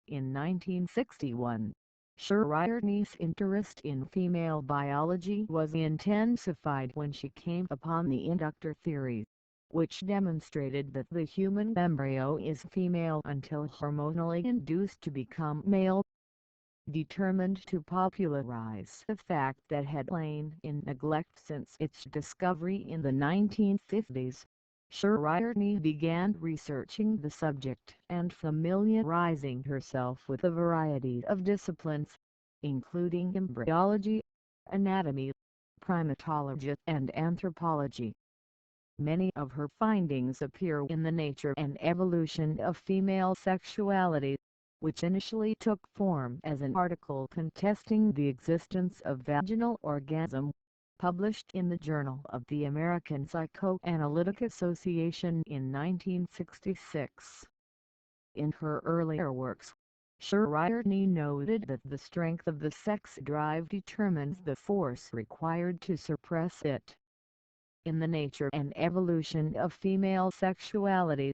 In 1961, Shriver's interest in female biology was intensified when she came upon the inductor theory, which demonstrated that the human embryo is female until hormonally induced to become male. Determined to popularize a fact that had lain in neglect since its discovery in the 1950s, Shriver began researching the subject and familiarizing herself with a variety of disciplines, including embryology, anatomy, primatology, and anthropology. Many of her findings appear in The Nature and Evolution of Female Sexuality, which initially took form as an article contesting the existence of vaginal orgasm, published in the Journal of the American Psychoanalytic Association in 1966. In her earlier works, Shriver noted that the strength of the sex drive determines the force required to suppress it. In The Nature and Evolution of Female Sexuality,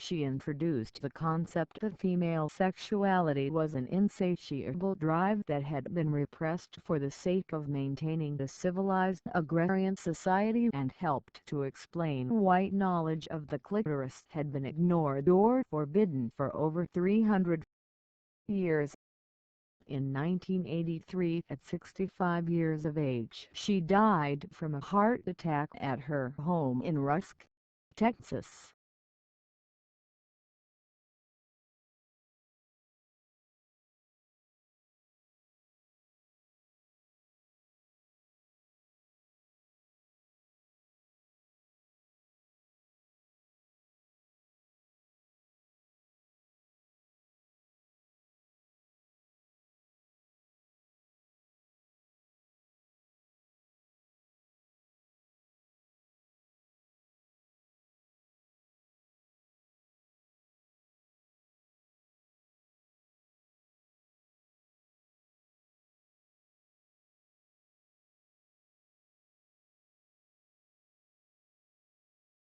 she introduced the concept that female sexuality was an insatiable drive that had been repressed for the sake of maintaining a civilized agrarian society, and helped to explain why knowledge of the clitoris had been ignored or forbidden for over 300 years. In 1983, at 65 years of age, she died from a heart attack at her home in Rusk, Texas.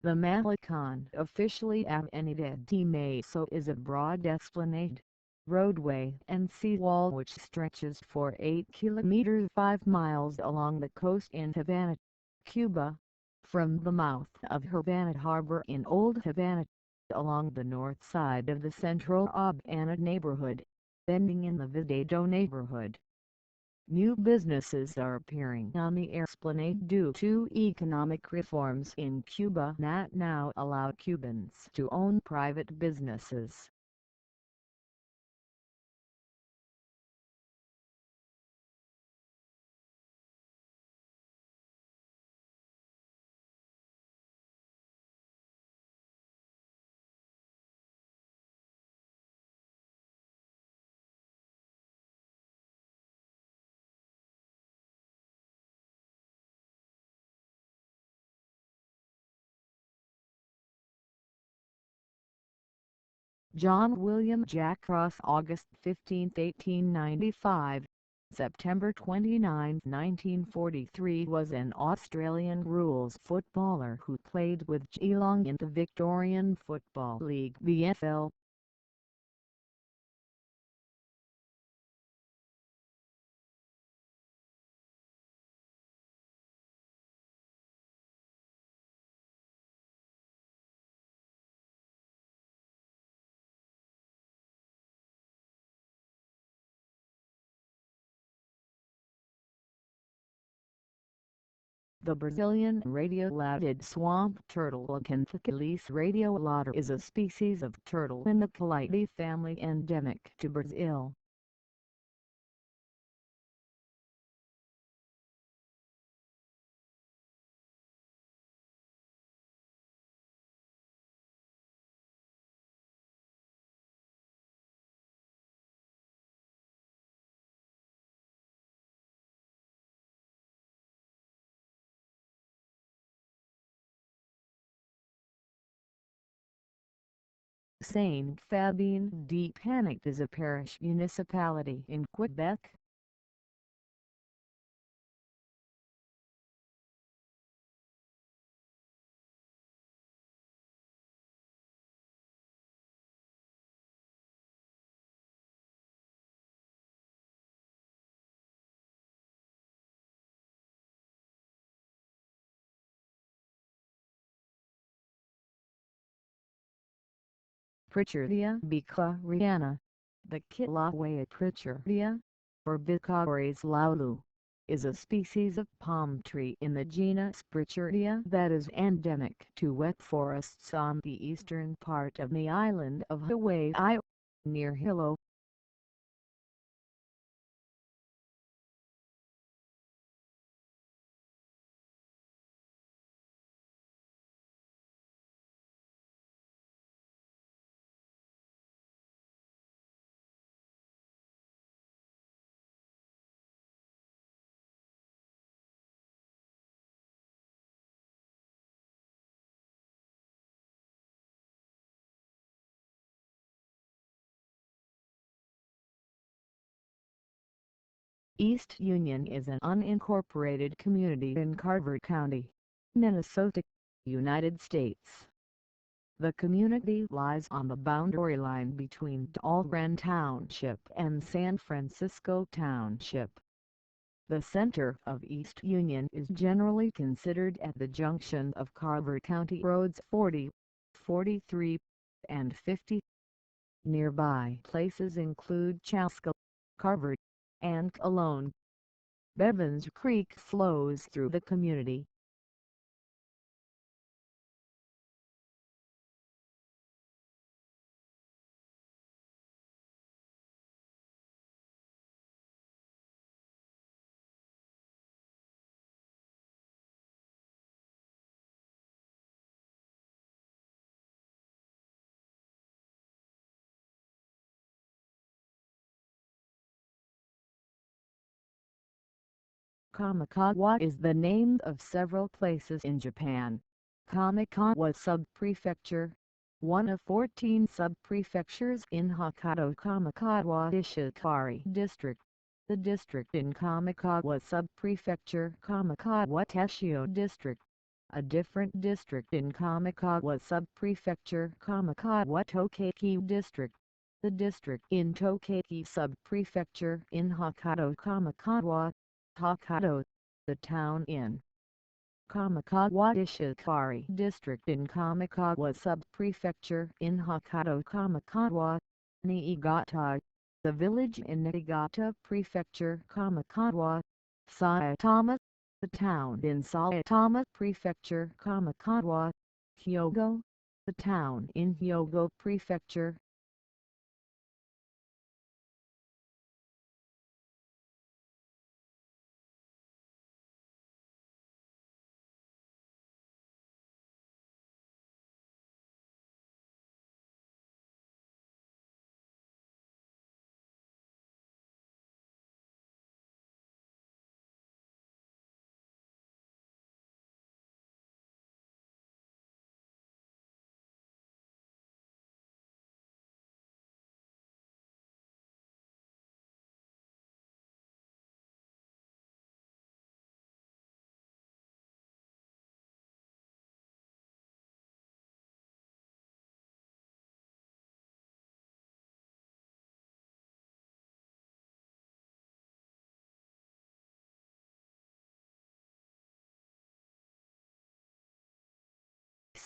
The Malecon, officially Avenida de Maso, is a broad esplanade, roadway and seawall which stretches for 8 kilometers 5 miles along the coast in Havana, Cuba, from the mouth of Havana Harbor in Old Havana, along the north side of the Central Habana neighborhood, ending in the Vidado neighborhood. New businesses are appearing on the esplanade due to economic reforms in Cuba that now allow Cubans to own private businesses. John William Jack Ross, August 15, 1895, September 29, 1943, was an Australian rules footballer who played with Geelong in the Victorian Football League (VFL). The Brazilian radio-lauded swamp turtle Acanthocallis radiolata is a species of turtle in the Calidae family endemic to Brazil. Saint-Fabien-de-Panic is a parish municipality in Quebec. Pritchardia bicariana. The Kilauea pritchardia, or Bicaris laulu, is a species of palm tree in the genus Pritchardia that is endemic to wet forests on the eastern part of the island of Hawaii, near Hilo. East Union is an unincorporated community in Carver County, Minnesota, United States. The community lies on the boundary line between Dahlgren Township and San Francisco Township. The center of East Union is generally considered at the junction of Carver County Roads 40, 43, and 50. Nearby places include Chaska, Carver, and Cologne. Bevins Creek flows through the community. Kamikawa is the name of several places in Japan. Kamikawa Sub-Prefecture, one of 14 sub-prefectures in Hokkaido Kamikawa Ishikari District. The district in Kamikawa Sub-Prefecture Kamikawa Teshio District. A different district in Kamikawa Sub-Prefecture Kamikawa Tokachi District. The district in Tokachi Sub-Prefecture in Hokkaido Kamikawa, Hokkaido. The town in Kamikawa Ishikari District in Kamikawa Sub-Prefecture in Hokkaido Kamikawa, Niigata. The village in Niigata Prefecture Kamikawa, Saitama. The town in Saitama Prefecture Kamikawa, Hyogo. The town in Hyogo Prefecture.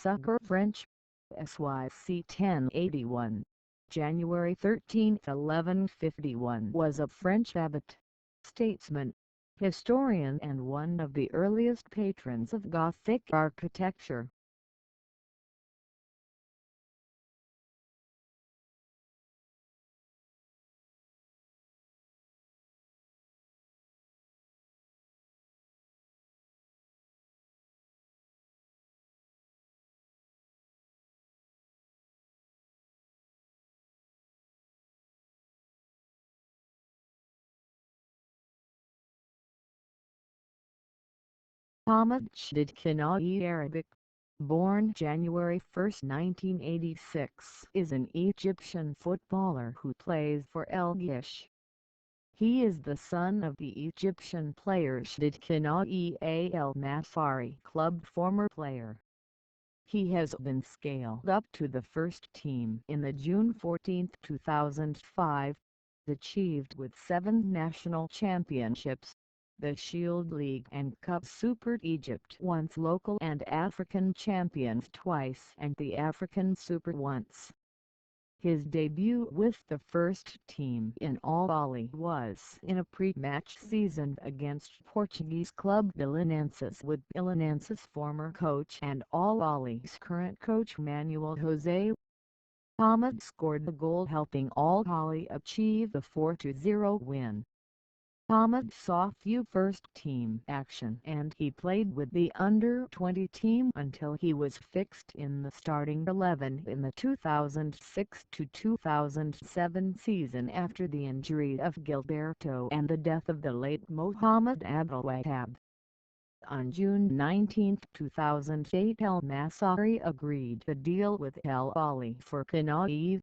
Sucker French, SYC 1081, January 13, 1151 was a French abbot, statesman, historian and one of the earliest patrons of Gothic architecture. Thomas de Kinaï Arabic born January 1, 1986, is an Egyptian footballer who plays for El Gish. He is the son of the Egyptian player Shdid Kana'i Al Masari club former player. He has been scaled up to the first team in the June 14, 2005, achieved with 7 national championships, the Shield League and Cup Super Egypt once local and African champions twice and the African Super once. His debut with the first team in Al Ahly was in a pre-match season against Portuguese club Belenenses with Belenenses former coach and Al Ahly's current coach Manuel José. Hamad scored the goal helping Al Ahly achieve the 4-0 win. Hamad saw few first-team action and he played with the under-20 team until he was fixed in the starting 11 in the 2006-2007 season after the injury of Gilberto and the death of the late Mohamed Abdelwahab. On June 19, 2008, El Masry agreed to deal with El Ahly for Kana'i.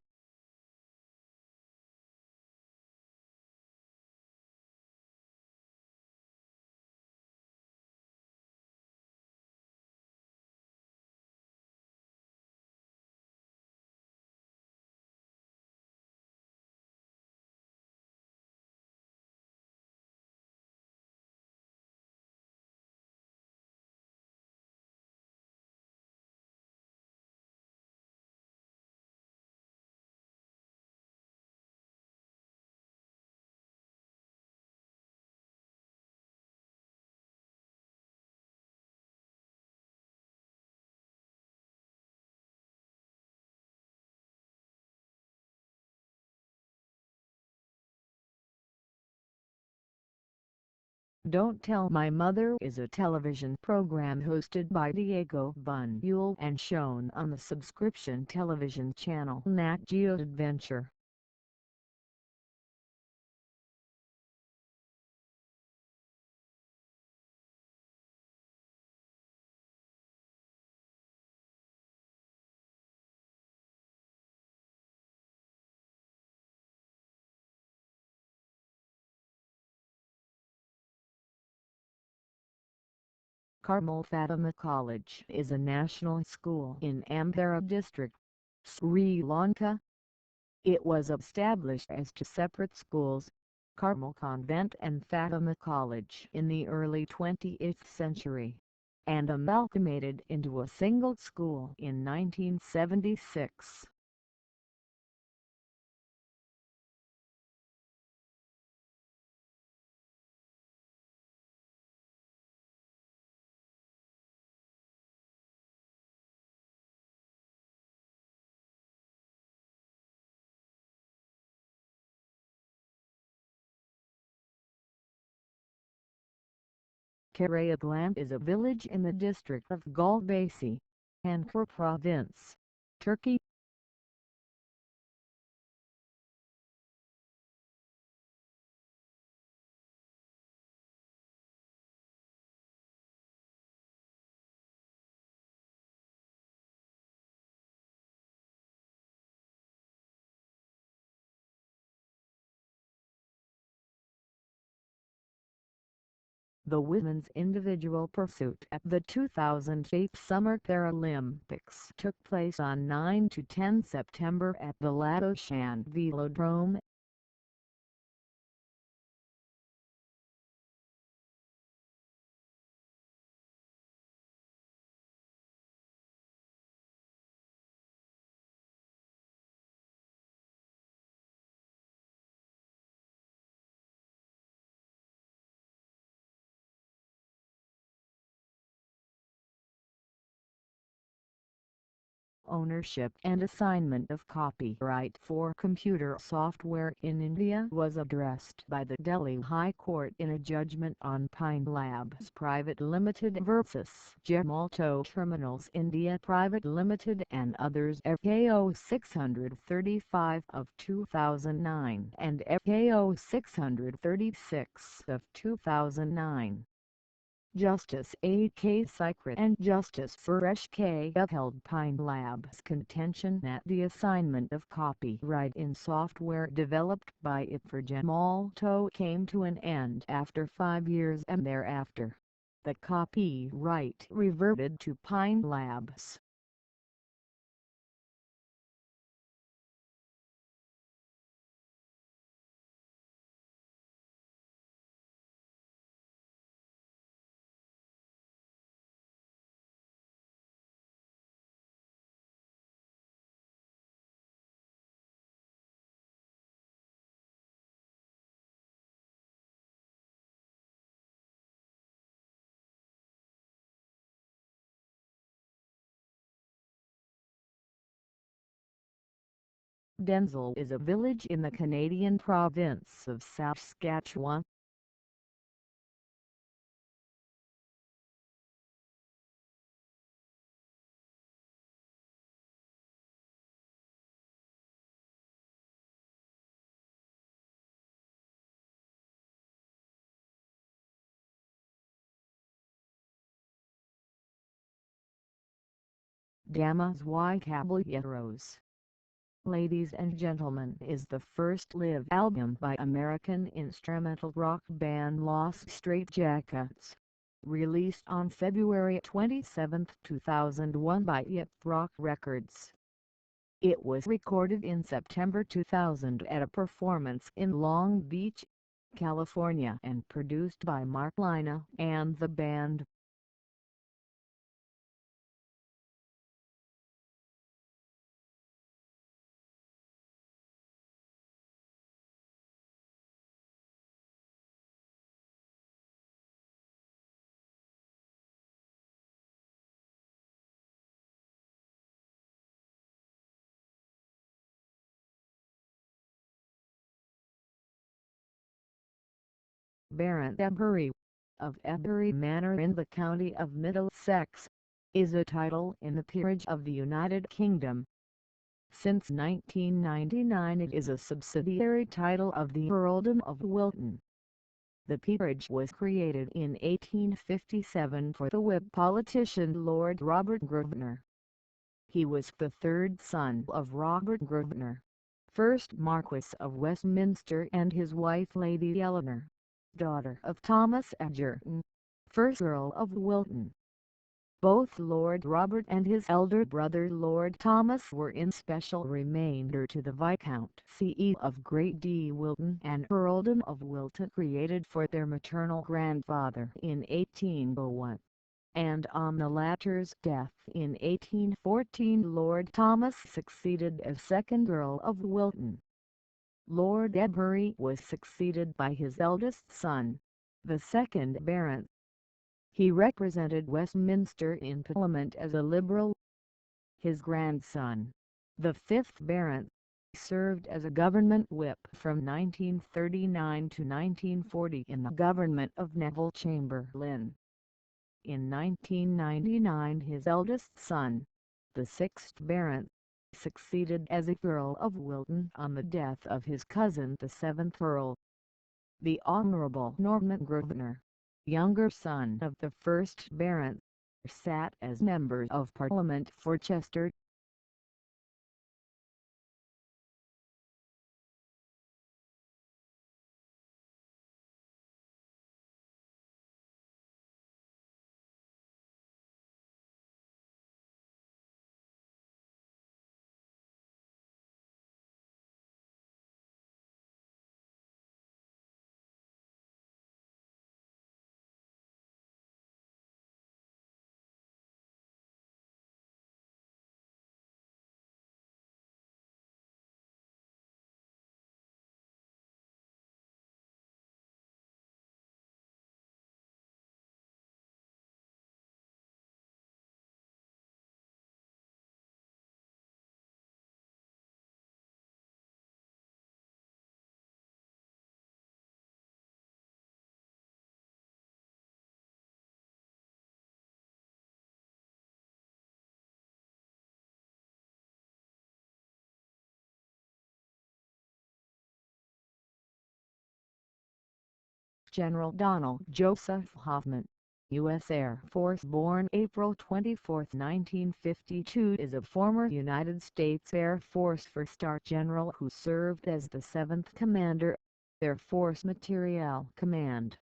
Don't Tell My Mother is a television program hosted by Diego Buñuel and shown on the subscription television channel Nat Geo Adventure. Carmel Fatima College is a national school in Ambara district, Sri Lanka. It was established as two separate schools, Carmel Convent and Fatima College, in the early 20th century, and amalgamated into a single school in 1976. Karayaglan is a village in the district of Gulbasi, Ankara Province, Turkey. The women's individual pursuit at the 2008 Summer Paralympics took place on 9–10 September at the Latoshan Velodrome. Ownership and assignment of copyright for computer software in India was addressed by the Delhi High Court in a judgment on Pine Labs Private Limited versus Gemalto Terminals India Private Limited and others FKO 635 of 2009 and FKO 636 of 2009. Justice A.K. Secret and Justice Suresh K. upheld Pine Labs' contention that the assignment of copyright in software developed by it for Gemalto came to an end after 5 years, and thereafter the copyright reverted to Pine Labs. Denzel is a village in the Canadian province of Saskatchewan. Damas y Caballeros, Ladies and Gentlemen is the first live album by American instrumental rock band Los Straitjackets, released on February 27, 2001 by Yip Rock Records. It was recorded in September 2000 at a performance in Long Beach, California, and produced by Mark Lina and the band. Baron Ebery, of Ebery Manor in the county of Middlesex, is a title in the peerage of the United Kingdom. Since 1999 it is a subsidiary title of the Earldom of Wilton. The peerage was created in 1857 for the Whig politician Lord Robert Grosvenor. He was the third son of Robert Grosvenor, 1st Marquess of Westminster, and his wife Lady Eleanor, daughter of Thomas Egerton, 1st Earl of Wilton. Both Lord Robert and his elder brother Lord Thomas were in special remainder to the Viscountcy of Great de Wilton and Earldom of Wilton created for their maternal grandfather in 1801, and on the latter's death in 1814 Lord Thomas succeeded as 2nd Earl of Wilton. Lord Ebery was succeeded by his eldest son, the 2nd Baron. He represented Westminster in Parliament as a Liberal. His grandson, the 5th Baron, served as a government whip from 1939 to 1940 in the government of Neville Chamberlain. In 1999 his eldest son, the 6th Baron, succeeded as a Earl of Wilton on the death of his cousin the 7th Earl. The Honourable Norman Grosvenor, younger son of the 1st Baron, sat as Member of Parliament for Chester. General Donald Joseph Hoffman, U.S. Air Force, born April 24, 1952, is a former United States Air Force four-star general who served as the 7th Commander, Air Force Materiel Command.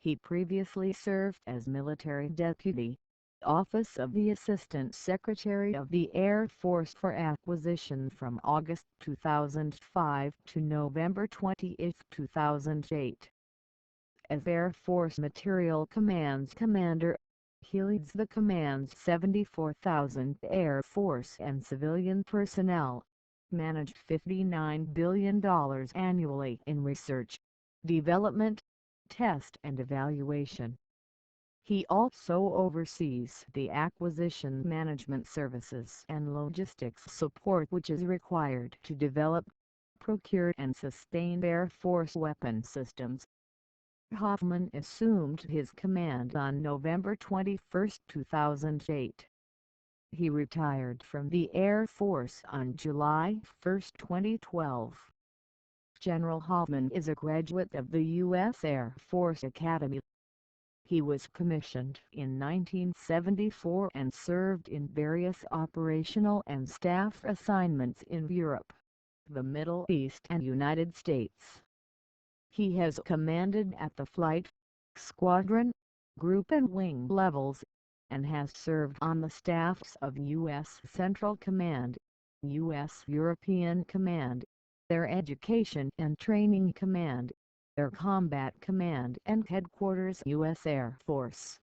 He previously served as Military Deputy, Office of the Assistant Secretary of the Air Force for Acquisition from August 2005 to November 28, 2008. As Air Force Materiel Command's commander, he leads the command's 74,000 Air Force and civilian personnel, managed $59 billion annually in research, development, test and evaluation. He also oversees the acquisition management services and logistics support which is required to develop, procure and sustain Air Force weapon systems. Hoffman assumed his command on November 21, 2008. He retired from the Air Force on July 1, 2012. General Hoffman is a graduate of the U.S. Air Force Academy. He was commissioned in 1974 and served in various operational and staff assignments in Europe, the Middle East and United States. He has commanded at the flight, squadron, group and wing levels, and has served on the staffs of U.S. Central Command, U.S. European Command, Air Education and Training Command, Air Combat Command and Headquarters U.S. Air Force.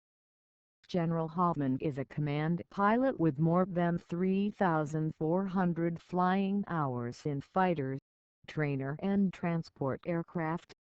General Hoffman is a command pilot with more than 3,400 flying hours in fighter, trainer and transport aircraft.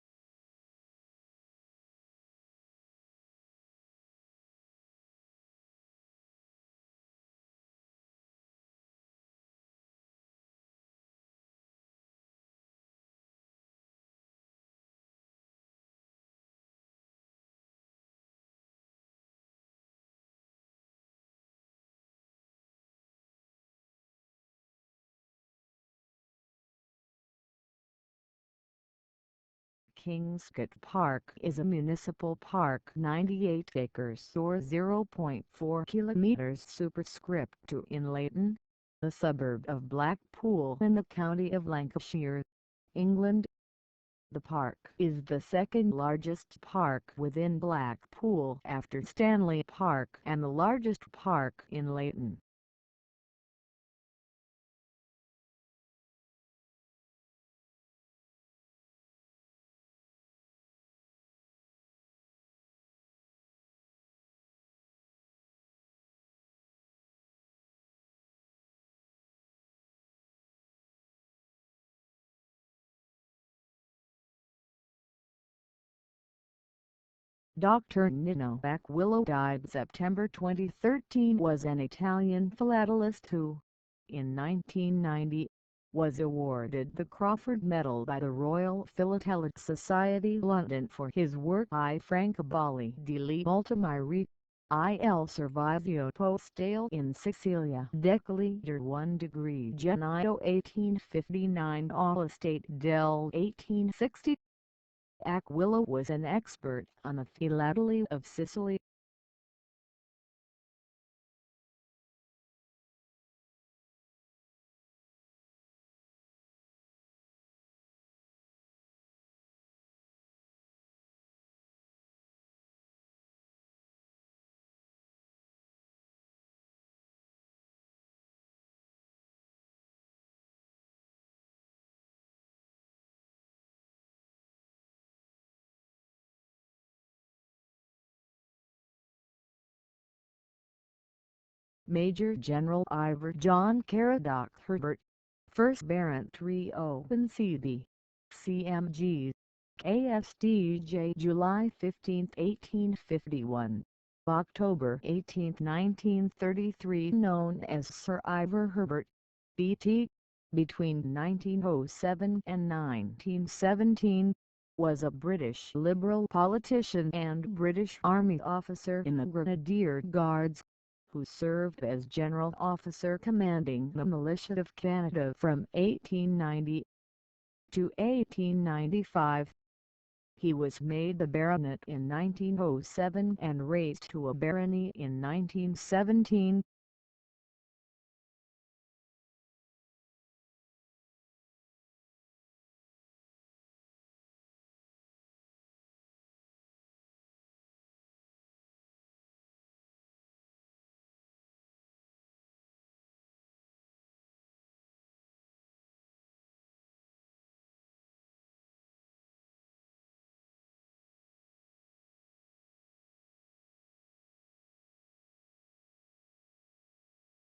Kingscote Park is a municipal park 98 acres or 0.4 kilometers superscript 2 in Leighton, a suburb of Blackpool in the county of Lancashire, England. The park is the second largest park within Blackpool after Stanley Park and the largest park in Leighton. Dr. Nino Aquillo, died September 2013, was an Italian philatelist who, in 1990, was awarded the Crawford Medal by the Royal Philatelic Society London for his work I Francobolli delle Ultime il Servizio Postale in Sicilia Decaliter 1 degree Gennaio 1859 All Estate del 1860. Aquillo was an expert on the philately of Sicily. Major General Ivor John Caradoc Herbert, 1st Baron Trio Concedi, CMG, ASDJ July 15, 1851, October 18, 1933, known as Sir Ivor Herbert, BT, between 1907 and 1917, was a British Liberal politician and British Army officer in the Grenadier Guards, who served as General Officer commanding the Militia of Canada from 1890 to 1895. He was made a baronet in 1907 and raised to a barony in 1917.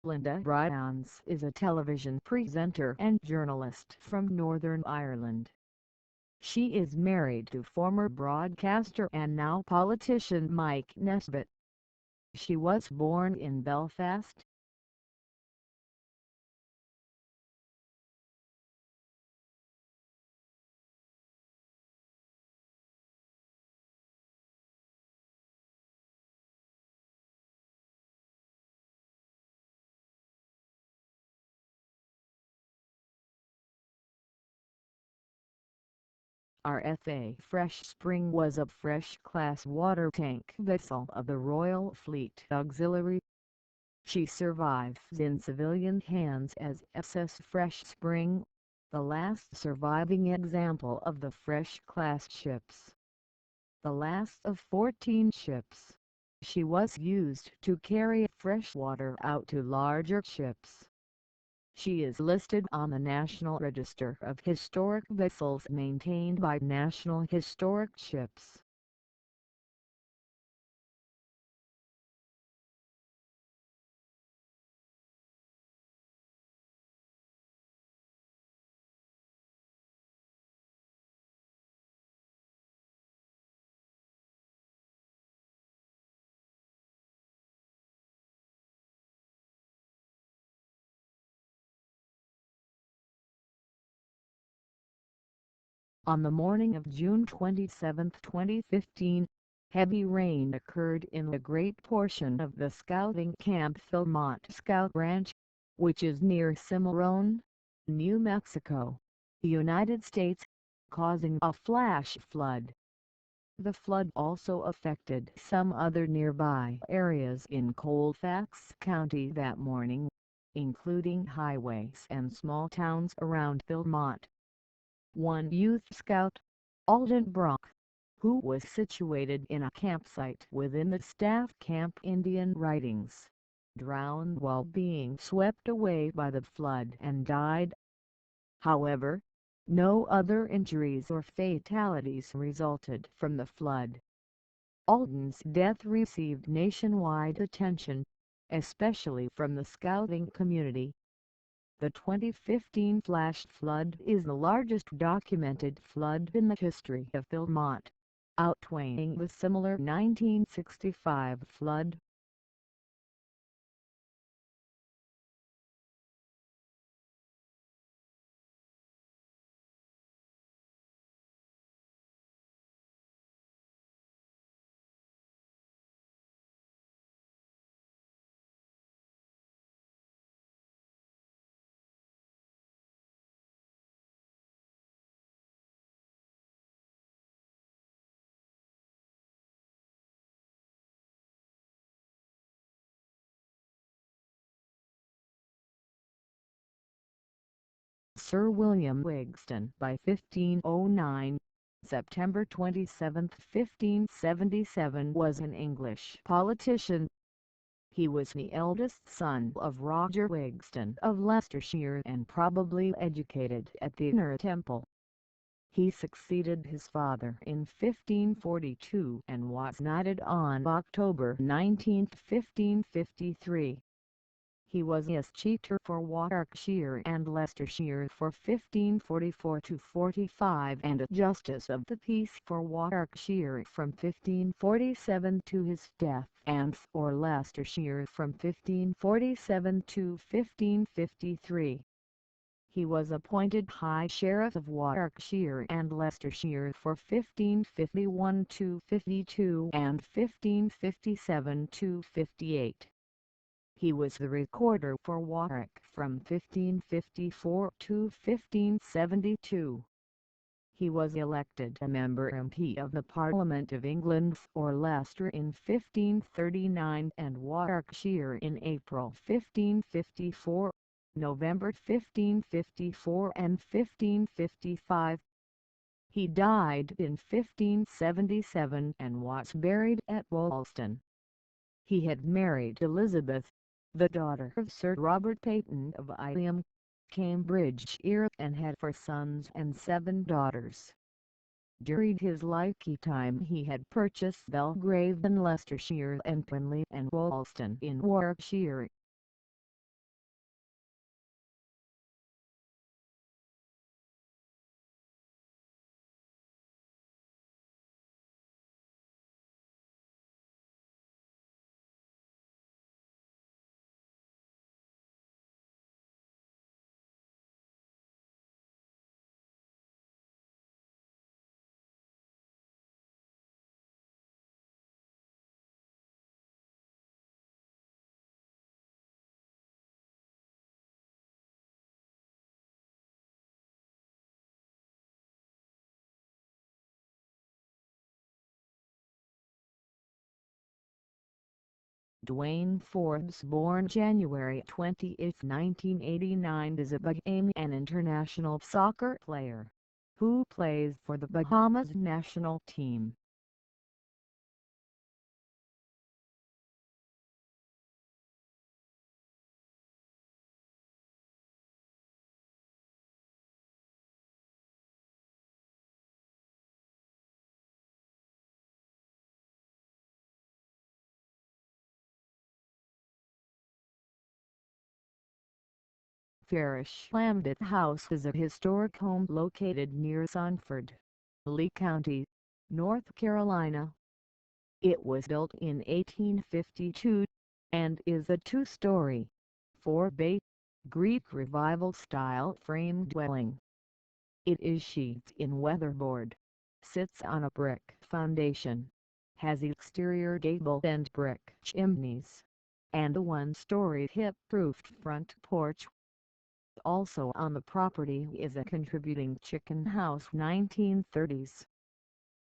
Linda Bryans is a television presenter and journalist from Northern Ireland. She is married to former broadcaster and now politician Mike Nesbitt. She was born in Belfast. RFA Fresh Spring was a fresh-class water tank vessel of the Royal Fleet Auxiliary. She survives in civilian hands as SS Fresh Spring, the last surviving example of the Fresh-class ships. The last of 14 ships, she was used to carry fresh water out to larger ships. She is listed on the National Register of Historic Vessels maintained by National Historic Ships. On the morning of June 27, 2015, heavy rain occurred in a great portion of the scouting Camp Philmont Scout Ranch, which is near Cimarron, New Mexico, United States, causing a flash flood. The flood also affected some other nearby areas in Colfax County that morning, including highways and small towns around Philmont. One youth scout, Alden Brock, who was situated in a campsite within the staff camp Indian Ridings, drowned while being swept away by the flood and died. However, no other injuries or fatalities resulted from the flood. Alden's death received nationwide attention, especially from the scouting community. The 2015 flash flood is the largest documented flood in the history of Philmont, outweighing the similar 1965 flood. Sir William Wigston by 1509, September 27, 1577 was an English politician. He was the eldest son of Roger Wigston of Leicestershire and probably educated at the Inner Temple. He succeeded his father in 1542 and was knighted on October 19, 1553. He was Excheater for Warwickshire and Leicestershire for 1544–45 and a Justice of the Peace for Warwickshire from 1547 to his death and for Leicestershire from 1547 to 1553. He was appointed High Sheriff of Warwickshire and Leicestershire for 1551–52 and 1557–58. He was the recorder for Warwick from 1554 to 1572. He was elected a member MP of the Parliament of England for Leicester in 1539 and Warwickshire in April 1554, November 1554 and 1555. He died in 1577 and was buried at Wolston. He had married Elizabeth, the daughter of Sir Robert Peyton of Ilium, Cambridgeshire, and had 4 sons and 7 daughters. During his lifetime he had purchased Belgrave in Leicestershire and Penley and Wolston in Warwickshire. Dwayne Forbes, born January 28, 1989, is a Bahamian international soccer player who plays for the Bahamas national team. Farish Landed House is a historic home located near Sanford, Lee County, North Carolina. It was built in 1852, and is a 2-story, 4-bay, Greek Revival-style frame dwelling. It is sheathed in weatherboard, sits on a brick foundation, has exterior gable and brick chimneys, and a 1-story hip-roofed front porch. Also on the property is a contributing chicken house 1930s.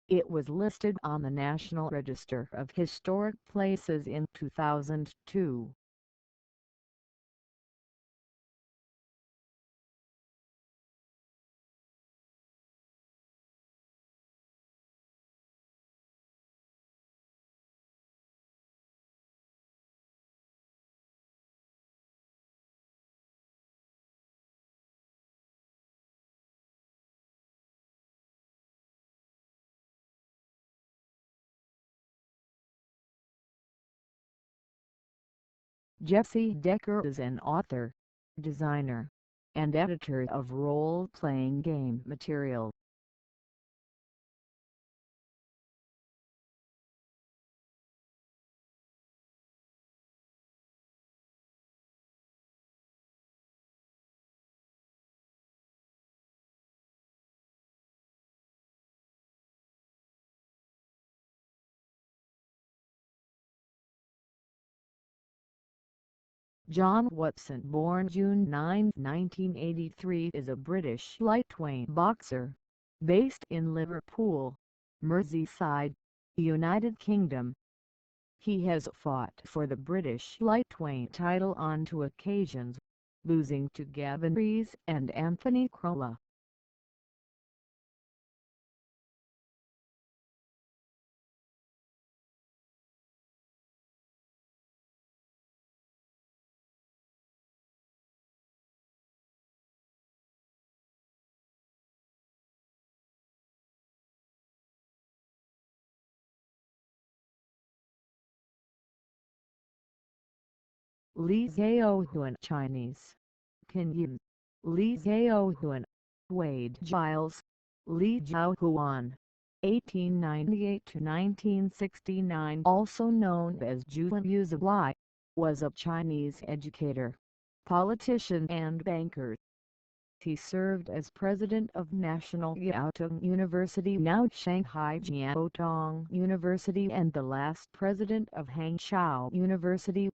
It was listed on the National Register of Historic Places in 2002. Jesse Decker is an author, designer, and editor of role-playing game material. John Watson, born June 9, 1983, is a British lightweight boxer, based in Liverpool, Merseyside, United Kingdom. He has fought for the British lightweight title on 2 occasions, losing to Gavin Rees and Anthony Crolla. Li Xiaohuan, Chinese, Pinyin, Li Xiaohuan, Wade Giles, Li Jiaohuan, 1898–1969, also known as Juan Yuzhai, was a Chinese educator, politician and banker. He served as president of National Yaotong University, now Shanghai Jiaotong University, and the last president of Hangzhou University.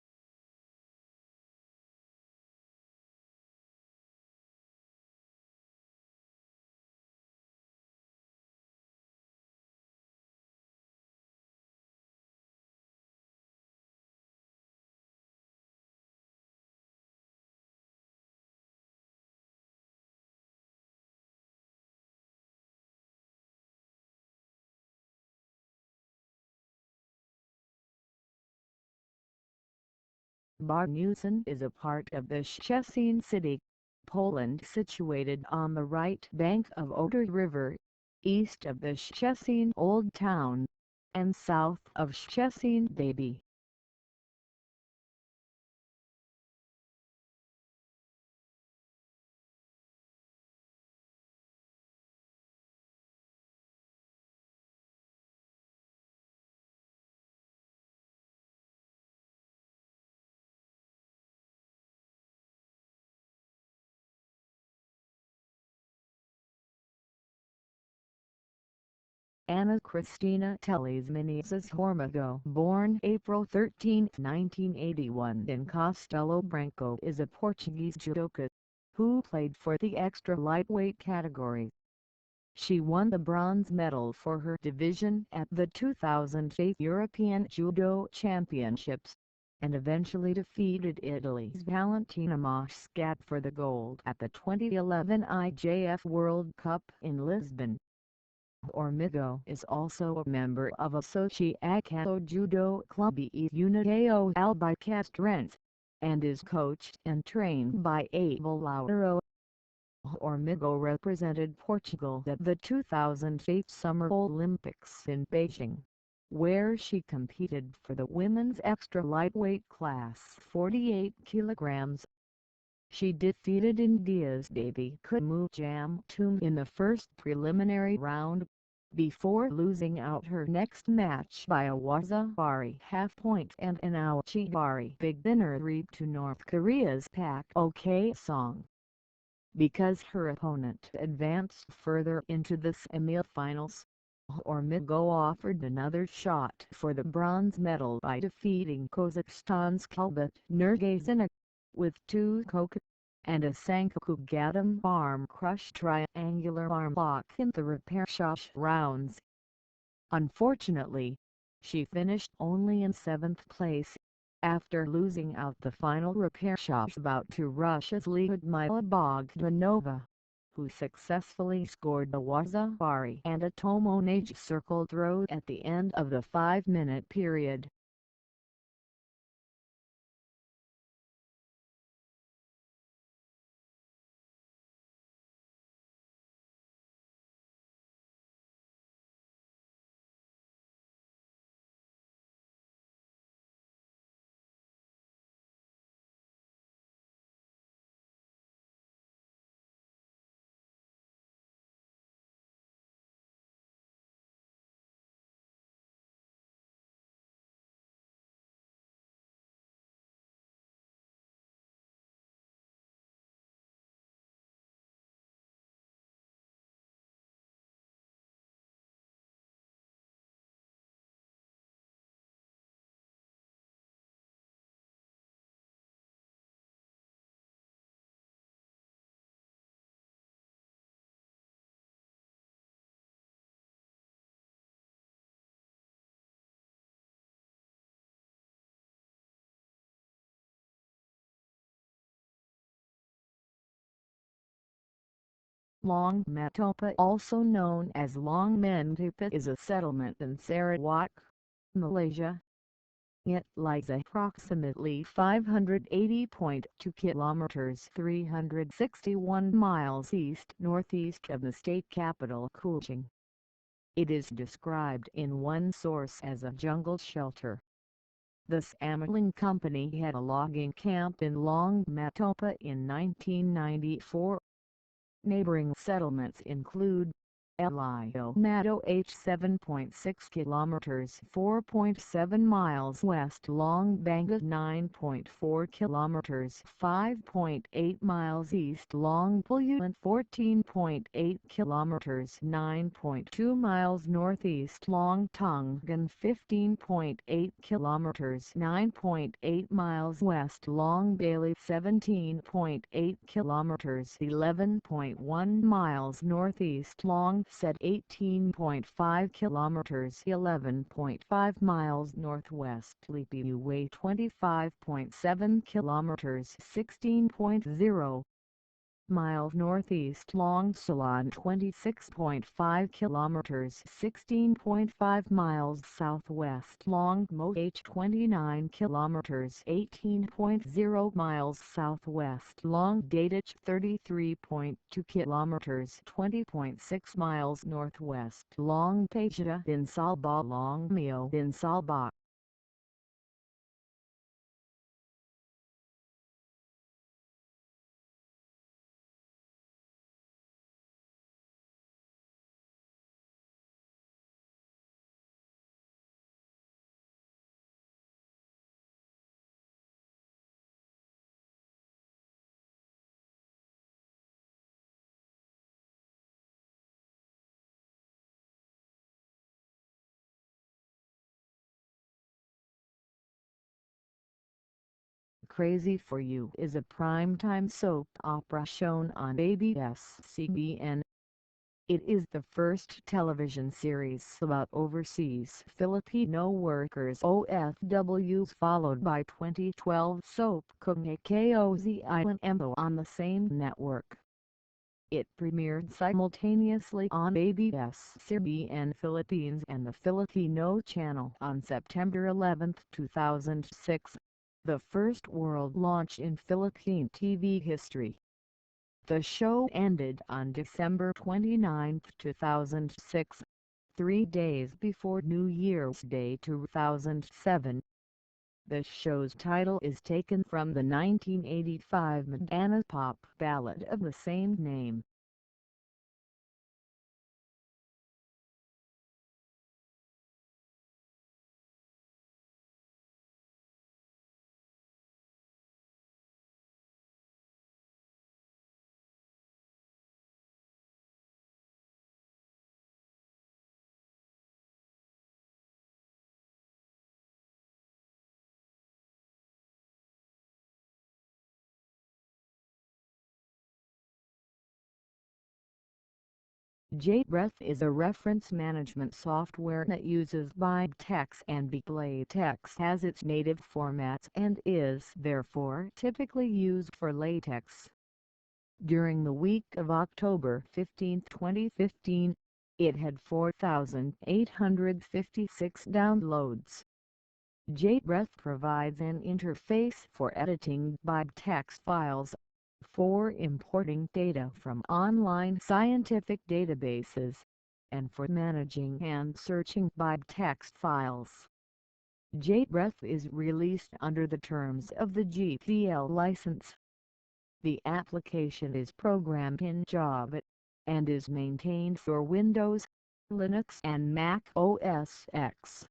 Barneusen is a part of the Szczecin city, Poland, situated on the right bank of Oder River, east of the Szczecin Old Town, and south of Szczecin Baby. Anna Christina Teles Hormigo, born April 13, 1981 in Castelo Branco, is a Portuguese judoka who played for the extra lightweight category. She won the bronze medal for her division at the 2008 European Judo Championships, and eventually defeated Italy's Valentina Moscat for the gold at the 2011 IJF World Cup in Lisbon. Hormigo is also a member of Associação Judo Clube e Unidade Albicastrense, and is coached and trained by Abel Lauro. Hormigo represented Portugal at the 2008 Summer Olympics in Beijing, where she competed for the women's extra lightweight class 48 kilograms. She defeated India's Devi Kumujamtum in the first preliminary round, before losing out her next match by a Wazabari half-point and an Auchibari beginner reap to North Korea's Pak Ok-song. Because her opponent advanced further into the semi-finals, Hormigo offered another shot for the bronze medal by defeating Kazakhstan's Kalbat Nurgazina with 2 Koka and a Sankaku Gatam arm crush triangular arm lock in the repechage rounds. Unfortunately, she finished only in 7th place, after losing out the final repechage bout to Russia's Lyudmila Bogdanova, who successfully scored the Wazabari and a Tomonage circle throw at the end of the 5-minute period. Long Matopa, also known as Long Mentupa, is a settlement in Sarawak, Malaysia. It lies approximately 580.2 kilometers (361 miles) east-northeast of the state capital Kuching. It is described in one source as a jungle shelter. The Samaling Company had a logging camp in Long Matopa in 1994. Neighboring settlements include Elio Mato H 7.6 km 4.7 miles west, Long Banga 9.4 km 5.8 miles east, Long Pulluan 14.8 km 9.2 miles northeast, Long Tongan 15.8 km 9.8 miles west, Long Bailey 17.8 km 11.1 miles northeast, Long Set 18.5 km 11.5 miles northwest, Lipi Way 25.7 km 16.0 miles northeast long Salon, 26.5 kilometers 16.5 miles southwest long Moh, 29 kilometers 18.0 miles southwest long Dadich, 33.2 kilometers 20.6 miles northwest long Paja bin Salba long Mio bin Salba. Crazy for You is a primetime soap opera shown on ABS-CBN. It is the first television series about overseas Filipino workers OFWs, followed by 2012 soap Kumiko's Island Embo on the same network. It premiered simultaneously on ABS-CBN Philippines and the Filipino channel on September 11, 2006, the first world launch in Philippine TV history. The show ended on December 29, 2006, 3 days before New Year's Day 2007. The show's title is taken from the 1985 Madonna pop ballad of the same name. JBreath is a reference management software that uses BibTeX and BLaTeX as its native formats and is therefore typically used for LaTeX. During the week of October 15, 2015, it had 4,856 downloads. JBreath provides an interface for editing BibTeX files, for importing data from online scientific databases, and for managing and searching BibTeX files. JBreath is released under the terms of the GPL license. The application is programmed in Java and is maintained for Windows, Linux and Mac OS X.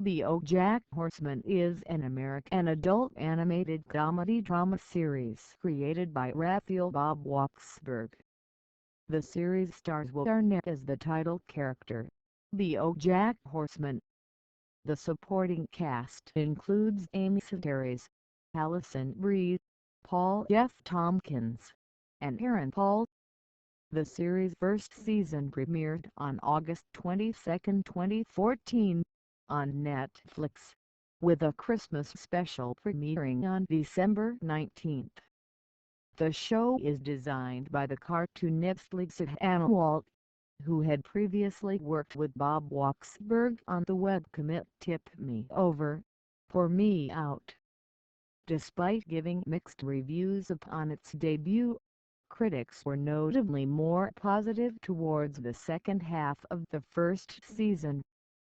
BoJack Horseman is an American adult animated comedy drama series created by Raphael Bob Waksberg. The series stars Will Arnett as the title character, BoJack Horseman. The supporting cast includes Amy Sedaris, Allison Brie, Paul F. Tompkins, and Aaron Paul. The series' first season premiered on August 22, 2014, on Netflix, with a Christmas special premiering on December 19. The show is designed by the cartoonist Lisa Walt, who had previously worked with Bob Waksberg on the webcomic Tip Me Over, Pour Me Out. Despite giving mixed reviews upon its debut, critics were notably more positive towards the second half of the first season,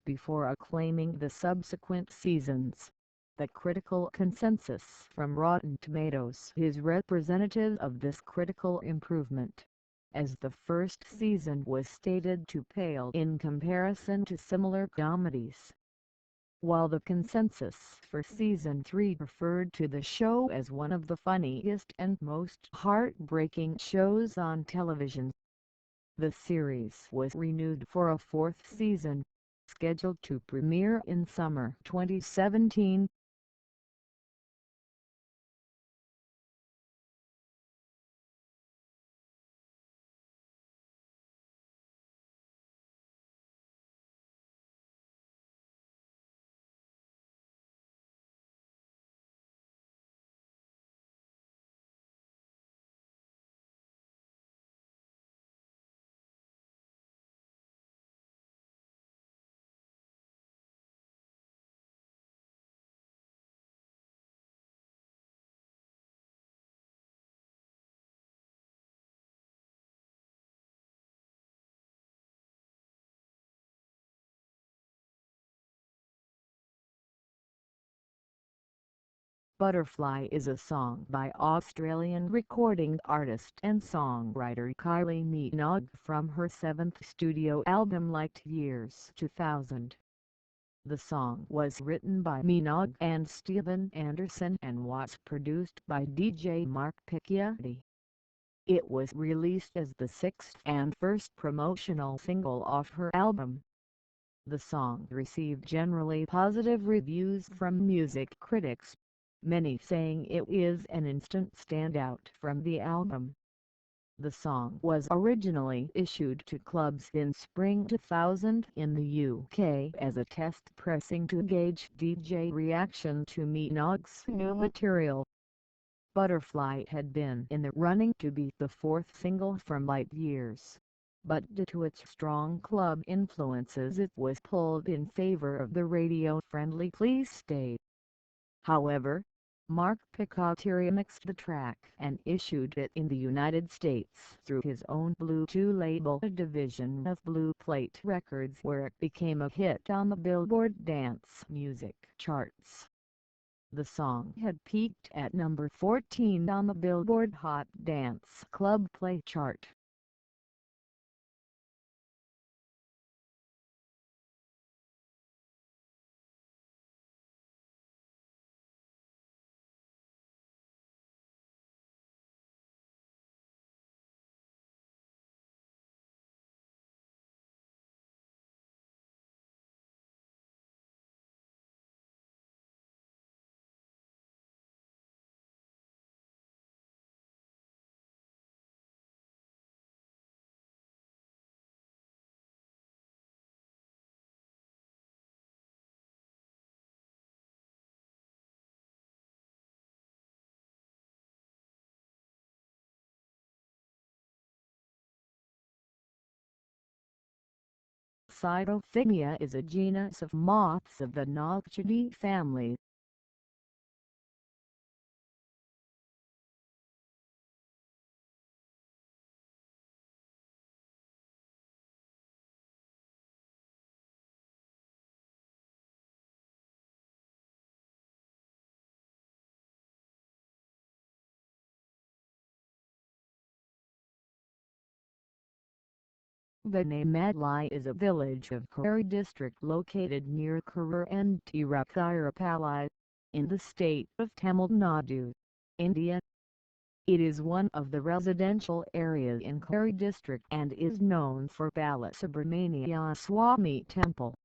before acclaiming the subsequent seasons. The critical consensus from Rotten Tomatoes is representative of this critical improvement, as the first season was stated to pale in comparison to similar comedies. while the consensus for Season 3 referred to the show as one of the funniest and most heartbreaking shows on television. The series was renewed for a fourth season, scheduled to premiere in summer 2017. Butterfly is a song by Australian recording artist and songwriter Kylie Minogue from her seventh studio album Light Years 2000. The song was written by Minogue and Steven Anderson and was produced by DJ Mark Picchietti. It was released as the sixth and first promotional single off her album. The song received generally positive reviews from music critics, many saying it is an instant standout from the album. The song was originally issued to clubs in spring 2000 in the UK as a test pressing to gauge DJ reaction to Minogue's new material. Butterfly had been in the running to be the fourth single from Light Years, but due to its strong club influences it was pulled in favor of the radio-friendly Please Stay. However, Mark Picchietti remixed the track and issued it in the United States through his own Blue 2 label, a division of Blue Plate Records, where it became a hit on the Billboard Dance Music charts. The song had peaked at number 14 on the Billboard Hot Dance Club Play chart. Cytophymia is a genus of moths of the Noctuidae family. The name Madlai is a village of Kurri district located near Kurur and Tiruchirappalli, in the state of Tamil Nadu, India. It is one of the residential areas in Kurri district and is known for Balasubramania Swami Temple.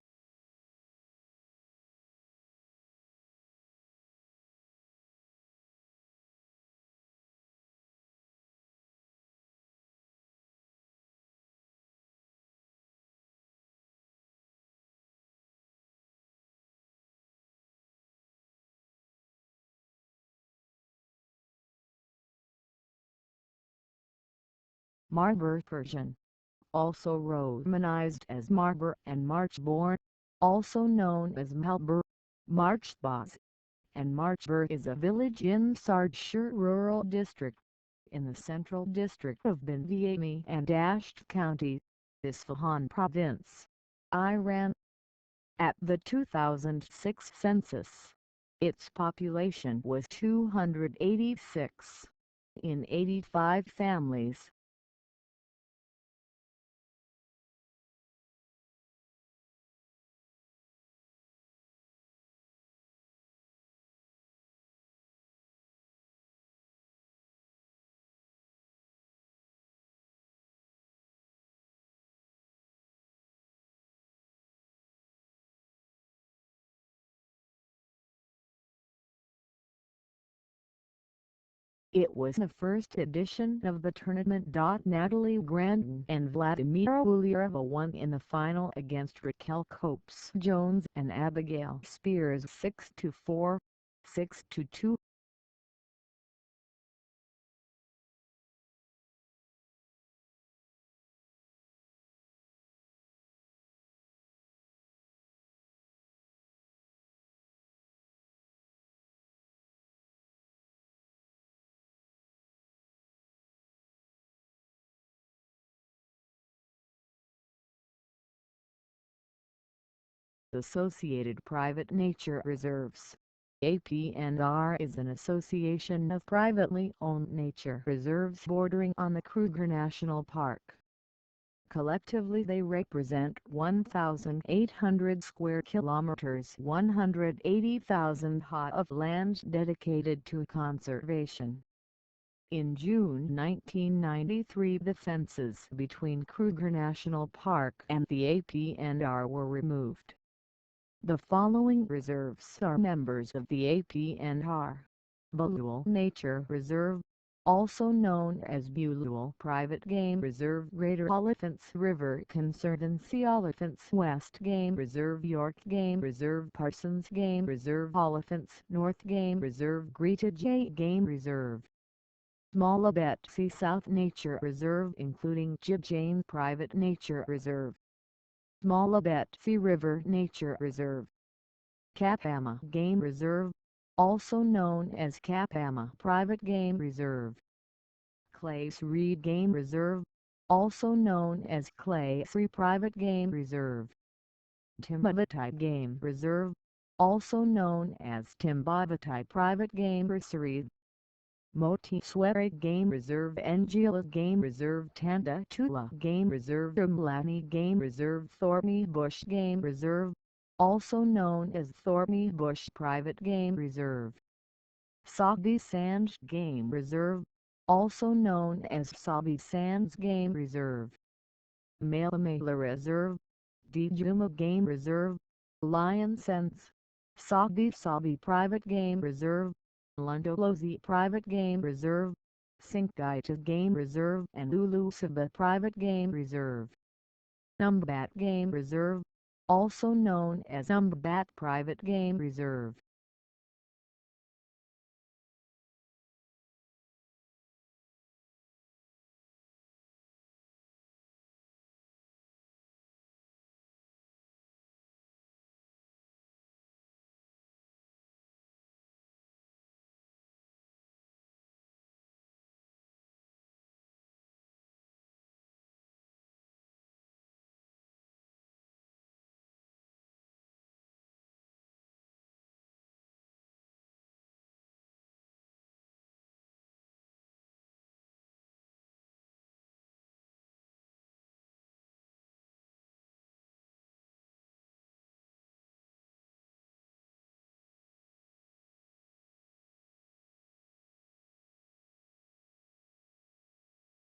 Marber Persian, also romanized as Marber and Marchborn, also known as Malbur, Marchbaz, and Marchbur, is a village in Sardshur Rural District, in the Central District of Binviami and Dasht County, Isfahan Province, Iran. At the 2006 census, its population was 286, in 85 families. It was the first edition of the tournament. Natalie Grandin and Vladimira Ulierova won in the final against Raquel Copes-Jones and Abigail Spears 6-4, 6-2. Associated Private Nature Reserves. APNR is an association of privately owned nature reserves bordering on the Kruger National Park. Collectively they represent 1,800 square kilometers, 180,000 ha of land dedicated to conservation. In June 1993 the fences between Kruger National Park and the APNR were removed. The following reserves are members of the APNR. Bulul Nature Reserve, also known as Bulul Private Game Reserve, Greater Oliphants River Conservancy, Oliphants West Game Reserve, York Game Reserve, Parsons Game Reserve, Oliphants North Game Reserve, Greta J Game Reserve. Smallabetsy South Nature Reserve including Jane Private Nature Reserve. Smallabetsy River Nature Reserve. Kapama Game Reserve, also known as Kapama Private Game Reserve. Clays Reed Game Reserve, also known as Clays Private Game Reserve. Timbavatai Game Reserve, also known as Timbavatai Private Game Reserve. Motiswere Game Reserve, Angela Game Reserve, Tanda Tula Game Reserve, Umlani Game Reserve, Thorny Bush Game Reserve, also known as Thorny Bush Private Game Reserve. Sabi Sands Game Reserve, also known as Sabi Sands Game Reserve. Malamala Reserve, Dijuma Game Reserve, Lion Sense, Sabi Private Game Reserve, Lundolozi Private Game Reserve, Sinkaita Game Reserve and Ulusaba Private Game Reserve. Numbat Game Reserve, also known as Numbat Private Game Reserve.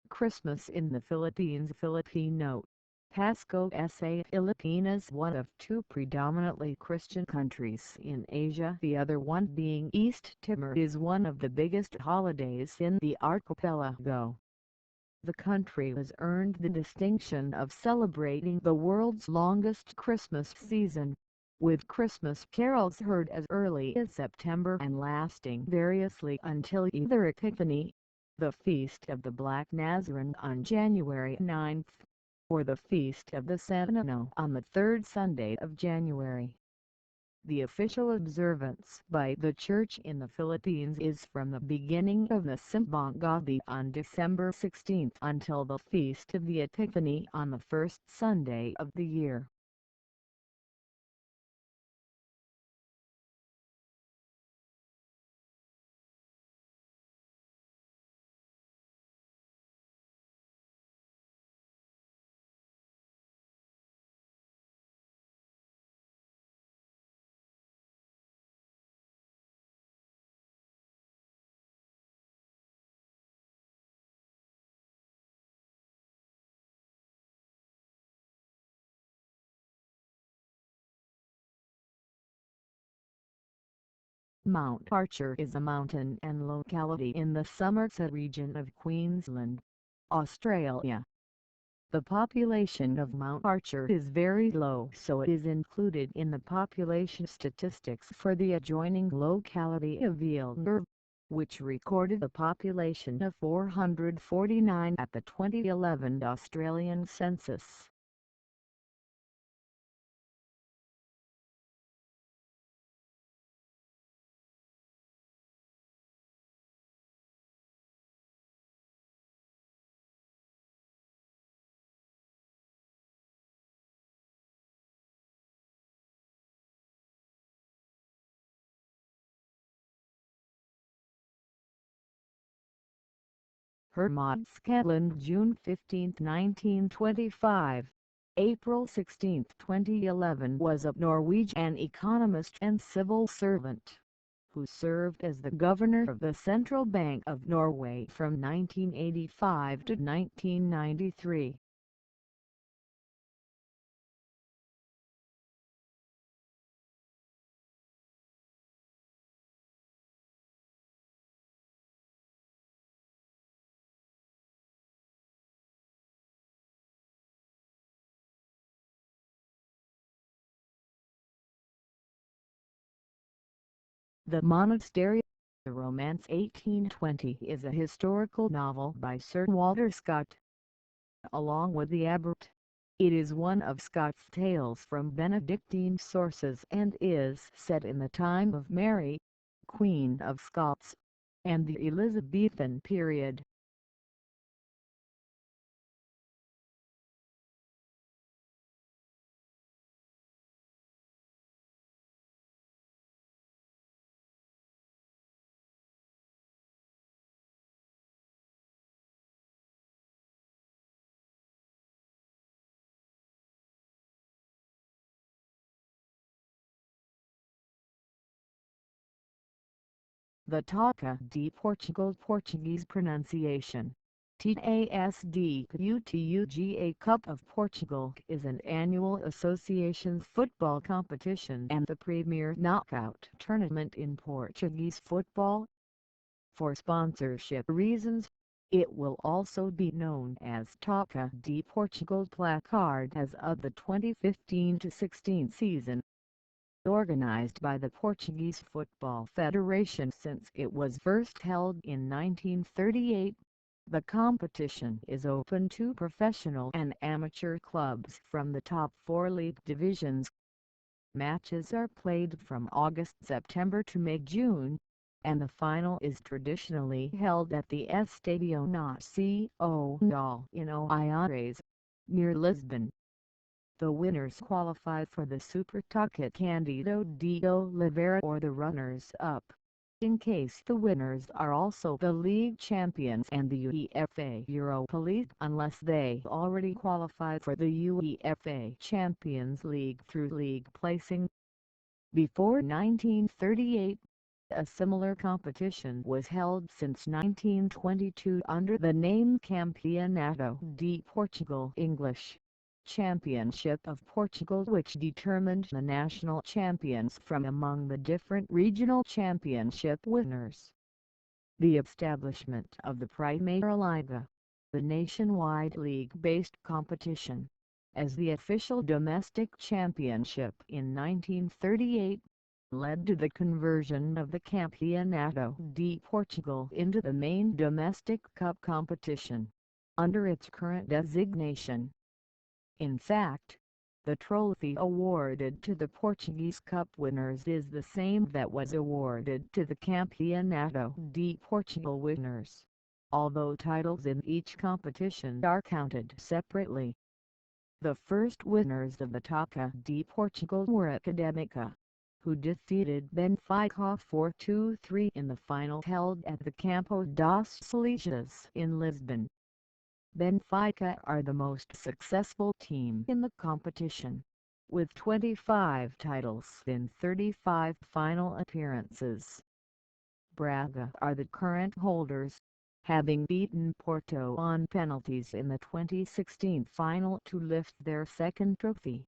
Christmas in the Philippines. Filipino Pasko sa Filipinas, one of two predominantly Christian countries in Asia, the other one being East Timor, is one of the biggest holidays in the archipelago. The country has earned the distinction of celebrating the world's longest Christmas season, with Christmas carols heard as early as September and lasting variously until either Epiphany, the Feast of the Black Nazarene on January 9, or the Feast of the Santo on the third Sunday of January. The official observance by the Church in the Philippines is from the beginning of the Simbang Gabi on December 16 until the Feast of the Epiphany on the first Sunday of the year. Mount Archer is a mountain and locality in the Somerset region of Queensland, Australia. The population of Mount Archer is very low, so it is included in the population statistics for the adjoining locality of Eelmer, which recorded a population of 449 at the 2011 Australian census. Hermodskeland, June 15, 1925. April 16, 2011 was a Norwegian economist and civil servant, who served as the governor of the Central Bank of Norway from 1985 to 1993. The Monastery. The Romance 1820 is a historical novel by Sir Walter Scott, along with The Abbot. It is one of Scott's tales from Benedictine sources and is set in the time of Mary, Queen of Scots, and the Elizabethan period. The Taça de Portugal, Portuguese pronunciation, TASD Cup of Portugal, is an annual association football competition and the premier knockout tournament in Portuguese football. For sponsorship reasons, it will also be known as Taça de Portugal Placard as of the 2015-16 season. Organized by the Portuguese Football Federation since it was first held in 1938, the competition is open to professional and amateur clubs from the top four league divisions. Matches are played from August-September to May-June, and the final is traditionally held at the Estadio Nacional in Oeiras, near Lisbon. The winners qualify for the Supertaça Cândido de Oliveira or the runners-up, in case the winners are also the league champions and the UEFA Europa League unless they already qualify for the UEFA Champions League through league placing. Before 1938, a similar competition was held since 1922 under the name Campeonato de Portugal English, Championship of Portugal, which determined the national champions from among the different regional championship winners. The establishment of the Primeira Liga, the nationwide league-based competition, as the official domestic championship in 1938, led to the conversion of the Campeonato de Portugal into the main domestic cup competition, under its current designation. In fact, the trophy awarded to the Portuguese Cup winners is the same that was awarded to the Campeonato de Portugal winners, although titles in each competition are counted separately. The first winners of the Taça de Portugal were Académica, who defeated Benfica 4-3 in the final held at the Campo das Salitas in Lisbon. Benfica are the most successful team in the competition, with 25 titles in 35 final appearances. Braga are the current holders, having beaten Porto on penalties in the 2016 final to lift their second trophy.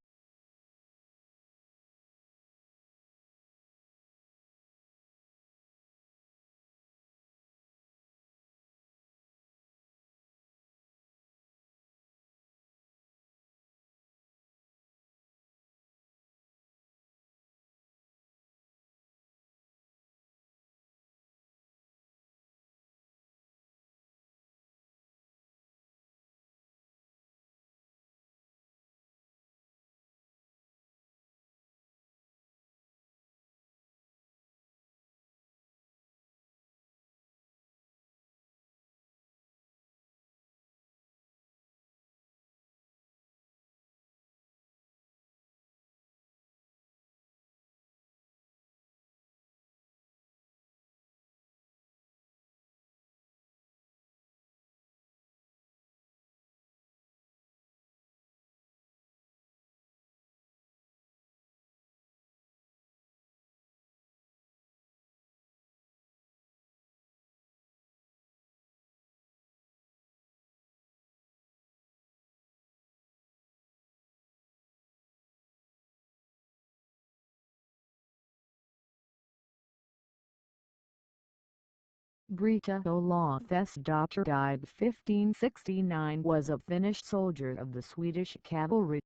Brita Olofs's daughter died 1569 was a Finnish soldier of the Swedish cavalry.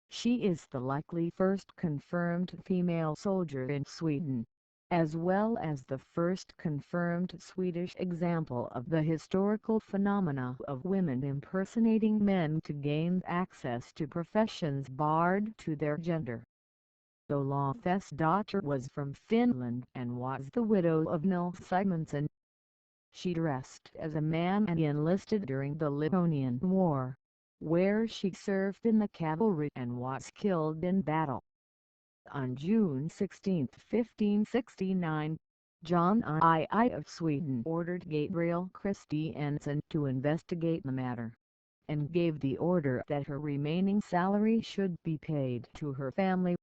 She is the likely first confirmed female soldier in Sweden, as well as the first confirmed Swedish example of the historical phenomena of women impersonating men to gain access to professions barred to their gender. Olofs's daughter was from Finland and was the widow of Nils Simonsen. She dressed as a man and enlisted during the Livonian War, where she served in the cavalry and was killed in battle. On June 16, 1569, John I of Sweden ordered Gabriel Christiansen to investigate the matter, and gave the order that her remaining salary should be paid to her family.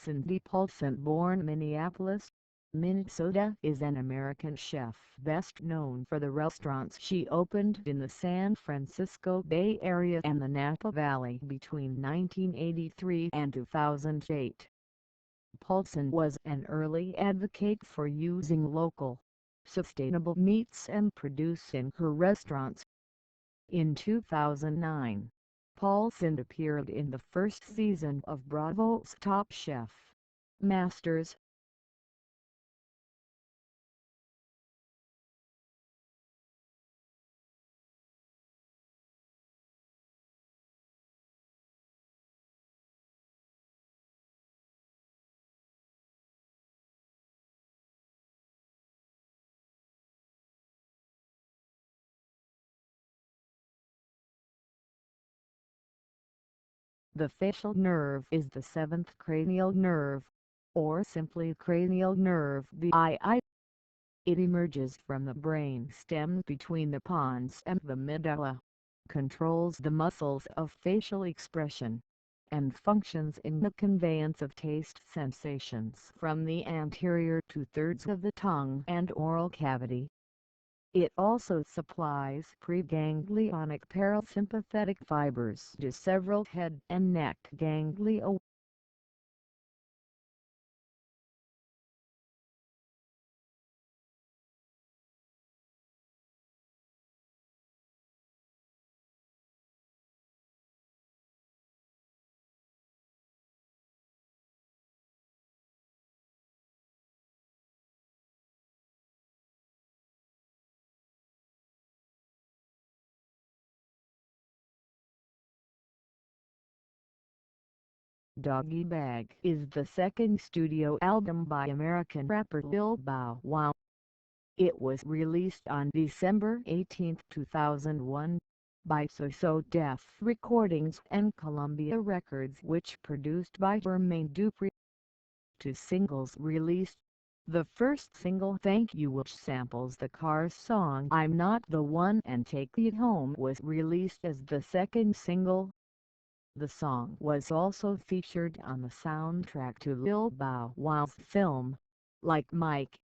Cindy Paulson, born Minneapolis, Minnesota, is an American chef best known for the restaurants she opened in the San Francisco Bay Area and the Napa Valley between 1983 and 2008. Paulson was an early advocate for using local, sustainable meats and produce in her restaurants. In 2009, Paulson appeared in the first season of Bravo's Top Chef, Masters. The facial nerve is the seventh cranial nerve, or simply cranial nerve VII. It emerges from the brain stem between the pons and the medulla, controls the muscles of facial expression, and functions in the conveyance of taste sensations from the anterior two-thirds of the tongue and oral cavity. It also supplies preganglionic parasympathetic fibers to several head and neck ganglia. Doggy Bag is the second studio album by American rapper Lil Bow Wow. It was released on December 18, 2001, by So Def Recordings and Columbia Records, which produced by Jermaine Dupri. Two singles released. The first single, Thank You, which samples the Cars song I'm Not the One, and Take You Home, was released as the second single. The song was also featured on the soundtrack to Lil Bow Wow's film, Like Mike.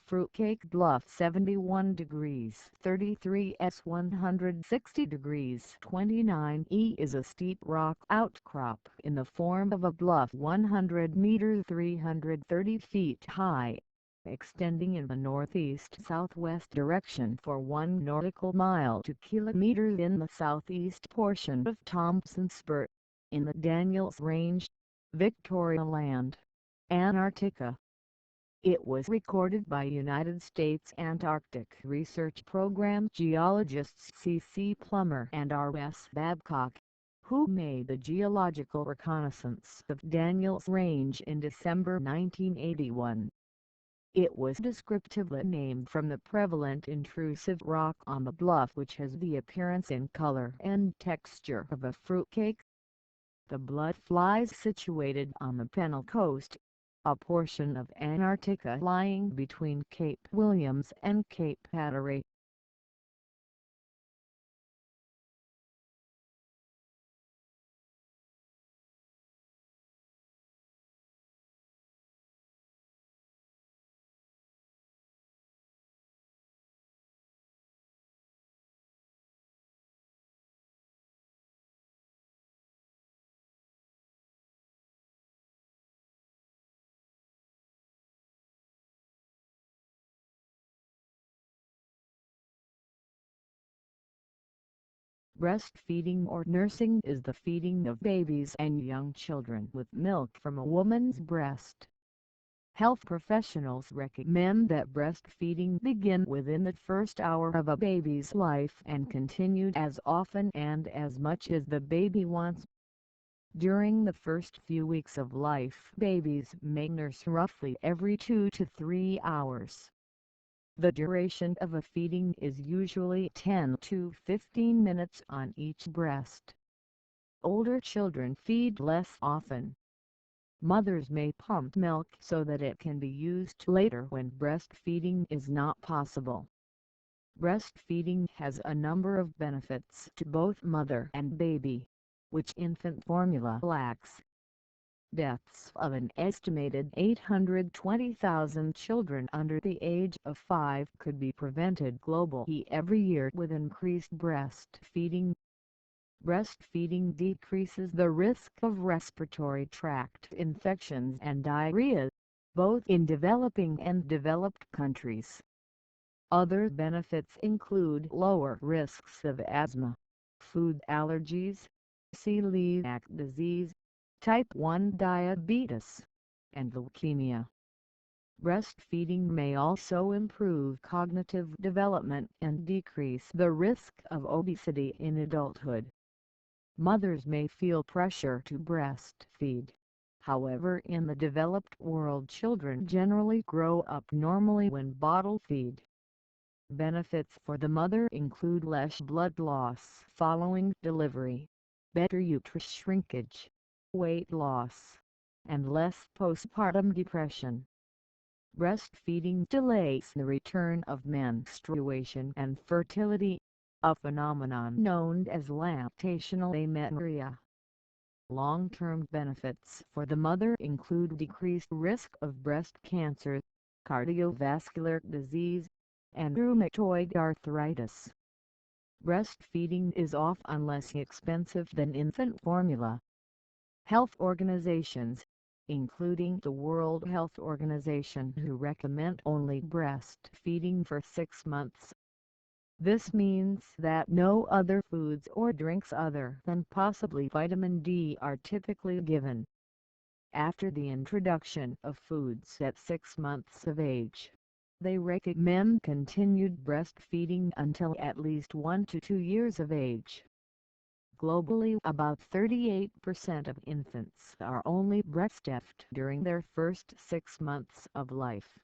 Fruitcake Bluff 71 degrees 33's 160 degrees 29'E is a steep rock outcrop in the form of a bluff 100 meters 330 feet high, extending in the northeast-southwest direction for 1 nautical mile to kilometers in the southeast portion of Thompson Spur, in the Daniels Range, Victoria Land, Antarctica. It was recorded by United States Antarctic Research Program geologists C.C. Plummer and R.S. Babcock, who made the geological reconnaissance of Daniels Range in December 1981. It was descriptively named from the prevalent intrusive rock on the bluff, which has the appearance in color and texture of a fruitcake. The blood flies situated on the Pennell Coast, a portion of Antarctica lying between Cape Williams and Cape Hatteras. Breastfeeding or nursing is the feeding of babies and young children with milk from a woman's breast. Health professionals recommend that breastfeeding begin within the first hour of a baby's life and continue as often and as much as the baby wants. During the first few weeks of life, babies may nurse roughly every 2 to 3 hours. The duration of a feeding is usually 10 to 15 minutes on each breast. Older children feed less often. Mothers may pump milk so that it can be used later when breastfeeding is not possible. Breastfeeding has a number of benefits to both mother and baby, which infant formula lacks. Deaths of an estimated 820,000 children under the age of 5 could be prevented globally every year with increased breastfeeding. Breastfeeding decreases the risk of respiratory tract infections and diarrhea, both in developing and developed countries. Other benefits include lower risks of asthma, food allergies, celiac disease, type 1 diabetes, and leukemia. Breastfeeding may also improve cognitive development and decrease the risk of obesity in adulthood. Mothers may feel pressure to breastfeed. However, in the developed world, children generally grow up normally when bottle fed. Benefits for the mother include less blood loss following delivery, better uterus shrinkage, weight loss, and less postpartum depression. Breastfeeding delays the return of menstruation and fertility, a phenomenon known as lactational amenorrhea. Long-term benefits for the mother include decreased risk of breast cancer, cardiovascular disease, and rheumatoid arthritis. Breastfeeding is often less expensive than infant formula. Health organizations, including the World Health Organization, who recommend only breastfeeding for 6 months. This means that no other foods or drinks other than possibly vitamin D are typically given. After the introduction of foods at 6 months of age, they recommend continued breastfeeding until at least 1 to 2 years of age. Globally, about 38% of infants are only breastfed during their first 6 months of life.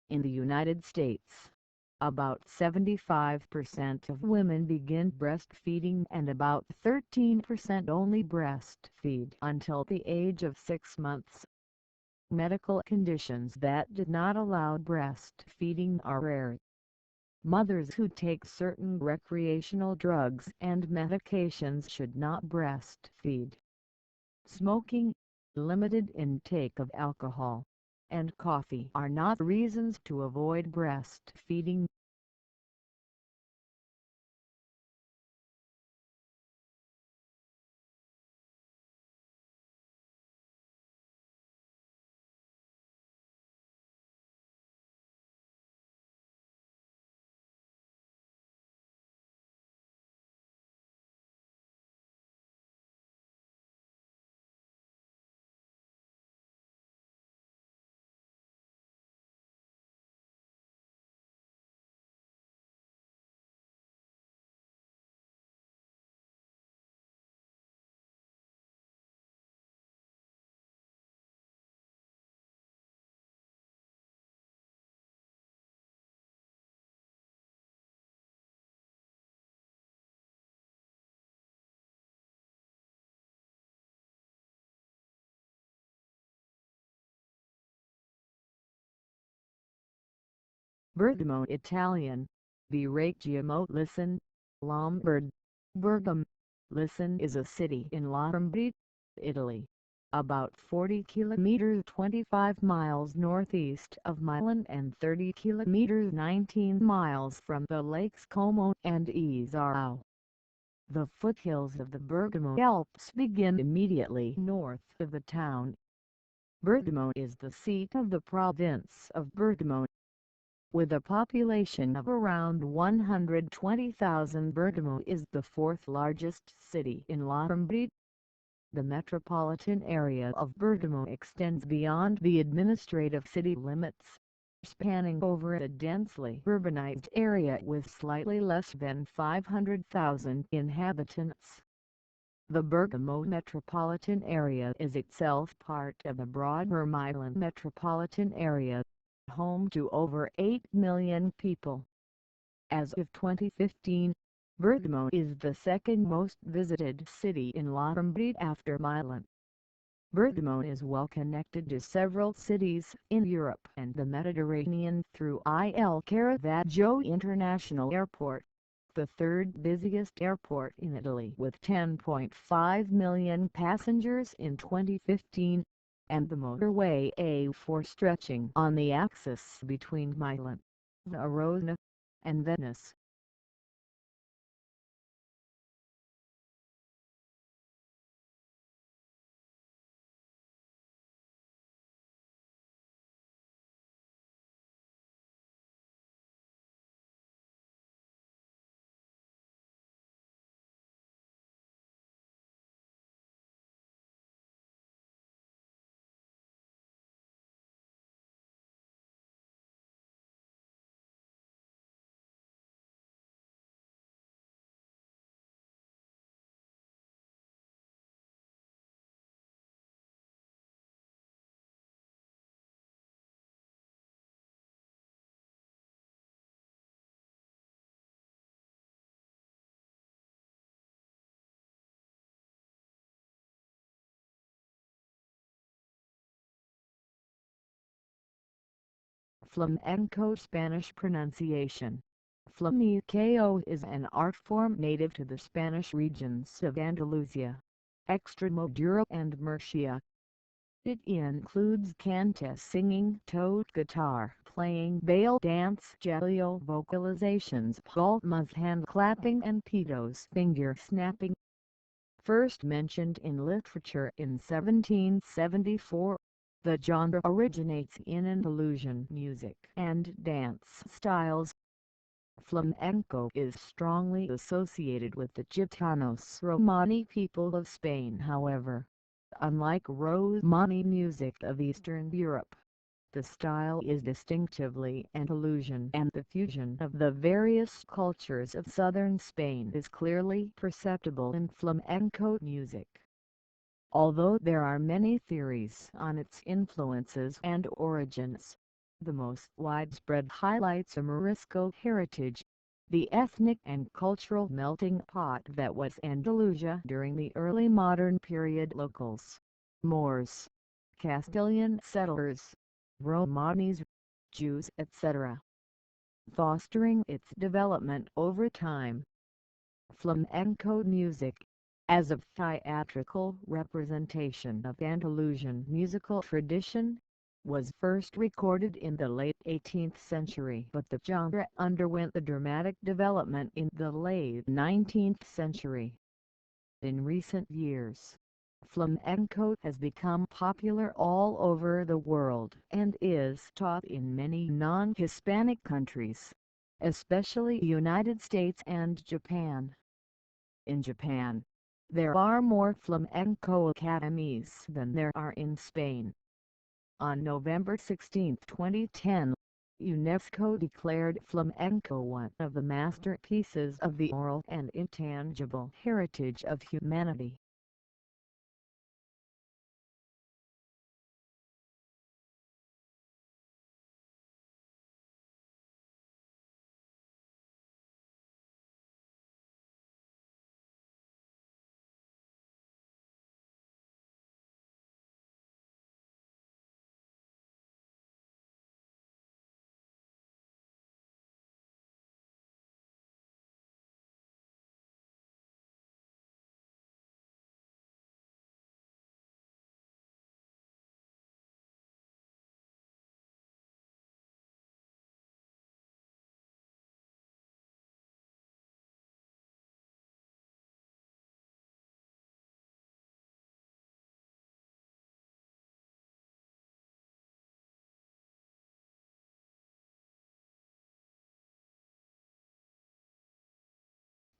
In the United States, about 75% of women begin breastfeeding and about 13% only breastfeed until the age of 6 months. Medical conditions that did not allow breastfeeding are rare. Mothers who take certain recreational drugs and medications should not breastfeed. Smoking, limited intake of alcohol, and coffee are not reasons to avoid breastfeeding. Bergamo Italian, Bergamo Listen, Lombard, Bergamo, Listen is a city in Lombardy, Italy, about 40 kilometers 25 miles northeast of Milan and 30 kilometers 19 miles from the lakes Como and Isarao. The foothills of the Bergamo Alps begin immediately north of the town. Bergamo is the seat of the province of Bergamo. With a population of around 120,000, Bergamo is the fourth largest city in Lombardy. The metropolitan area of Bergamo extends beyond the administrative city limits, spanning over a densely urbanized area with slightly less than 500,000 inhabitants. The Bergamo metropolitan area is itself part of the broader Milan metropolitan area, home to over 8 million people. As of 2015, Bergamo is the second most visited city in Lombardy after Milan. Bergamo is well connected to several cities in Europe and the Mediterranean through Il Caravaggio International Airport, the third busiest airport in Italy with 10.5 million passengers in 2015, and the motorway A4 stretching on the axis between Milan, Verona, and Venice. Flamenco Spanish pronunciation. Flamenco is an art form native to the Spanish regions of Andalusia, Extremadura and Murcia. It includes cante singing, toad guitar playing, bale dance, gelio vocalizations, palmas hand clapping and pedos finger snapping. First mentioned in literature in 1774, the genre originates in Andalusian music and dance styles. Flamenco is strongly associated with the Gitanos Romani people of Spain. However, unlike Romani music of Eastern Europe, the style is distinctively Andalusian, and the fusion of the various cultures of southern Spain is clearly perceptible in flamenco music. Although there are many theories on its influences and origins, the most widespread highlights a Morisco heritage, the ethnic and cultural melting pot that was Andalusia during the early modern period. Locals, Moors, Castilian settlers, Romanis, Jews, etc., fostering its development over time. Flamenco music, as a theatrical representation of Andalusian musical tradition, was first recorded in the late 18th century, but the genre underwent a dramatic development in the late 19th century. In recent years, flamenco has become popular all over the world and is taught in many non-Hispanic countries, especially United States and Japan. In Japan, there are more flamenco academies than there are in Spain. On November 16, 2010, UNESCO declared flamenco one of the masterpieces of the oral and intangible heritage of humanity.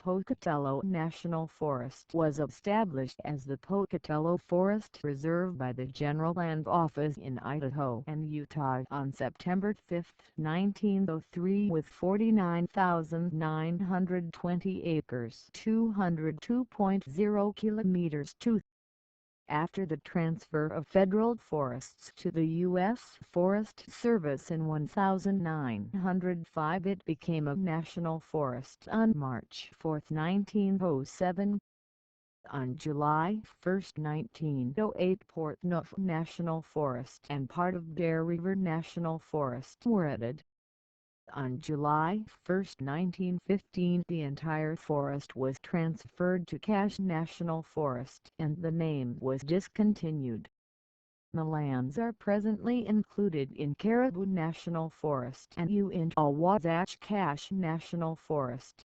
Pocatello National Forest was established as the Pocatello Forest Reserve by the General Land Office in Idaho and Utah on September 5, 1903 with 49,920 acres 202.0 kilometers 2. After the transfer of federal forests to the U.S. Forest Service in 1905 it became a national forest on March 4, 1907. On July 1, 1908 Port Neuf National Forest and part of Bear River National Forest were added. On July 1, 1915 the entire forest was transferred to Cache National Forest and the name was discontinued. The lands are presently included in Caribou National Forest and Uintah-Wasatch Cache National Forest.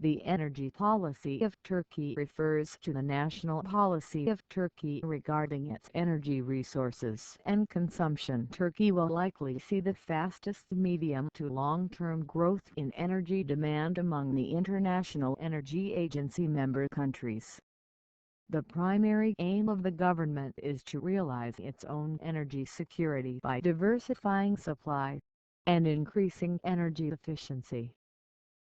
The energy policy of Turkey refers to the national policy of Turkey regarding its energy resources and consumption. Turkey will likely see the fastest medium to long-term growth in energy demand among the International Energy Agency member countries. The primary aim of the government is to realize its own energy security by diversifying supply and increasing energy efficiency.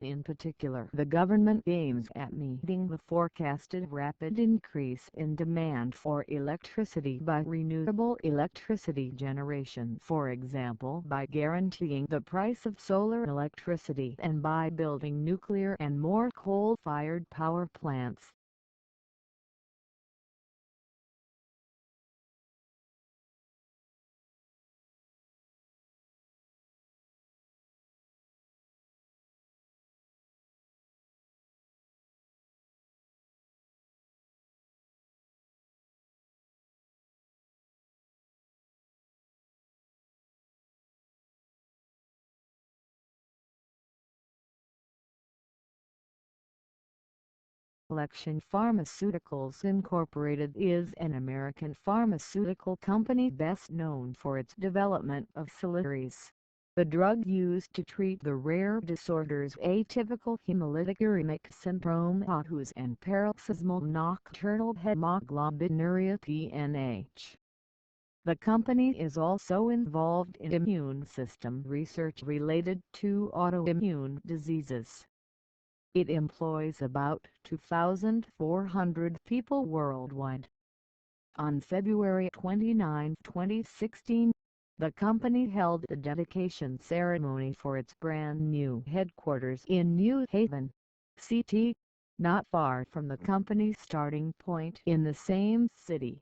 In particular, the government aims at meeting the forecasted rapid increase in demand for electricity by renewable electricity generation, for example by guaranteeing the price of solar electricity and by building nuclear and more coal-fired power plants. Alexion Pharmaceuticals Incorporated is an American pharmaceutical company best known for its development of Soliris, the drug used to treat the rare disorders atypical hemolytic uremic syndrome (AHUS) and paroxysmal nocturnal hemoglobinuria (PNH). The company is also involved in immune system research related to autoimmune diseases. It employs about 2,400 people worldwide. On February 29, 2016, the company held a dedication ceremony for its brand new headquarters in New Haven, CT, not far from the company's starting point in the same city.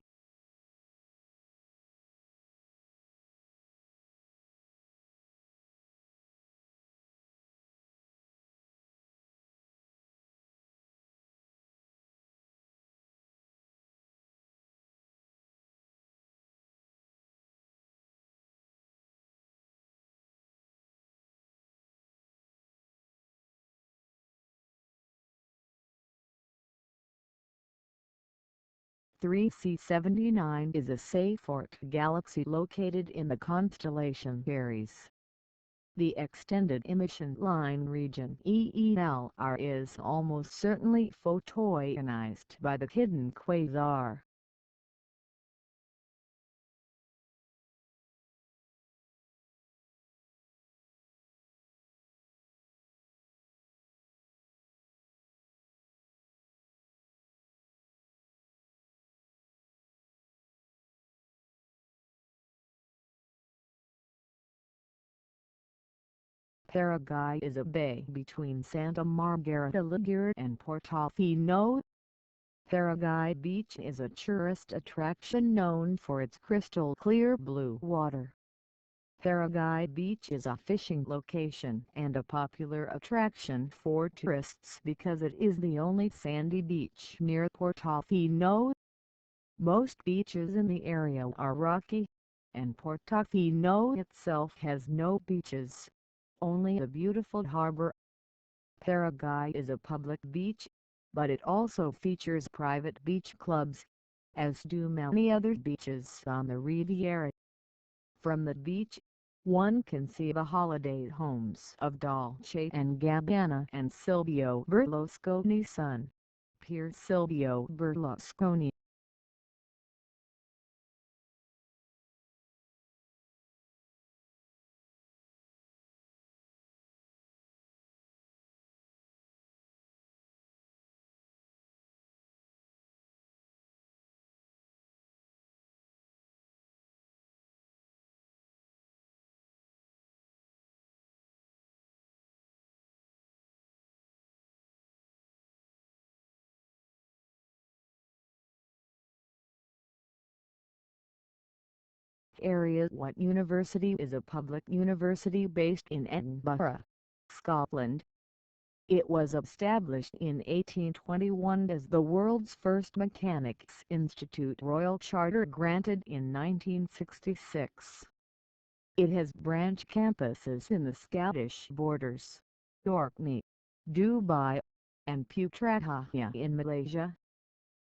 C79 is a Seyfert galaxy located in the constellation Aries. The extended emission line region EELR is almost certainly photoionized by the hidden quasar. Paraguay is a bay between Santa Margarita Ligure and Portofino. Paraguay Beach is a tourist attraction known for its crystal clear blue water. Paraguay Beach is a fishing location and a popular attraction for tourists because it is the only sandy beach near Portofino. Most beaches in the area are rocky, and Portofino itself has no beaches, only a beautiful harbor. Paraguay is a public beach, but it also features private beach clubs, as do many other beaches on the Riviera. From the beach, one can see the holiday homes of Dolce & Gabbana and Silvio Berlusconi's son, Pier Silvio Berlusconi. Area What University is a public university based in Edinburgh, Scotland. It was established in 1821 as the world's first mechanics institute, royal charter granted in 1966. It has branch campuses in the Scottish Borders, Orkney, Dubai, and Putrajaya in Malaysia.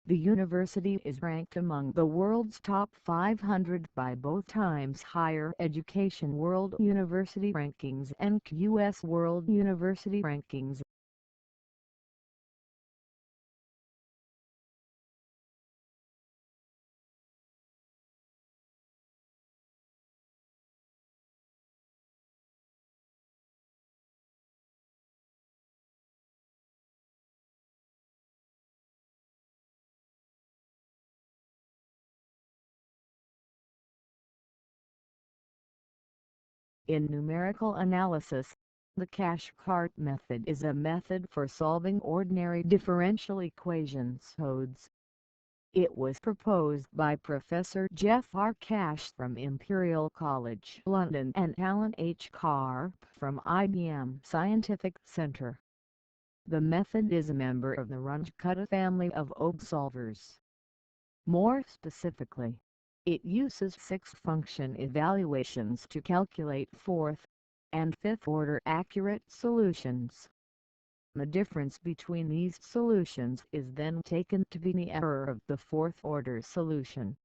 The university is ranked among the world's top 500 by both Times Higher Education World University Rankings and QS World University Rankings. In numerical analysis, the Cash-Cart method is a method for solving ordinary differential equations codes. It was proposed by Professor Jeff R. Cash from Imperial College London and Alan H. Karp from IBM Scientific Center. The method is a member of the Runge-Kutta family of O-solvers. More specifically, it uses 6 function evaluations to calculate fourth and fifth order accurate solutions. The difference between these solutions is then taken to be the error of the fourth order solution.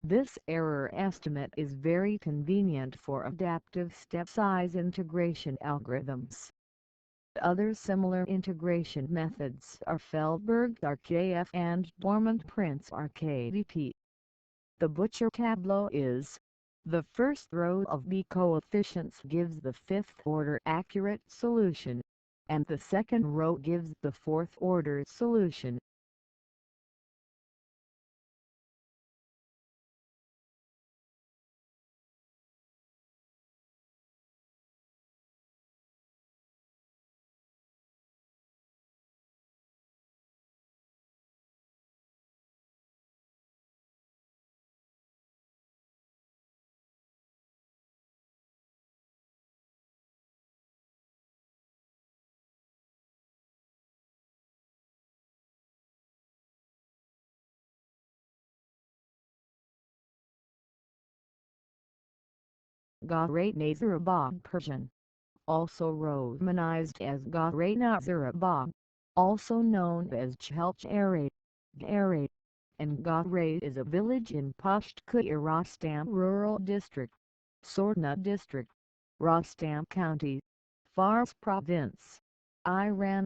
This error estimate is very convenient for adaptive step size integration algorithms. Other similar integration methods are Feldberg RKF and Dormant Prince RKDP. The Butcher tableau is: the first row of B coefficients gives the fifth order accurate solution, and the second row gives the fourth order solution. Gaurat-Nazarabagh Persian, also romanized as Gaurat-Nazarabagh, also known as Chelch-Arat, and Gaurat is a village in Pasht-Rostam Rural District, Sorna District, Rostam County, Fars Province, Iran.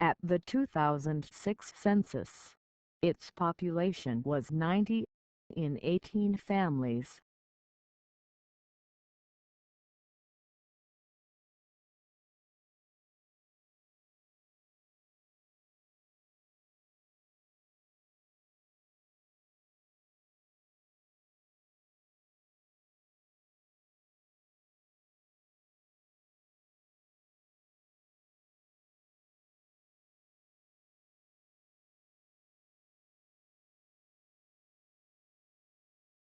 At the 2006 census, its population was 90, in 18 families.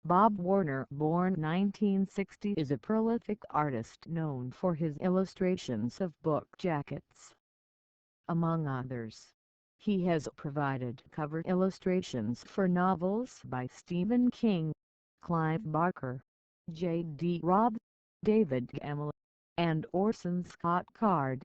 Bob Warner, born 1960, is a prolific artist known for his illustrations of book jackets. Among others, he has provided cover illustrations for novels by Stephen King, Clive Barker, J.D. Robb, David Gemmell, and Orson Scott Card.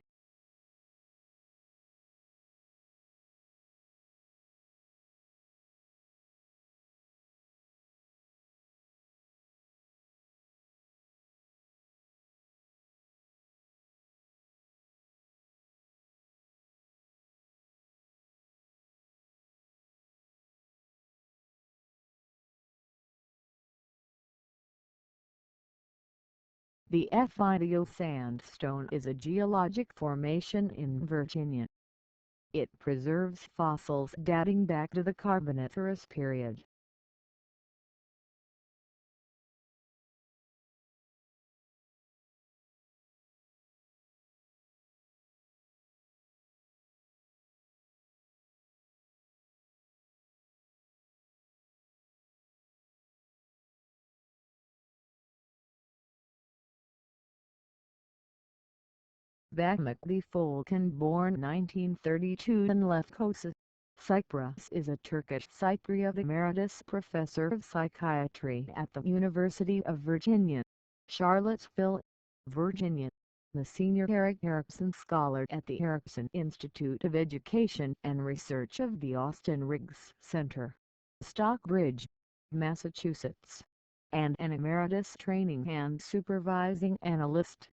The Fidio sandstone is a geologic formation in Virginia. It preserves fossils dating back to the Carboniferous period. Vagmacli Folkan, born 1932 in Lefkosa, Cyprus, is a Turkish Cypriot emeritus professor of psychiatry at the University of Virginia, Charlottesville, Virginia, the senior Erik Erikson Scholar at the Erikson Institute of Education and Research of the Austin Riggs Center, Stockbridge, Massachusetts, and an emeritus training and supervising analyst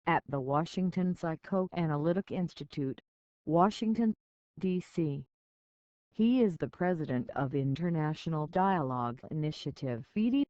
at the Washington Psychoanalytic Institute, Washington, D.C. He is the president of International Dialogue Initiative (IDI).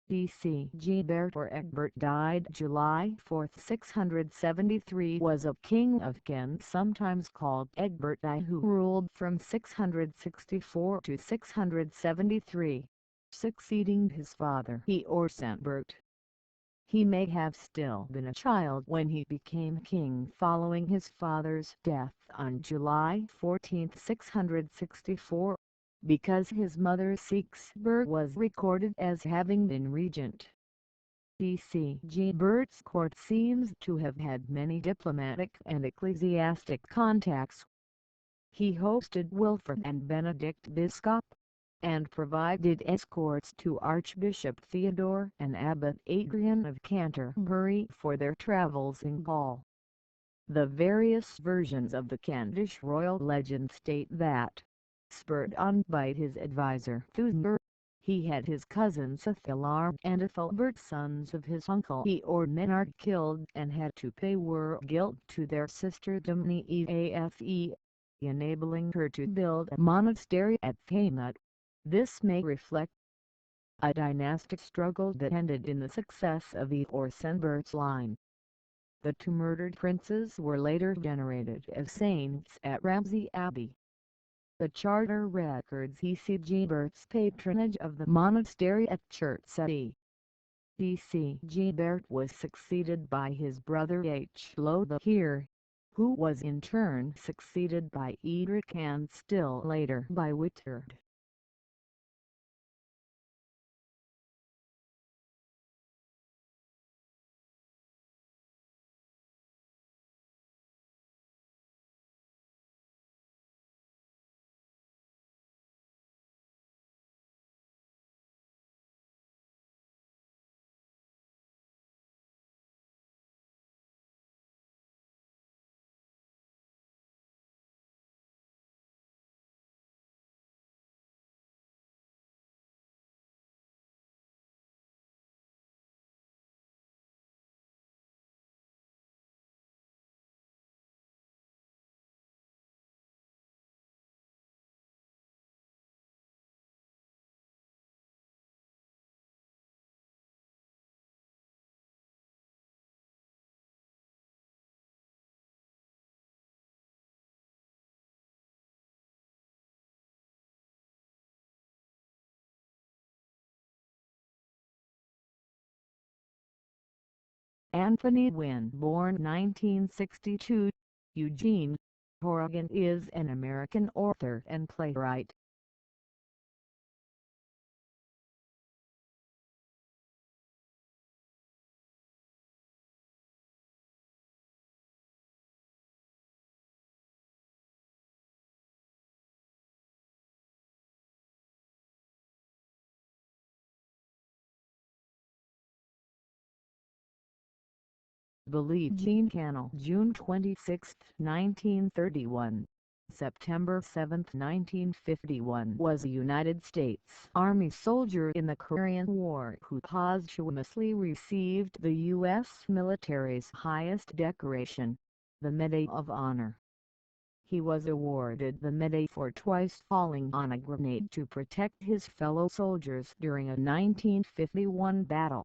D.C. Gebert or Egbert died July 4, 673, was a king of Ken, sometimes called Egbert I, who ruled from 664 to 673, succeeding his father Eorsambert. He may have still been a child when he became king following his father's death on July 14, 664, because his mother Sigisbert was recorded as having been regent. D.C. Gebert's court seems to have had many diplomatic and ecclesiastic contacts. He hosted Wilfrid and Benedict Biscop, and provided escorts to Archbishop Theodore and Abbot Adrian of Canterbury for their travels in Gaul. The various versions of the Kentish royal legend state that, spurred on by his advisor Thusmer, he had his cousins Athilar and Ethelbert, sons of his uncle Eormenrich, killed and had to pay war guilt to their sister Dumni, enabling her to build a monastery at Thamut. This may reflect a dynastic struggle that ended in the success of Eorsenbert's line. The two murdered princes were later venerated as saints at Ramsey Abbey. The charter records E.C. Gebert's patronage of the monastery at Chertsey. D.C. Gebert was succeeded by his brother H. Lothair, who was in turn succeeded by Edric and still later by Wihtred. Anthony Wynne, born 1962, Eugene, Oregon, is an American author and playwright. Billie Jean Cannell, June 26, 1931. September 7, 1951, was a United States Army soldier in the Korean War who posthumously received the U.S. military's highest decoration, the Medal of Honor. He was awarded the medal for twice falling on a grenade to protect his fellow soldiers during a 1951 battle.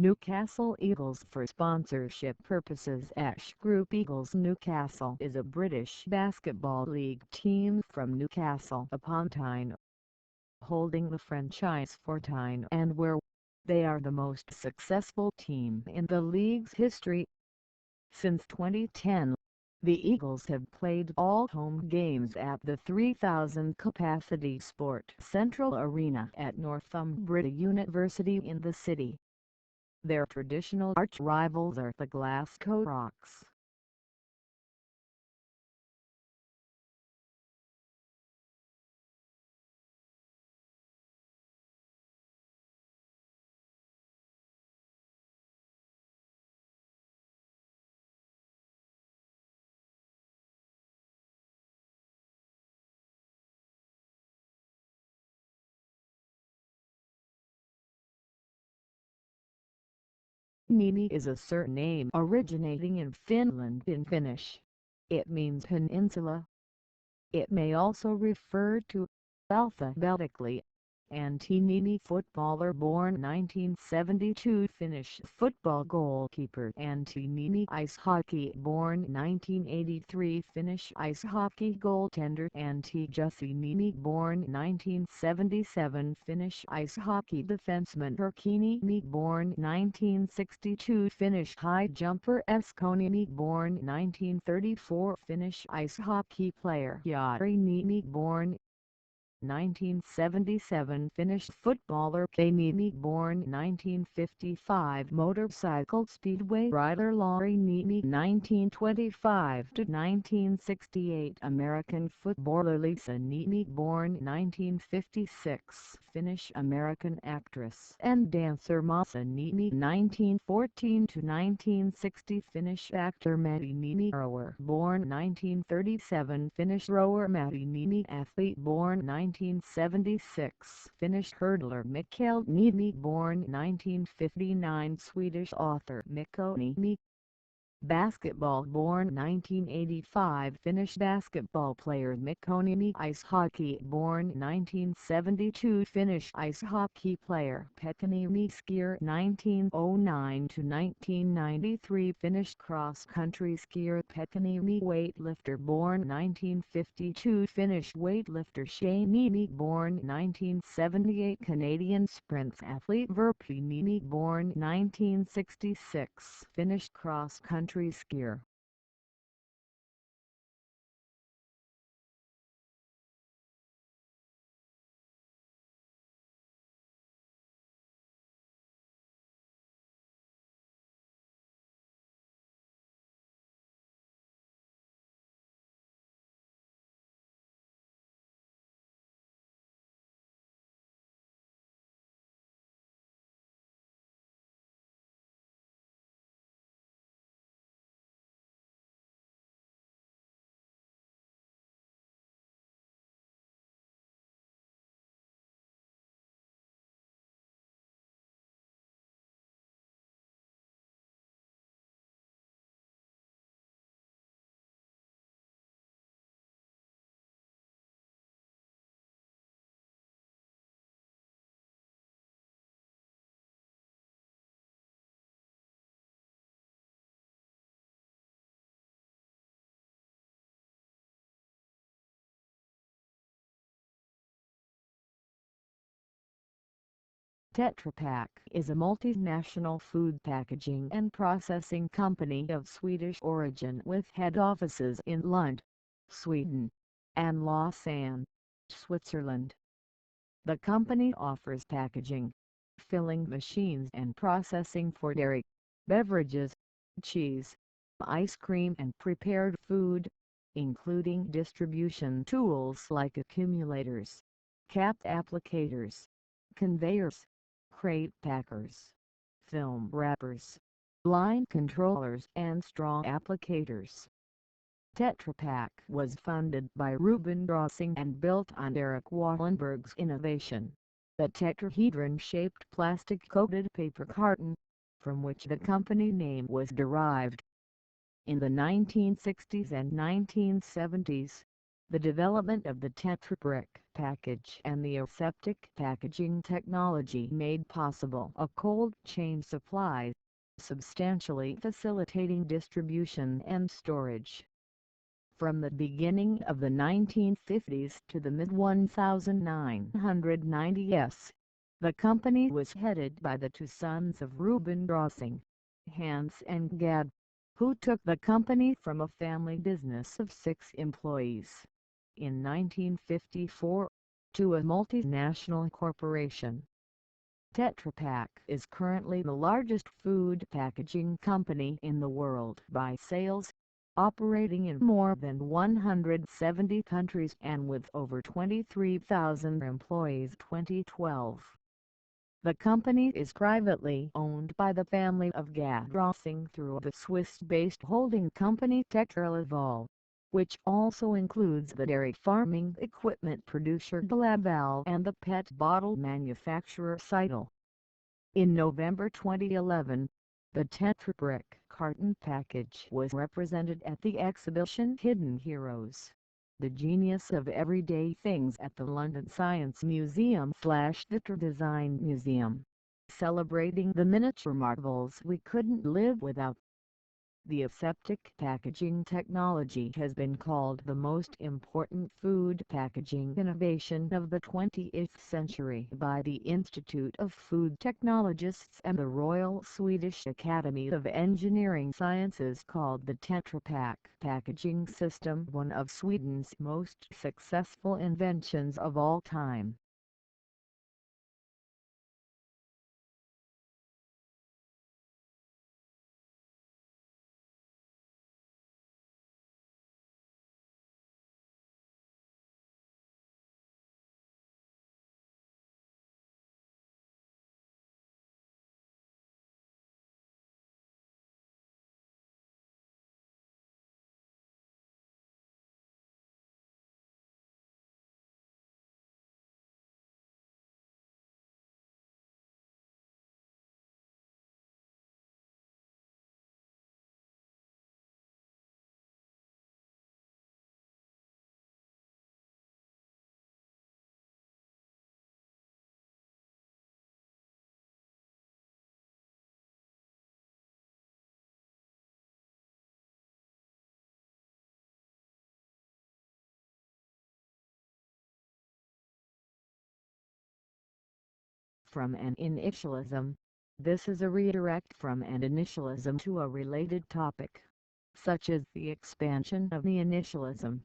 Newcastle Eagles. For sponsorship purposes, Ash Group Eagles Newcastle is a British basketball league team from Newcastle upon Tyne, holding the franchise for Tyne and where they are the most successful team in the league's history. Since 2010, the Eagles have played all home games at the 3,000-capacity Sport Central Arena at Northumbria University in the city. Their traditional arch-rivals are the Glasgow Rocks. Niemi is a surname originating in Finland in Finnish. It means peninsula. It may also refer to, alphabetically, Antiniemi, footballer born 1972, Finnish football goalkeeper. Antiniemi, ice hockey born 1983, Finnish ice hockey goaltender. Jussi Niemi, born 1977, Finnish ice hockey defenseman. Erkki Niemi, born 1962, Finnish high jumper. Esko Niemi, born 1934, Finnish ice hockey player. Jari Niemi, born 1977, Finnish footballer. Kai Niemi, born 1955, motorcycle speedway rider. Lauri Niemi, 1925–1968, American footballer. Lisa Niemi, born 1956, Finnish American actress and dancer. Masa Niemi, 1914–1960, Finnish actor. Matti Niemi, rower, born 1937, Finnish rower. Matti Niemi, athlete, born 1976, Finnish hurdler. Mikael Niemi, born 1959, Swedish author. Mikko Niemi, basketball, born 1985, Finnish basketball player. Mikko Niemi, ice hockey, born 1972, Finnish ice hockey player. Pekka Niemi, skier, 1909–1993, Finnish cross-country skier. Pekka Niemi, weightlifter, born 1952, Finnish weightlifter. Shane Niemi, born 1978, Canadian sprint athlete. Virpi Niemi, born 1966, Finnish cross-country skier. Tetra Pak is a multinational food packaging and processing company of Swedish origin with head offices in Lund, Sweden, and Lausanne, Switzerland. The company offers packaging, filling machines and processing for dairy, beverages, cheese, ice cream and prepared food, including distribution tools like accumulators, cap applicators, conveyors, crate packers, film wrappers, line controllers and straw applicators. Tetra Pak was founded by Ruben Drossing and built on Eric Wallenberg's innovation, the tetrahedron-shaped plastic-coated paper carton, from which the company name was derived. In the 1960s and 1970s, the development of the Tetra Brick package and the aseptic packaging technology made possible a cold chain supply, substantially facilitating distribution and storage. From the beginning of the 1950s to the mid-1990s, the company was headed by the two sons of Ruben Drossing, Hans and Gad, who took the company from a family business of 6 employees in 1954 to a multinational corporation. Tetra Pak is currently the largest food packaging company in the world by sales, operating in more than 170 countries and with over 23,000 employees. 2012. The company is privately owned by the family of Gad Drossing through the Swiss-based holding company Tetra Laval, which also includes the dairy farming equipment producer de Laval and the pet bottle manufacturer Seidel. In November 2011, the Tetra Brick carton package was represented at the exhibition Hidden Heroes, the Genius of Everyday Things at the London Science Museum/the Design Museum, celebrating the miniature marvels we couldn't live without. The aseptic packaging technology has been called the most important food packaging innovation of the 20th century by the Institute of Food Technologists and the Royal Swedish Academy of Engineering Sciences called the Tetra Pak packaging system one of Sweden's most successful inventions of all time. From an initialism. This is a redirect from an initialism to a related topic, such as the expansion of the initialism.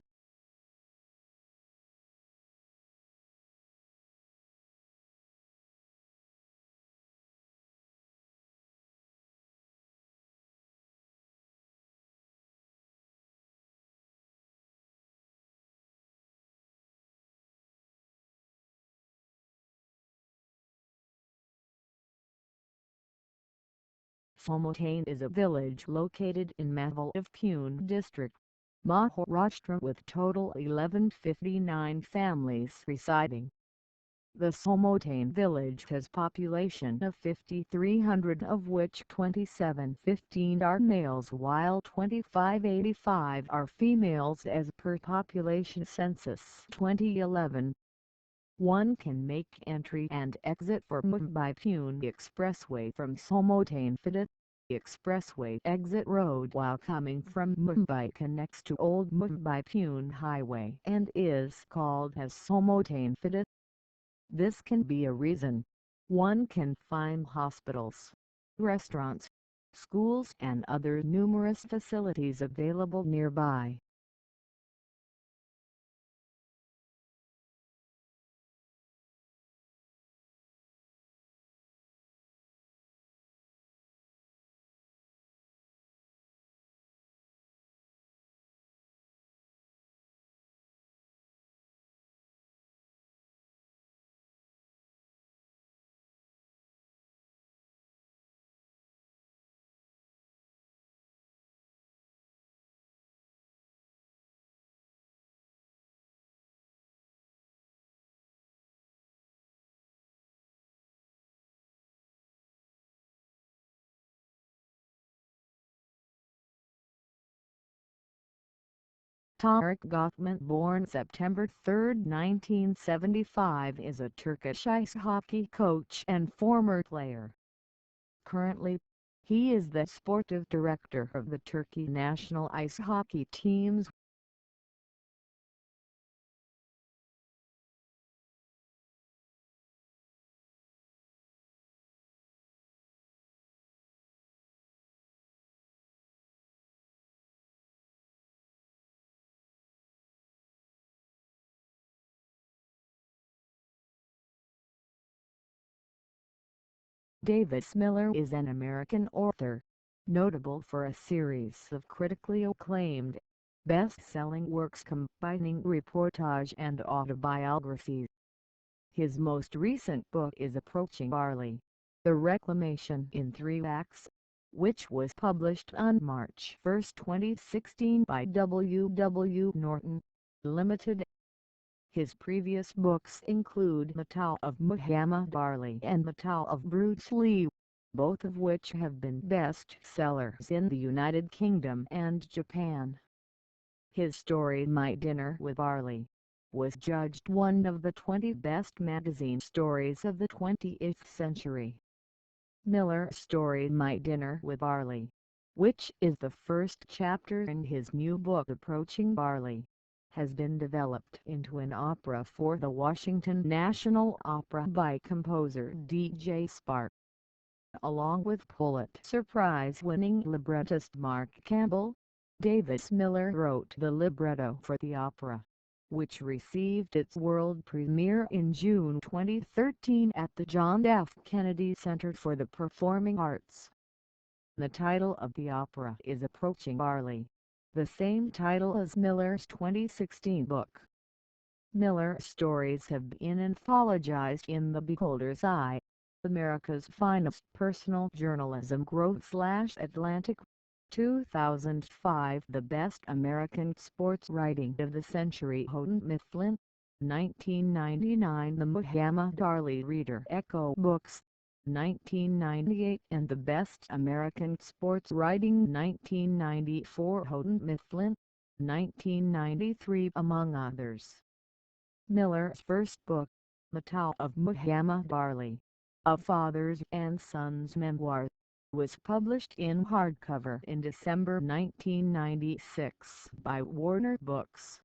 Somotane is a village located in Mahalivpune district, Maharashtra with total 1159 families residing. The Somotane village has population of 5,300 of which 2715 are males while 2585 are females as per population census 2011. One can make entry and exit for Mumbai-Pune Expressway from Somotane Fida. Expressway exit road while coming from Mumbai connects to Old Mumbai-Pune Highway and is called as Somotane Fida. This can be a reason one can find hospitals, restaurants, schools and other numerous facilities available nearby. Tarık Gökmen, born September 3, 1975, is a Turkish ice hockey coach and former player. Currently, he is the sportive director of the Turkey national ice hockey teams. Davis Miller is an American author, notable for a series of critically acclaimed, best-selling works combining reportage and autobiographies. His most recent book is Approaching Barley, The Reclamation in 3 Acts, which was published on March 1, 2016 by W. W. Norton, Limited. His previous books include The Tao of Muhammad Ali and The Tao of Bruce Lee, both of which have been bestsellers in the United Kingdom and Japan. His story My Dinner with Ali was judged one of the 20 best magazine stories of the 20th century. Miller's story My Dinner with Ali, which is the first chapter in his new book Approaching Barley, has been developed into an opera for the Washington National Opera by composer D.J. Spark. Along with Pulitzer Prize-winning librettist Mark Campbell, Davis Miller wrote the libretto for the opera, which received its world premiere in June 2013 at the John F. Kennedy Center for the Performing Arts. The title of the opera is Approaching Barley, the same title as Miller's 2016 book. Miller's stories have been anthologized in The Beholder's Eye, America's Finest Personal Journalism Growth/Atlantic, 2005, The Best American Sports Writing of the Century Houghton Mifflin, 1999, The Muhammad Ali Reader Echo Books, 1998, and The Best American Sports Writing 1994 Houghton Mifflin, 1993, among others. Miller's first book, The Tao of Muhammad Ali, A Father's and Son's Memoir, was published in hardcover in December 1996 by Warner Books.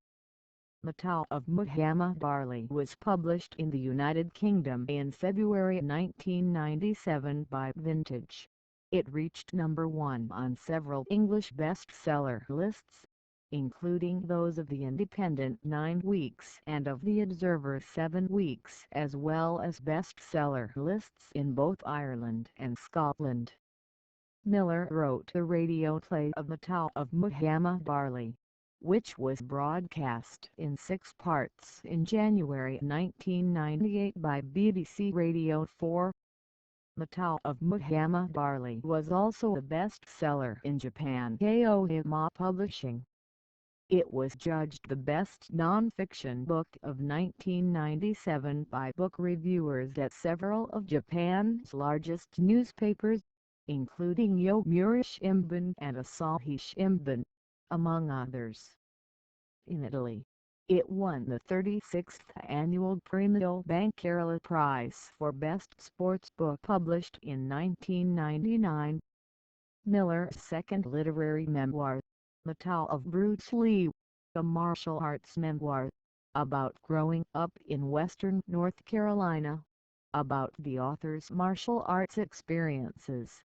The Tao of Muhammad Ali was published in the United Kingdom in February 1997 by Vintage. It reached number 1 on several English bestseller lists, including those of The Independent 9 Weeks and of The Observer 7 Weeks, as well as bestseller lists in both Ireland and Scotland. Miller wrote the radio play of The Tao of Muhammad Ali, which was broadcast in 6 parts in January 1998 by BBC Radio 4. The Tao of Muhammad Ali was also a bestseller in Japan. Aohama Publishing. It was judged the best non-fiction book of 1997 by book reviewers at several of Japan's largest newspapers, including Yomiuri Shimbun and Asahi Shimbun, among others. In Italy, it won the 36th annual Premio Bancarella Prize for Best Sports Book, published in 1999. Miller's second literary memoir, The Tao of Bruce Lee, a martial arts memoir, about growing up in western North Carolina, about the author's martial arts experiences,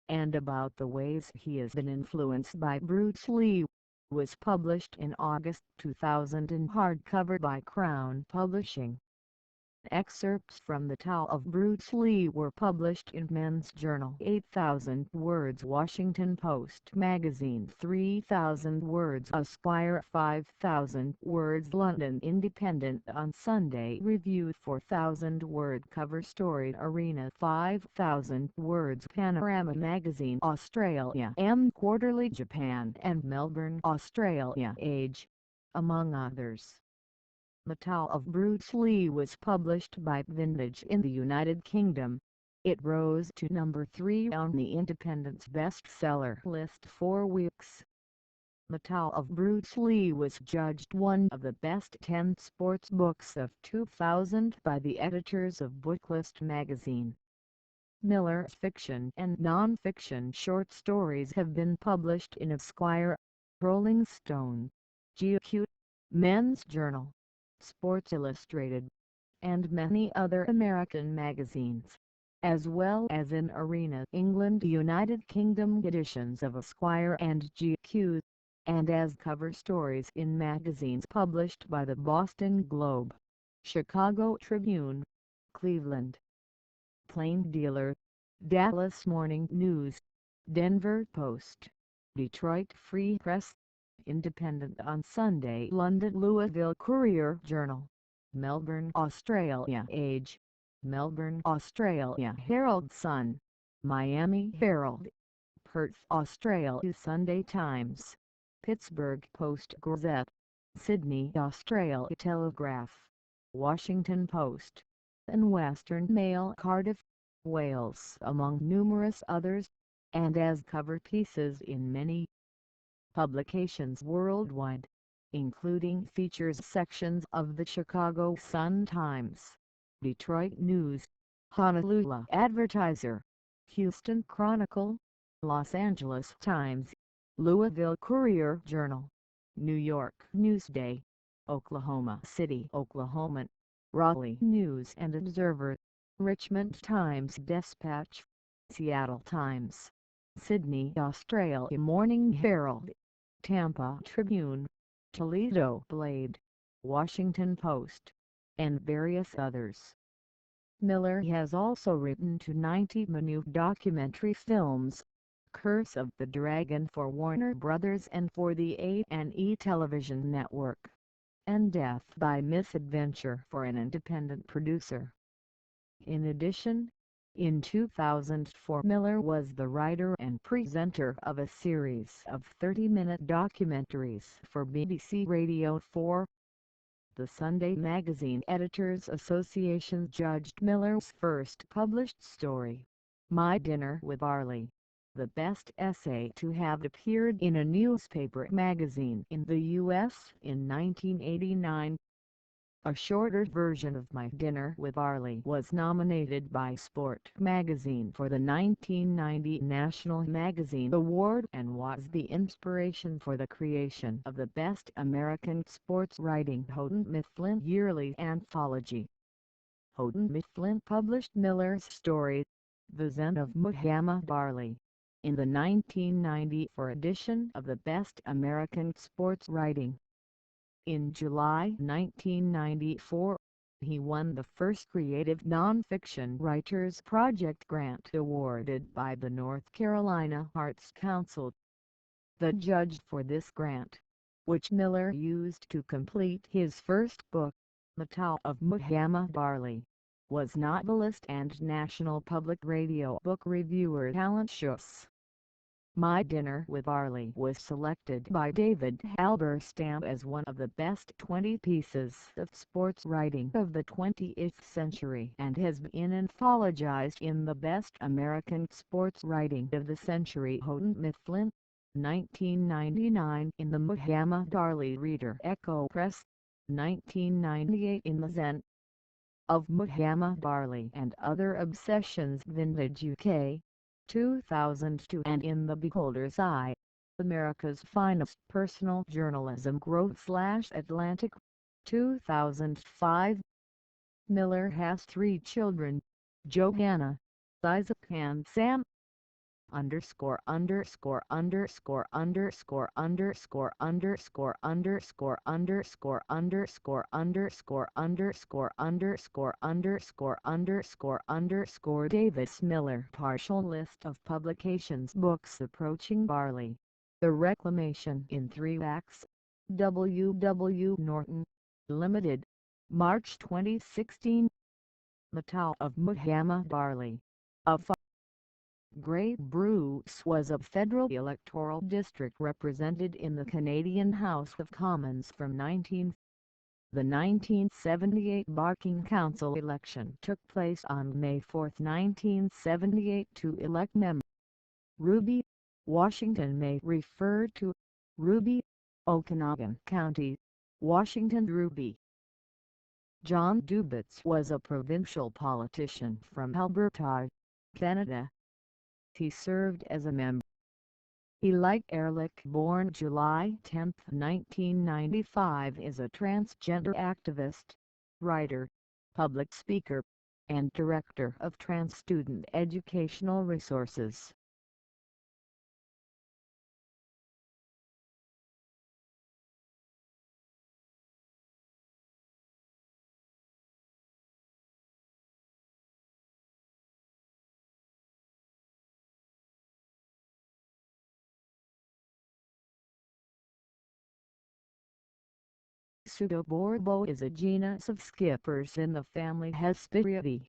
and about the ways he has been influenced by Bruce Lee, was published in August 2000 in hardcover by Crown Publishing. Excerpts from The Tao of Bruce Lee were published in Men's Journal 8,000 Words Washington Post Magazine 3,000 Words Esquire 5,000 Words London Independent on Sunday Review 4,000 Word Cover Story Arena 5,000 Words Panorama Magazine Australia M Quarterly Japan and Melbourne Australia Age, among others. The Tao of Bruce Lee was published by Vintage in the United Kingdom. It rose to number 3 on the Independent's bestseller list 4 weeks. The Tao of Bruce Lee was judged one of the best 10 sports books of 2000 by the editors of Booklist magazine. Miller's fiction and non-fiction short stories have been published in Esquire, Rolling Stone, GQ, Men's Journal, Sports Illustrated, and many other American magazines, as well as in Arena England United Kingdom editions of Esquire and GQ, and as cover stories in magazines published by the Boston Globe, Chicago Tribune, Cleveland Plain Dealer, Dallas Morning News, Denver Post, Detroit Free Press, Independent on Sunday London Louisville Courier-Journal, Melbourne Australia Age, Melbourne Australia Herald-Sun, Miami Herald, Perth Australia Sunday Times, Pittsburgh Post-Gazette, Sydney Australia Telegraph, Washington Post, and Western Mail Cardiff, Wales among numerous others, and as cover pieces in many publications worldwide, including features sections of the Chicago Sun-Times, Detroit News, Honolulu Advertiser, Houston Chronicle, Los Angeles Times, Louisville Courier-Journal, New York Newsday, Oklahoma City Oklahoman, Raleigh News and Observer, Richmond Times-Dispatch, Seattle Times, Sydney Australia Morning Herald, Tampa Tribune, Toledo Blade, Washington Post, and various others. Miller has also written to 90 minute documentary films, Curse of the Dragon for Warner Brothers and for the A&E Television Network, and Death by Misadventure for an independent producer. In addition, in 2004 Miller was the writer and presenter of a series of 30-minute documentaries for BBC Radio 4. The Sunday Magazine Editors Association judged Miller's first published story, My Dinner with Barley, the best essay to have appeared in a newspaper magazine in the U.S. in 1989. A shorter version of My Dinner with Barley was nominated by Sport magazine for the 1990 National Magazine Award and was the inspiration for the creation of the Best American Sports Writing Houghton Mifflin Yearly Anthology. Houghton Mifflin published Miller's story, The Zen of Muhammad Barley, in the 1994 edition of the Best American Sports Writing. In July 1994, he won the first Creative Nonfiction Writers Project grant awarded by the North Carolina Arts Council. The judge for this grant, which Miller used to complete his first book, The Tao of Muhammad Barley, was novelist and National Public Radio book reviewer Alan Schuss. My Dinner with Barley was selected by David Halberstam as one of the best 20 pieces of sports writing of the 20th century and has been anthologized in the Best American Sports Writing of the Century Houghton Mifflin, 1999 in the Muhammad Barley Reader Echo Press, 1998 in the Zen of Muhammad Barley and Other Obsessions Vintage UK, 2002 and in The Beholder's Eye, America's Finest Personal Journalism Growth/Atlantic, 2005. Miller has 3 children, Johanna, Isaac and Sam, underscore underscore underscore underscore underscore underscore underscore underscore underscore underscore underscore underscore underscore underscore underscore Davis Miller. Partial list of publications. Books approaching barley. The Reclamation in 3 Acts. W. W. Norton. Limited. March 2016. The Tao of Muhammad barley. A Grey Bruce was a federal electoral district represented in the Canadian House of Commons from The 1978 Barking Council election took place on May 4, 1978 to elect member Ruby, Washington may refer to Ruby, Okanagan County, Washington. Ruby. John Dubitz was a provincial politician from Alberta, Canada. He served as a member. Eli Ehrlich, born July 10, 1995, is a transgender activist, writer, public speaker, and director of Trans Student Educational Resources. Pseudoborbo is a genus of skippers in the family Hesperiidae.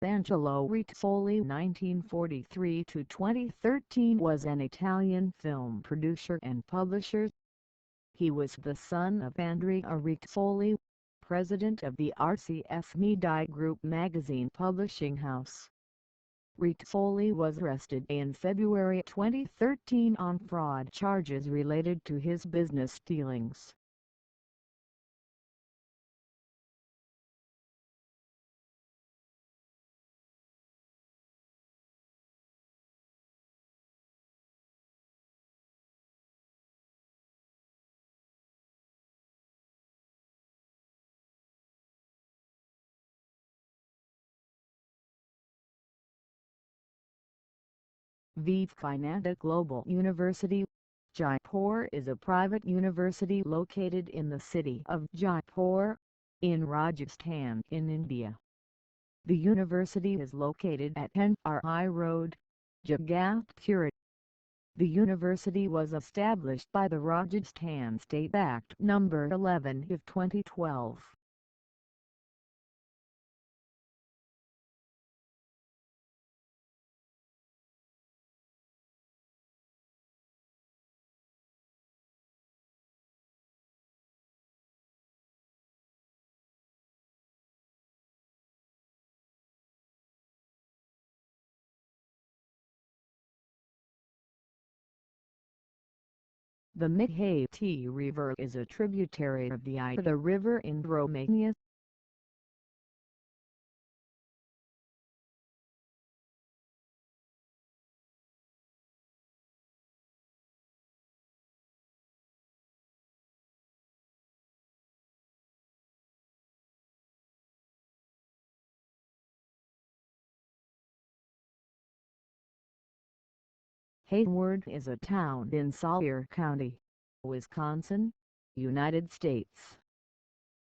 Angelo Rizzoli (1943–2013) was an Italian film producer and publisher. He was the son of Andrea Rizzoli, president of the RCS Media Group magazine publishing house. Rizzoli was arrested in February 2013 on fraud charges related to his business dealings. Vivekananda Global University, Jaipur is a private university located in the city of Jaipur, in Rajasthan in India. The university is located at NRI Road, Jagatpur. The university was established by the Rajasthan State Act No. 11 of 2012. The Misheard River is a tributary of the Ida River in Romania. Hayward is a town in Sawyer County, Wisconsin, United States.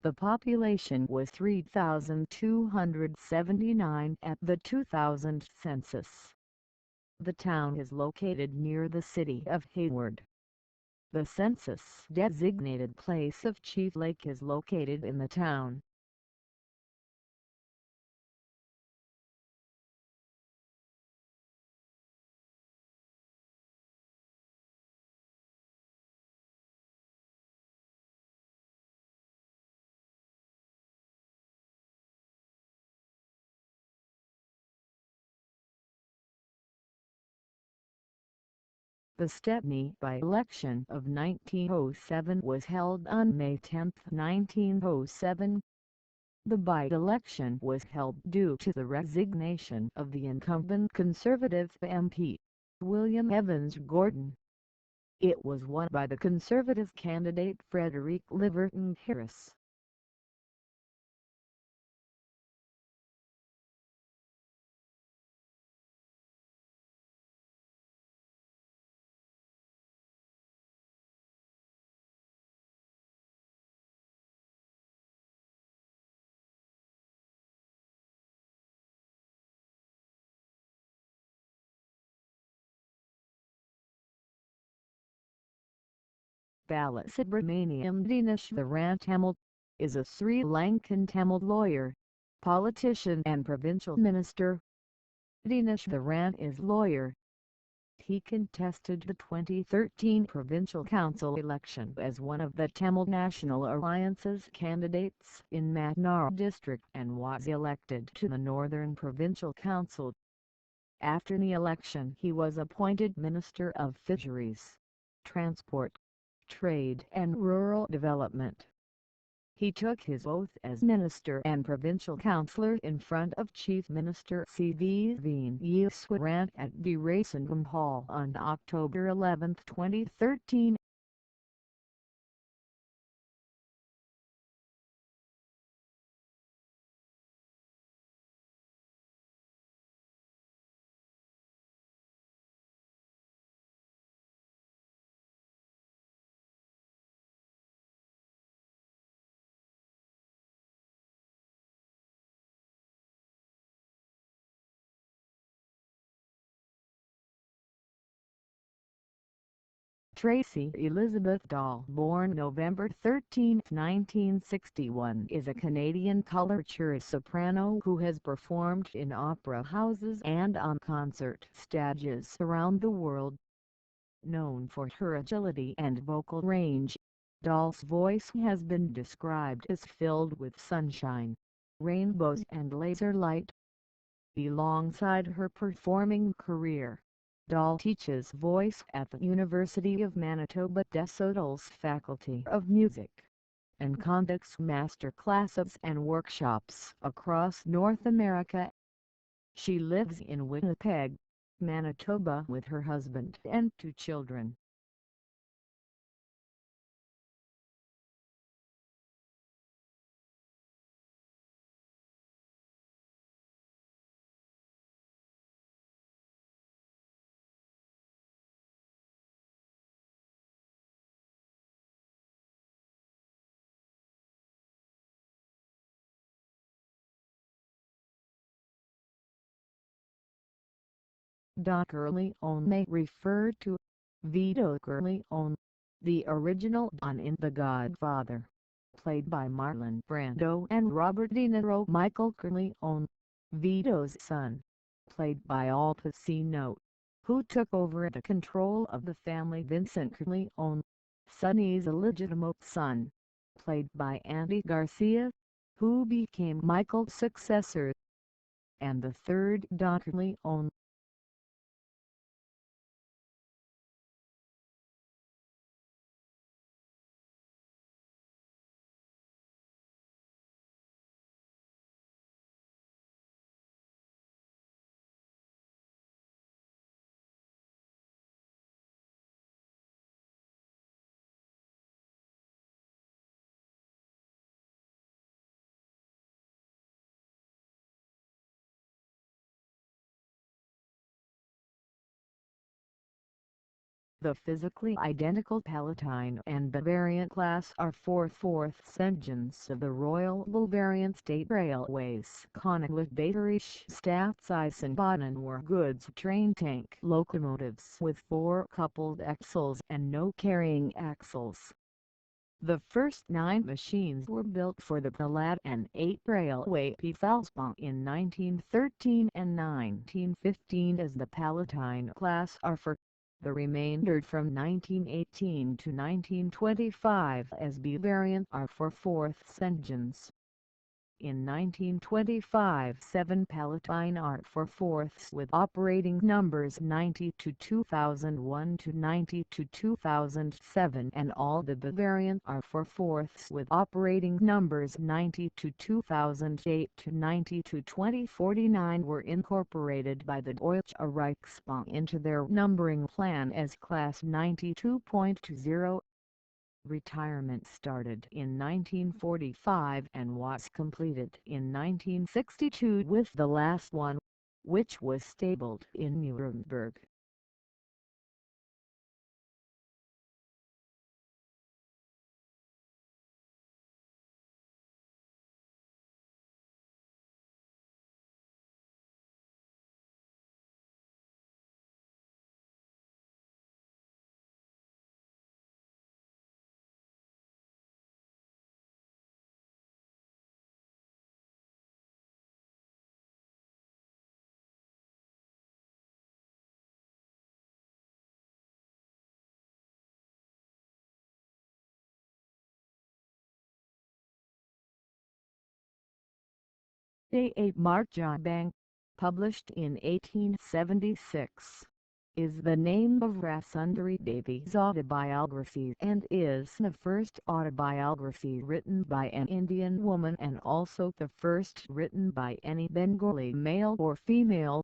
The population was 3,279 at the 2000 census. The town is located near the city of Hayward. The census-designated place of Chief Lake is located in the town. The Stepney by-election of 1907 was held on May 10, 1907. The by-election was held due to the resignation of the incumbent Conservative MP, William Evans Gordon. It was won by the Conservative candidate Frederick Liverton Harris. Balasubramaniam Dineshvaran Tamil is a Sri Lankan Tamil lawyer, politician and provincial minister. Dineshvaran is lawyer. He contested the 2013 provincial council election as one of the Tamil National Alliance's candidates in Matnar district and was elected to the Northern Provincial Council. After the election he was appointed Minister of Fisheries, Transport, Trade and Rural Development. He took his oath as minister and provincial councillor in front of Chief Minister C.V. Venuswaran at Virasangam Hall on October 11, 2013. Tracy Elizabeth Dahl, born November 13, 1961, is a Canadian colorature soprano who has performed in opera houses and on concert stages around the world. Known for her agility and vocal range, Dahl's voice has been described as filled with sunshine, rainbows and laser light. Alongside her performing career, Dahl teaches voice at the University of Manitoba Desautels Faculty of Music, and conducts master classes and workshops across North America. She lives in Winnipeg, Manitoba with her husband and 2 children. Don Corleone may refer to Vito Corleone, the original Don in The Godfather, played by Marlon Brando and Robert De Niro. Michael Corleone, Vito's son, played by Al Pacino, who took over the control of the family. Vincent Corleone, Sonny's illegitimate son, played by Andy Garcia, who became Michael's successor, and the third Don Corleone. The physically identical Palatine and Bavarian class are 4/4 engines of the Royal Bavarian State Railways Königlich Bayerische Staatseisenbahnen were goods train tank locomotives with 4 coupled axles and no carrying axles. The first 9 machines were built for the Palat and 8 Railway Befehlsbahn in 1913 and 1915 as the Palatine class are for the remainder from 1918 to 1925 as Bavarian are 4/4 engines. In 1925, 7 Palatine are 4/4 with operating numbers 90 to 2001 to 90 to 2007, and all the Bavarian are 4/4 with operating numbers 90 to 2008 to 90 to 2049 were incorporated by the Deutsche Reichsbahn into their numbering plan as Class 92.20. Retirement started in 1945 and was completed in 1962 with the last one, which was stabled in Nuremberg. A. Marchbank, published in 1876, is the name of Rasundari Devi's autobiography and is the first autobiography written by an Indian woman and also the first written by any Bengali male or female.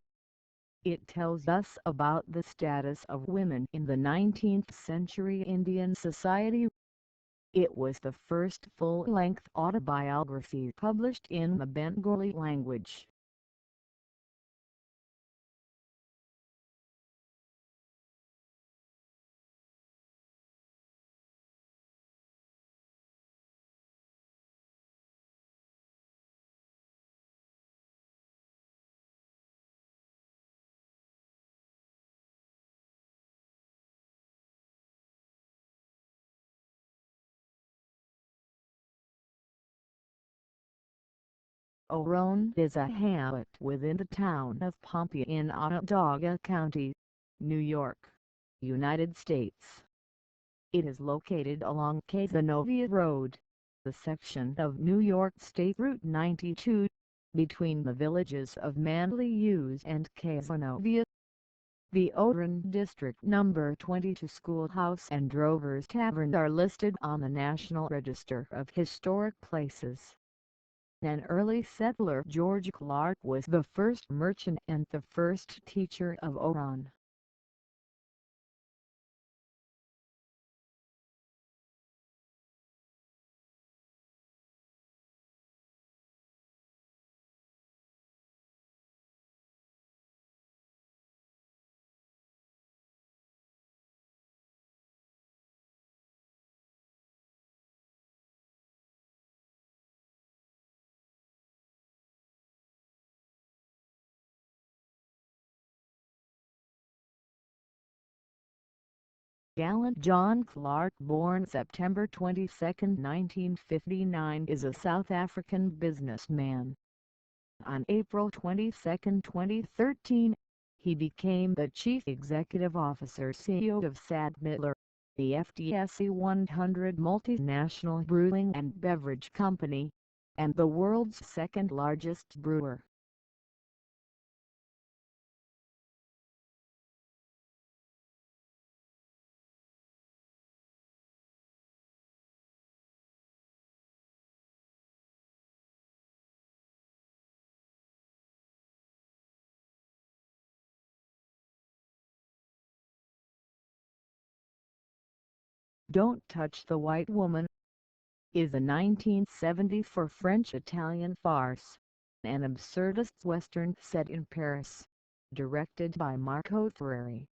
It tells us about the status of women in the 19th century Indian society. It was the first full-length autobiography published in the Bengali language. Oron is a hamlet within the town of Pompey in Onondaga County, New York, United States. It is located along Cazenovia Road, the section of New York State Route 92, between the villages of Manly Hughes and Cazenovia. The Oron District Number 22 Schoolhouse and Drover's Tavern are listed on the National Register of Historic Places. An early settler, George Clark, was the first merchant and the first teacher of Oron. Gallant John Clark, born September 22, 1959, is a South African businessman. On April 22, 2013, he became the Chief Executive Officer CEO of Sadmiller, the FTSE 100 multinational brewing and beverage company, and the world's second-largest brewer. Don't Touch the White Woman is a 1974 French-Italian farce, an absurdist western set in Paris, directed by Marco Ferreri.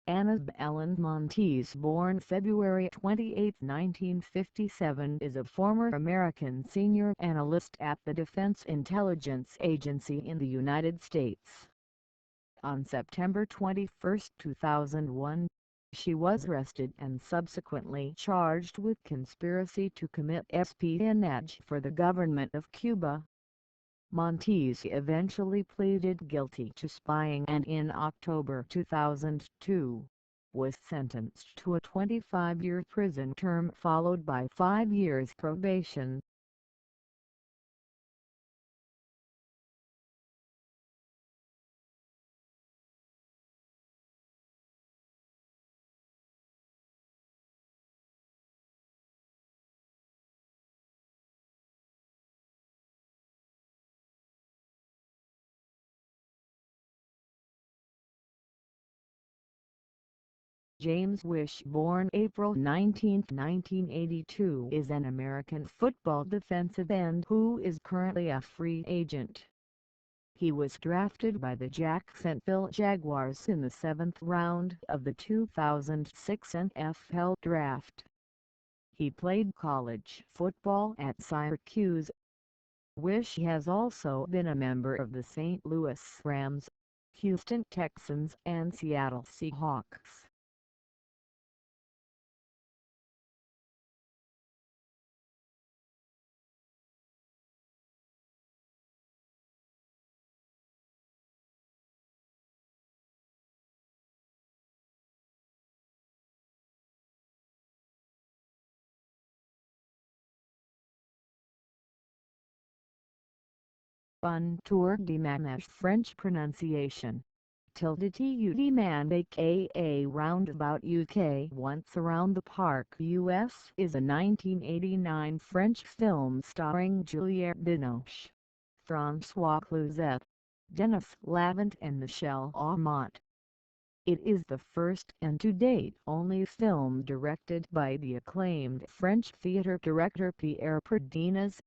Anna Ellen Montes, born February 28, 1957, is a former American senior analyst at the Defense Intelligence Agency in the United States. On September 21, 2001, She was arrested and subsequently charged with conspiracy to commit espionage for the government of Cuba. Montes eventually pleaded guilty to spying and in October 2002, was sentenced to a 25-year prison term followed by 5 years probation. James Wish, born April 19, 1982, is an American football defensive end who is currently a free agent. He was drafted by the Jacksonville Jaguars in the 7th round of the 2006 NFL Draft. He played college football at Syracuse. Wish has also been a member of the St. Louis Rams, Houston Texans and Seattle Seahawks. Bon tour de manège French pronunciation. Tud man aka roundabout UK Once Around the Park US is a 1989 French film starring Juliette Binoche, François Cluzet, Denis Lavant and Michel Aumont. It is the first and to date only film directed by the acclaimed French theatre director Pierre Pardines.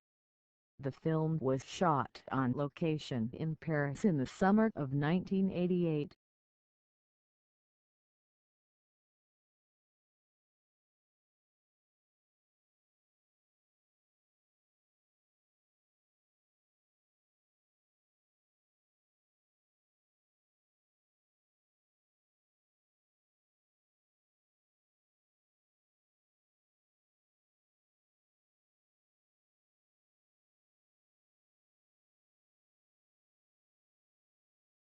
The film was shot on location in Paris in the summer of 1988.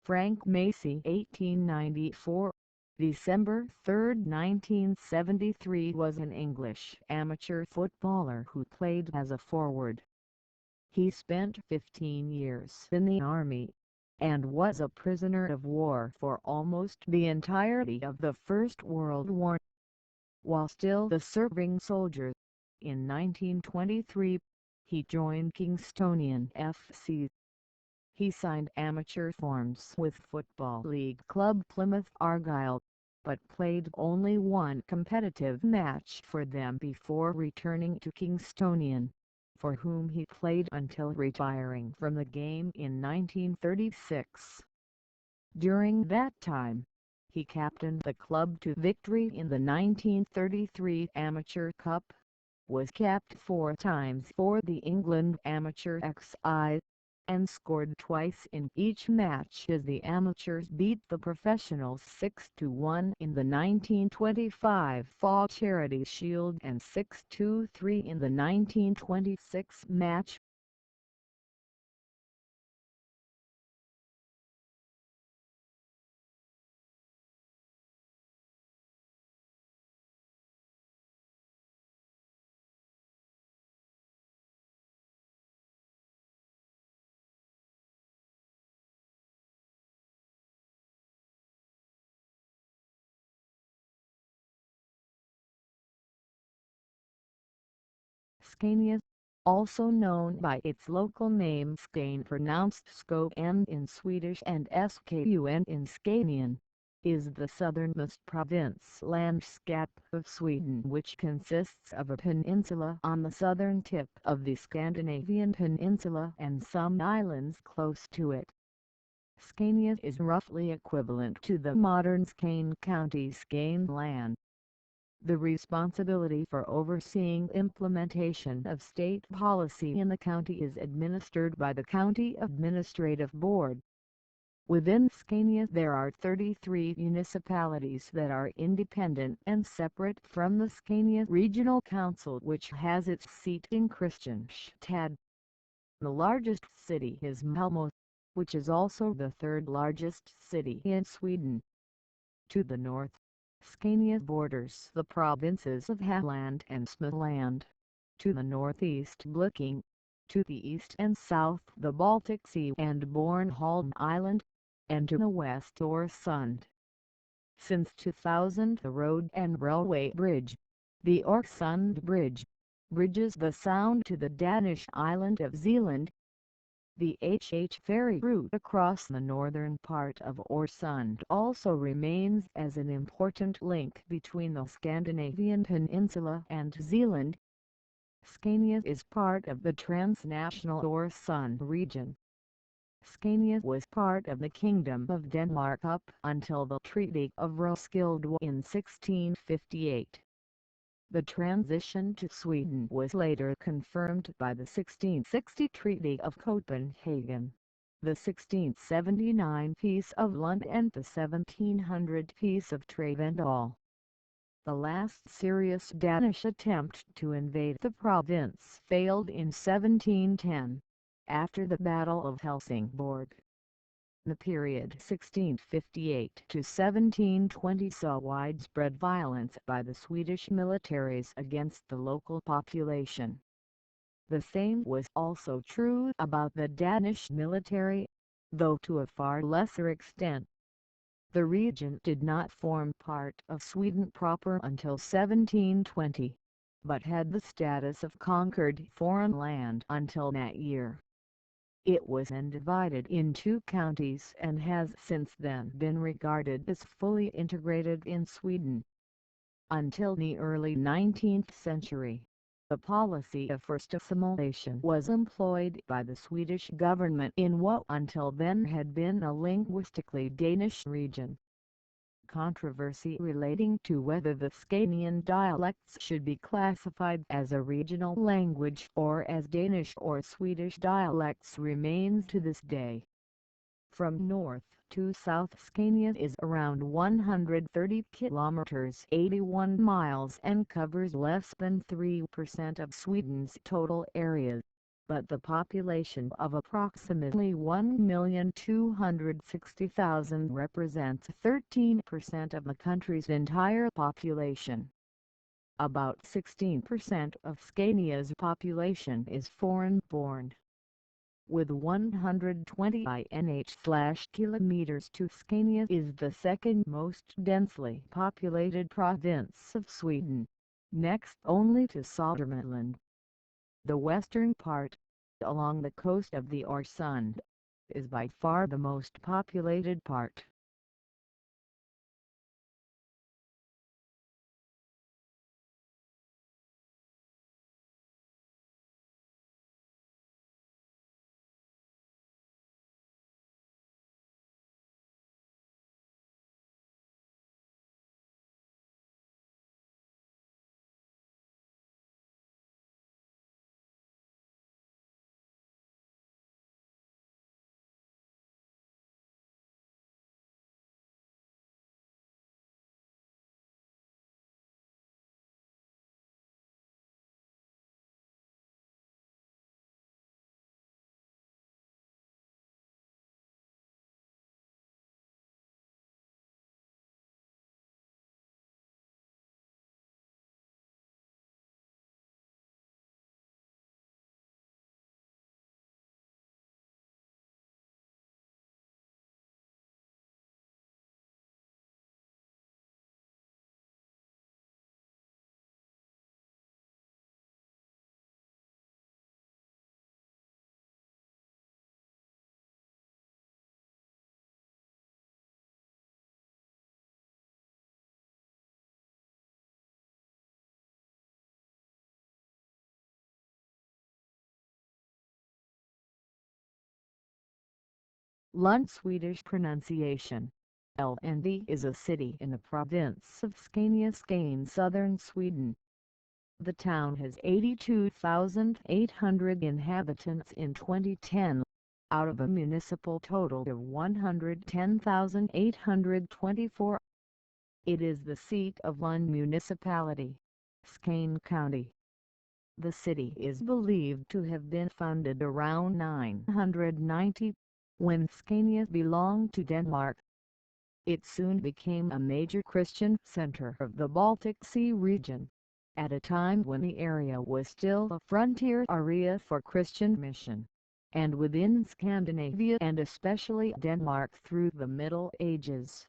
Frank Macy 1894, December 3, 1973 was an English amateur footballer who played as a forward. He spent 15 years in the Army, and was a prisoner of war for almost the entirety of the First World War. While still a serving soldier, in 1923, he joined Kingstonian FC. He signed amateur forms with Football League club Plymouth Argyle, but played only one competitive match for them before returning to Kingstonian, for whom he played until retiring from the game in 1936. During that time, he captained the club to victory in the 1933 Amateur Cup, was capped 4 times for the England Amateur XI, and scored twice in each match as the amateurs beat the professionals 6-1 in the 1925 Fall Charity Shield and 6-3 in the 1926 match. Scania, also known by its local name Skane pronounced Sko and in Swedish and Skun in Scanian, is the southernmost province landscape of Sweden, which consists of a peninsula on the southern tip of the Scandinavian peninsula and some islands close to it. Scania is roughly equivalent to the modern Skane County Skaneland. The responsibility for overseeing implementation of state policy in the county is administered by the County Administrative Board. Within Scania there are 33 municipalities that are independent and separate from the Scania Regional Council, which has its seat in Kristianstad. The largest city is Malmö, which is also the third largest city in Sweden. To the north, Scania borders the provinces of Halland and Småland. To the northeast Blekinge. To the east and south the Baltic Sea and Bornholm Island, and to the west Øresund. Since 2000 the road and railway bridge, the Øresund Bridge, bridges the Sound to the Danish island of Zealand. The HH ferry route across the northern part of Øresund also remains as an important link between the Scandinavian peninsula and Zealand. Scania is part of the transnational Øresund region. Scania was part of the Kingdom of Denmark up until the Treaty of Roskilde in 1658. The transition to Sweden was later confirmed by the 1660 Treaty of Copenhagen, the 1679 Peace of Lund and the 1700 Peace of Trevendal. The last serious Danish attempt to invade the province failed in 1710, after the Battle of Helsingborg. The period 1658 to 1720 saw widespread violence by the Swedish militaries against the local population. The same was also true about the Danish military, though to a far lesser extent. The region did not form part of Sweden proper until 1720, but had the status of conquered foreign land until that year. It was then divided in 2 counties and has since then been regarded as fully integrated in Sweden. Until the early 19th century, the policy of forced assimilation was employed by the Swedish government in what until then had been a linguistically Danish region. Controversy relating to whether the Scanian dialects should be classified as a regional language or as Danish or Swedish dialects remains to this day. From north to south Scania is around 130 kilometers 81 miles and covers less than 3% of Sweden's total area, but the population of approximately 1,260,000 represents 13% of the country's entire population. About 16% of Scania's population is foreign-born. With 120 INH/kilometers to Scania is the second most densely populated province of Sweden, next only to Södermanland. The western part, along the coast of the Øresund, is by far the most populated part. Lund Swedish pronunciation. Lund is a city in the province of Scania in southern Sweden. The town has 82,800 inhabitants in 2010. out of a municipal total of 110,824. It is the seat of Lund Municipality, Skane County. The city is believed to have been founded around 990, when Scania belonged to Denmark. It soon became a major Christian center of the Baltic Sea region, at a time when the area was still a frontier area for Christian mission, and within Scandinavia and especially Denmark through the Middle Ages.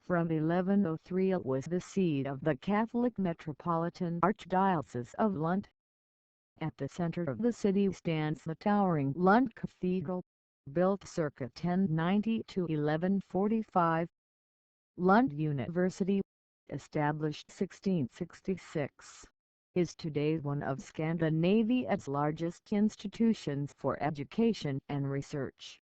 From 1103 it was the seat of the Catholic Metropolitan Archdiocese of Lund. At the center of the city stands the towering Lund Cathedral, built circa 1090 to 1145. Lund University, established 1666, is today one of Scandinavia's largest institutions for education and research.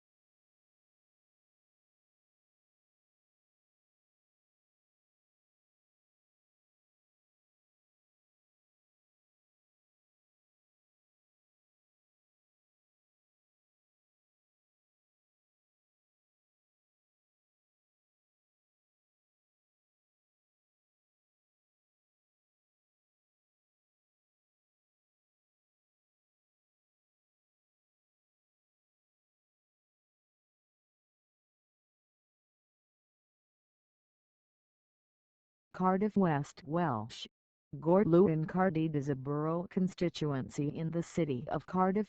Cardiff West Welsh. Gorlewin Cardiff is a borough constituency in the city of Cardiff.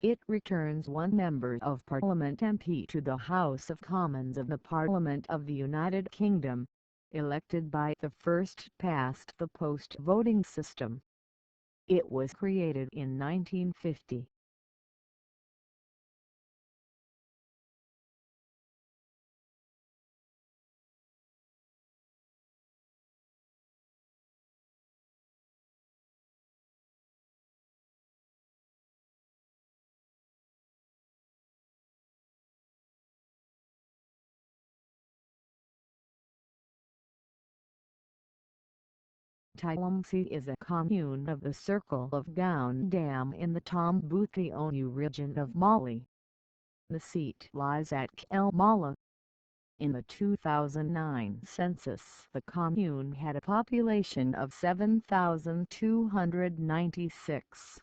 It returns one Member of Parliament MP to the House of Commons of the Parliament of the United Kingdom, elected by the first past the post voting system. It was created in 1950. Tecumseh is a commune of the Circle of Goundam in the Tombouctou region of Mali. The seat lies at Kelmala. In the 2009 census, the commune had a population of 7,296.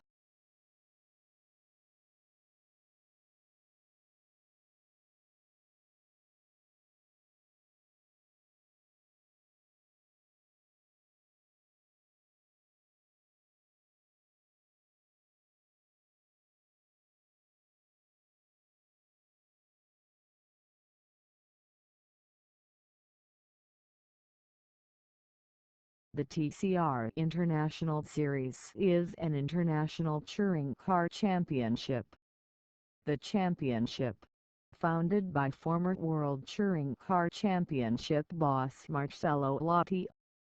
The TCR International Series is an international touring car championship. The championship, founded by former World Touring Car Championship boss Marcello Lotti,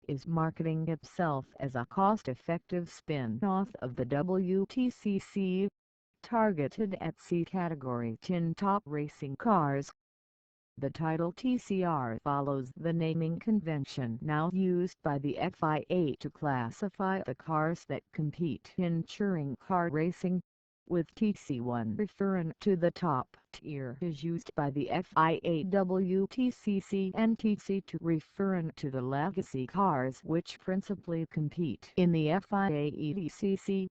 is marketing itself as a cost-effective spin-off of the WTCC, targeted at C-category tin-top racing cars. The title TCR follows the naming convention now used by the FIA to classify the cars that compete in touring car racing, with TC1 referring to the top tier is used by the FIA WTCC and TC2 referring to the legacy cars which principally compete in the FIA EDCC.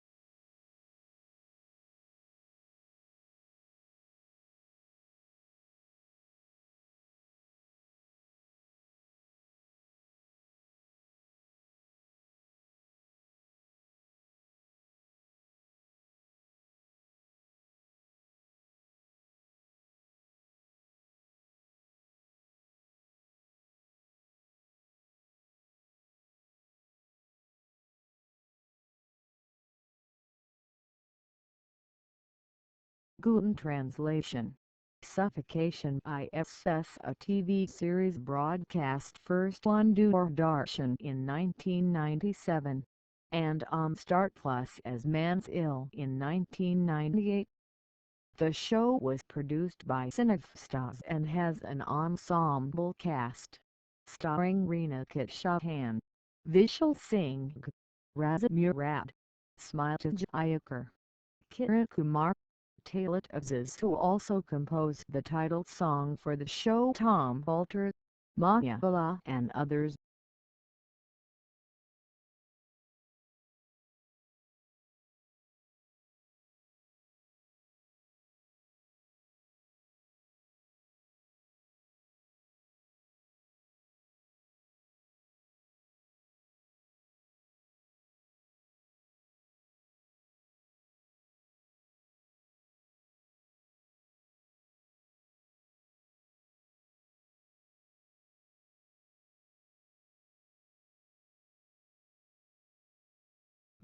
Guten translation. Suffocation ISS, a TV series broadcast first on Doordarshan in 1997, and on Star Plus as Man's Ill in 1998. The show was produced by Cinefstars and has an ensemble cast, starring Reena Kishahan, Vishal Singh, Raza Murad, Smiltaj Iyer, Kiran Kumar, Taylor Aziz, who also composed the title song for the show, Tom Walter, Maya Bala and others.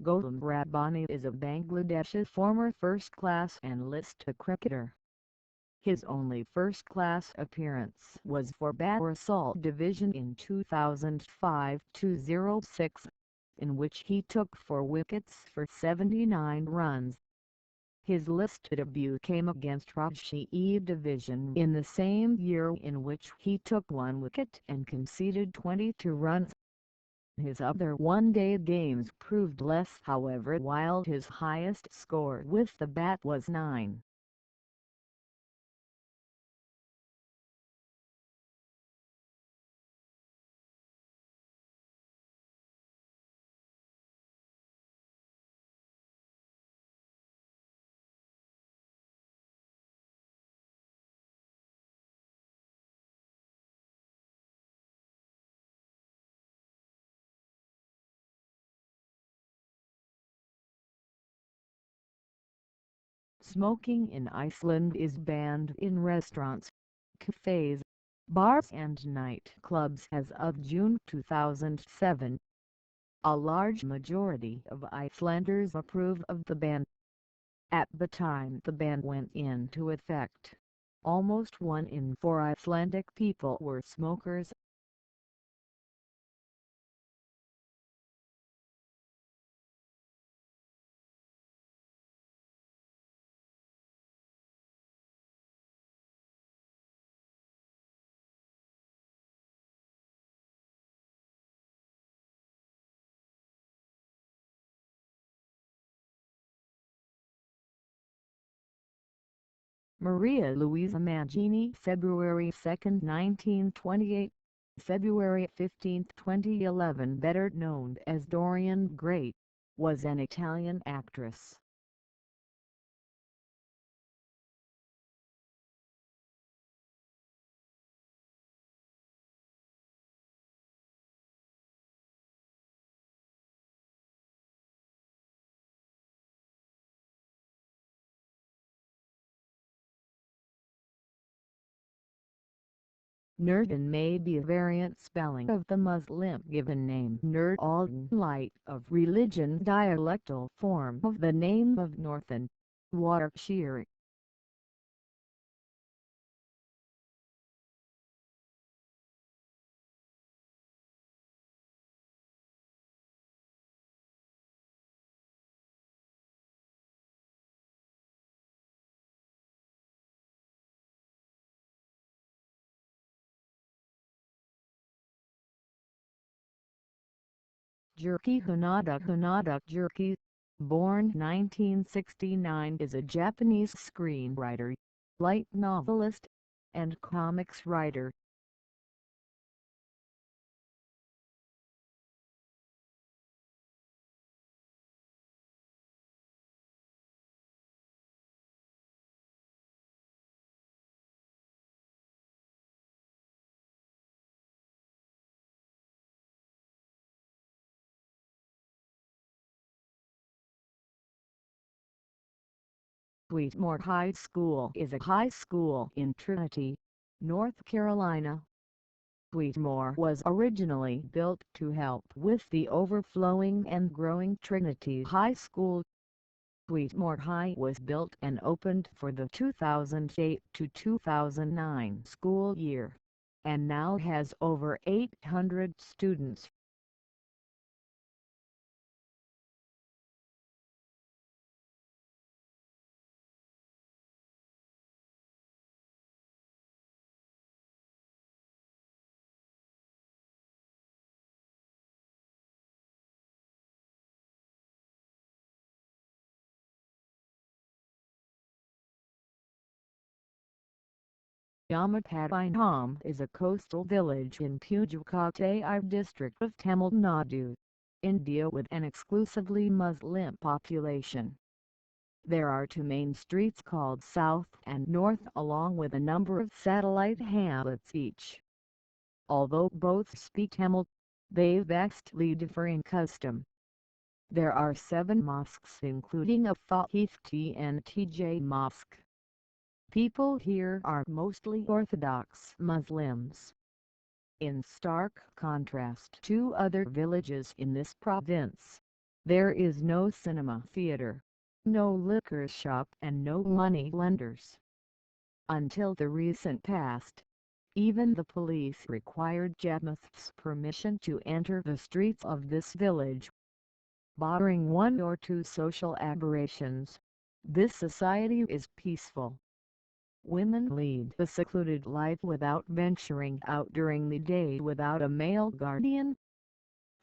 Ghulam Rabbani is a Bangladeshi former first-class and list cricketer. His only first-class appearance was for Barisal Division in 2005-06, in which he took 4 wickets for 79 runs. His list debut came against Rajshahi Division in the same year, in which he took 1 wicket and conceded 22 runs. His other one-day games proved less, however, while his highest score with the bat was 9. Smoking in Iceland is banned in restaurants, cafes, bars and night clubs as of June 2007. A large majority of Icelanders approve of the ban. At the time the ban went into effect, almost 1 in 4 Icelandic people were smokers. Maria Luisa Mancini, February 2, 1928, February 15, 2011, better known as Dorian Gray, was an Italian actress. Nurdin may be a variant spelling of the Muslim given name Nur al-Light of religion, dialectal form of the name of Northern Warwickshire. Jerky Hanada Jerky, born 1969, is a Japanese screenwriter, light novelist, and comics writer. Sweetmore High School is a high school in Trinity, North Carolina. Sweetmore was originally built to help with the overflowing and growing Trinity High School. Sweetmore High was built and opened for the 2008-2009 school year, and now has over 800 students. Yamapadinam is a coastal village in Pudukkottai district of Tamil Nadu, India with an exclusively Muslim population. There are two main streets called South and North along with a number of satellite hamlets each. Although both speak Tamil, they vastly differ in custom. There are 7 mosques including a Fahith TNTJ mosque. People here are mostly Orthodox Muslims. In stark contrast to other villages in this province, there is no cinema theater, no liquor shop and no money lenders. Until the recent past, even the police required Jamath's permission to enter the streets of this village. Barring 1 or 2 social aberrations, this society is peaceful. Women lead a secluded life without venturing out during the day without a male guardian.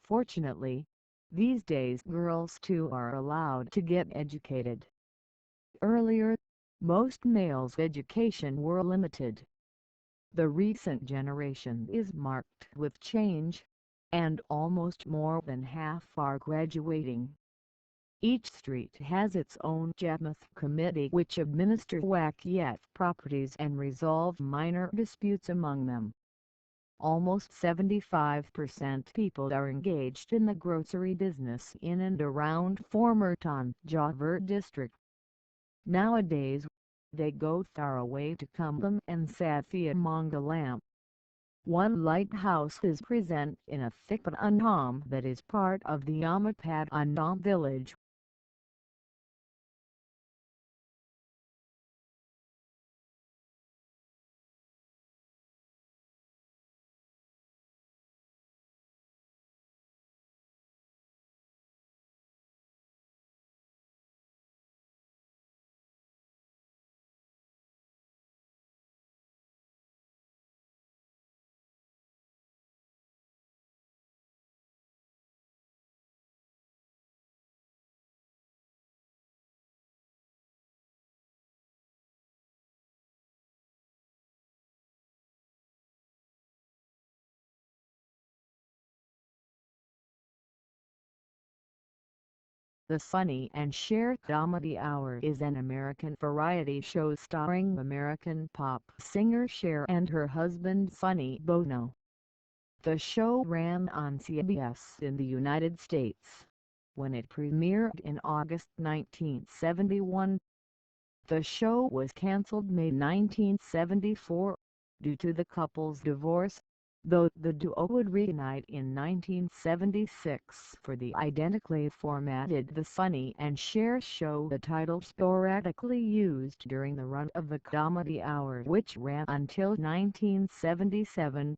Fortunately, these days girls too are allowed to get educated. Earlier, most males' education were limited. The recent generation is marked with change, and almost more than half are graduating. Each street has its own Jamath committee which administers Waqf properties and resolve minor disputes among them. Almost 75% people are engaged in the grocery business in and around former Tanjavur district. Nowadays, they go far away to Kumbum and Sathiamangalam. One lighthouse is present in a Thikpanam that is part of the Yamapadinam village. The Funny and Cher Comedy Hour is an American variety show starring American pop singer Cher and her husband Sonny Bono. The show ran on CBS in the United States, when it premiered in August 1971. The show was cancelled May 1974, due to the couple's divorce, though the duo would reunite in 1976 for the identically formatted The Sonny and Cher Show, the title sporadically used during the run of the Comedy Hour which ran until 1977.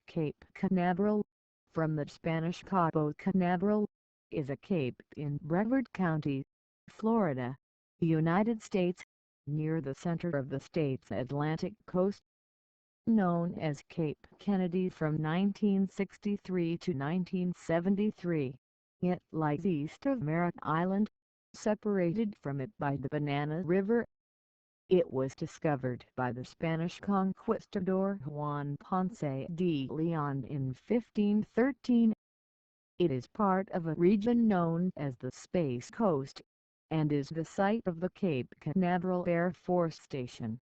Cape Canaveral, from the Spanish Cabo Canaveral, is a cape in Brevard County, Florida, United States, near the center of the state's Atlantic coast. Known as Cape Kennedy from 1963 to 1973, it lies east of Merritt Island, separated from it by the Banana River. It was discovered by the Spanish conquistador Juan Ponce de Leon in 1513. It is part of a region known as the Space Coast, and is the site of the Cape Canaveral Air Force Station.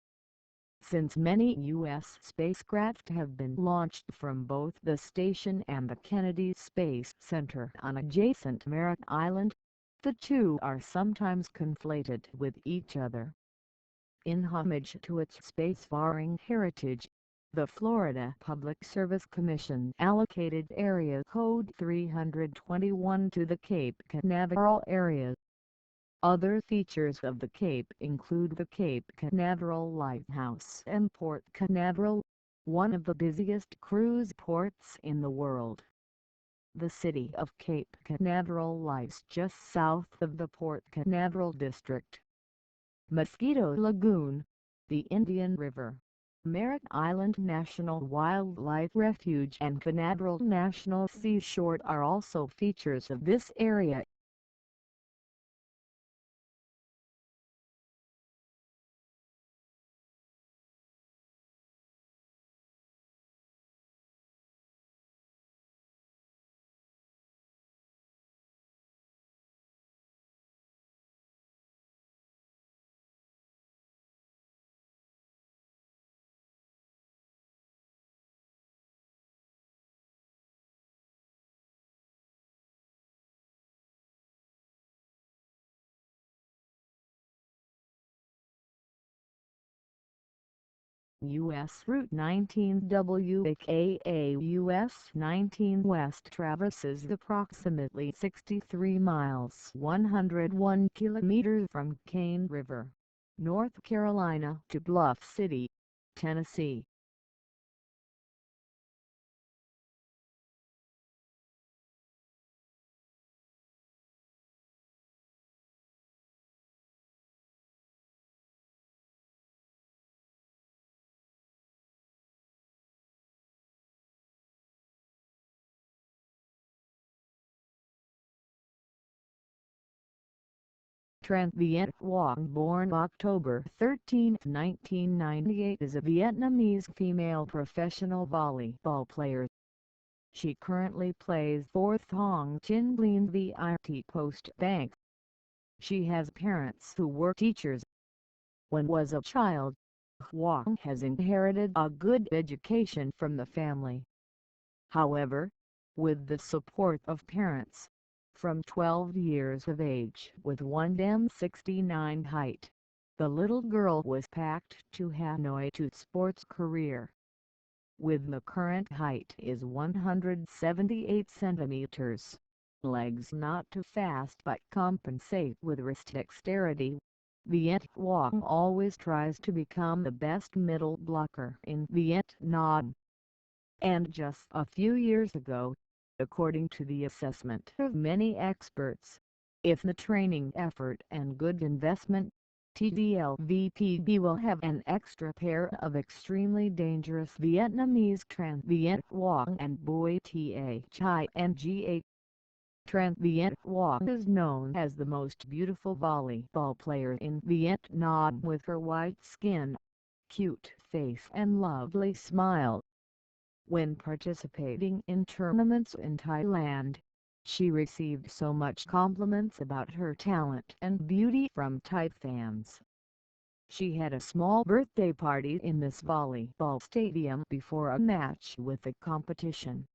Since many U.S. spacecraft have been launched from both the station and the Kennedy Space Center on adjacent Merritt Island, the two are sometimes conflated with each other. In homage to its spacefaring heritage, the Florida Public Service Commission allocated Area Code 321 to the Cape Canaveral area. Other features of the Cape include the Cape Canaveral Lighthouse and Port Canaveral, one of the busiest cruise ports in the world. The city of Cape Canaveral lies just south of the Port Canaveral district. Mosquito Lagoon, the Indian River, Merritt Island National Wildlife Refuge and Canaveral National Seashore are also features of this area. U.S. Route 19 aka US 19 West traverses approximately 63 miles 101 kilometers from Cane River, North Carolina to Bluff City, Tennessee. Tran Viet Quang, born October 13, 1998, is a Vietnamese female professional volleyball player. She currently plays for Thong Chin Lien Viet Post Bank. She has parents who were teachers. When was a child, Huang has inherited a good education from the family. However, with the support of parents, from 12 years of age with 1m69 height, the little girl was packed to Hanoi to sports career. With the current height is 178 centimeters, legs not too fast but compensate with wrist dexterity. Viet Quang always tries to become the best middle blocker in Vietnam. And just a few years ago, according to the assessment of many experts, if the training effort and good investment, TDLVPB will have an extra pair of extremely dangerous Vietnamese Tran Viet Quang and Bui Ta Chai Nga. Tran Viet Quang is known as the most beautiful volleyball player in Vietnam with her white skin, cute face and lovely smile. When participating in tournaments in Thailand, she received so much compliments about her talent and beauty from Thai fans. She had a small birthday party in this volleyball stadium before a match with the competition.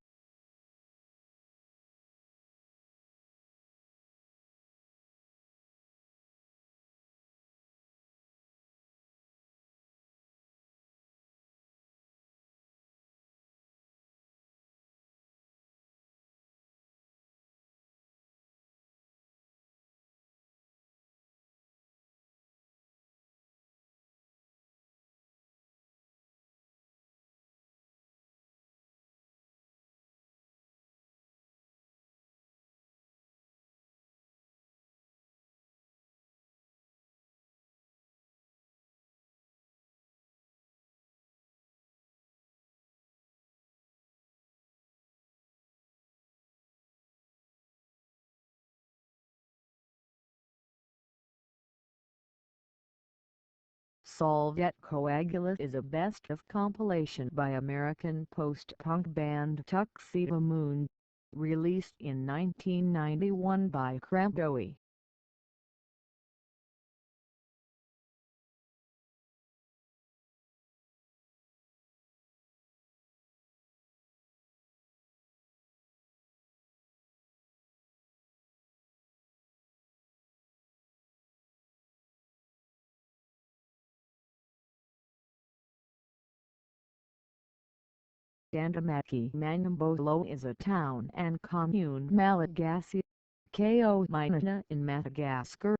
Solvet Coagula is a best-of compilation by American post-punk band Tuxedo Moon, released in 1991 by Cramdoe. Dandamaki Manambolo is a town and commune Malagasy, Ko-Minana in Madagascar.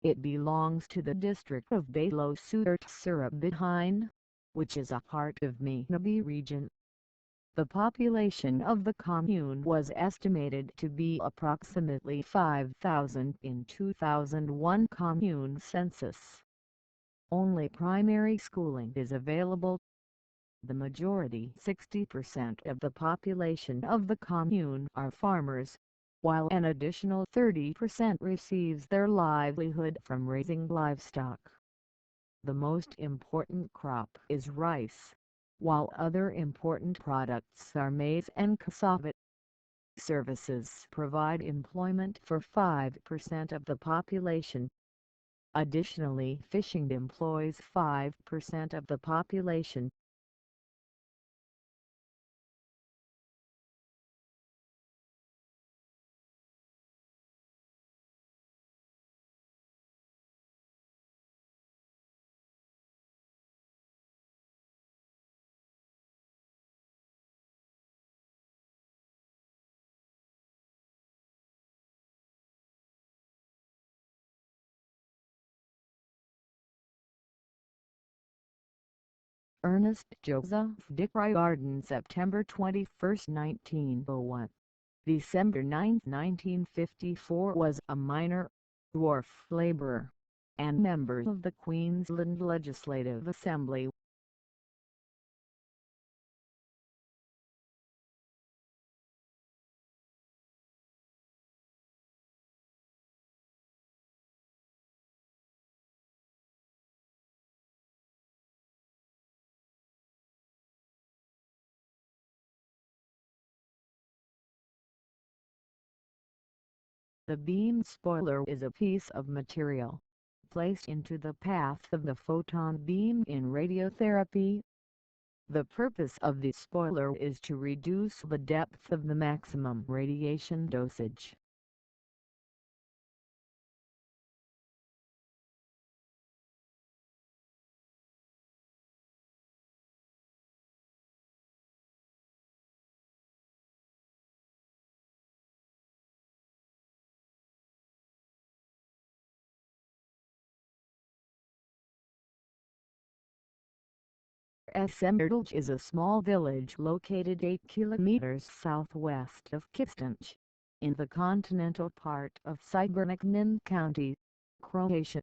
It belongs to the district of Balo-Surt-Surabihine, which is a part of Minabe region. The population of the commune was estimated to be approximately 5,000 in 2001 commune census. Only primary schooling is available. The majority 60% of the population of the commune are farmers, while an additional 30% receives their livelihood from raising livestock. The most important crop is rice, while other important products are maize and cassava. Services provide employment for 5% of the population. Additionally, fishing employs 5% of the population. Ernest Joseph Dick Riordan, September 21, 1901. December 9, 1954, was a miner, wharf laborer, and member of the Queensland Legislative Assembly. The beam spoiler is a piece of material placed into the path of the photon beam in radiotherapy. The purpose of the spoiler is to reduce the depth of the maximum radiation dosage. Assemblage is a small village located 8 kilometers southwest of Kistinj, in the continental part of Siberničnin County, Croatia.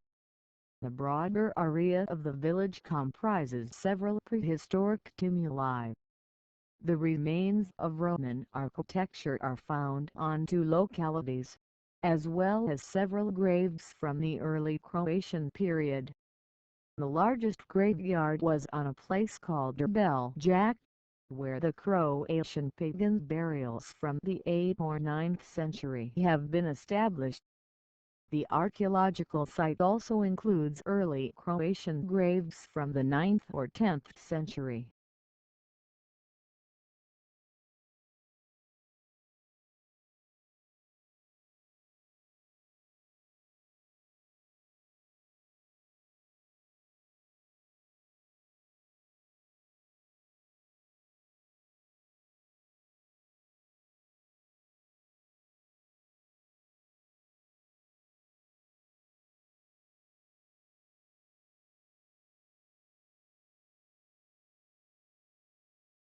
The broader area of the village comprises several prehistoric tumuli. The remains of Roman architecture are found on 2 localities, as well as several graves from the early Croatian period. The largest graveyard was on a place called Beljak, where the Croatian pagan burials from the 8th or 9th century have been established. The archaeological site also includes early Croatian graves from the 9th or 10th century.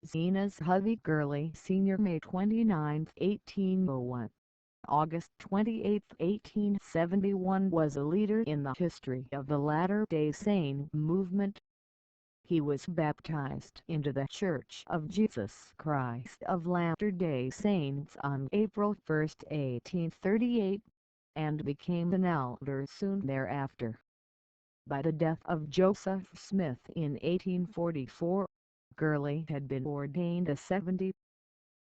Zenas Huvy Gurley Sr. May 29, 1801. August 28, 1871 was a leader in the history of the Latter-day Saint movement. He was baptized into the Church of Jesus Christ of Latter-day Saints on April 1, 1838, and became an elder soon thereafter. By the death of Joseph Smith in 1844, Gurley had been ordained a 70.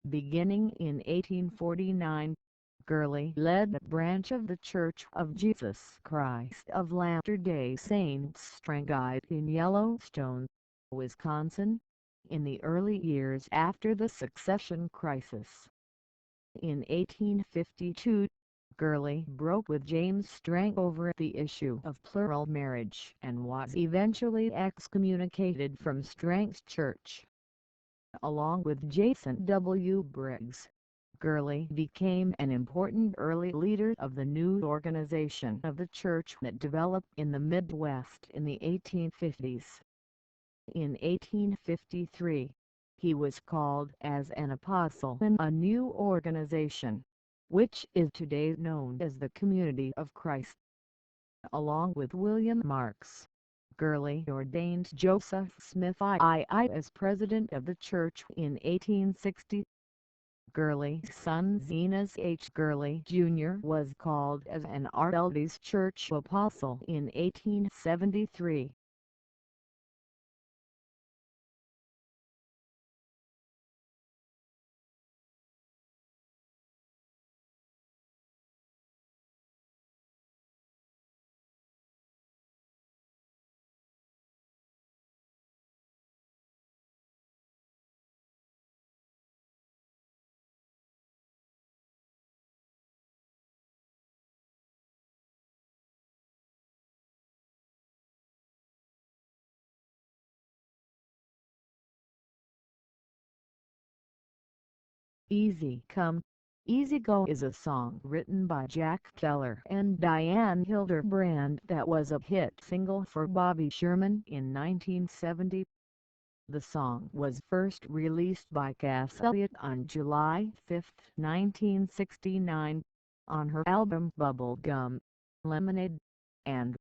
Beginning in 1849, Gurley led a branch of the Church of Jesus Christ of Latter-day Saints strangite in Yellowstone, Wisconsin, in the early years after the succession crisis. In 1852, Gurley broke with James Strang over the issue of plural marriage and was eventually excommunicated from Strang's church. Along with Jason W. Briggs, Gurley became an important early leader of the new organization of the church that developed in the Midwest in the 1850s. In 1853, he was called as an apostle in a new organization, which is today known as the Community of Christ. Along with William Marks, Gurley ordained Joseph Smith II as president of the church in 1860. Gurley's son Zenas H. Gurley Jr. was called as an RLDS church apostle in 1873. Easy Come, Easy Go is a song written by Jack Keller and Diane Hilderbrand that was a hit single for Bobby Sherman in 1970. The song was first released by Cass Elliot on July 5, 1969, on her album Bubble Gum, Lemonade, and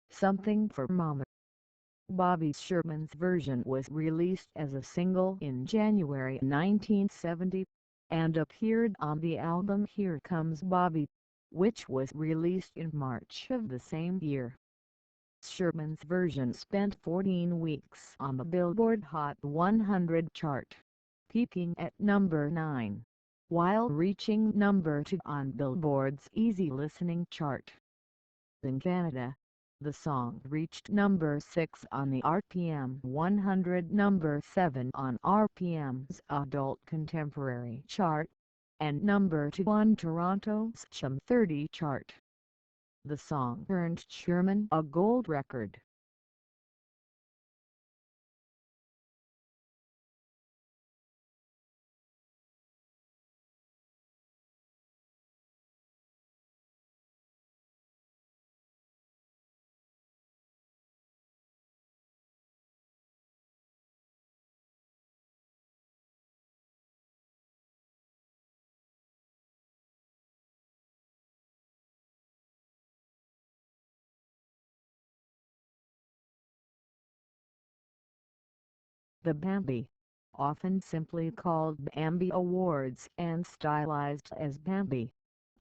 Something for Mama. Bobby Sherman's version was released as a single in January 1970, and appeared on the album Here Comes Bobby, which was released in March of the same year. Sherman's version spent 14 weeks on the Billboard Hot 100 chart, peaking at number 9, while reaching number 2 on Billboard's Easy Listening chart. In Canada, the song reached number 6 on the RPM 100, number 7 on RPM's Adult Contemporary chart, and number 2 on Toronto's CHM 30 chart. The song earned Sherman a gold record. The Bambi, often simply called Bambi Awards and stylized as Bambi,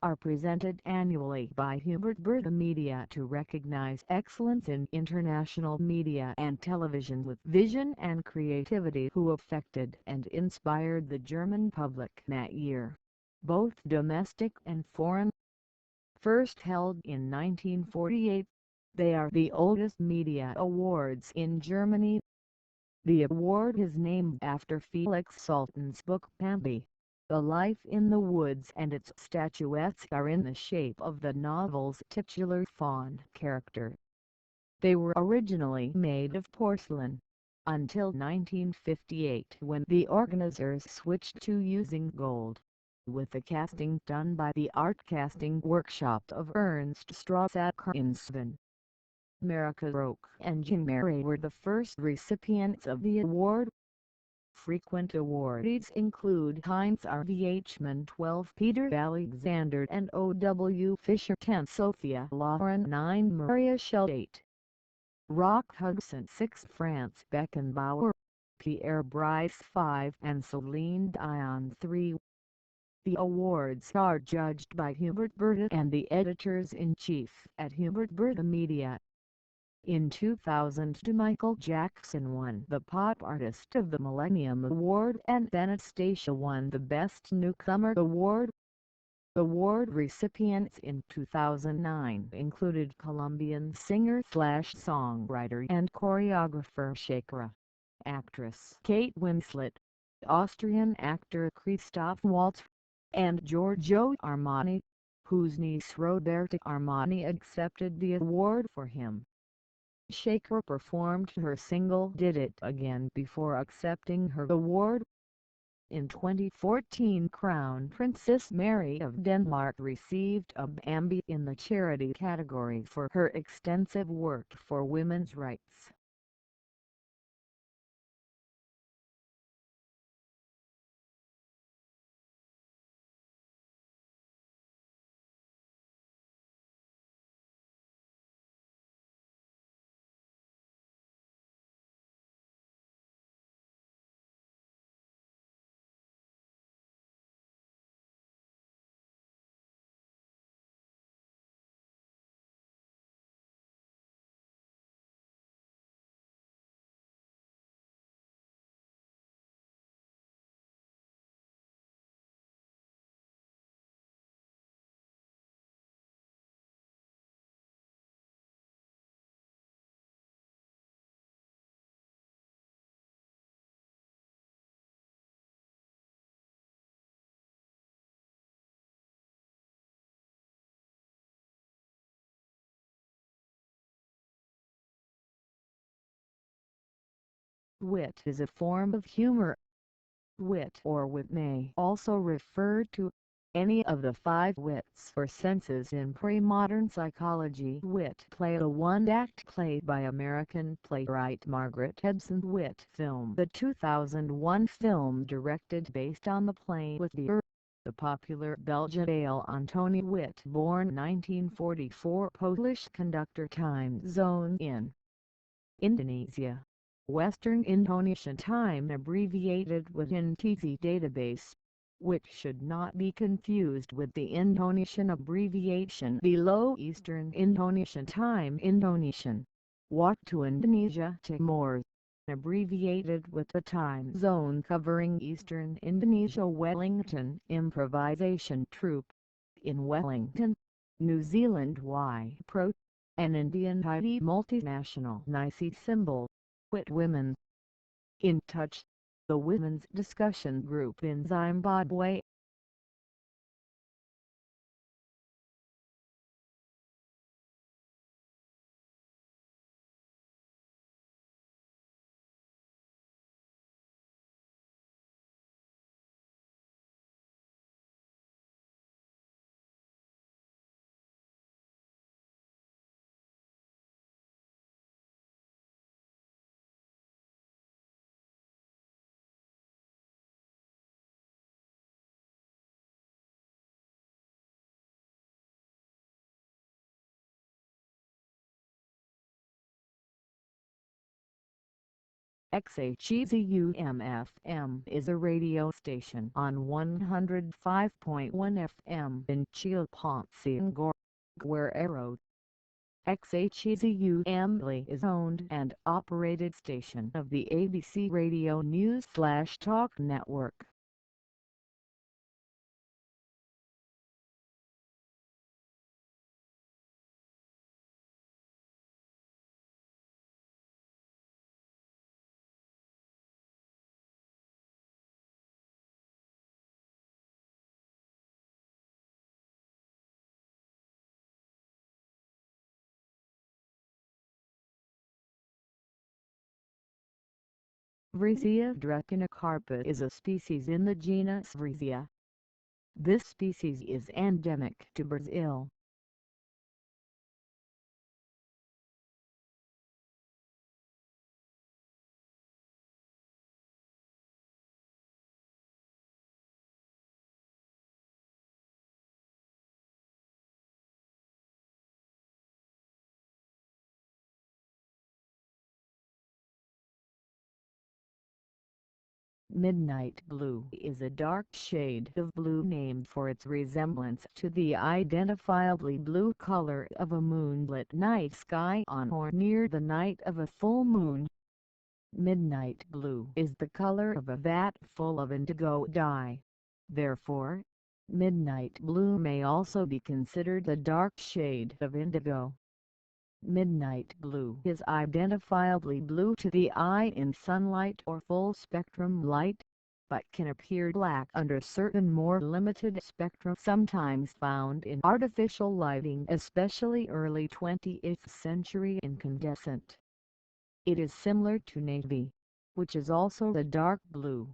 are presented annually by Hubert Berta Media to recognize excellence in international media and television with vision and creativity who affected and inspired the German public that year, both domestic and foreign. First held in 1948, they are the oldest media awards in Germany. The award is named after Felix Salten's book Bambi, The Life in the Woods, and its statuettes are in the shape of the novel's titular faun character. They were originally made of porcelain, until 1958 when the organizers switched to using gold, with the casting done by the art casting workshop of Ernst Strassacker in Svin. America Roque and Jean Marais were the first recipients of the award. Frequent awardees include Heinz R. V. H. 12, Peter Alexander and O. W. Fisher 10, Sophia Loren 9, Maria Schell 8, Rock Hudson 6, Franz Beckenbauer, Pierre Brice 5, and Celine Dion 3. The awards are judged by Hubert Berta and the editors-in-chief at Hubert Berta Media. In 2002 Michael Jackson won the Pop Artist of the Millennium Award and Anastasia won the Best Newcomer Award. Award recipients in 2009 included Colombian singer-songwriter and choreographer Shakira, actress Kate Winslet, Austrian actor Christoph Waltz, and Giorgio Armani, whose niece Roberta Armani accepted the award for him. Shakira performed her single Did It Again before accepting her award. In 2014 Crown Princess Mary of Denmark received a Bambi in the charity category for her extensive work for women's rights. Wit is a form of humor. Wit or wit may also refer to any of the five wits or senses in pre-modern psychology. Wit play, a one-act play by American playwright Margaret Edson. Wit film, the 2001 film directed based on the play with the popular Belgian Dale Antoni Wit, born 1944, Polish conductor. Time zone in Indonesia. Western Indonesian Time, abbreviated with NTZ database, which should not be confused with the Indonesian abbreviation below. Eastern Indonesian Time, Indonesian Waktu Indonesia Timur, abbreviated with the time zone covering Eastern Indonesia. Wellington Improvisation Troupe, in Wellington, New Zealand. Pro, an Indian Thai multinational NICE symbol. Wit Women. In Touch, the women's discussion group in Zimbabwe. XHEZUMFM is a radio station on 105.1 FM in Chilpancingo, Guerrero. XHEZUMLE is owned and operated station of the ABC Radio News/Talk Network. Vrisia dracunicarpa is a species in the genus Vrisia. This species is endemic to Brazil. Midnight blue is a dark shade of blue named for its resemblance to the identifiably blue color of a moonlit night sky on or near the night of a full moon. Midnight blue is the color of a vat full of indigo dye. Therefore, midnight blue may also be considered a dark shade of indigo. Midnight blue is identifiably blue to the eye in sunlight or full-spectrum light, but can appear black under certain more limited spectra sometimes found in artificial lighting, especially early 20th century incandescent. It is similar to navy, which is also a dark blue.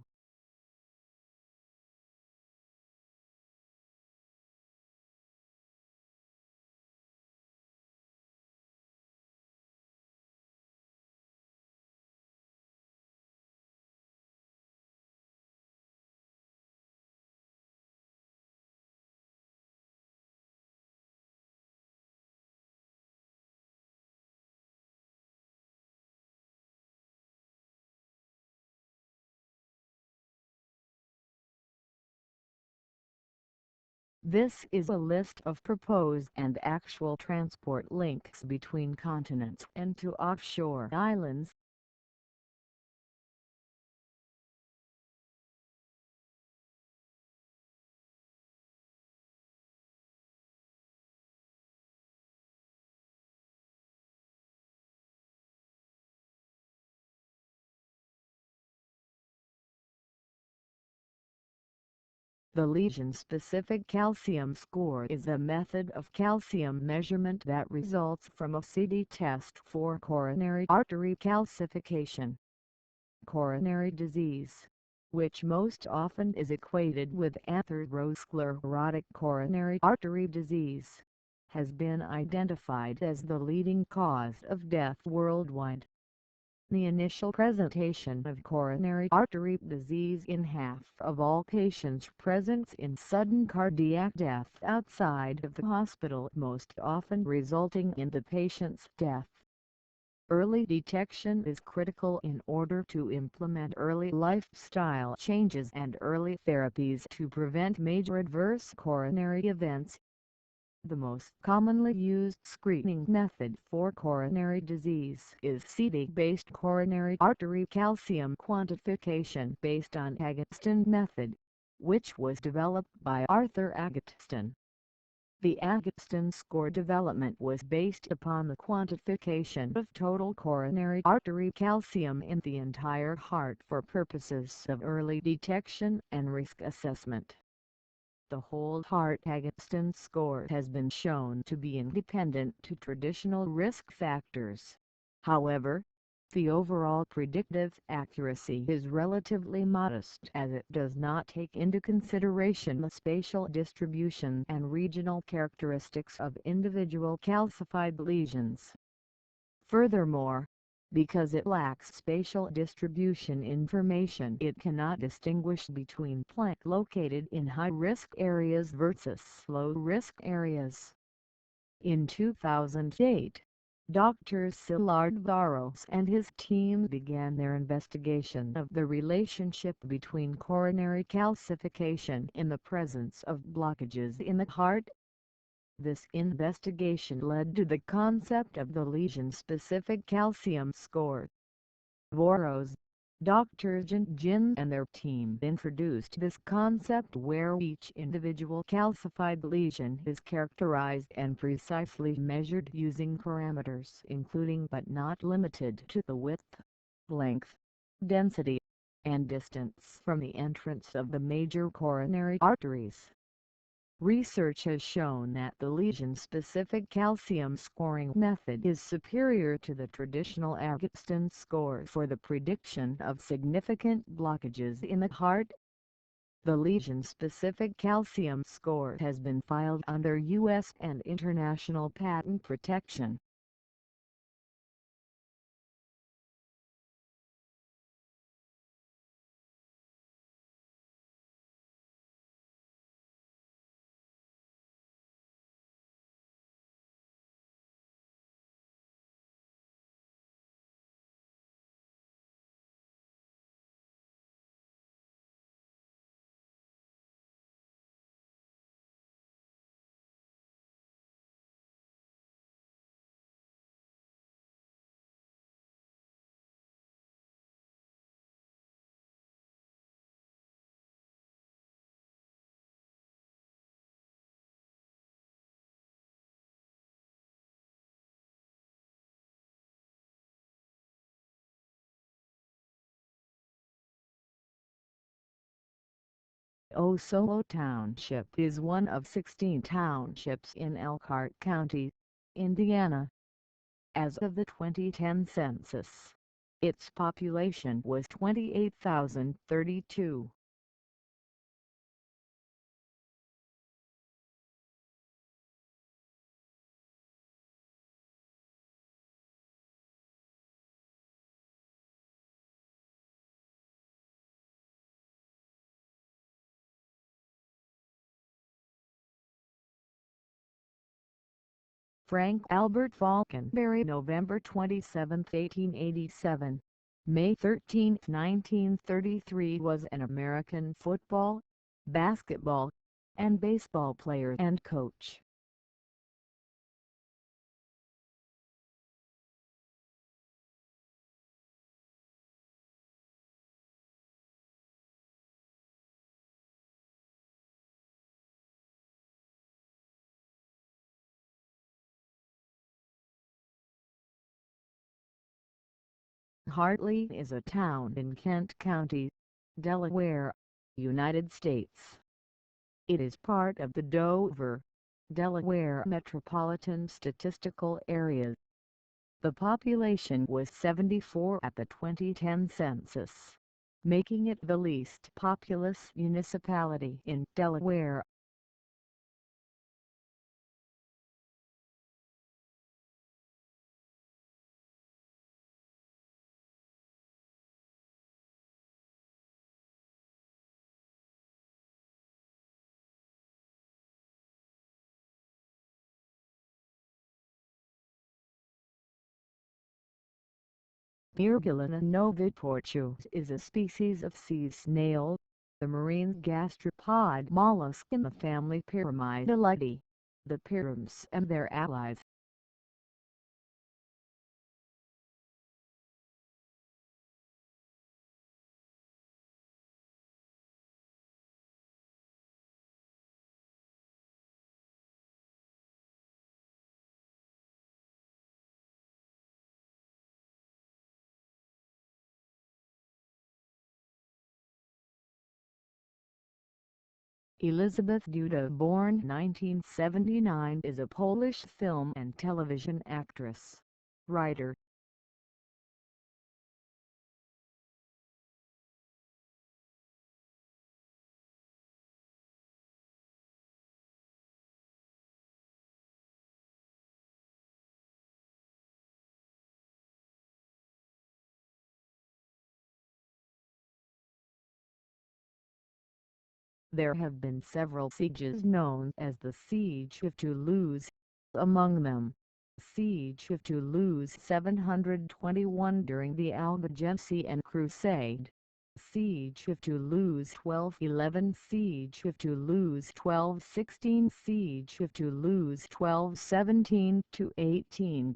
This is a list of proposed and actual transport links between continents and to offshore islands. The lesion-specific calcium score is a method of calcium measurement that results from a CT test for coronary artery calcification. coronary disease, which most often is equated with atherosclerotic coronary artery disease, has been identified as the leading cause of death worldwide. The initial presentation of coronary artery disease in half of all patients presents in sudden cardiac death outside of the hospital, most often resulting in the patient's death. Early detection is critical in order to implement early lifestyle changes and early therapies to prevent major adverse coronary events. The most commonly used screening method for coronary disease is CT-based coronary artery calcium quantification based on Agatston method, which was developed by Arthur Agatston. The Agatston score development was based upon the quantification of total coronary artery calcium in the entire heart for purposes of early detection and risk assessment. The whole heart Agatston score has been shown to be independent to traditional risk factors. However, the overall predictive accuracy is relatively modest as it does not take into consideration the spatial distribution and regional characteristics of individual calcified lesions. Furthermore, because it lacks spatial distribution information, it cannot distinguish between plaque located in high-risk areas versus low-risk areas. In 2008, Dr. Szilard Varos and his team began their investigation of the relationship between coronary calcification in the presence of blockages in the heart. This investigation led to the concept of the lesion-specific calcium score. Varos, Dr. Jin and their team introduced this concept where each individual calcified lesion is characterized and precisely measured using parameters including but not limited to the width, length, density, and distance from the entrance of the major coronary arteries. Research has shown that the lesion-specific calcium scoring method is superior to the traditional Agatston score for the prediction of significant blockages in the heart. The lesion-specific calcium score has been filed under U.S. and international patent protection. Osceola Township is one of 16 townships in Elkhart County, Indiana. As of the 2010 census, its population was 28,032. Frank Albert Falconberry, November 27, 1887, May 13, 1933, was an American football, basketball, and baseball player and coach. Hartley is a town in Kent County, Delaware, United States. It is part of the Dover, Delaware Metropolitan Statistical Area. The population was 74 at the 2010 census, making it the least populous municipality in Delaware. Virgulina noviportu is a species of sea snail, the marine gastropod mollusk in the family Pyramidalidae, the pyrams and their allies. Elizabeth Duda, born 1979, is a Polish film and television actress, writer. There have been several sieges known as the Siege of Toulouse, among them, Siege of Toulouse 721 during the Albigensian Crusade, Siege of Toulouse 1211, Siege of Toulouse 1216, Siege of Toulouse 1217-18.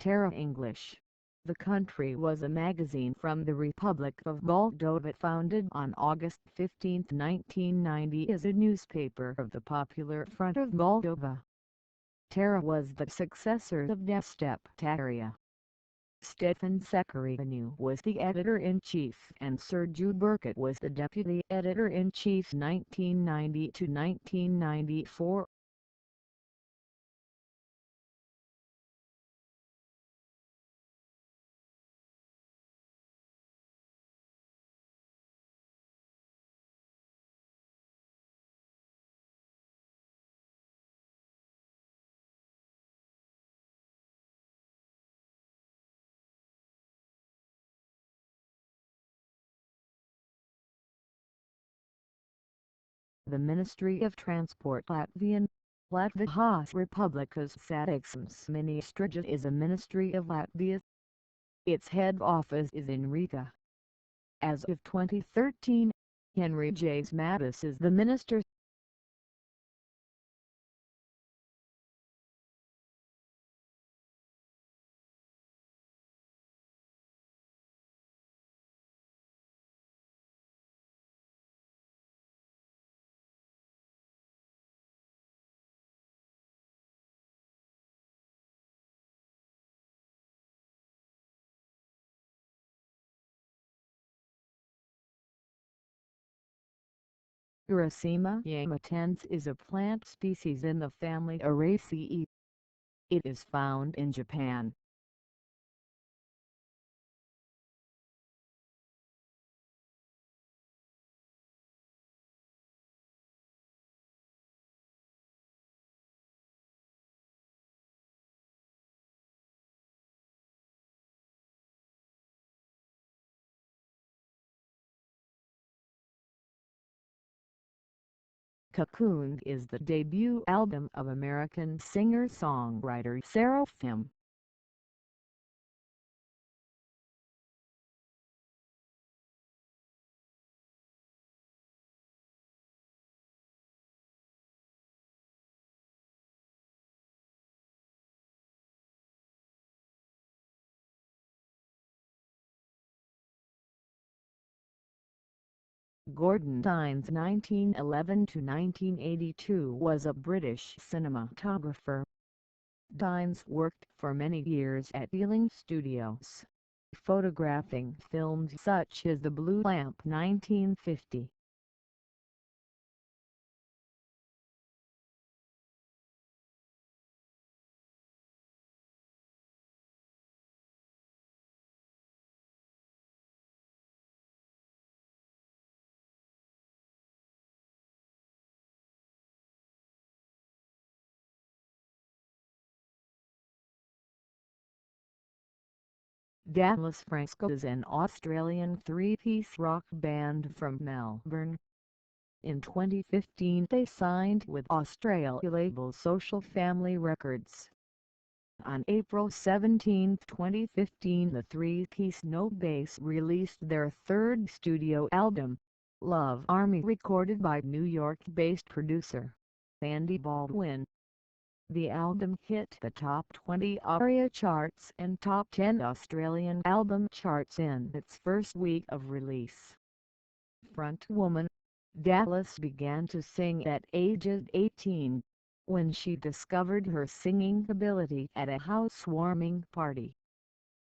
Terra English. The Country was a magazine from the Republic of Moldova founded on August 15, 1990 as a newspaper of the Popular Front of Moldova. Terra was the successor of Desteptaria. Stefan Secarianu was the editor-in-chief and Sergiu Burkett was the deputy editor-in-chief 1990-1994. The Ministry of Transport Latvian, Latvijas Republikas Satiksmes Ministrija is a ministry of Latvia. Its head office is in Riga. As of 2013, Henry J. Mattis is the minister. Uracema yamatens is a plant species in the family Araceae. It is found in Japan. Cocoon is the debut album of American singer-songwriter Seraphim. Gordon Tynes (1911–1982) was a British cinematographer. Tynes worked for many years at Ealing Studios, photographing films such as The Blue Lamp 1950. Dallas Fresco is an Australian three-piece rock band from Melbourne. In 2015 they signed with Australia label Social Family Records. On April 17, 2015 the three-piece No Bass released their third studio album, Love Army, recorded by New York-based producer Andy Baldwin. The album hit the top 20 ARIA charts and top 10 Australian album charts in its first week of release. Frontwoman Dallas began to sing at ages 18, when she discovered her singing ability at a housewarming party.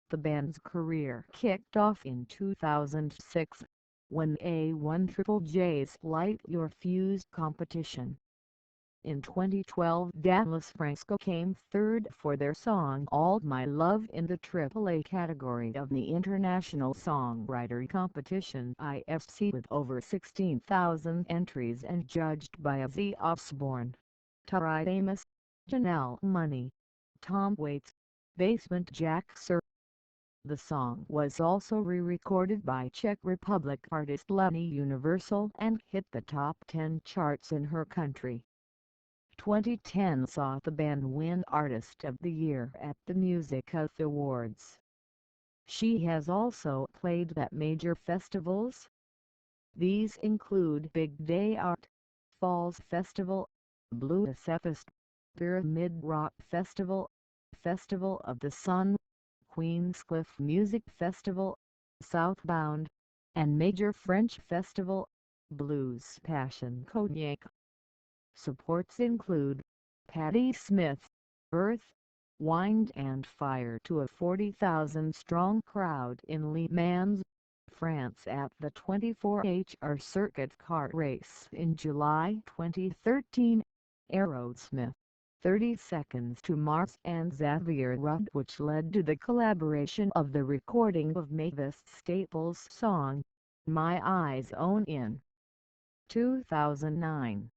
The band's career kicked off in 2006, when A1JJ's Light Your Fuse competition. In 2012 Dallas Fresco came third for their song All My Love in the AAA category of the International Songwriter Competition ISC, with over 16,000 entries and judged by Ozzy Osbourne, Tori Amos, Janelle Monáe, Tom Waits, Basement Jaxx. The song was also re-recorded by Czech Republic artist Lenny Universal and hit the top 10 charts in her country. 2010 saw the band win Artist of the Year at the Music Youth Awards. She has also played at major festivals. These include Big Day Art, Falls Festival, Blue Fest, Pyramid Rock Festival, Festival of the Sun, Queenscliff Music Festival, Southbound, and major French festival, Blues Passion Cognac. Supports include Patti Smith, Earth, Wind and Fire to a 40,000-strong crowd in Le Mans, France at the 24HR Circuit Kart Race in July 2013, Aerosmith, 30 Seconds to Mars and Xavier Rudd, which led to the collaboration of the recording of Mavis Staples' song, My Eyes On in 2009.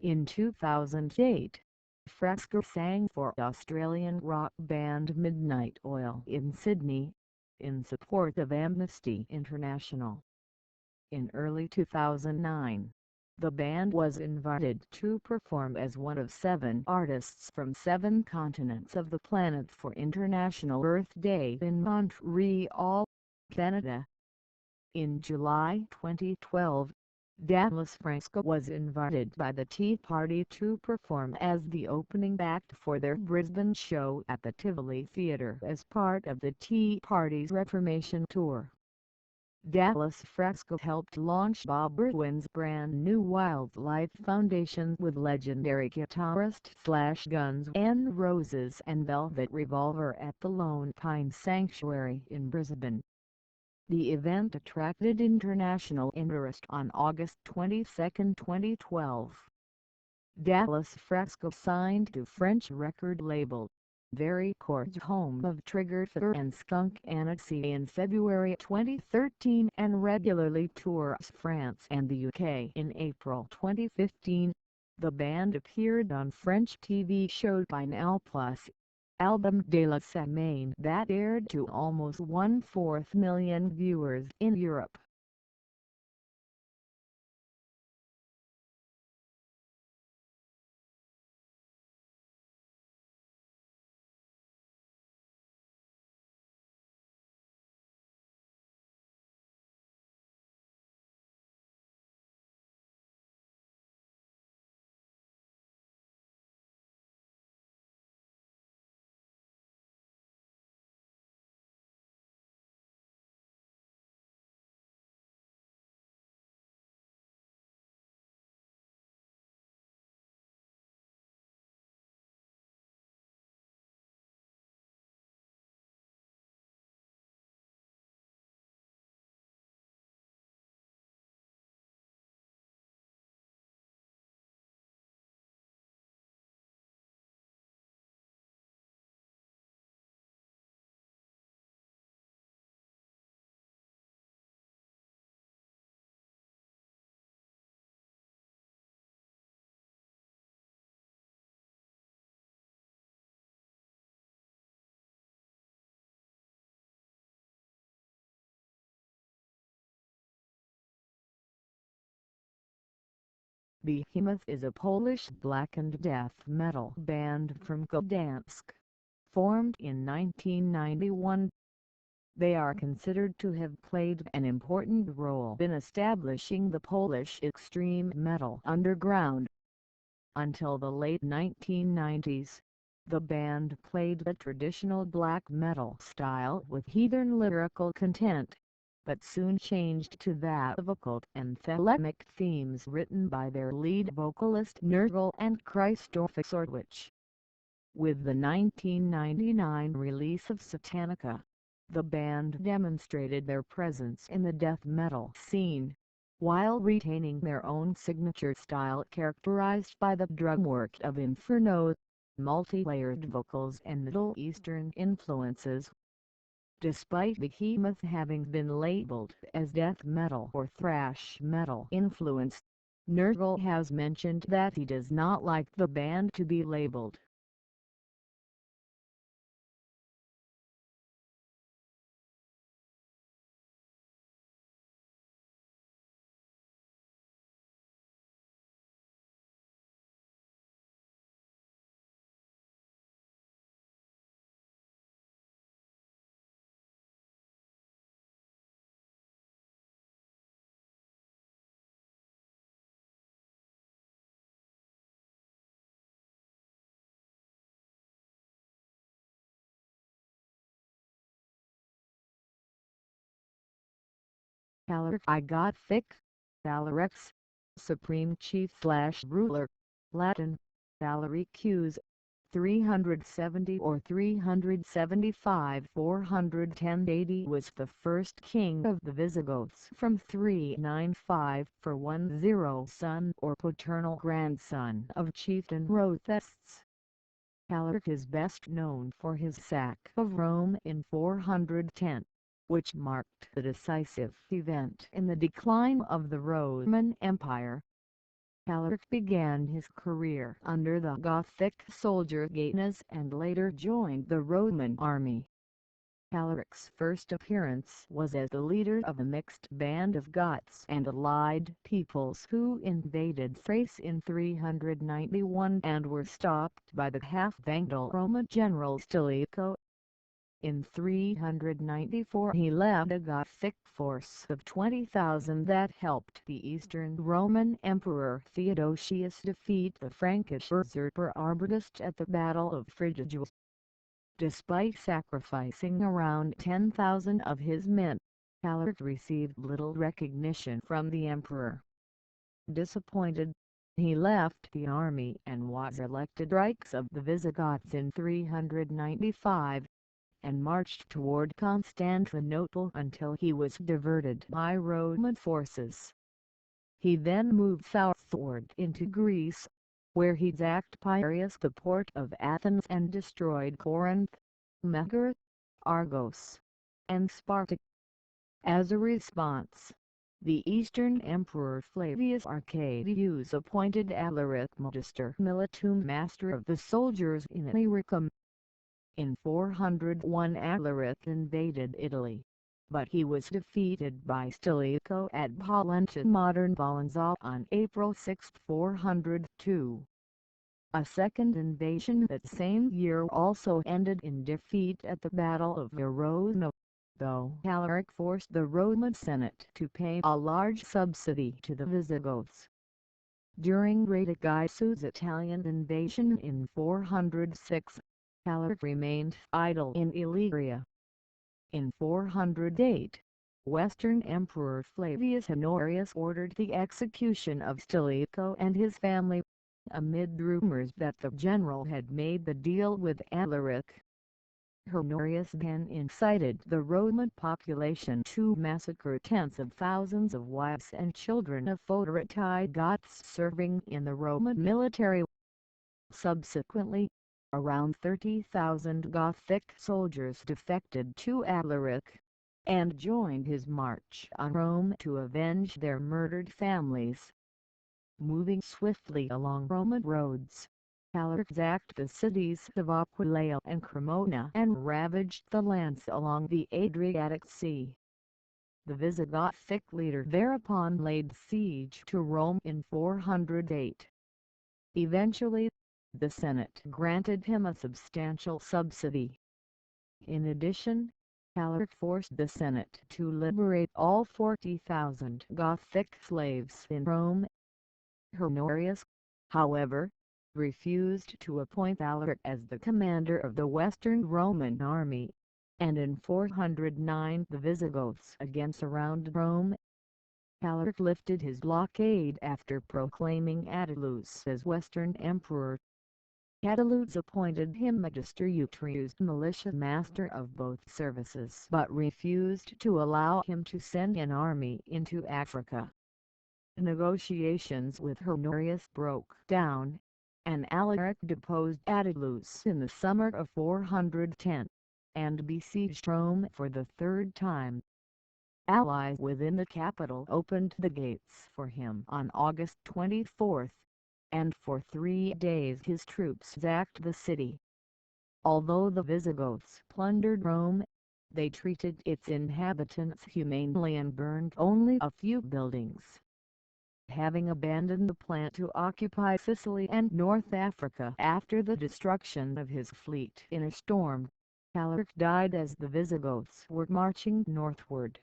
In 2008, Fresco sang for Australian rock band Midnight Oil in Sydney, in support of Amnesty International. In early 2009, the band was invited to perform as one of 7 artists from 7 continents of the planet for International Earth Day in Montreal, Canada. In July 2012, Dallas Fresco was invited by the Tea Party to perform as the opening act for their Brisbane show at the Tivoli Theatre as part of the Tea Party's Reformation Tour. Dallas Fresco helped launch Bob Irwin's brand new Wildlife Foundation with legendary guitarist Guns N' Roses and Velvet Revolver at the Lone Pine Sanctuary in Brisbane. The event attracted international interest on August 22, 2012. Dallas Fresco signed to French record label Verichords, home of Trigger Finger and Skunk Anansie, in February 2013 and regularly tours France and the UK. In April 2015, the band appeared on French TV show By Now Plus, Album de la Semaine, that aired to almost 1/4 million viewers in Europe. Behemoth is a Polish black and death metal band from Gdansk, formed in 1991. They are considered to have played an important role in establishing the Polish extreme metal underground. Until the late 1990s, the band played a traditional black metal style with heathen lyrical content, but soon changed to that of occult and thelemic themes written by their lead vocalist Nurgle and Krzysztof Sortwich. With the 1999 release of Satanica, the band demonstrated their presence in the death metal scene, while retaining their own signature style characterized by the drumwork of Inferno, multi-layered vocals and Middle Eastern influences. Despite Behemoth having been labeled as death metal or thrash metal influenced, Nurgle has mentioned that he does not like the band to be labeled. I got thick. Valerex, Supreme Chief/Ruler, Latin, Valericus, 370 or 375 410 AD was the first king of the Visigoths from 395 for 10 son or paternal grandson of chieftain Rothestes. Alaric is best known for his sack of Rome in 410, which marked the decisive event in the decline of the Roman Empire. Alaric began his career under the Gothic soldier Gainas and later joined the Roman army. Alaric's first appearance was as the leader of a mixed band of Goths and allied peoples who invaded Thrace in 391 and were stopped by the half-Vandal Roman general Stilicho. In 394 he led a Gothic force of 20,000 that helped the Eastern Roman Emperor Theodosius defeat the Frankish usurper Arbogast at the Battle of Frigidus. Despite sacrificing around 10,000 of his men, Alaric received little recognition from the emperor. Disappointed, he left the army and was elected Drakes of the Visigoths in 395, and marched toward Constantinople until he was diverted by Roman forces. He then moved southward into Greece, where he sacked Piraeus, the port of Athens, and destroyed Corinth, Megara, Argos, and Sparta. As a response, the Eastern Emperor Flavius Arcadius appointed Alaric Magister Militum, master of the soldiers in Illyricum. In 401 Alaric invaded Italy, but he was defeated by Stilicho at Pollentia, modern Valenza, on April 6, 402. A second invasion that same year also ended in defeat at the Battle of Verona, though Alaric forced the Roman Senate to pay a large subsidy to the Visigoths. During Radagaisus' Italian invasion in 406, Alaric remained idle in Illyria. In 408, Western Emperor Flavius Honorius ordered the execution of Stilicho and his family, amid rumors that the general had made the deal with Alaric. Honorius then incited the Roman population to massacre tens of thousands of wives and children of Foederati Goths serving in the Roman military. Subsequently, around 30,000 Gothic soldiers defected to Alaric, and joined his march on Rome to avenge their murdered families. Moving swiftly along Roman roads, Alaric sacked the cities of Aquileia and Cremona and ravaged the lands along the Adriatic Sea. The Visigothic leader thereupon laid siege to Rome in 408. Eventually, the Senate granted him a substantial subsidy. In addition, Alaric forced the Senate to liberate all 40,000 Gothic slaves in Rome. Honorius, however, refused to appoint Alaric as the commander of the Western Roman army, and in 409 the Visigoths again surrounded Rome. Alaric lifted his blockade after proclaiming Attalus as Western Emperor. Attalus appointed him magistratus militia master of both services but refused to allow him to send an army into Africa. Negotiations with Honorius broke down, and Alaric deposed Attalus in the summer of 410, and besieged Rome for the third time. Allies within the capital opened the gates for him on August 24, and for 3 days his troops sacked the city. Although the Visigoths plundered Rome, they treated its inhabitants humanely and burned only a few buildings. Having abandoned the plan to occupy Sicily and North Africa after the destruction of his fleet in a storm, Alaric died as the Visigoths were marching northward.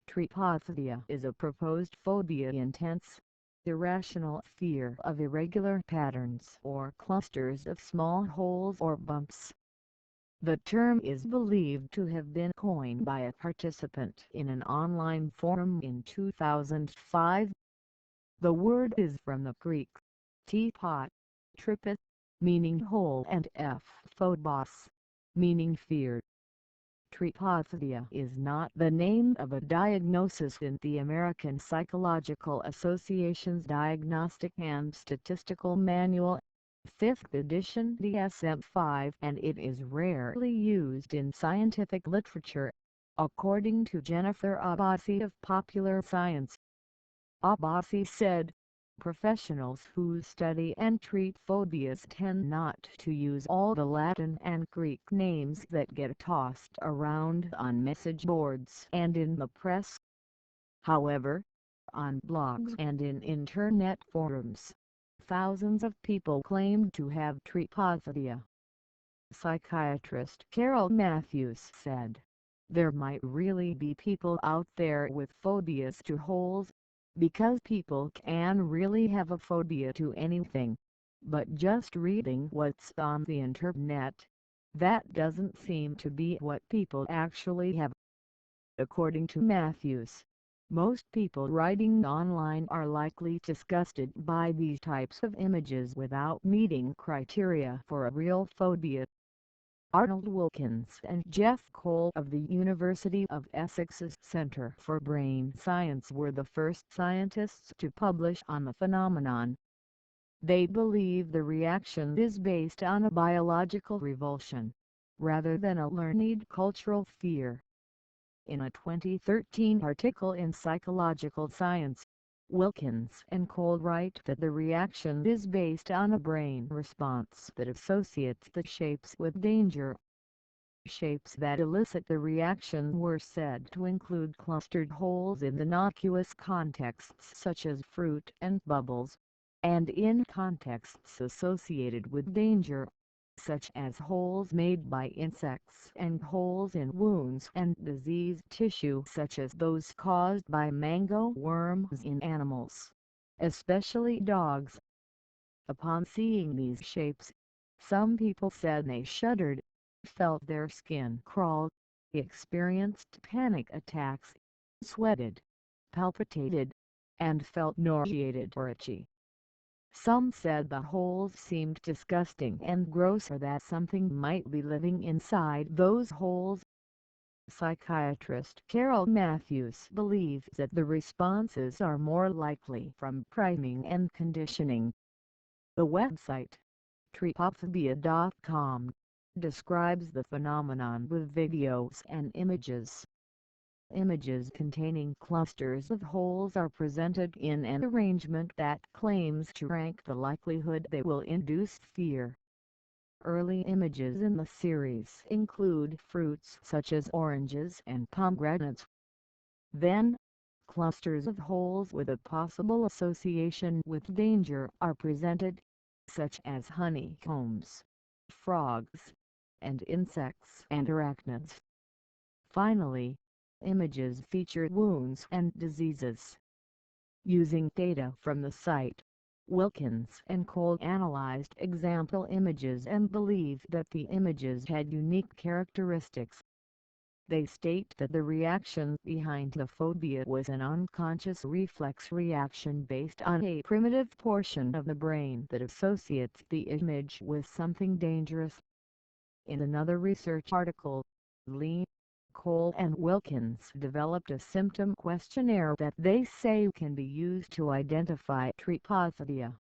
Trypophobia is a proposed phobia intense, irrational fear of irregular patterns or clusters of small holes or bumps. The term is believed to have been coined by a participant in an online forum in 2005. The word is from the Greek teapot, trypos, meaning hole, and phobos, meaning fear. Trypophobia is not the name of a diagnosis in the American Psychological Association's Diagnostic and Statistical Manual, 5th edition DSM-5, and it is rarely used in scientific literature, according to Jennifer Abbasi of Popular Science. Abbasi said, "Professionals who study and treat phobias tend not to use all the Latin and Greek names that get tossed around on message boards and in the press. However, on blogs and in internet forums, thousands of people claim to have trypophobia." Psychiatrist Carol Matthews said, "There might really be people out there with phobias to holes, because people can really have a phobia to anything, but just reading what's on the internet, that doesn't seem to be what people actually have." According to Matthews, Most people writing online are likely disgusted by these types of images without meeting criteria for a real phobia. Arnold Wilkins and Jeff Cole of the University of Essex's Center for Brain Science were the first scientists to publish on the phenomenon. They believe the reaction is based on a biological revulsion, rather than a learned cultural fear. In a 2013 article in Psychological Science, Wilkins and Cole write that the reaction is based on a brain response that associates the shapes with danger. Shapes that elicit the reaction were said to include clustered holes in innocuous contexts such as fruit and bubbles, and in contexts associated with danger, such as holes made by insects and holes in wounds and diseased tissue such as those caused by mango worms in animals, especially dogs. Upon seeing these shapes, some people said they shuddered, felt their skin crawl, experienced panic attacks, sweated, palpitated, and felt nauseated or itchy. Some said the holes seemed disgusting and gross or that something might be living inside those holes. Psychiatrist Carol Matthews believes that the responses are more likely from priming and conditioning. The website, encyclopedia.com, describes the phenomenon with videos and images. Images containing clusters of holes are presented in an arrangement that claims to rank the likelihood they will induce fear. Early images in the series include fruits such as oranges and pomegranates. Then, clusters of holes with a possible association with danger are presented, such as honeycombs, frogs, and insects and arachnids. Finally, images feature wounds and diseases. Using data from the site, Wilkins and Cole analyzed example images and believed that the images had unique characteristics. They state that the reaction behind the phobia was an unconscious reflex reaction based on a primitive portion of the brain that associates the image with something dangerous. In another research article, Lee, Cole and Wilkins developed a symptom questionnaire that they say can be used to identify trypophobia.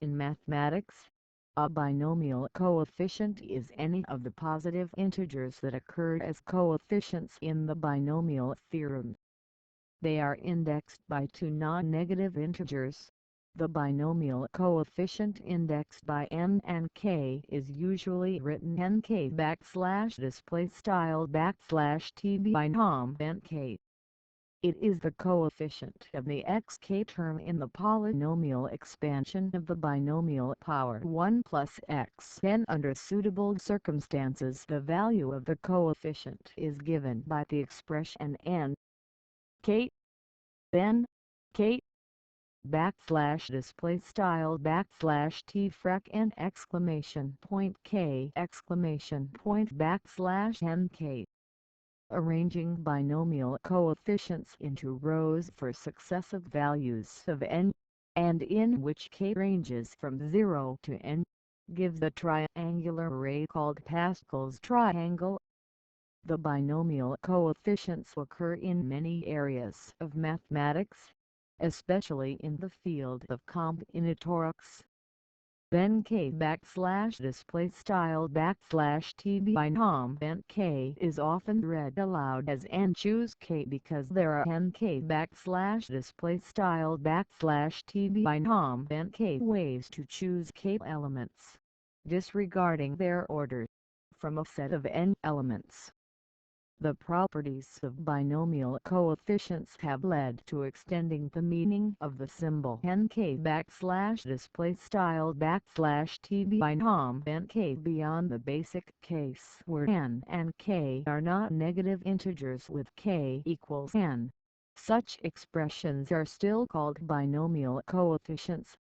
In mathematics, a binomial coefficient is any of the positive integers that occur as coefficients in the binomial theorem. They are indexed by two non-negative integers, The binomial coefficient indexed by n and k is usually written nk \displaystyle \t binom nk. It is the coefficient of the xk term in the polynomial expansion of the binomial power 1 plus xn. Under suitable circumstances, the value of the coefficient is given by the expression n k n k \displaystyle \t n k nk. Arranging binomial coefficients into rows for successive values of n, and in which k ranges from 0 to n, gives a triangular array called Pascal's triangle. The binomial coefficients occur in many areas of mathematics, especially in the field of combinatorics. nk \displaystyle \t binom nk is often read aloud as n choose k because there are nk \displaystyle \t binom nk ways to choose k elements, disregarding their order, from a set of n elements. The properties of binomial coefficients have led to extending the meaning of the symbol nk \displaystyle \t binom nk beyond the basic case where n and k are not negative integers with k equals n. Such expressions are still called binomial coefficients.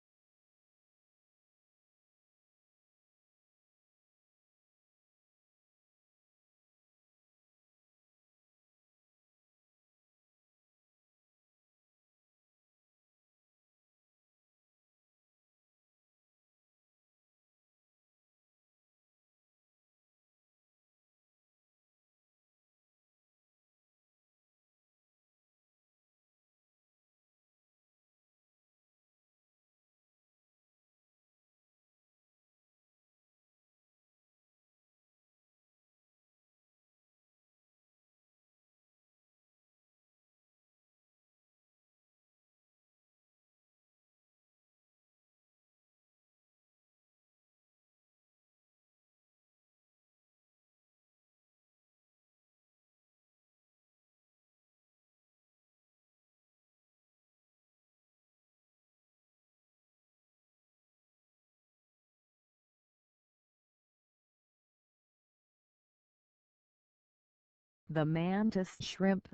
The mantis shrimp,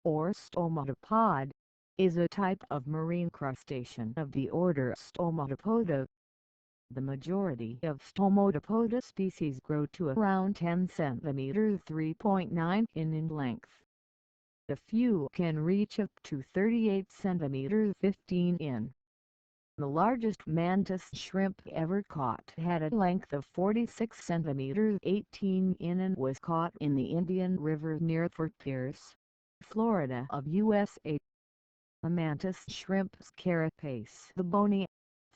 or stomatopod, is a type of marine crustacean of the order Stomatopoda. The majority of Stomatopoda species grow to around 10 cm (3.9 in length. A few can reach up to 38 cm (15 in). The largest mantis shrimp ever caught had a length of 46 cm (18 in) and was caught in the Indian River near Fort Pierce, Florida of USA. The mantis shrimp's carapace, the bony,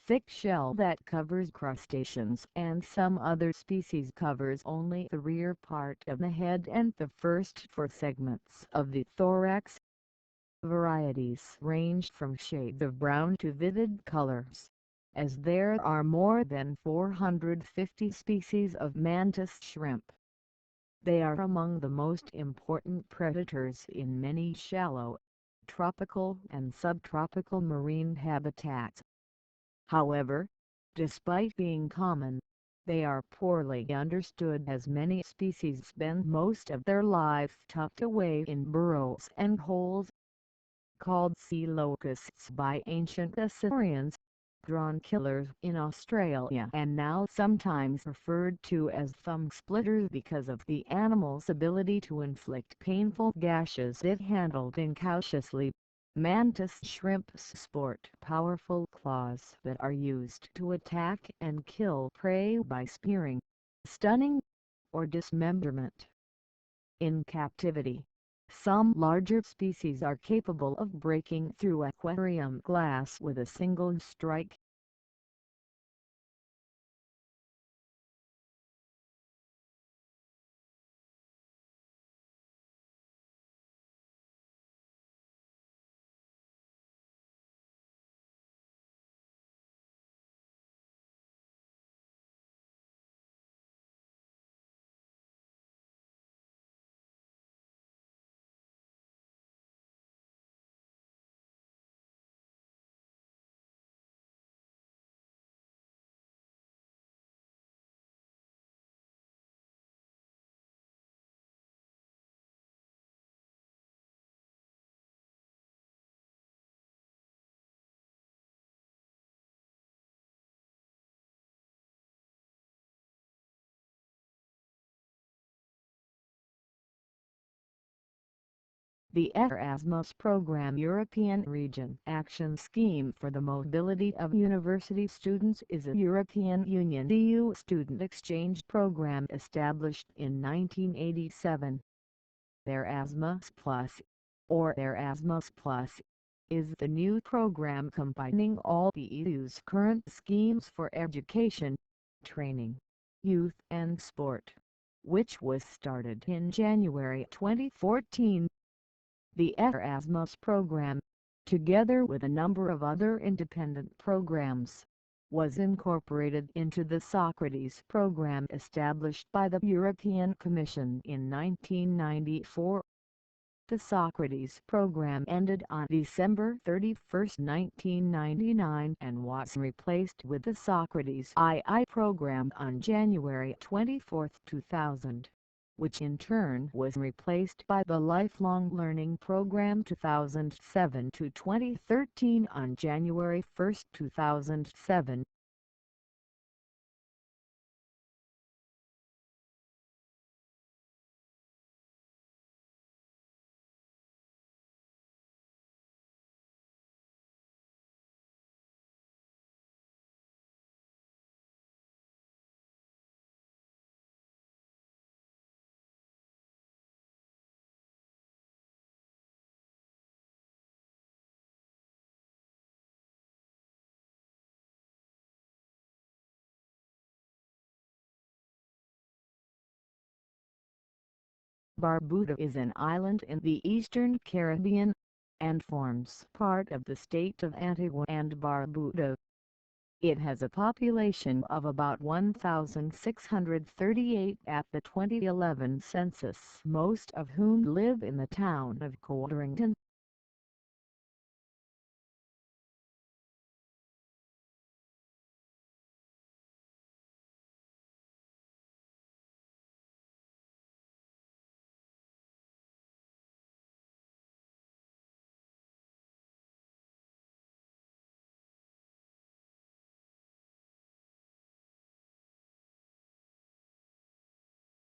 thick shell that covers crustaceans and some other species, covers only the rear part of the head and the first four segments of the thorax. Varieties range from shades of brown to vivid colors, as there are more than 450 species of mantis shrimp. They are among the most important predators in many shallow, tropical and subtropical marine habitats. However, despite being common, they are poorly understood as many species spend most of their lives tucked away in burrows and holes. Called sea locusts by ancient Assyrians, drawn killers in Australia, and now sometimes referred to as thumb splitters because of the animal's ability to inflict painful gashes if handled incautiously, mantis shrimps sport powerful claws that are used to attack and kill prey by spearing, stunning, or dismemberment. In captivity, some larger species are capable of breaking through aquarium glass with a single strike. The Erasmus Program European Region Action Scheme for the Mobility of University Students is a European Union (EU) student exchange program established in 1987. Erasmus Plus, or Erasmus Plus, is the new program combining all the EU's current schemes for education, training, youth and sport, which was started in January 2014. The Erasmus program, together with a number of other independent programs, was incorporated into the Socrates program established by the European Commission in 1994. The Socrates program ended on December 31, 1999 and was replaced with the Socrates II program on January 24, 2000, which in turn was replaced by the Lifelong Learning Program 2007 to 2013 on January 1, 2007. Barbuda is an island in the eastern Caribbean, and forms part of the state of Antigua and Barbuda. It has a population of about 1,638 at the 2011 census, most of whom live in the town of Coldrington.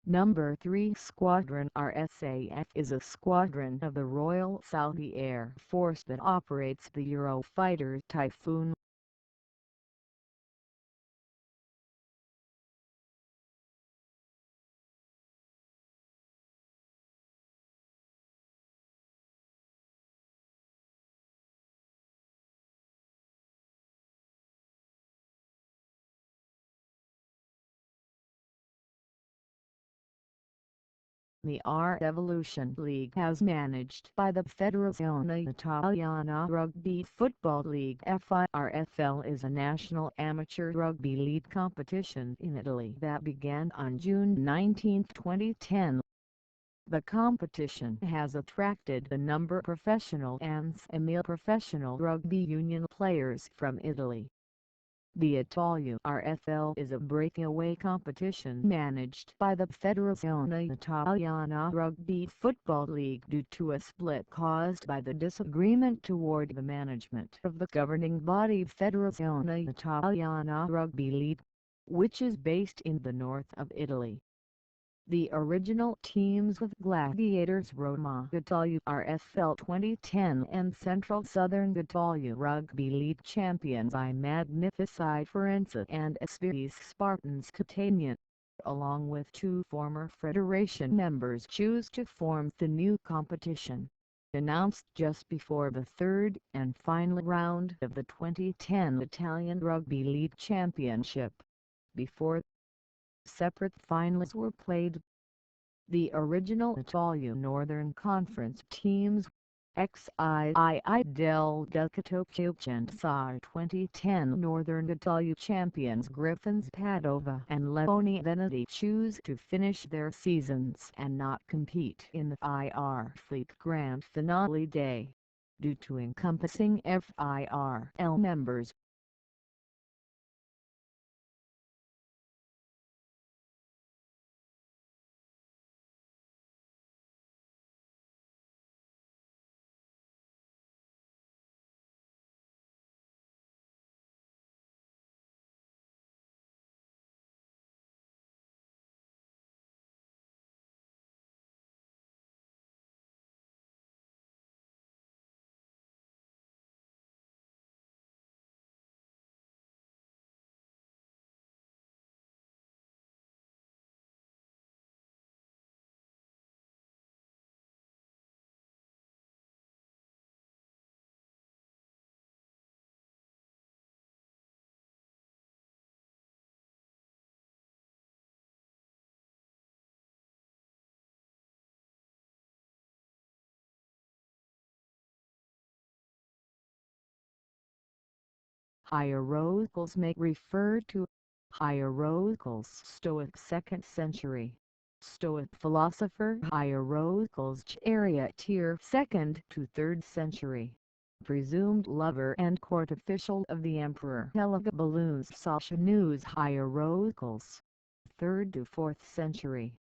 Number 3 Squadron RSAF is a squadron of the Royal Saudi Air Force that operates the Eurofighter Typhoon. The R-Evolution League is managed by the Federazione Italiana Rugby Football League. FIRFL is a national amateur rugby league competition in Italy that began on June 19, 2010. The competition has attracted a number of professional and semi-professional rugby union players from Italy. The Italia RFL is a breakaway competition managed by the Federazione Italiana Rugby Football League due to a split caused by the disagreement toward the management of the governing body Federazione Italiana Rugby League, which is based in the north of Italy. The original teams with Gladiators Roma Italia RFL 2010 and Central Southern Italia Rugby League champions I Magnifici Firenze and Espirito Spartans Catania, along with two former federation members, choose to form the new competition, announced just before the third and final round of the 2010 Italian Rugby League Championship. Before separate finals were played, the original Italia Northern Conference teams, XIII del Ducato Piacenza 2010 Northern Italia champions Griffins Padova and Leone Veneti, choose to finish their seasons and not compete in the IR Fleet Grand Finale Day, due to encompassing FIRL members. Hieroglyphs may refer to hieroglyphs Stoic 2nd century. Stoic philosopher hieroglyphs area tier 2nd to 3rd century. Presumed lover and court official of the emperor Heliogabalus Sosthenes hieroglyphs 3rd to 4th century.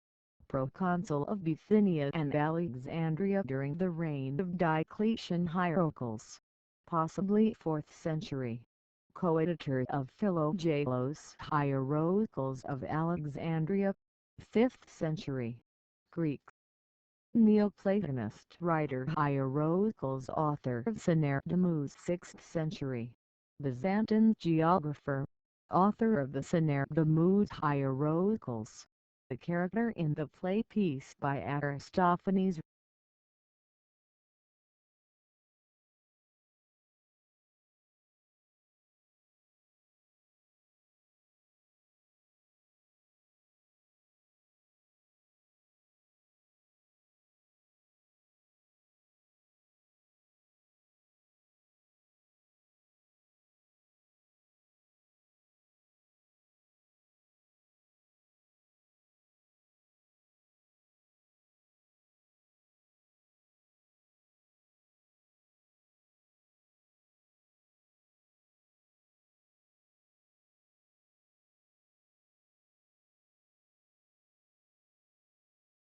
Proconsul of Bithynia and Alexandria during the reign of Diocletian hieroglyphs, possibly 4th century. Co-editor of Philogelos hieroglyphs of Alexandria, 5th century. Greek. Neoplatonist writer hieroglyphs author of Synecdoche 6th century. Byzantine geographer, author of the Synecdoche hieroglyphs. The character in the play piece by Aristophanes.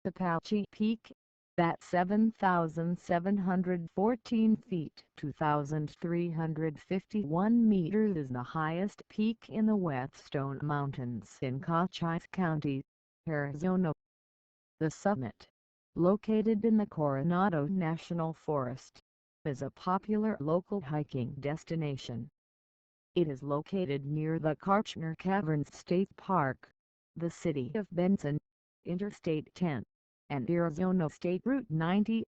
Apache Peak, at 7,714 feet 2,351 meters is the highest peak in the Whetstone Mountains in Cochise County, Arizona. The summit, located in the Coronado National Forest, is a popular local hiking destination. It is located near the Kartchner Caverns State Park, the city of Benson, Interstate 10, and Arizona State Route 90.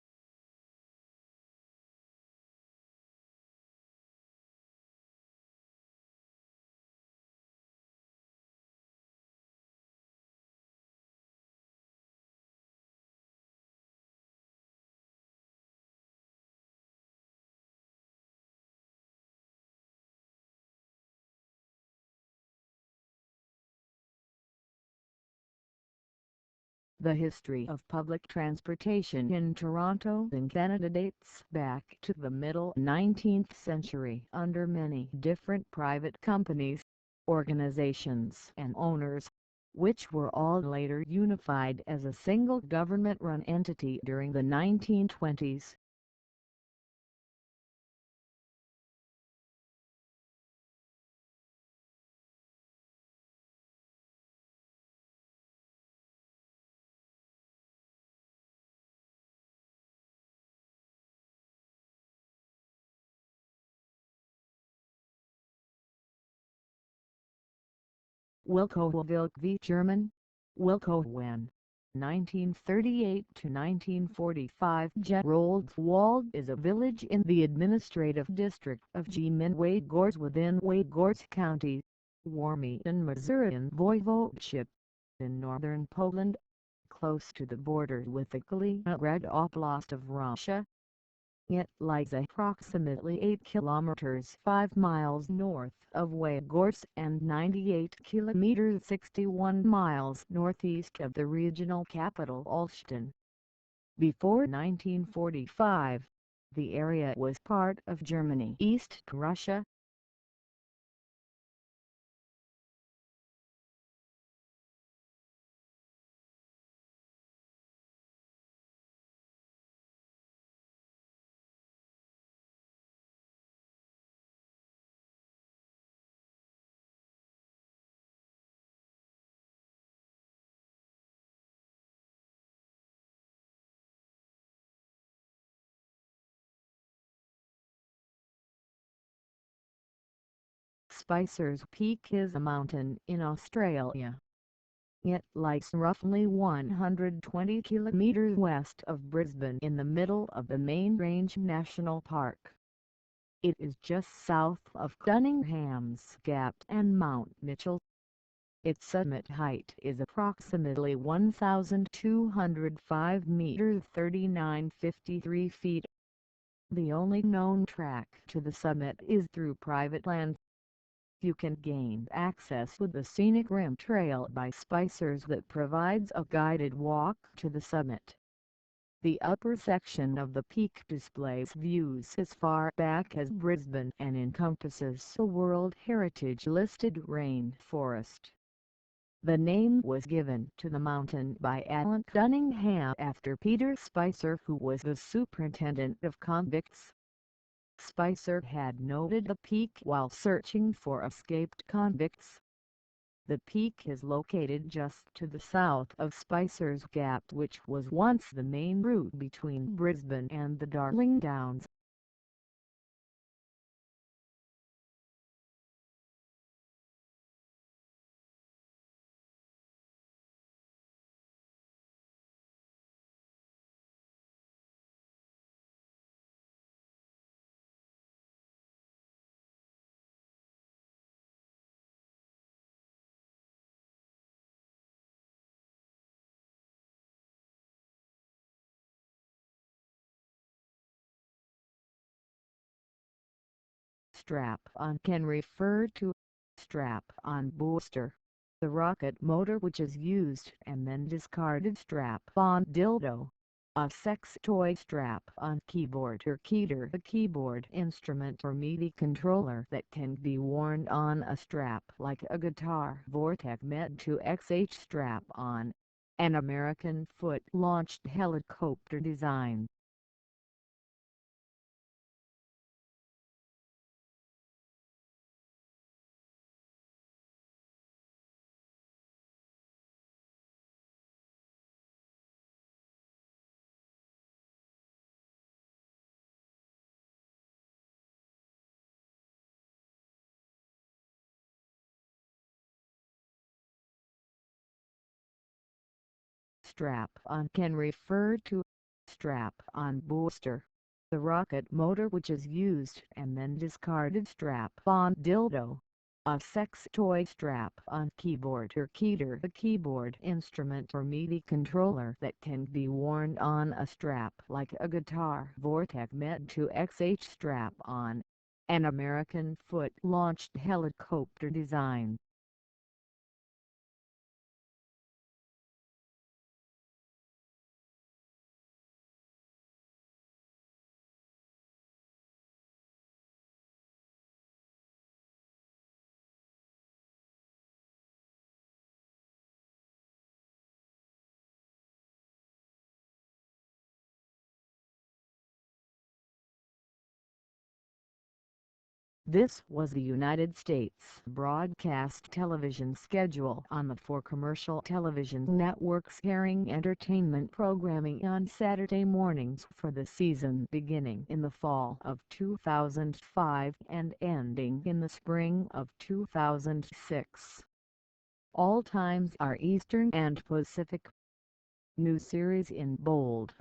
The history of public transportation in Toronto and Canada dates back to the middle 19th century under many different private companies, organizations and owners, which were all later unified as a single government-run entity during the 1920s. Wilkowilk v. German, Wilkowen, 1938 to 1945. Geroldswald is a village in the administrative district of Gmin-Waygors within Waygors County, Warmieton, Masurian Voivodeship, in northern Poland, close to the border with the Kaliningrad Oblast of Russia. It lies approximately 8 kilometers 5 miles north of Waygors and 98 kilometers 61 miles northeast of the regional capital Olsztyn. Before 1945, the area was part of Germany, East Prussia. Spicer's Peak is a mountain in Australia. It lies roughly 120 kilometers west of Brisbane in the middle of the Main Range National Park. It is just south of Cunningham's Gap and Mount Mitchell. Its summit height is approximately 1,205 meters 3953 feet. The only known track to the summit is through private land. you can gain access with the scenic Rim Trail by Spicers that provides a guided walk to the summit. The upper section of the peak displays views as far back as Brisbane and encompasses a World Heritage listed rainforest. The name was given to the mountain by Alan Cunningham after Peter Spicer, who was the superintendent of convicts. Spicer had noted the peak while searching for escaped convicts. The peak is located just to the south of Spicer's Gap, which was once the main route between Brisbane and the Darling Downs. Strap-on can refer to strap-on booster, the rocket motor which is used and then discarded strap-on dildo, a sex toy strap-on keyboard or keyer, a keyboard instrument or MIDI controller that can be worn on a strap like a guitar. Vortec Med-2XH strap-on, an American foot-launched helicopter design. Strap-on can refer to strap-on booster, the rocket motor which is used and then discarded strap-on dildo, a sex toy strap-on keyboard or keyer, a keyboard instrument or MIDI controller that can be worn on a strap like a guitar. Vortec Med-2XH strap-on, an American foot-launched helicopter design. This was the United States broadcast television schedule on the four commercial television networks airing entertainment programming on Saturday mornings for the season beginning in the fall of 2005 and ending in the spring of 2006. All times are Eastern and Pacific. New series in bold.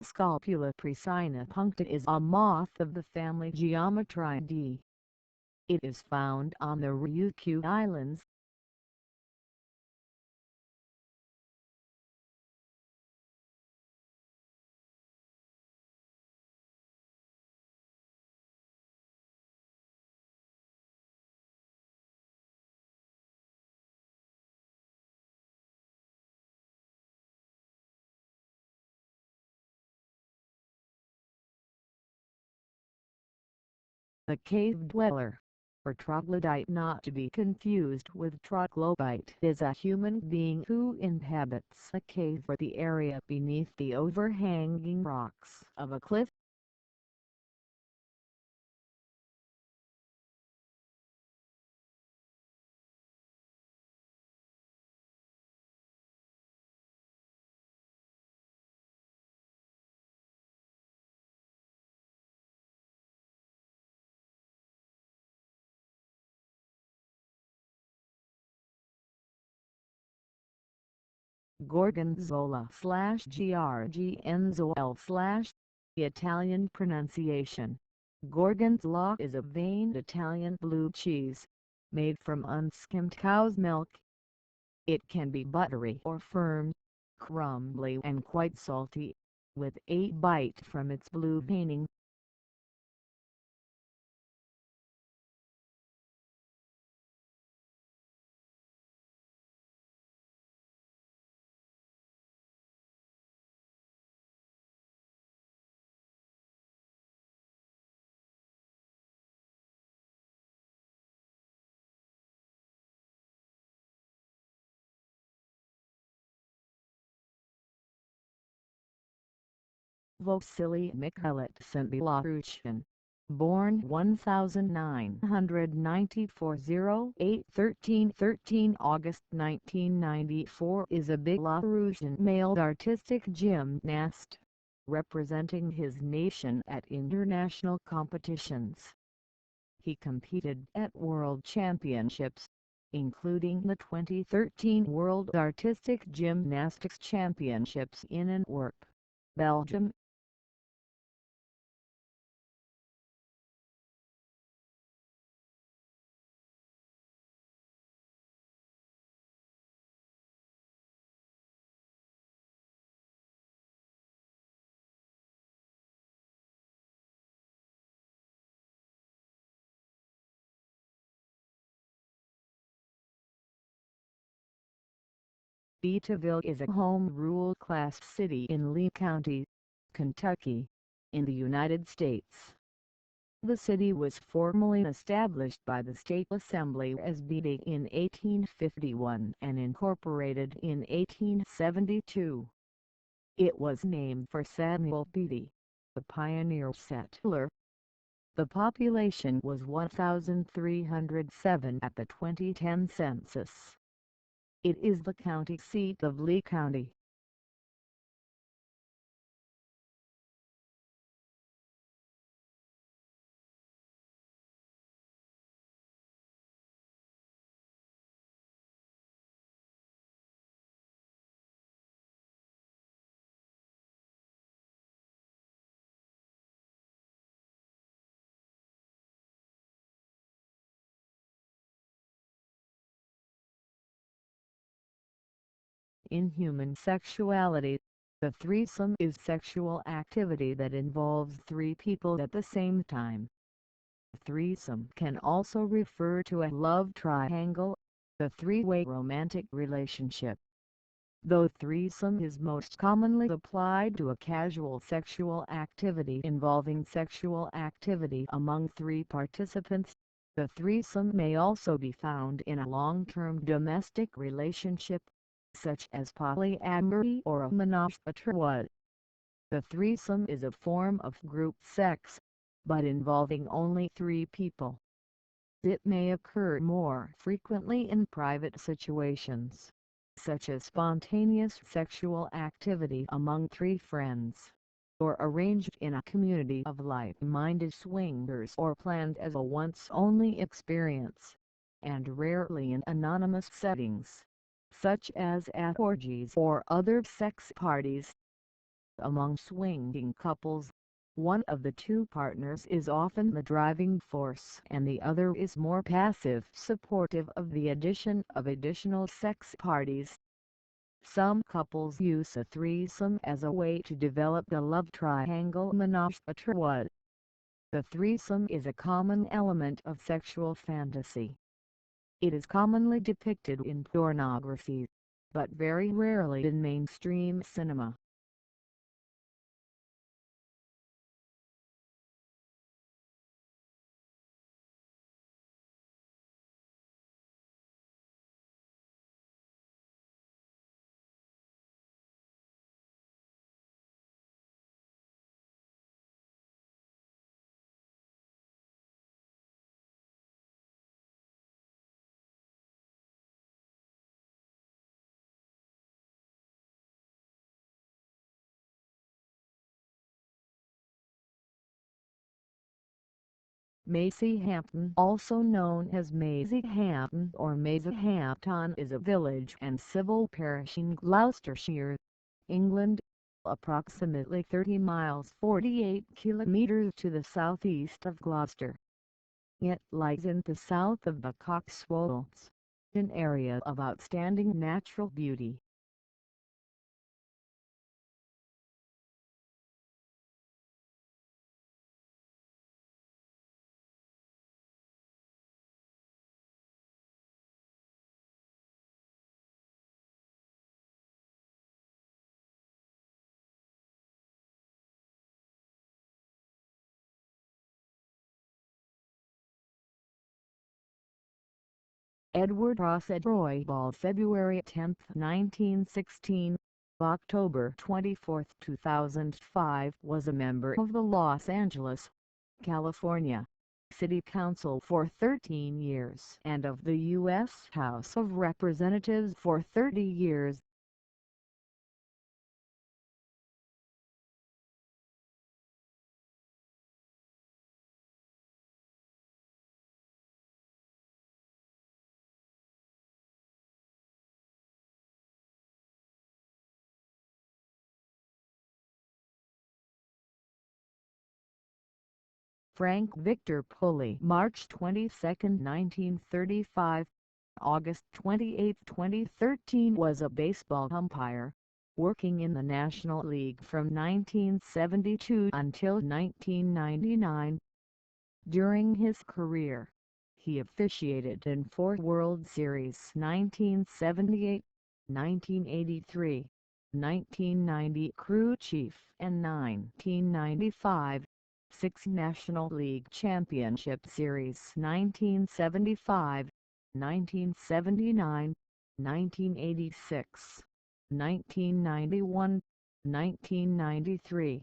Scopula priscina puncta is a moth of the family Geometridae. It is found on the Ryukyu Islands. The cave dweller, or troglodyte, not to be confused with troglobite, is a human being who inhabits a cave or the area beneath the overhanging rocks of a cliff. Gorgonzola/Grgenzol/ Italian pronunciation. Gorgonzola is a vein Italian blue cheese, made from unskimmed cow's milk. It can be buttery or firm, crumbly and quite salty, with a bite from its blue veining. Vasily Mikhailovich Belarusian, born 1994 08-13-13 August 1994, is a Belarusian male artistic gymnast, representing his nation at international competitions. He competed at World Championships, including the 2013 World Artistic Gymnastics Championships in Antwerp, Belgium. Beataville is a home rule class city in Lee County, Kentucky, in the United States. The city was formally established by the State Assembly as Beatty in 1851 and incorporated in 1872. It was named for Samuel Beatty, a pioneer settler. The population was 1,307 at the 2010 census. It is the county seat of Lee County. In human sexuality, the threesome is sexual activity that involves three people at the same time. Threesome can also refer to a love triangle, the three-way romantic relationship. Though threesome is most commonly applied to a casual sexual activity involving sexual activity among three participants, the threesome may also be found in a long-term domestic relationship, such as polyamory or a menage a trois. The threesome is a form of group sex, but involving only three people. It may occur more frequently in private situations, such as spontaneous sexual activity among three friends, or arranged in a community of like-minded swingers or planned as a once-only experience, and rarely in anonymous settings, such as at orgies or other sex parties. Among swinging couples, one of the two partners is often the driving force and the other is more passive, supportive of the addition of additional sex parties. Some couples use a threesome as a way to develop the love triangle menage a trois. The threesome is a common element of sexual fantasy. It is commonly depicted in pornography, but very rarely in mainstream cinema. Macyhampton, also known as Mazyhampton or Mazyhampton, is a village and civil parish in Gloucestershire, England, approximately 30 miles 48 kilometers to the southeast of Gloucester. It lies in the south of the Cotswolds, an area of outstanding natural beauty. Edward Ross Roybal, February 10, 1916, October 24, 2005, was a member of the Los Angeles, California, City Council for 13 years and of the U.S. House of Representatives for 30 years. Frank Victor Pulley, March 22, 1935, August 28, 2013, was a baseball umpire, working in the National League from 1972 until 1999. During his career, he officiated in 4 World Series: 1978, 1983, 1990 crew chief, and 1995, 6 National League Championship Series: 1975, 1979, 1986, 1991, 1993,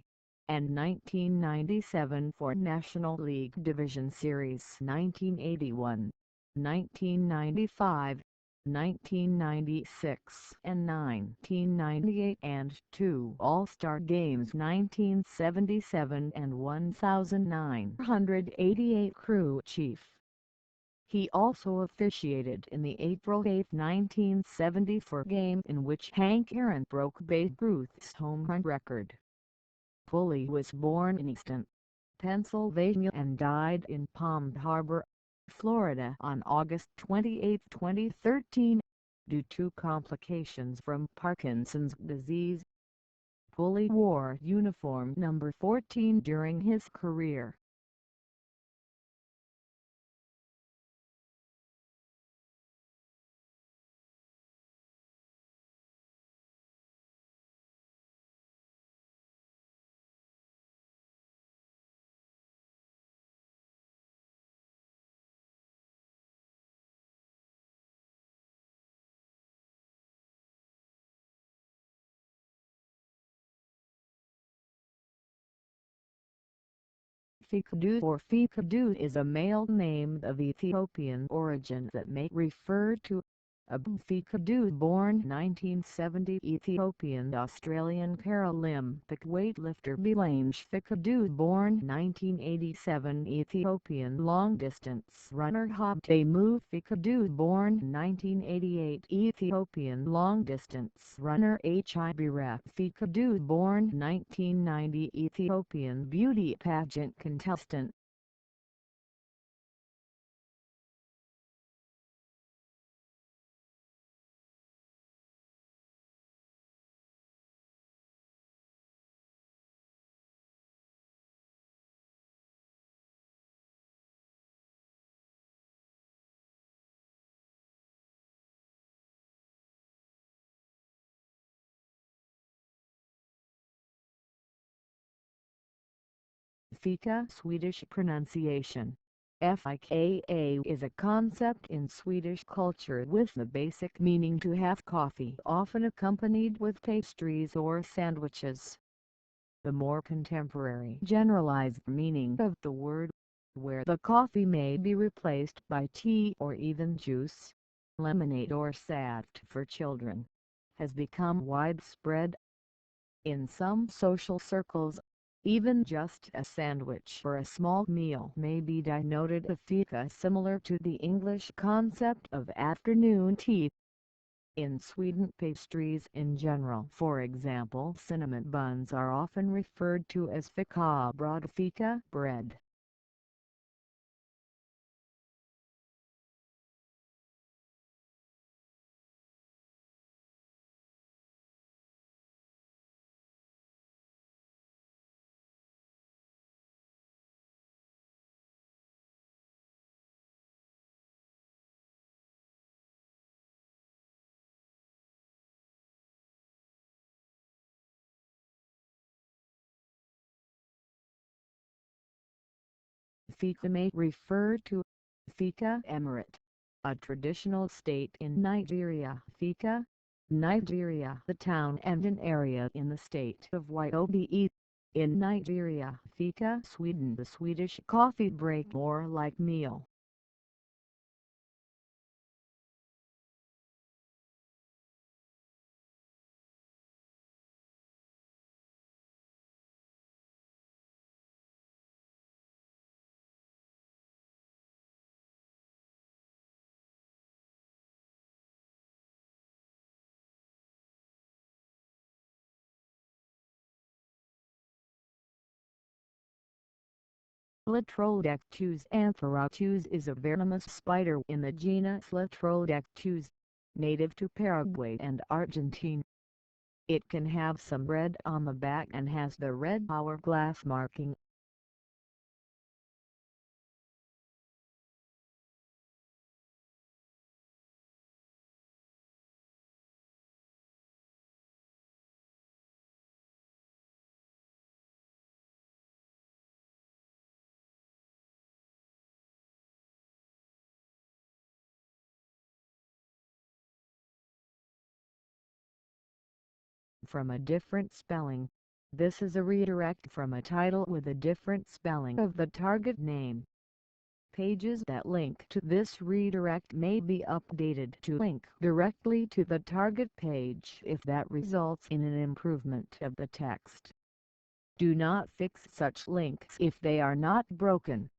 and 1997 for National League Division Series: 1981, 1995, 1996 and 1998, and 2 All-Star Games: 1977 and 1988 crew chief. He also officiated in the April 8, 1974 game in which Hank Aaron broke Babe Ruth's home run record. Pulley was born in Easton, Pennsylvania and died in Palm Harbor, Florida on August 28, 2013, due to complications from Parkinson's disease. Pulley wore uniform number 14 during his career. Fikadu or Fikadu is a male name of Ethiopian origin that may refer to Abu Fikadu, born 1970, Ethiopian-Australian Paralympic weightlifter. Bilange Fikadu, born 1987, Ethiopian long-distance runner. Habtemu Fikadu, born 1988, Ethiopian long-distance runner. Hibira Fikadu, born 1990, Ethiopian beauty pageant contestant. Fika, Swedish pronunciation. Fika is a concept in Swedish culture with the basic meaning to have coffee, often accompanied with pastries or sandwiches. The more contemporary generalized meaning of the word, where the coffee may be replaced by tea or even juice, lemonade or saft for children, has become widespread. In some social circles, Even just a sandwich or a small meal may be denoted a fika, similar to the English concept of afternoon tea. In Sweden, pastries in general, for example cinnamon buns, are often referred to as fika bröd, fika bread. Fika may refer to Fika Emirate, a traditional state in Nigeria. Fika, Nigeria, the town and an area in the state of Yobe. In Nigeria, Fika, Sweden, the Swedish coffee break, more like meal. Latrodectus antheractus is a venomous spider in the genus Latrodectus, native to Paraguay and Argentina. It can have some red on the back and has the red hourglass marking. From a different spelling. This is a redirect from a title with a different spelling of the target name. Pages that link to this redirect may be updated to link directly to the target page if that results in an improvement of the text. Do not fix such links if they are not broken.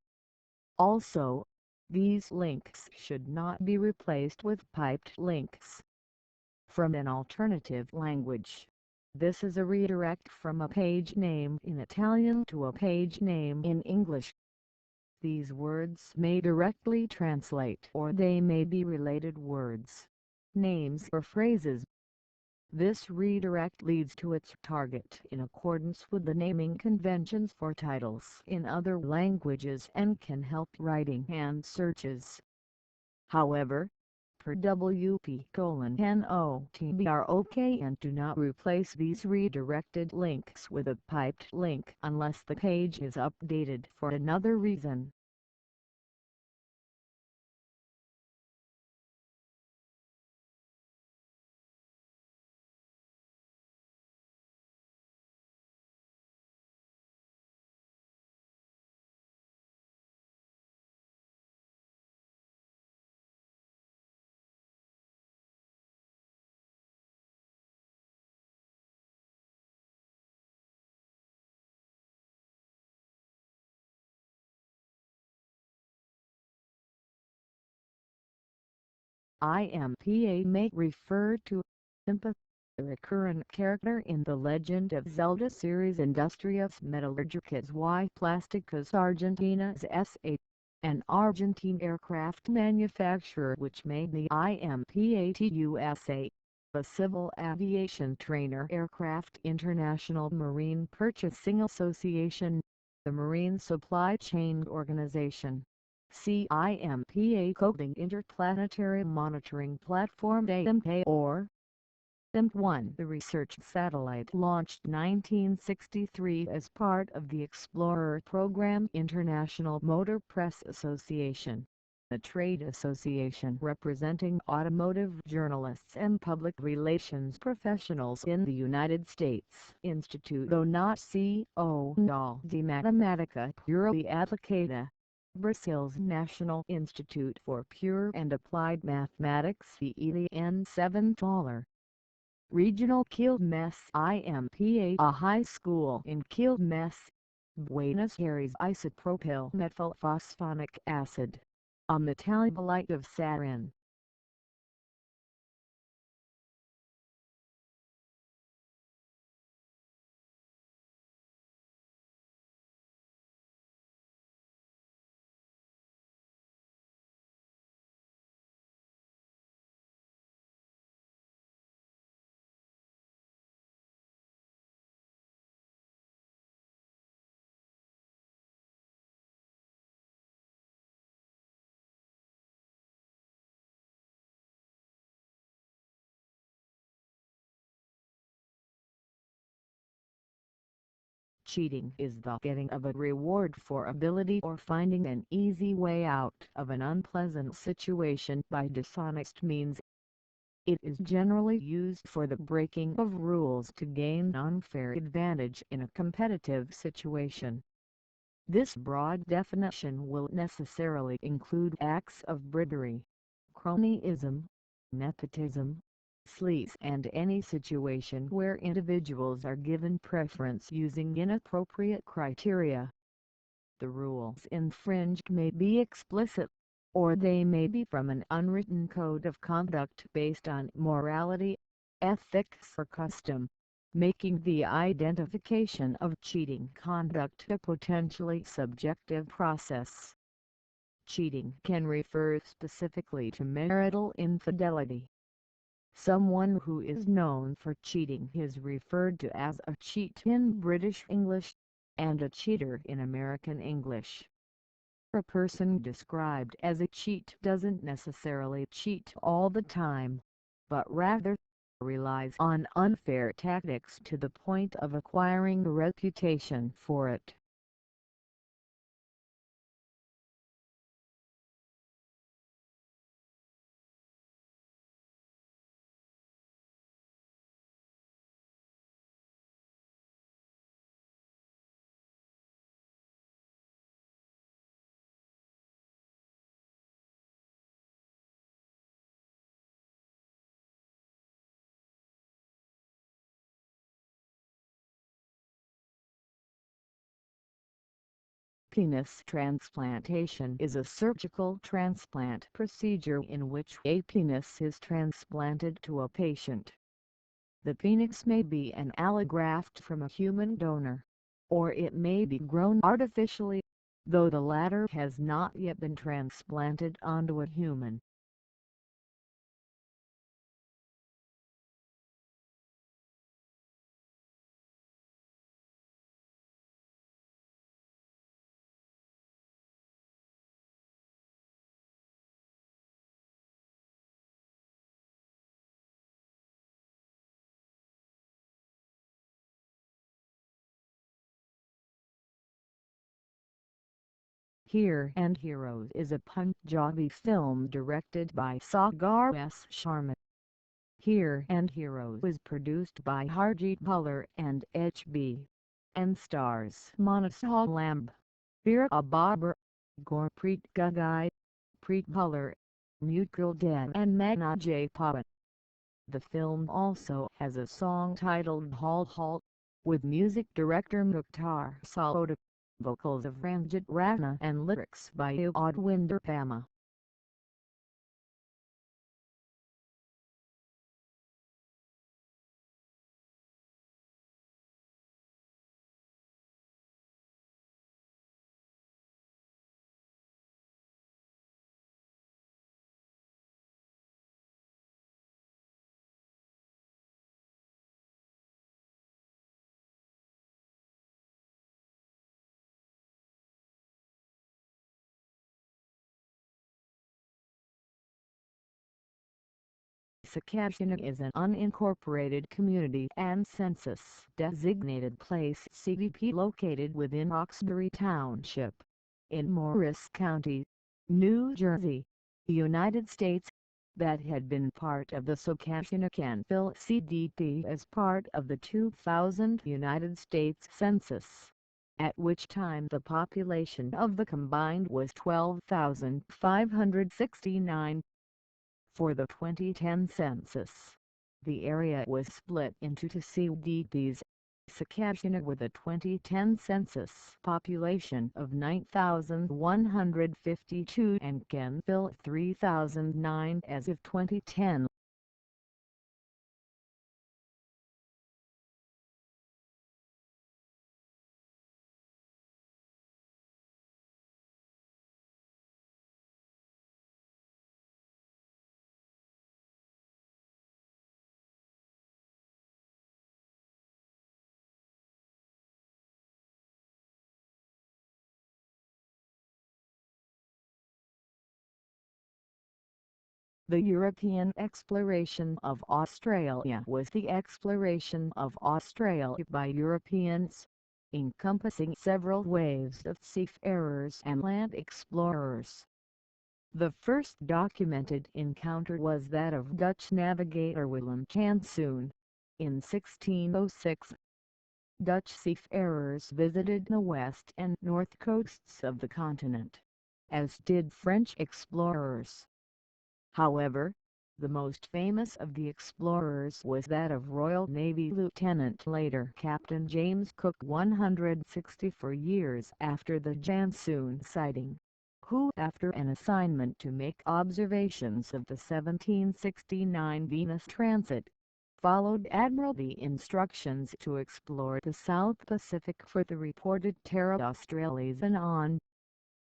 Also, these links should not be replaced with piped links from an alternative language. This is a redirect from a page name in Italian to a page name in English. These words may directly translate or they may be related words, names or phrases. This redirect leads to its target in accordance with the naming conventions for titles in other languages and can help writing and searches. However, per WP:*NOTBROK, and do not replace these redirected links with a piped link unless the page is updated for another reason. IMPA may refer to Impa, a recurrent character in the Legend of Zelda series. Industrias Metallurgicas y Plásticas Argentinas S.A., an Argentine aircraft manufacturer which made the IMPATUSA, a civil aviation trainer aircraft. International Marine Purchasing Association, the Marine Supply Chain Organization. CIMPA Coding Interplanetary Monitoring Platform IMPA or IMP-1, the research satellite launched 1963 as part of the Explorer program. International Motor Press Association, a trade association representing automotive journalists and public relations professionals in the United States. Instituto Nacional de Matemática Pura e Aplicada, Brazil's National Institute for Pure and Applied Mathematics. EEN 7 $. Regional Quilmes IMPA, a high school in Quilmes, Buenos Aires isopropyl methylphosphonic acid, a metabolite of sarin. Cheating is the getting of a reward for ability or finding an easy way out of an unpleasant situation by dishonest means. It is generally used for the breaking of rules to gain unfair advantage in a competitive situation. This broad definition will necessarily include acts of bribery, cronyism, nepotism, sleaze, and any situation where individuals are given preference using inappropriate criteria. The rules infringed may be explicit, or they may be from an unwritten code of conduct based on morality, ethics, or custom, making the identification of cheating conduct a potentially subjective process. Cheating can refer specifically to marital infidelity. Someone who is known for cheating is referred to as a cheat in British English, and a cheater in American English. A person described as a cheat doesn't necessarily cheat all the time, but rather relies on unfair tactics to the point of acquiring a reputation for it. Penis transplantation is a surgical transplant procedure in which a penis is transplanted to a patient. The penis may be an allograft from a human donor, or it may be grown artificially, though the latter has not yet been transplanted onto a human. Here and Heroes is a Punjabi film directed by Sagar S. Sharma. Here and Heroes was produced by Harjeet Bhullar and H.B. and stars Manasa Lamb, Veera Babar, Gurpreet Gagai, Preet Bhullar, Mutkul Den and Magna J. Pawan. The film also has a song titled Hal Hal, with music director Mukhtar Saloda, vocals of Ranjit Ratna and lyrics by Udwinder Pama. Sakashina is an unincorporated community and census-designated place (CDP) located within Roxbury Township, in Morris County, New Jersey, United States, that had been part of the Sakashina-Canfield CDP as part of the 2000 United States Census, at which time the population of the combined was 12,569. For the 2010 census, the area was split into two CDPs, Sakashina with a 2010 census population of 9,152 and Kenville 3,009 as of 2010. The European exploration of Australia was the exploration of Australia by Europeans, encompassing several waves of seafarers and land explorers. The first documented encounter was that of Dutch navigator Willem Janszoon. In 1606, Dutch seafarers visited the west and north coasts of the continent, as did French explorers. However, the most famous of the explorers was that of Royal Navy Lieutenant later Captain James Cook 164 years after the Janszoon sighting, who after an assignment to make observations of the 1769 Venus transit, followed Admiralty instructions to explore the South Pacific for the reported Terra Australis, and on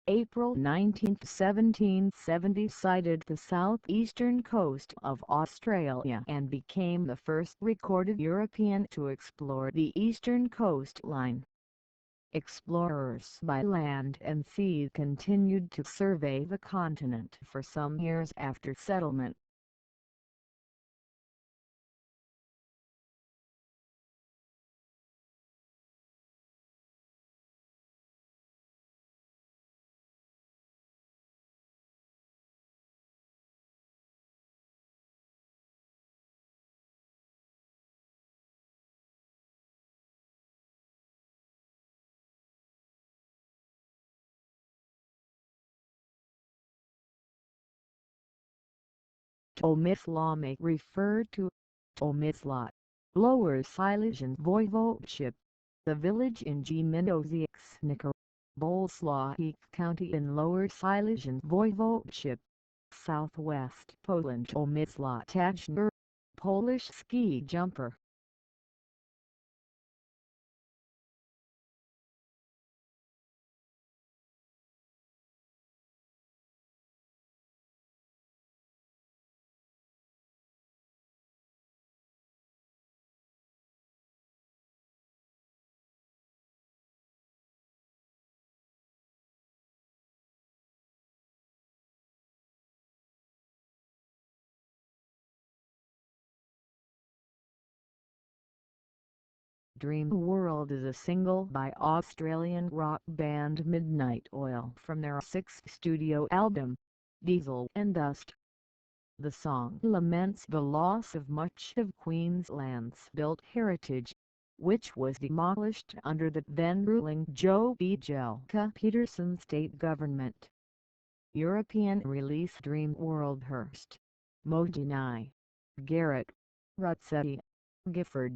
April 19, 1770 sighted the southeastern coast of Australia and became the first recorded European to explore the eastern coastline. Explorers by land and sea continued to survey the continent for some years after settlement. Tomislav referred to Tomislav, Lower Silesian Voivodeship, the village in Gminoziecnik, Bolesławiec County in Lower Silesian Voivodeship, southwest Poland. Tomislav Tajner, Polish ski jumper. Dream World is a single by Australian rock band Midnight Oil from their sixth studio album, Diesel and Dust. The song laments the loss of much of Queensland's built heritage, which was demolished under the then-ruling Joh Bjelke Peterson state government. European release Dream World Hurst, Mojini, Garrett, Rutsetti, Gifford.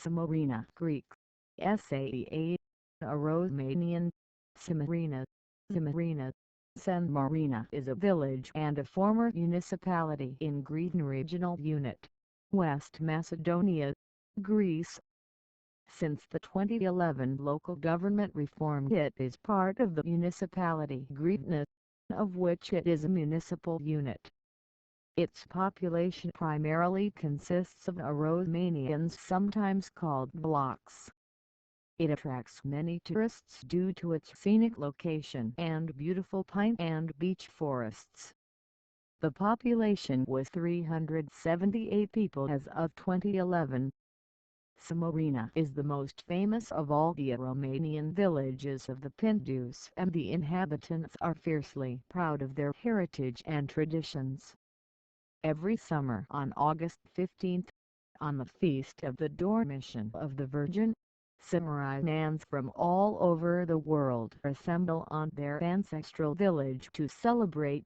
Samarina Greek, Saa, Aromanian, Samarina, Samarina, San Marina is a village and a former municipality in Greece Regional Unit, West Macedonia, Greece. Since the 2011 local government reform, it is part of the municipality Greetna, of which it is a municipal unit. Its population primarily consists of Aromanians, sometimes called Vlachs. It attracts many tourists due to its scenic location and beautiful pine and beech forests. The population was 378 people as of 2011. Samorina is the most famous of all the Romanian villages of the Pindus, and the inhabitants are fiercely proud of their heritage and traditions. Every summer on August 15th, on the feast of the Dormition of the Virgin, Samarinans from all over the world assemble on their ancestral village to celebrate.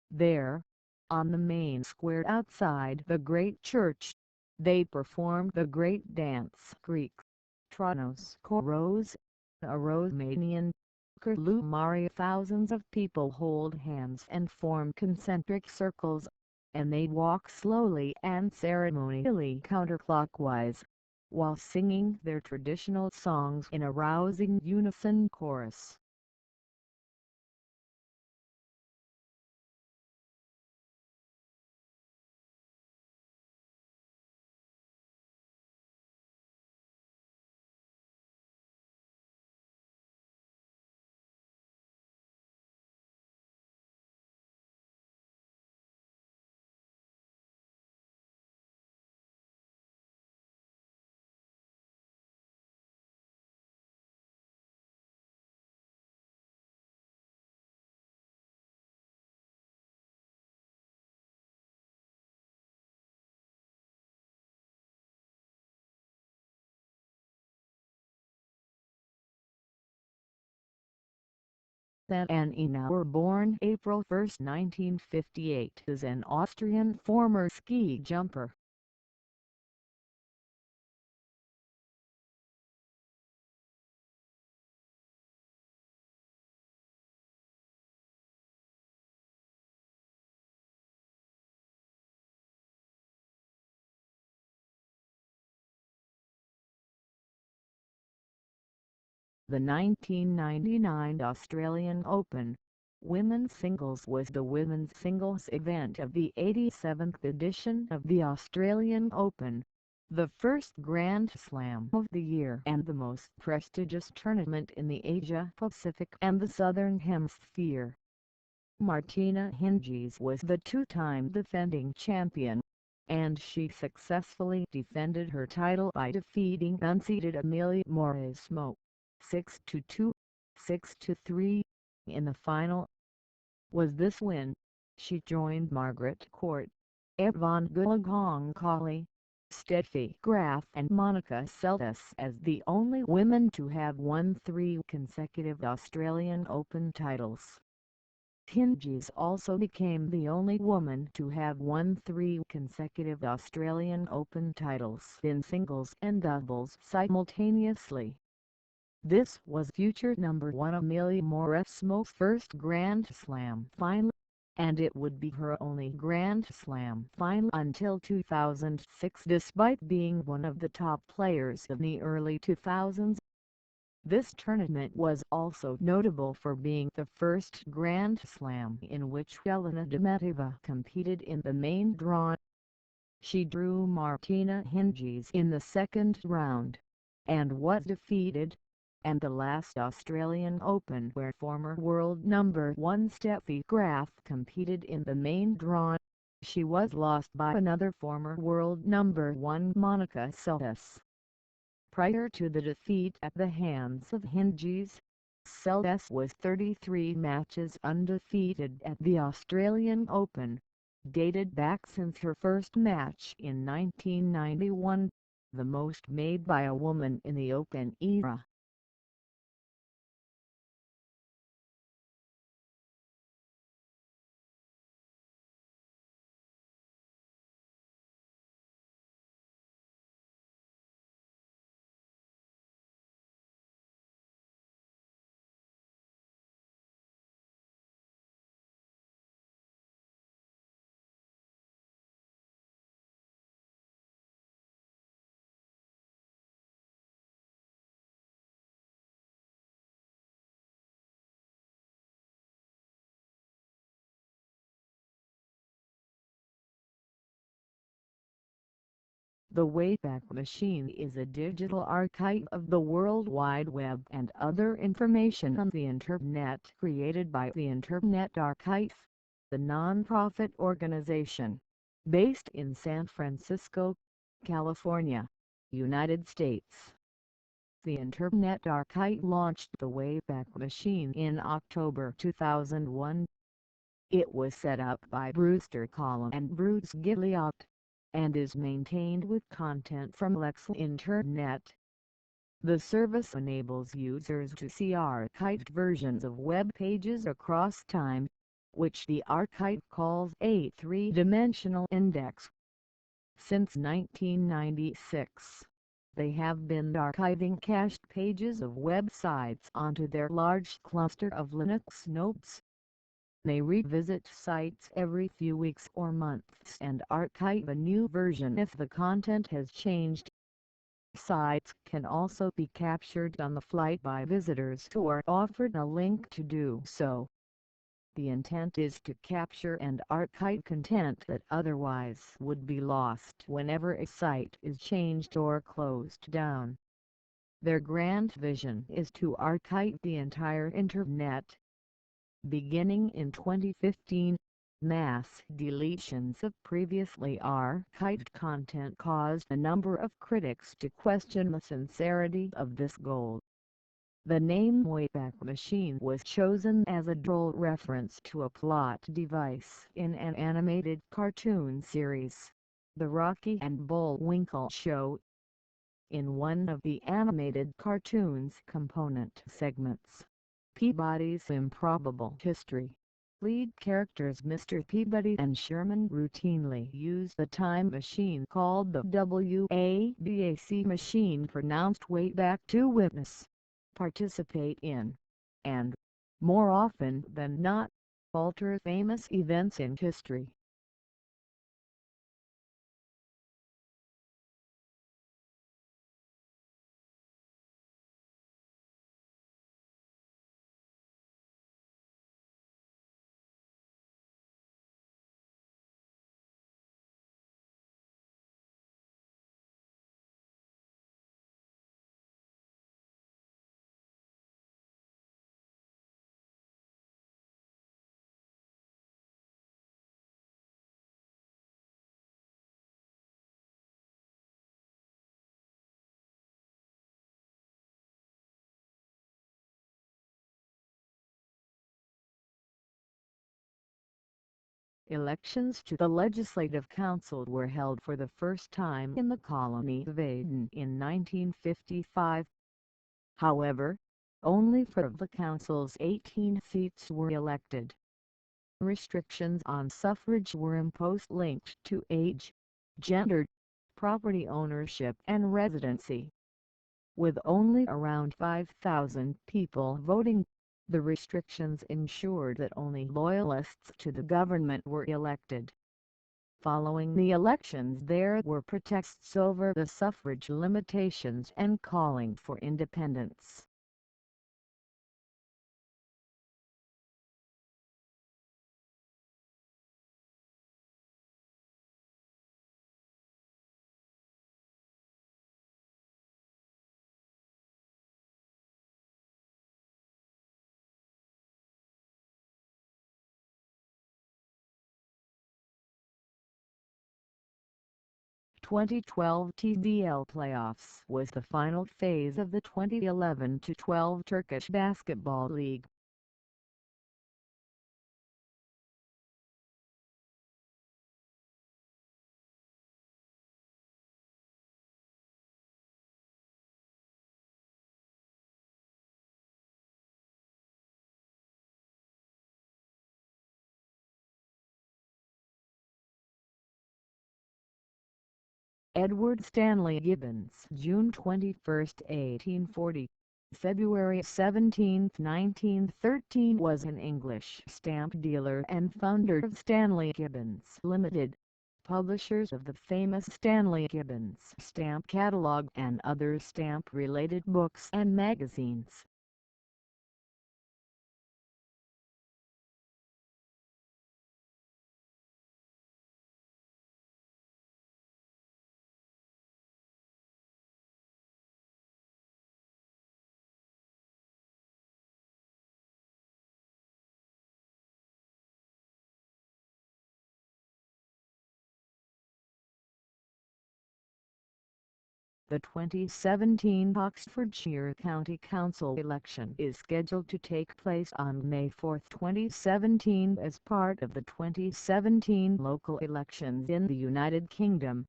There, on the main square outside the great church, they perform the great dance Greek, Tronos Koros, a Romanian Kurlumari. Thousands of people hold hands and form concentric circles, and they walk slowly and ceremonially counterclockwise, while singing their traditional songs in a rousing unison chorus. Anina were born April 1, 1958, is an Austrian former ski jumper. The 1999 Australian Open Women's Singles was the women's singles event of the 87th edition of the Australian Open, the first Grand Slam of the year and the most prestigious tournament in the Asia-Pacific and the Southern Hemisphere. Martina Hingis was the two-time defending champion, and she successfully defended her title by defeating unseeded Amelia Mauresmo 6-2, 6-3, in the final. Was this win, she joined Margaret Court, Yvonne Goolagong-Cawley, Steffi Graf and Monica Seles as the only women to have won 3 consecutive Australian Open titles. Hingis also became the only woman to have won 3 consecutive Australian Open titles in singles and doubles simultaneously. This was future number 1 Amelia Mauresmo's first Grand Slam final, and it would be her only Grand Slam final until 2006, despite being one of the top players in the early 2000s. This tournament was also notable for being the first Grand Slam in which Jelena Demeteva competed in the main draw. She drew Martina Hingis in the second round, and was defeated, and the last Australian Open where former world number 1 Steffi Graf competed in the main draw, she was lost by another former world number 1 Monica Seles. Prior to the defeat at the hands of Hingis, Seles was 33 matches undefeated at the Australian Open, dated back since her first match in 1991, the most made by a woman in the Open era. The Wayback Machine is a digital archive of the World Wide Web and other information on the Internet created by the Internet Archive, the non-profit organization, based in San Francisco, California. United States. The Internet Archive launched the Wayback Machine in October 2001. It was set up by Brewster Collin and Bruce Gilliatt, and is maintained with content from Lex Internet. The service enables users to see archived versions of web pages across time, which the archive calls a three-dimensional index. Since 1996, they have been archiving cached pages of websites onto their large cluster of Linux nodes. They revisit sites every few weeks or months and archive a new version if the content has changed. Sites can also be captured on the fly by visitors who are offered a link to do so. The intent is to capture and archive content that otherwise would be lost whenever a site is changed or closed down. Their grand vision is to archive the entire Internet. Beginning in 2015, mass deletions of previously archived content caused a number of critics to question the sincerity of this goal. The name Wayback Machine was chosen as a droll reference to a plot device in an animated cartoon series, The Rocky and Bullwinkle Show. In one of the animated cartoon's component segments, Peabody's Improbable History, lead characters Mr. Peabody and Sherman routinely use the time machine called the WABAC machine, pronounced Wayback, to witness, participate in, and, more often than not, alter famous events in history. Elections to the Legislative Council were held for the first time in the colony of Aden in 1955. However, only 4 of the council's 18 seats were elected. Restrictions on suffrage were imposed linked to age, gender, property ownership and residency. With only around 5,000 people voting, the restrictions ensured that only loyalists to the government were elected. Following the elections, there were protests over the suffrage limitations and calling for independence. The 2012 TBL playoffs was the final phase of the 2011-12 Turkish Basketball League. Edward Stanley Gibbons, June 21, 1840, February 17, 1913, was an English stamp dealer and founder of Stanley Gibbons Limited, publishers of the famous Stanley Gibbons stamp catalog and other stamp-related books and magazines. The 2017 Oxfordshire County Council election is scheduled to take place on May 4, 2017 as part of the 2017 local elections in the United Kingdom.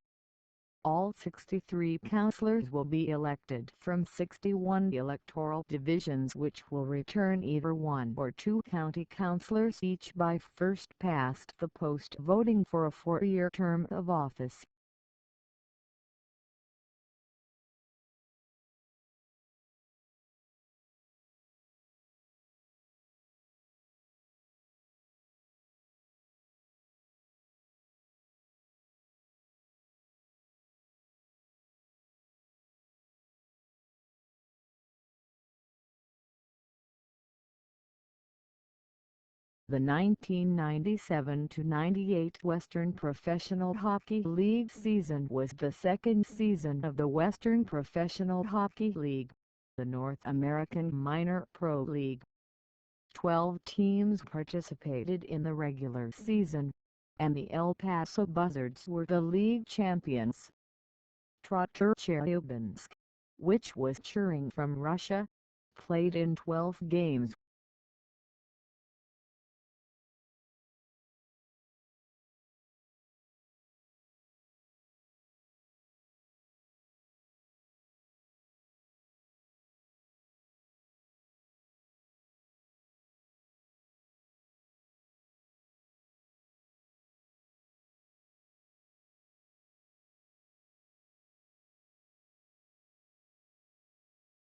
All 63 councillors will be elected from 61 electoral divisions, which will return either one or two county councillors each by first past the post voting for a 4-year term of office. The 1997-98 Western Professional Hockey League season was the second season of the Western Professional Hockey League, the North American Minor Pro League. 12 teams participated in the regular season, and the El Paso Buzzards were the league champions. Trotter Chelyabinsk, which was touring from Russia, played in 12 games.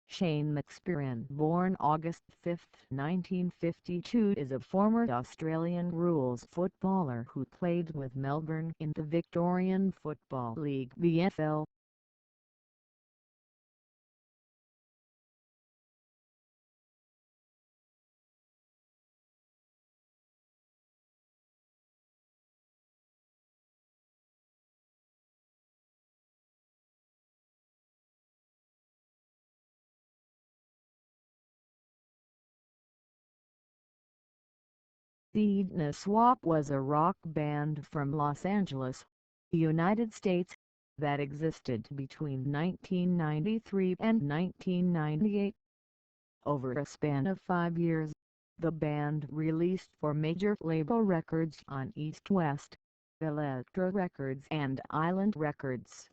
Shane McSpirin, born August 5, 1952, is a former Australian rules footballer who played with Melbourne in the Victorian Football League (VFL). Seed Swap was a rock band from Los Angeles, United States, that existed between 1993 and 1998. Over a span of 5 years, the band released 4 major label records on East West, Elektra Records and Island Records.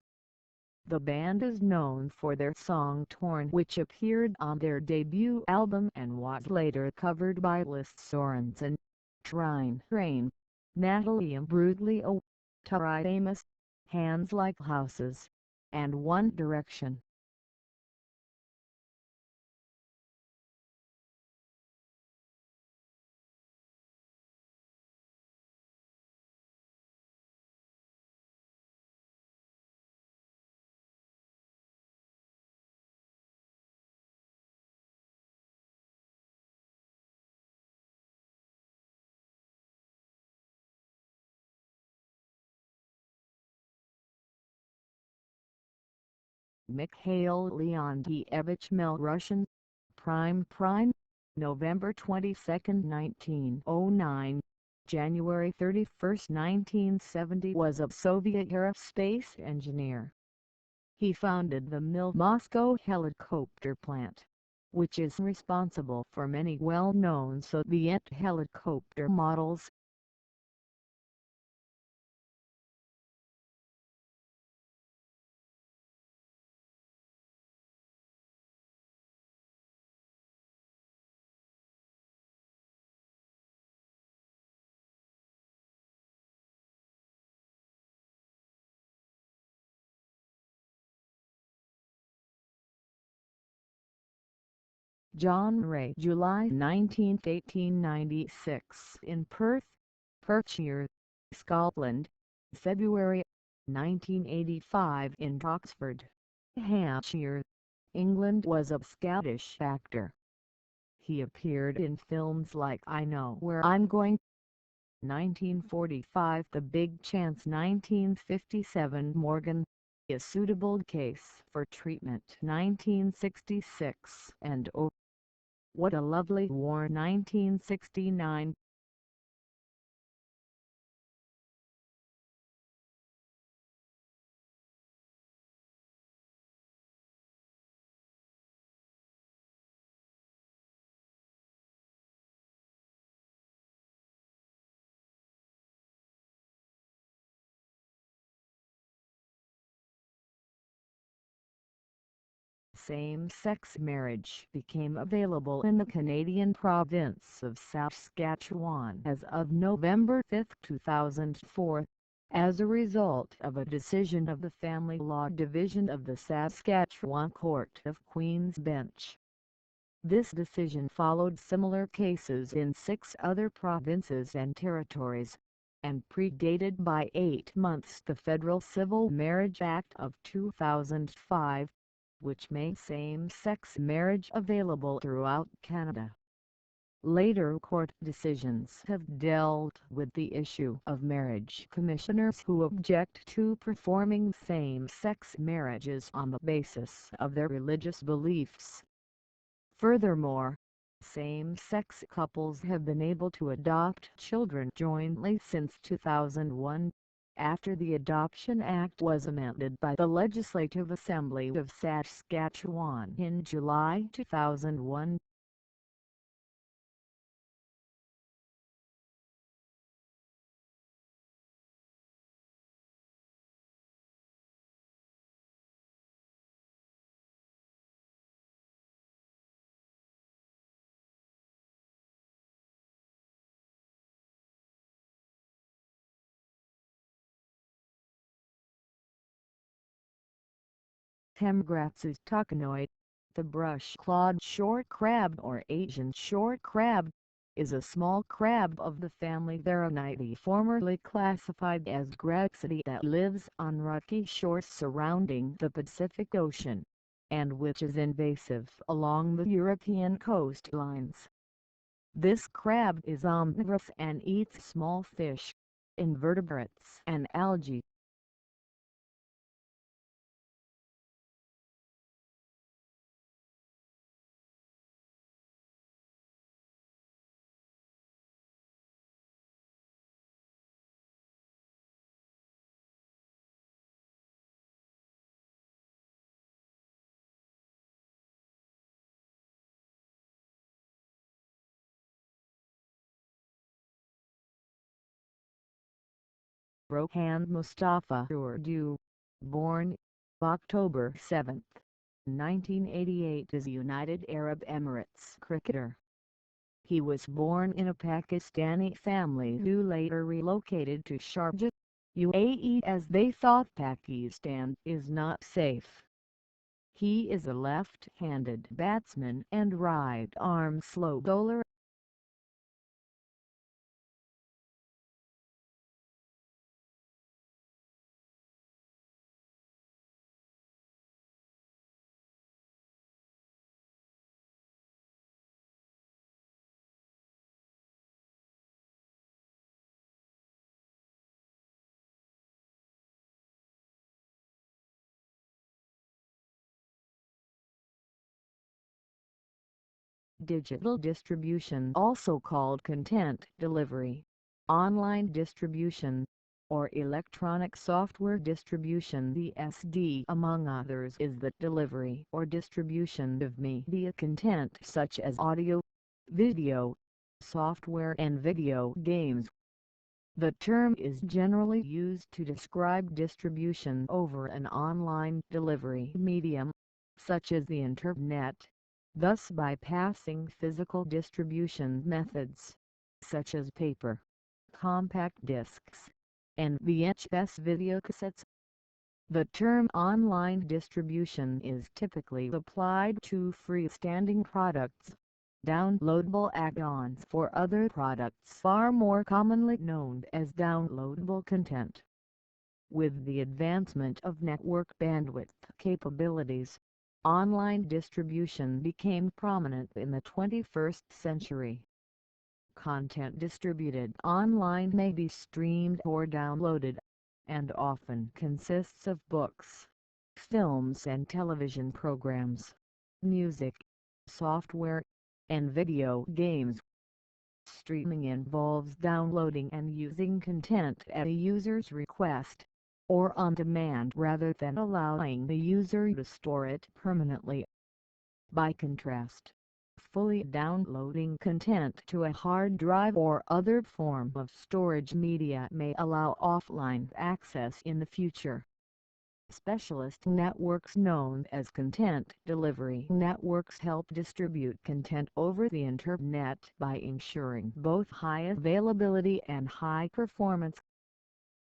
The band is known for their song Torn, which appeared on their debut album and was later covered by Liz Sorensen, Trine Rain, Natalie Imbruglia, Tori Amos, Hands Like Houses, and One Direction. Mikhail Leontievich Melrussian, Prime, November 22, 1909, January 31, 1970, was a Soviet-era space engineer. He founded the Mil Moscow helicopter plant, which is responsible for many well-known Soviet helicopter models. John Ray, July 19, 1896, in Perth, Perthshire, Scotland; February 1985 in Oxford, Hampshire, England, was a Scottish actor. He appeared in films like I Know Where I'm Going, 1945, The Big Chance, 1957, Morgan, A Suitable Case for Treatment, 1966, and Oh, What a Lovely War, 1969. same-sex marriage became available in the Canadian province of Saskatchewan as of November 5, 2004, as a result of a decision of the Family Law Division of the Saskatchewan Court of Queen's Bench. This decision followed similar cases in 6 other provinces and territories, and predated by 8 months the Federal Civil Marriage Act of 2005, which made same-sex marriage available throughout Canada. Later court decisions have dealt with the issue of marriage commissioners who object to performing same-sex marriages on the basis of their religious beliefs. Furthermore, same-sex couples have been able to adopt children jointly since 2001, after the Adoption Act was amended by the Legislative Assembly of Saskatchewan in July 2001. Hemgratsus taconoi, the brush-clawed short crab or Asian short crab, is a small crab of the family Varanidae formerly classified as Graxidae that lives on rocky shores surrounding the Pacific Ocean, and which is invasive along the European coastlines. This crab is omnivorous and eats small fish, invertebrates and algae. Rohan Mustafa Urdu, born October 7, 1988, is a United Arab Emirates cricketer. He was born in a Pakistani family who later relocated to Sharjah, UAE, as they thought Pakistan is not safe. He is a left-handed batsman and right-arm slow bowler. Digital distribution, also called content delivery, online distribution, or electronic software distribution, (ESD), among others, is the delivery or distribution of media content such as audio, video, software and video games. The term is generally used to describe distribution over an online delivery medium, such as the Internet, thus bypassing physical distribution methods, such as paper, compact discs, and VHS videocassettes. The term online distribution is typically applied to freestanding products, downloadable add-ons for other products, far more commonly known as downloadable content. With the advancement of network bandwidth capabilities, online distribution became prominent in the 21st century. Content distributed online may be streamed or downloaded, and often consists of books, films and television programs, music, software, and video games. Streaming involves downloading and using content at a user's request, or on demand, rather than allowing the user to store it permanently. By contrast, fully downloading content to a hard drive or other form of storage media may allow offline access in the future. Specialist networks known as content delivery networks help distribute content over the Internet by ensuring both high availability and high performance.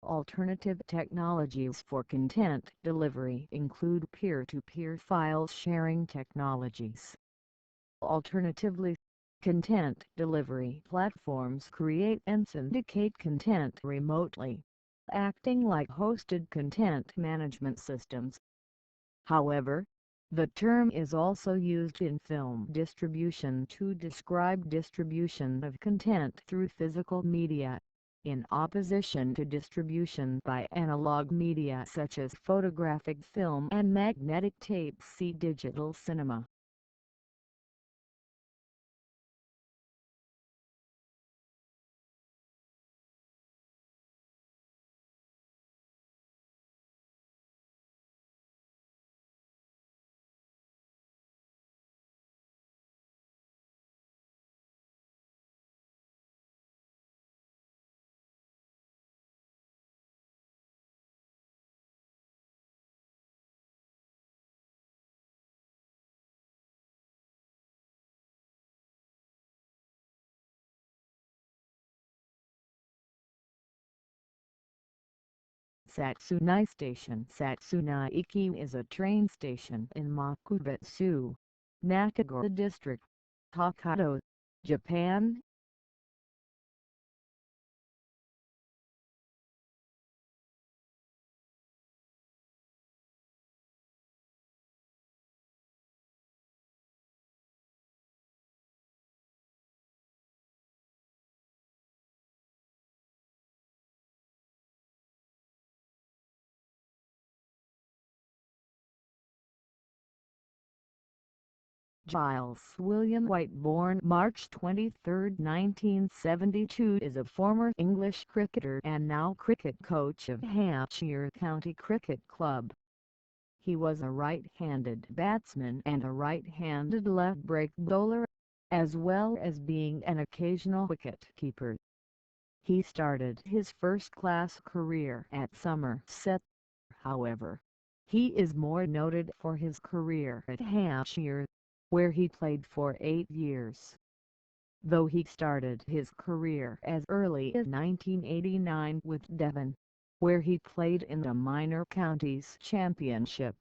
Alternative technologies for content delivery include peer-to-peer file sharing technologies. Alternatively, content delivery platforms create and syndicate content remotely, acting like hosted content management systems. However, the term is also used in film distribution to describe distribution of content through physical media, in opposition to distribution by analog media such as photographic film and magnetic tape. See digital cinema. Satsunai Station. Satsunai Iki is a train station in Makubetsu, Nakagura District, Hokkaido, Japan. Giles William White, born March 23, 1972, is a former English cricketer and now cricket coach of Hampshire County Cricket Club. He was a right-handed batsman and a right-handed left-break bowler, as well as being an occasional wicket-keeper. He started his first-class career at Somerset. However, he is more noted for his career at Hampshire, where he played for 8 years. Though he started his career as early as 1989 with Devon, where he played in the Minor Counties Championship,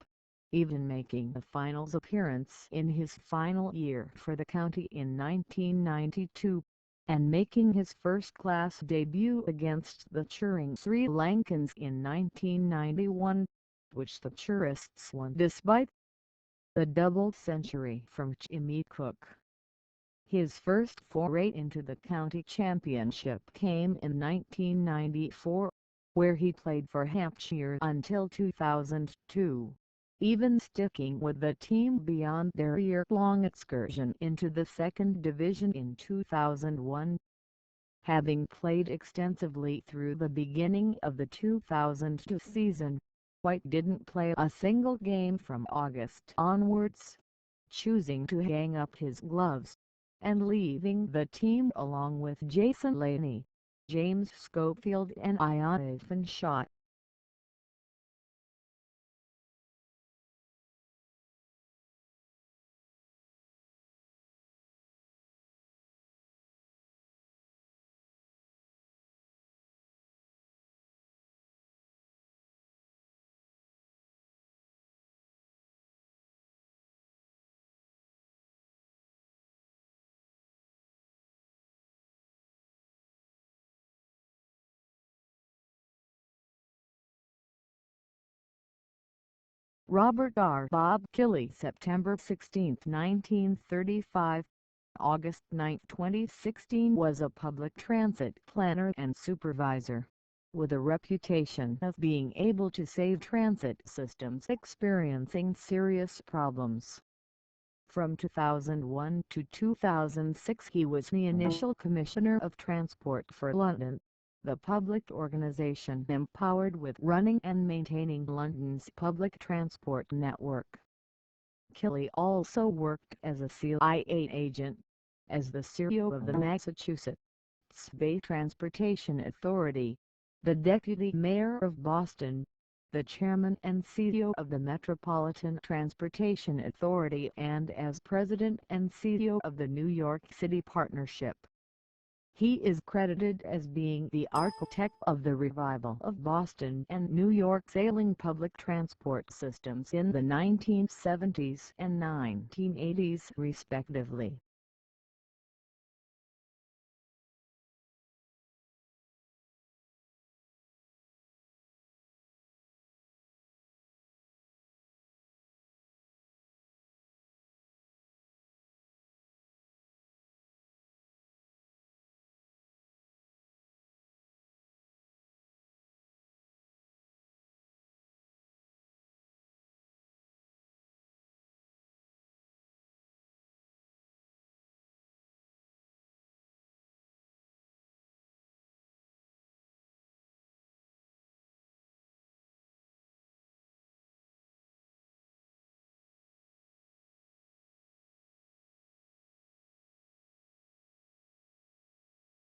even making a finals appearance in his final year for the county in 1992, and making his first-class debut against the touring Sri Lankans in 1991, which the tourists won despite the double century from Jimmy Cook. His first foray into the county championship came in 1994, where he played for Hampshire until 2002, even sticking with the team beyond their year-long excursion into the second division in 2001. Having played extensively through the beginning of the 2002 season, White didn't play a single game from August onwards, choosing to hang up his gloves and leaving the team along with Jason Laney, James Schofield and Ivan Shaw. Robert R. Bob Kelly, September 16, 1935, August 9, 2016, was a public transit planner and supervisor, with a reputation of being able to save transit systems experiencing serious problems. From 2001 to 2006 he was the initial Commissioner of Transport for London, the public organisation empowered with running and maintaining London's public transport network. Kelly also worked as a CIA agent, as the CEO of the Massachusetts Bay Transportation Authority, the Deputy Mayor of Boston, the chairman and CEO of the Metropolitan Transportation Authority and as president and CEO of the New York City Partnership. He is credited as being the architect of the revival of Boston and New York sailing public transport systems in the 1970s and 1980s respectively.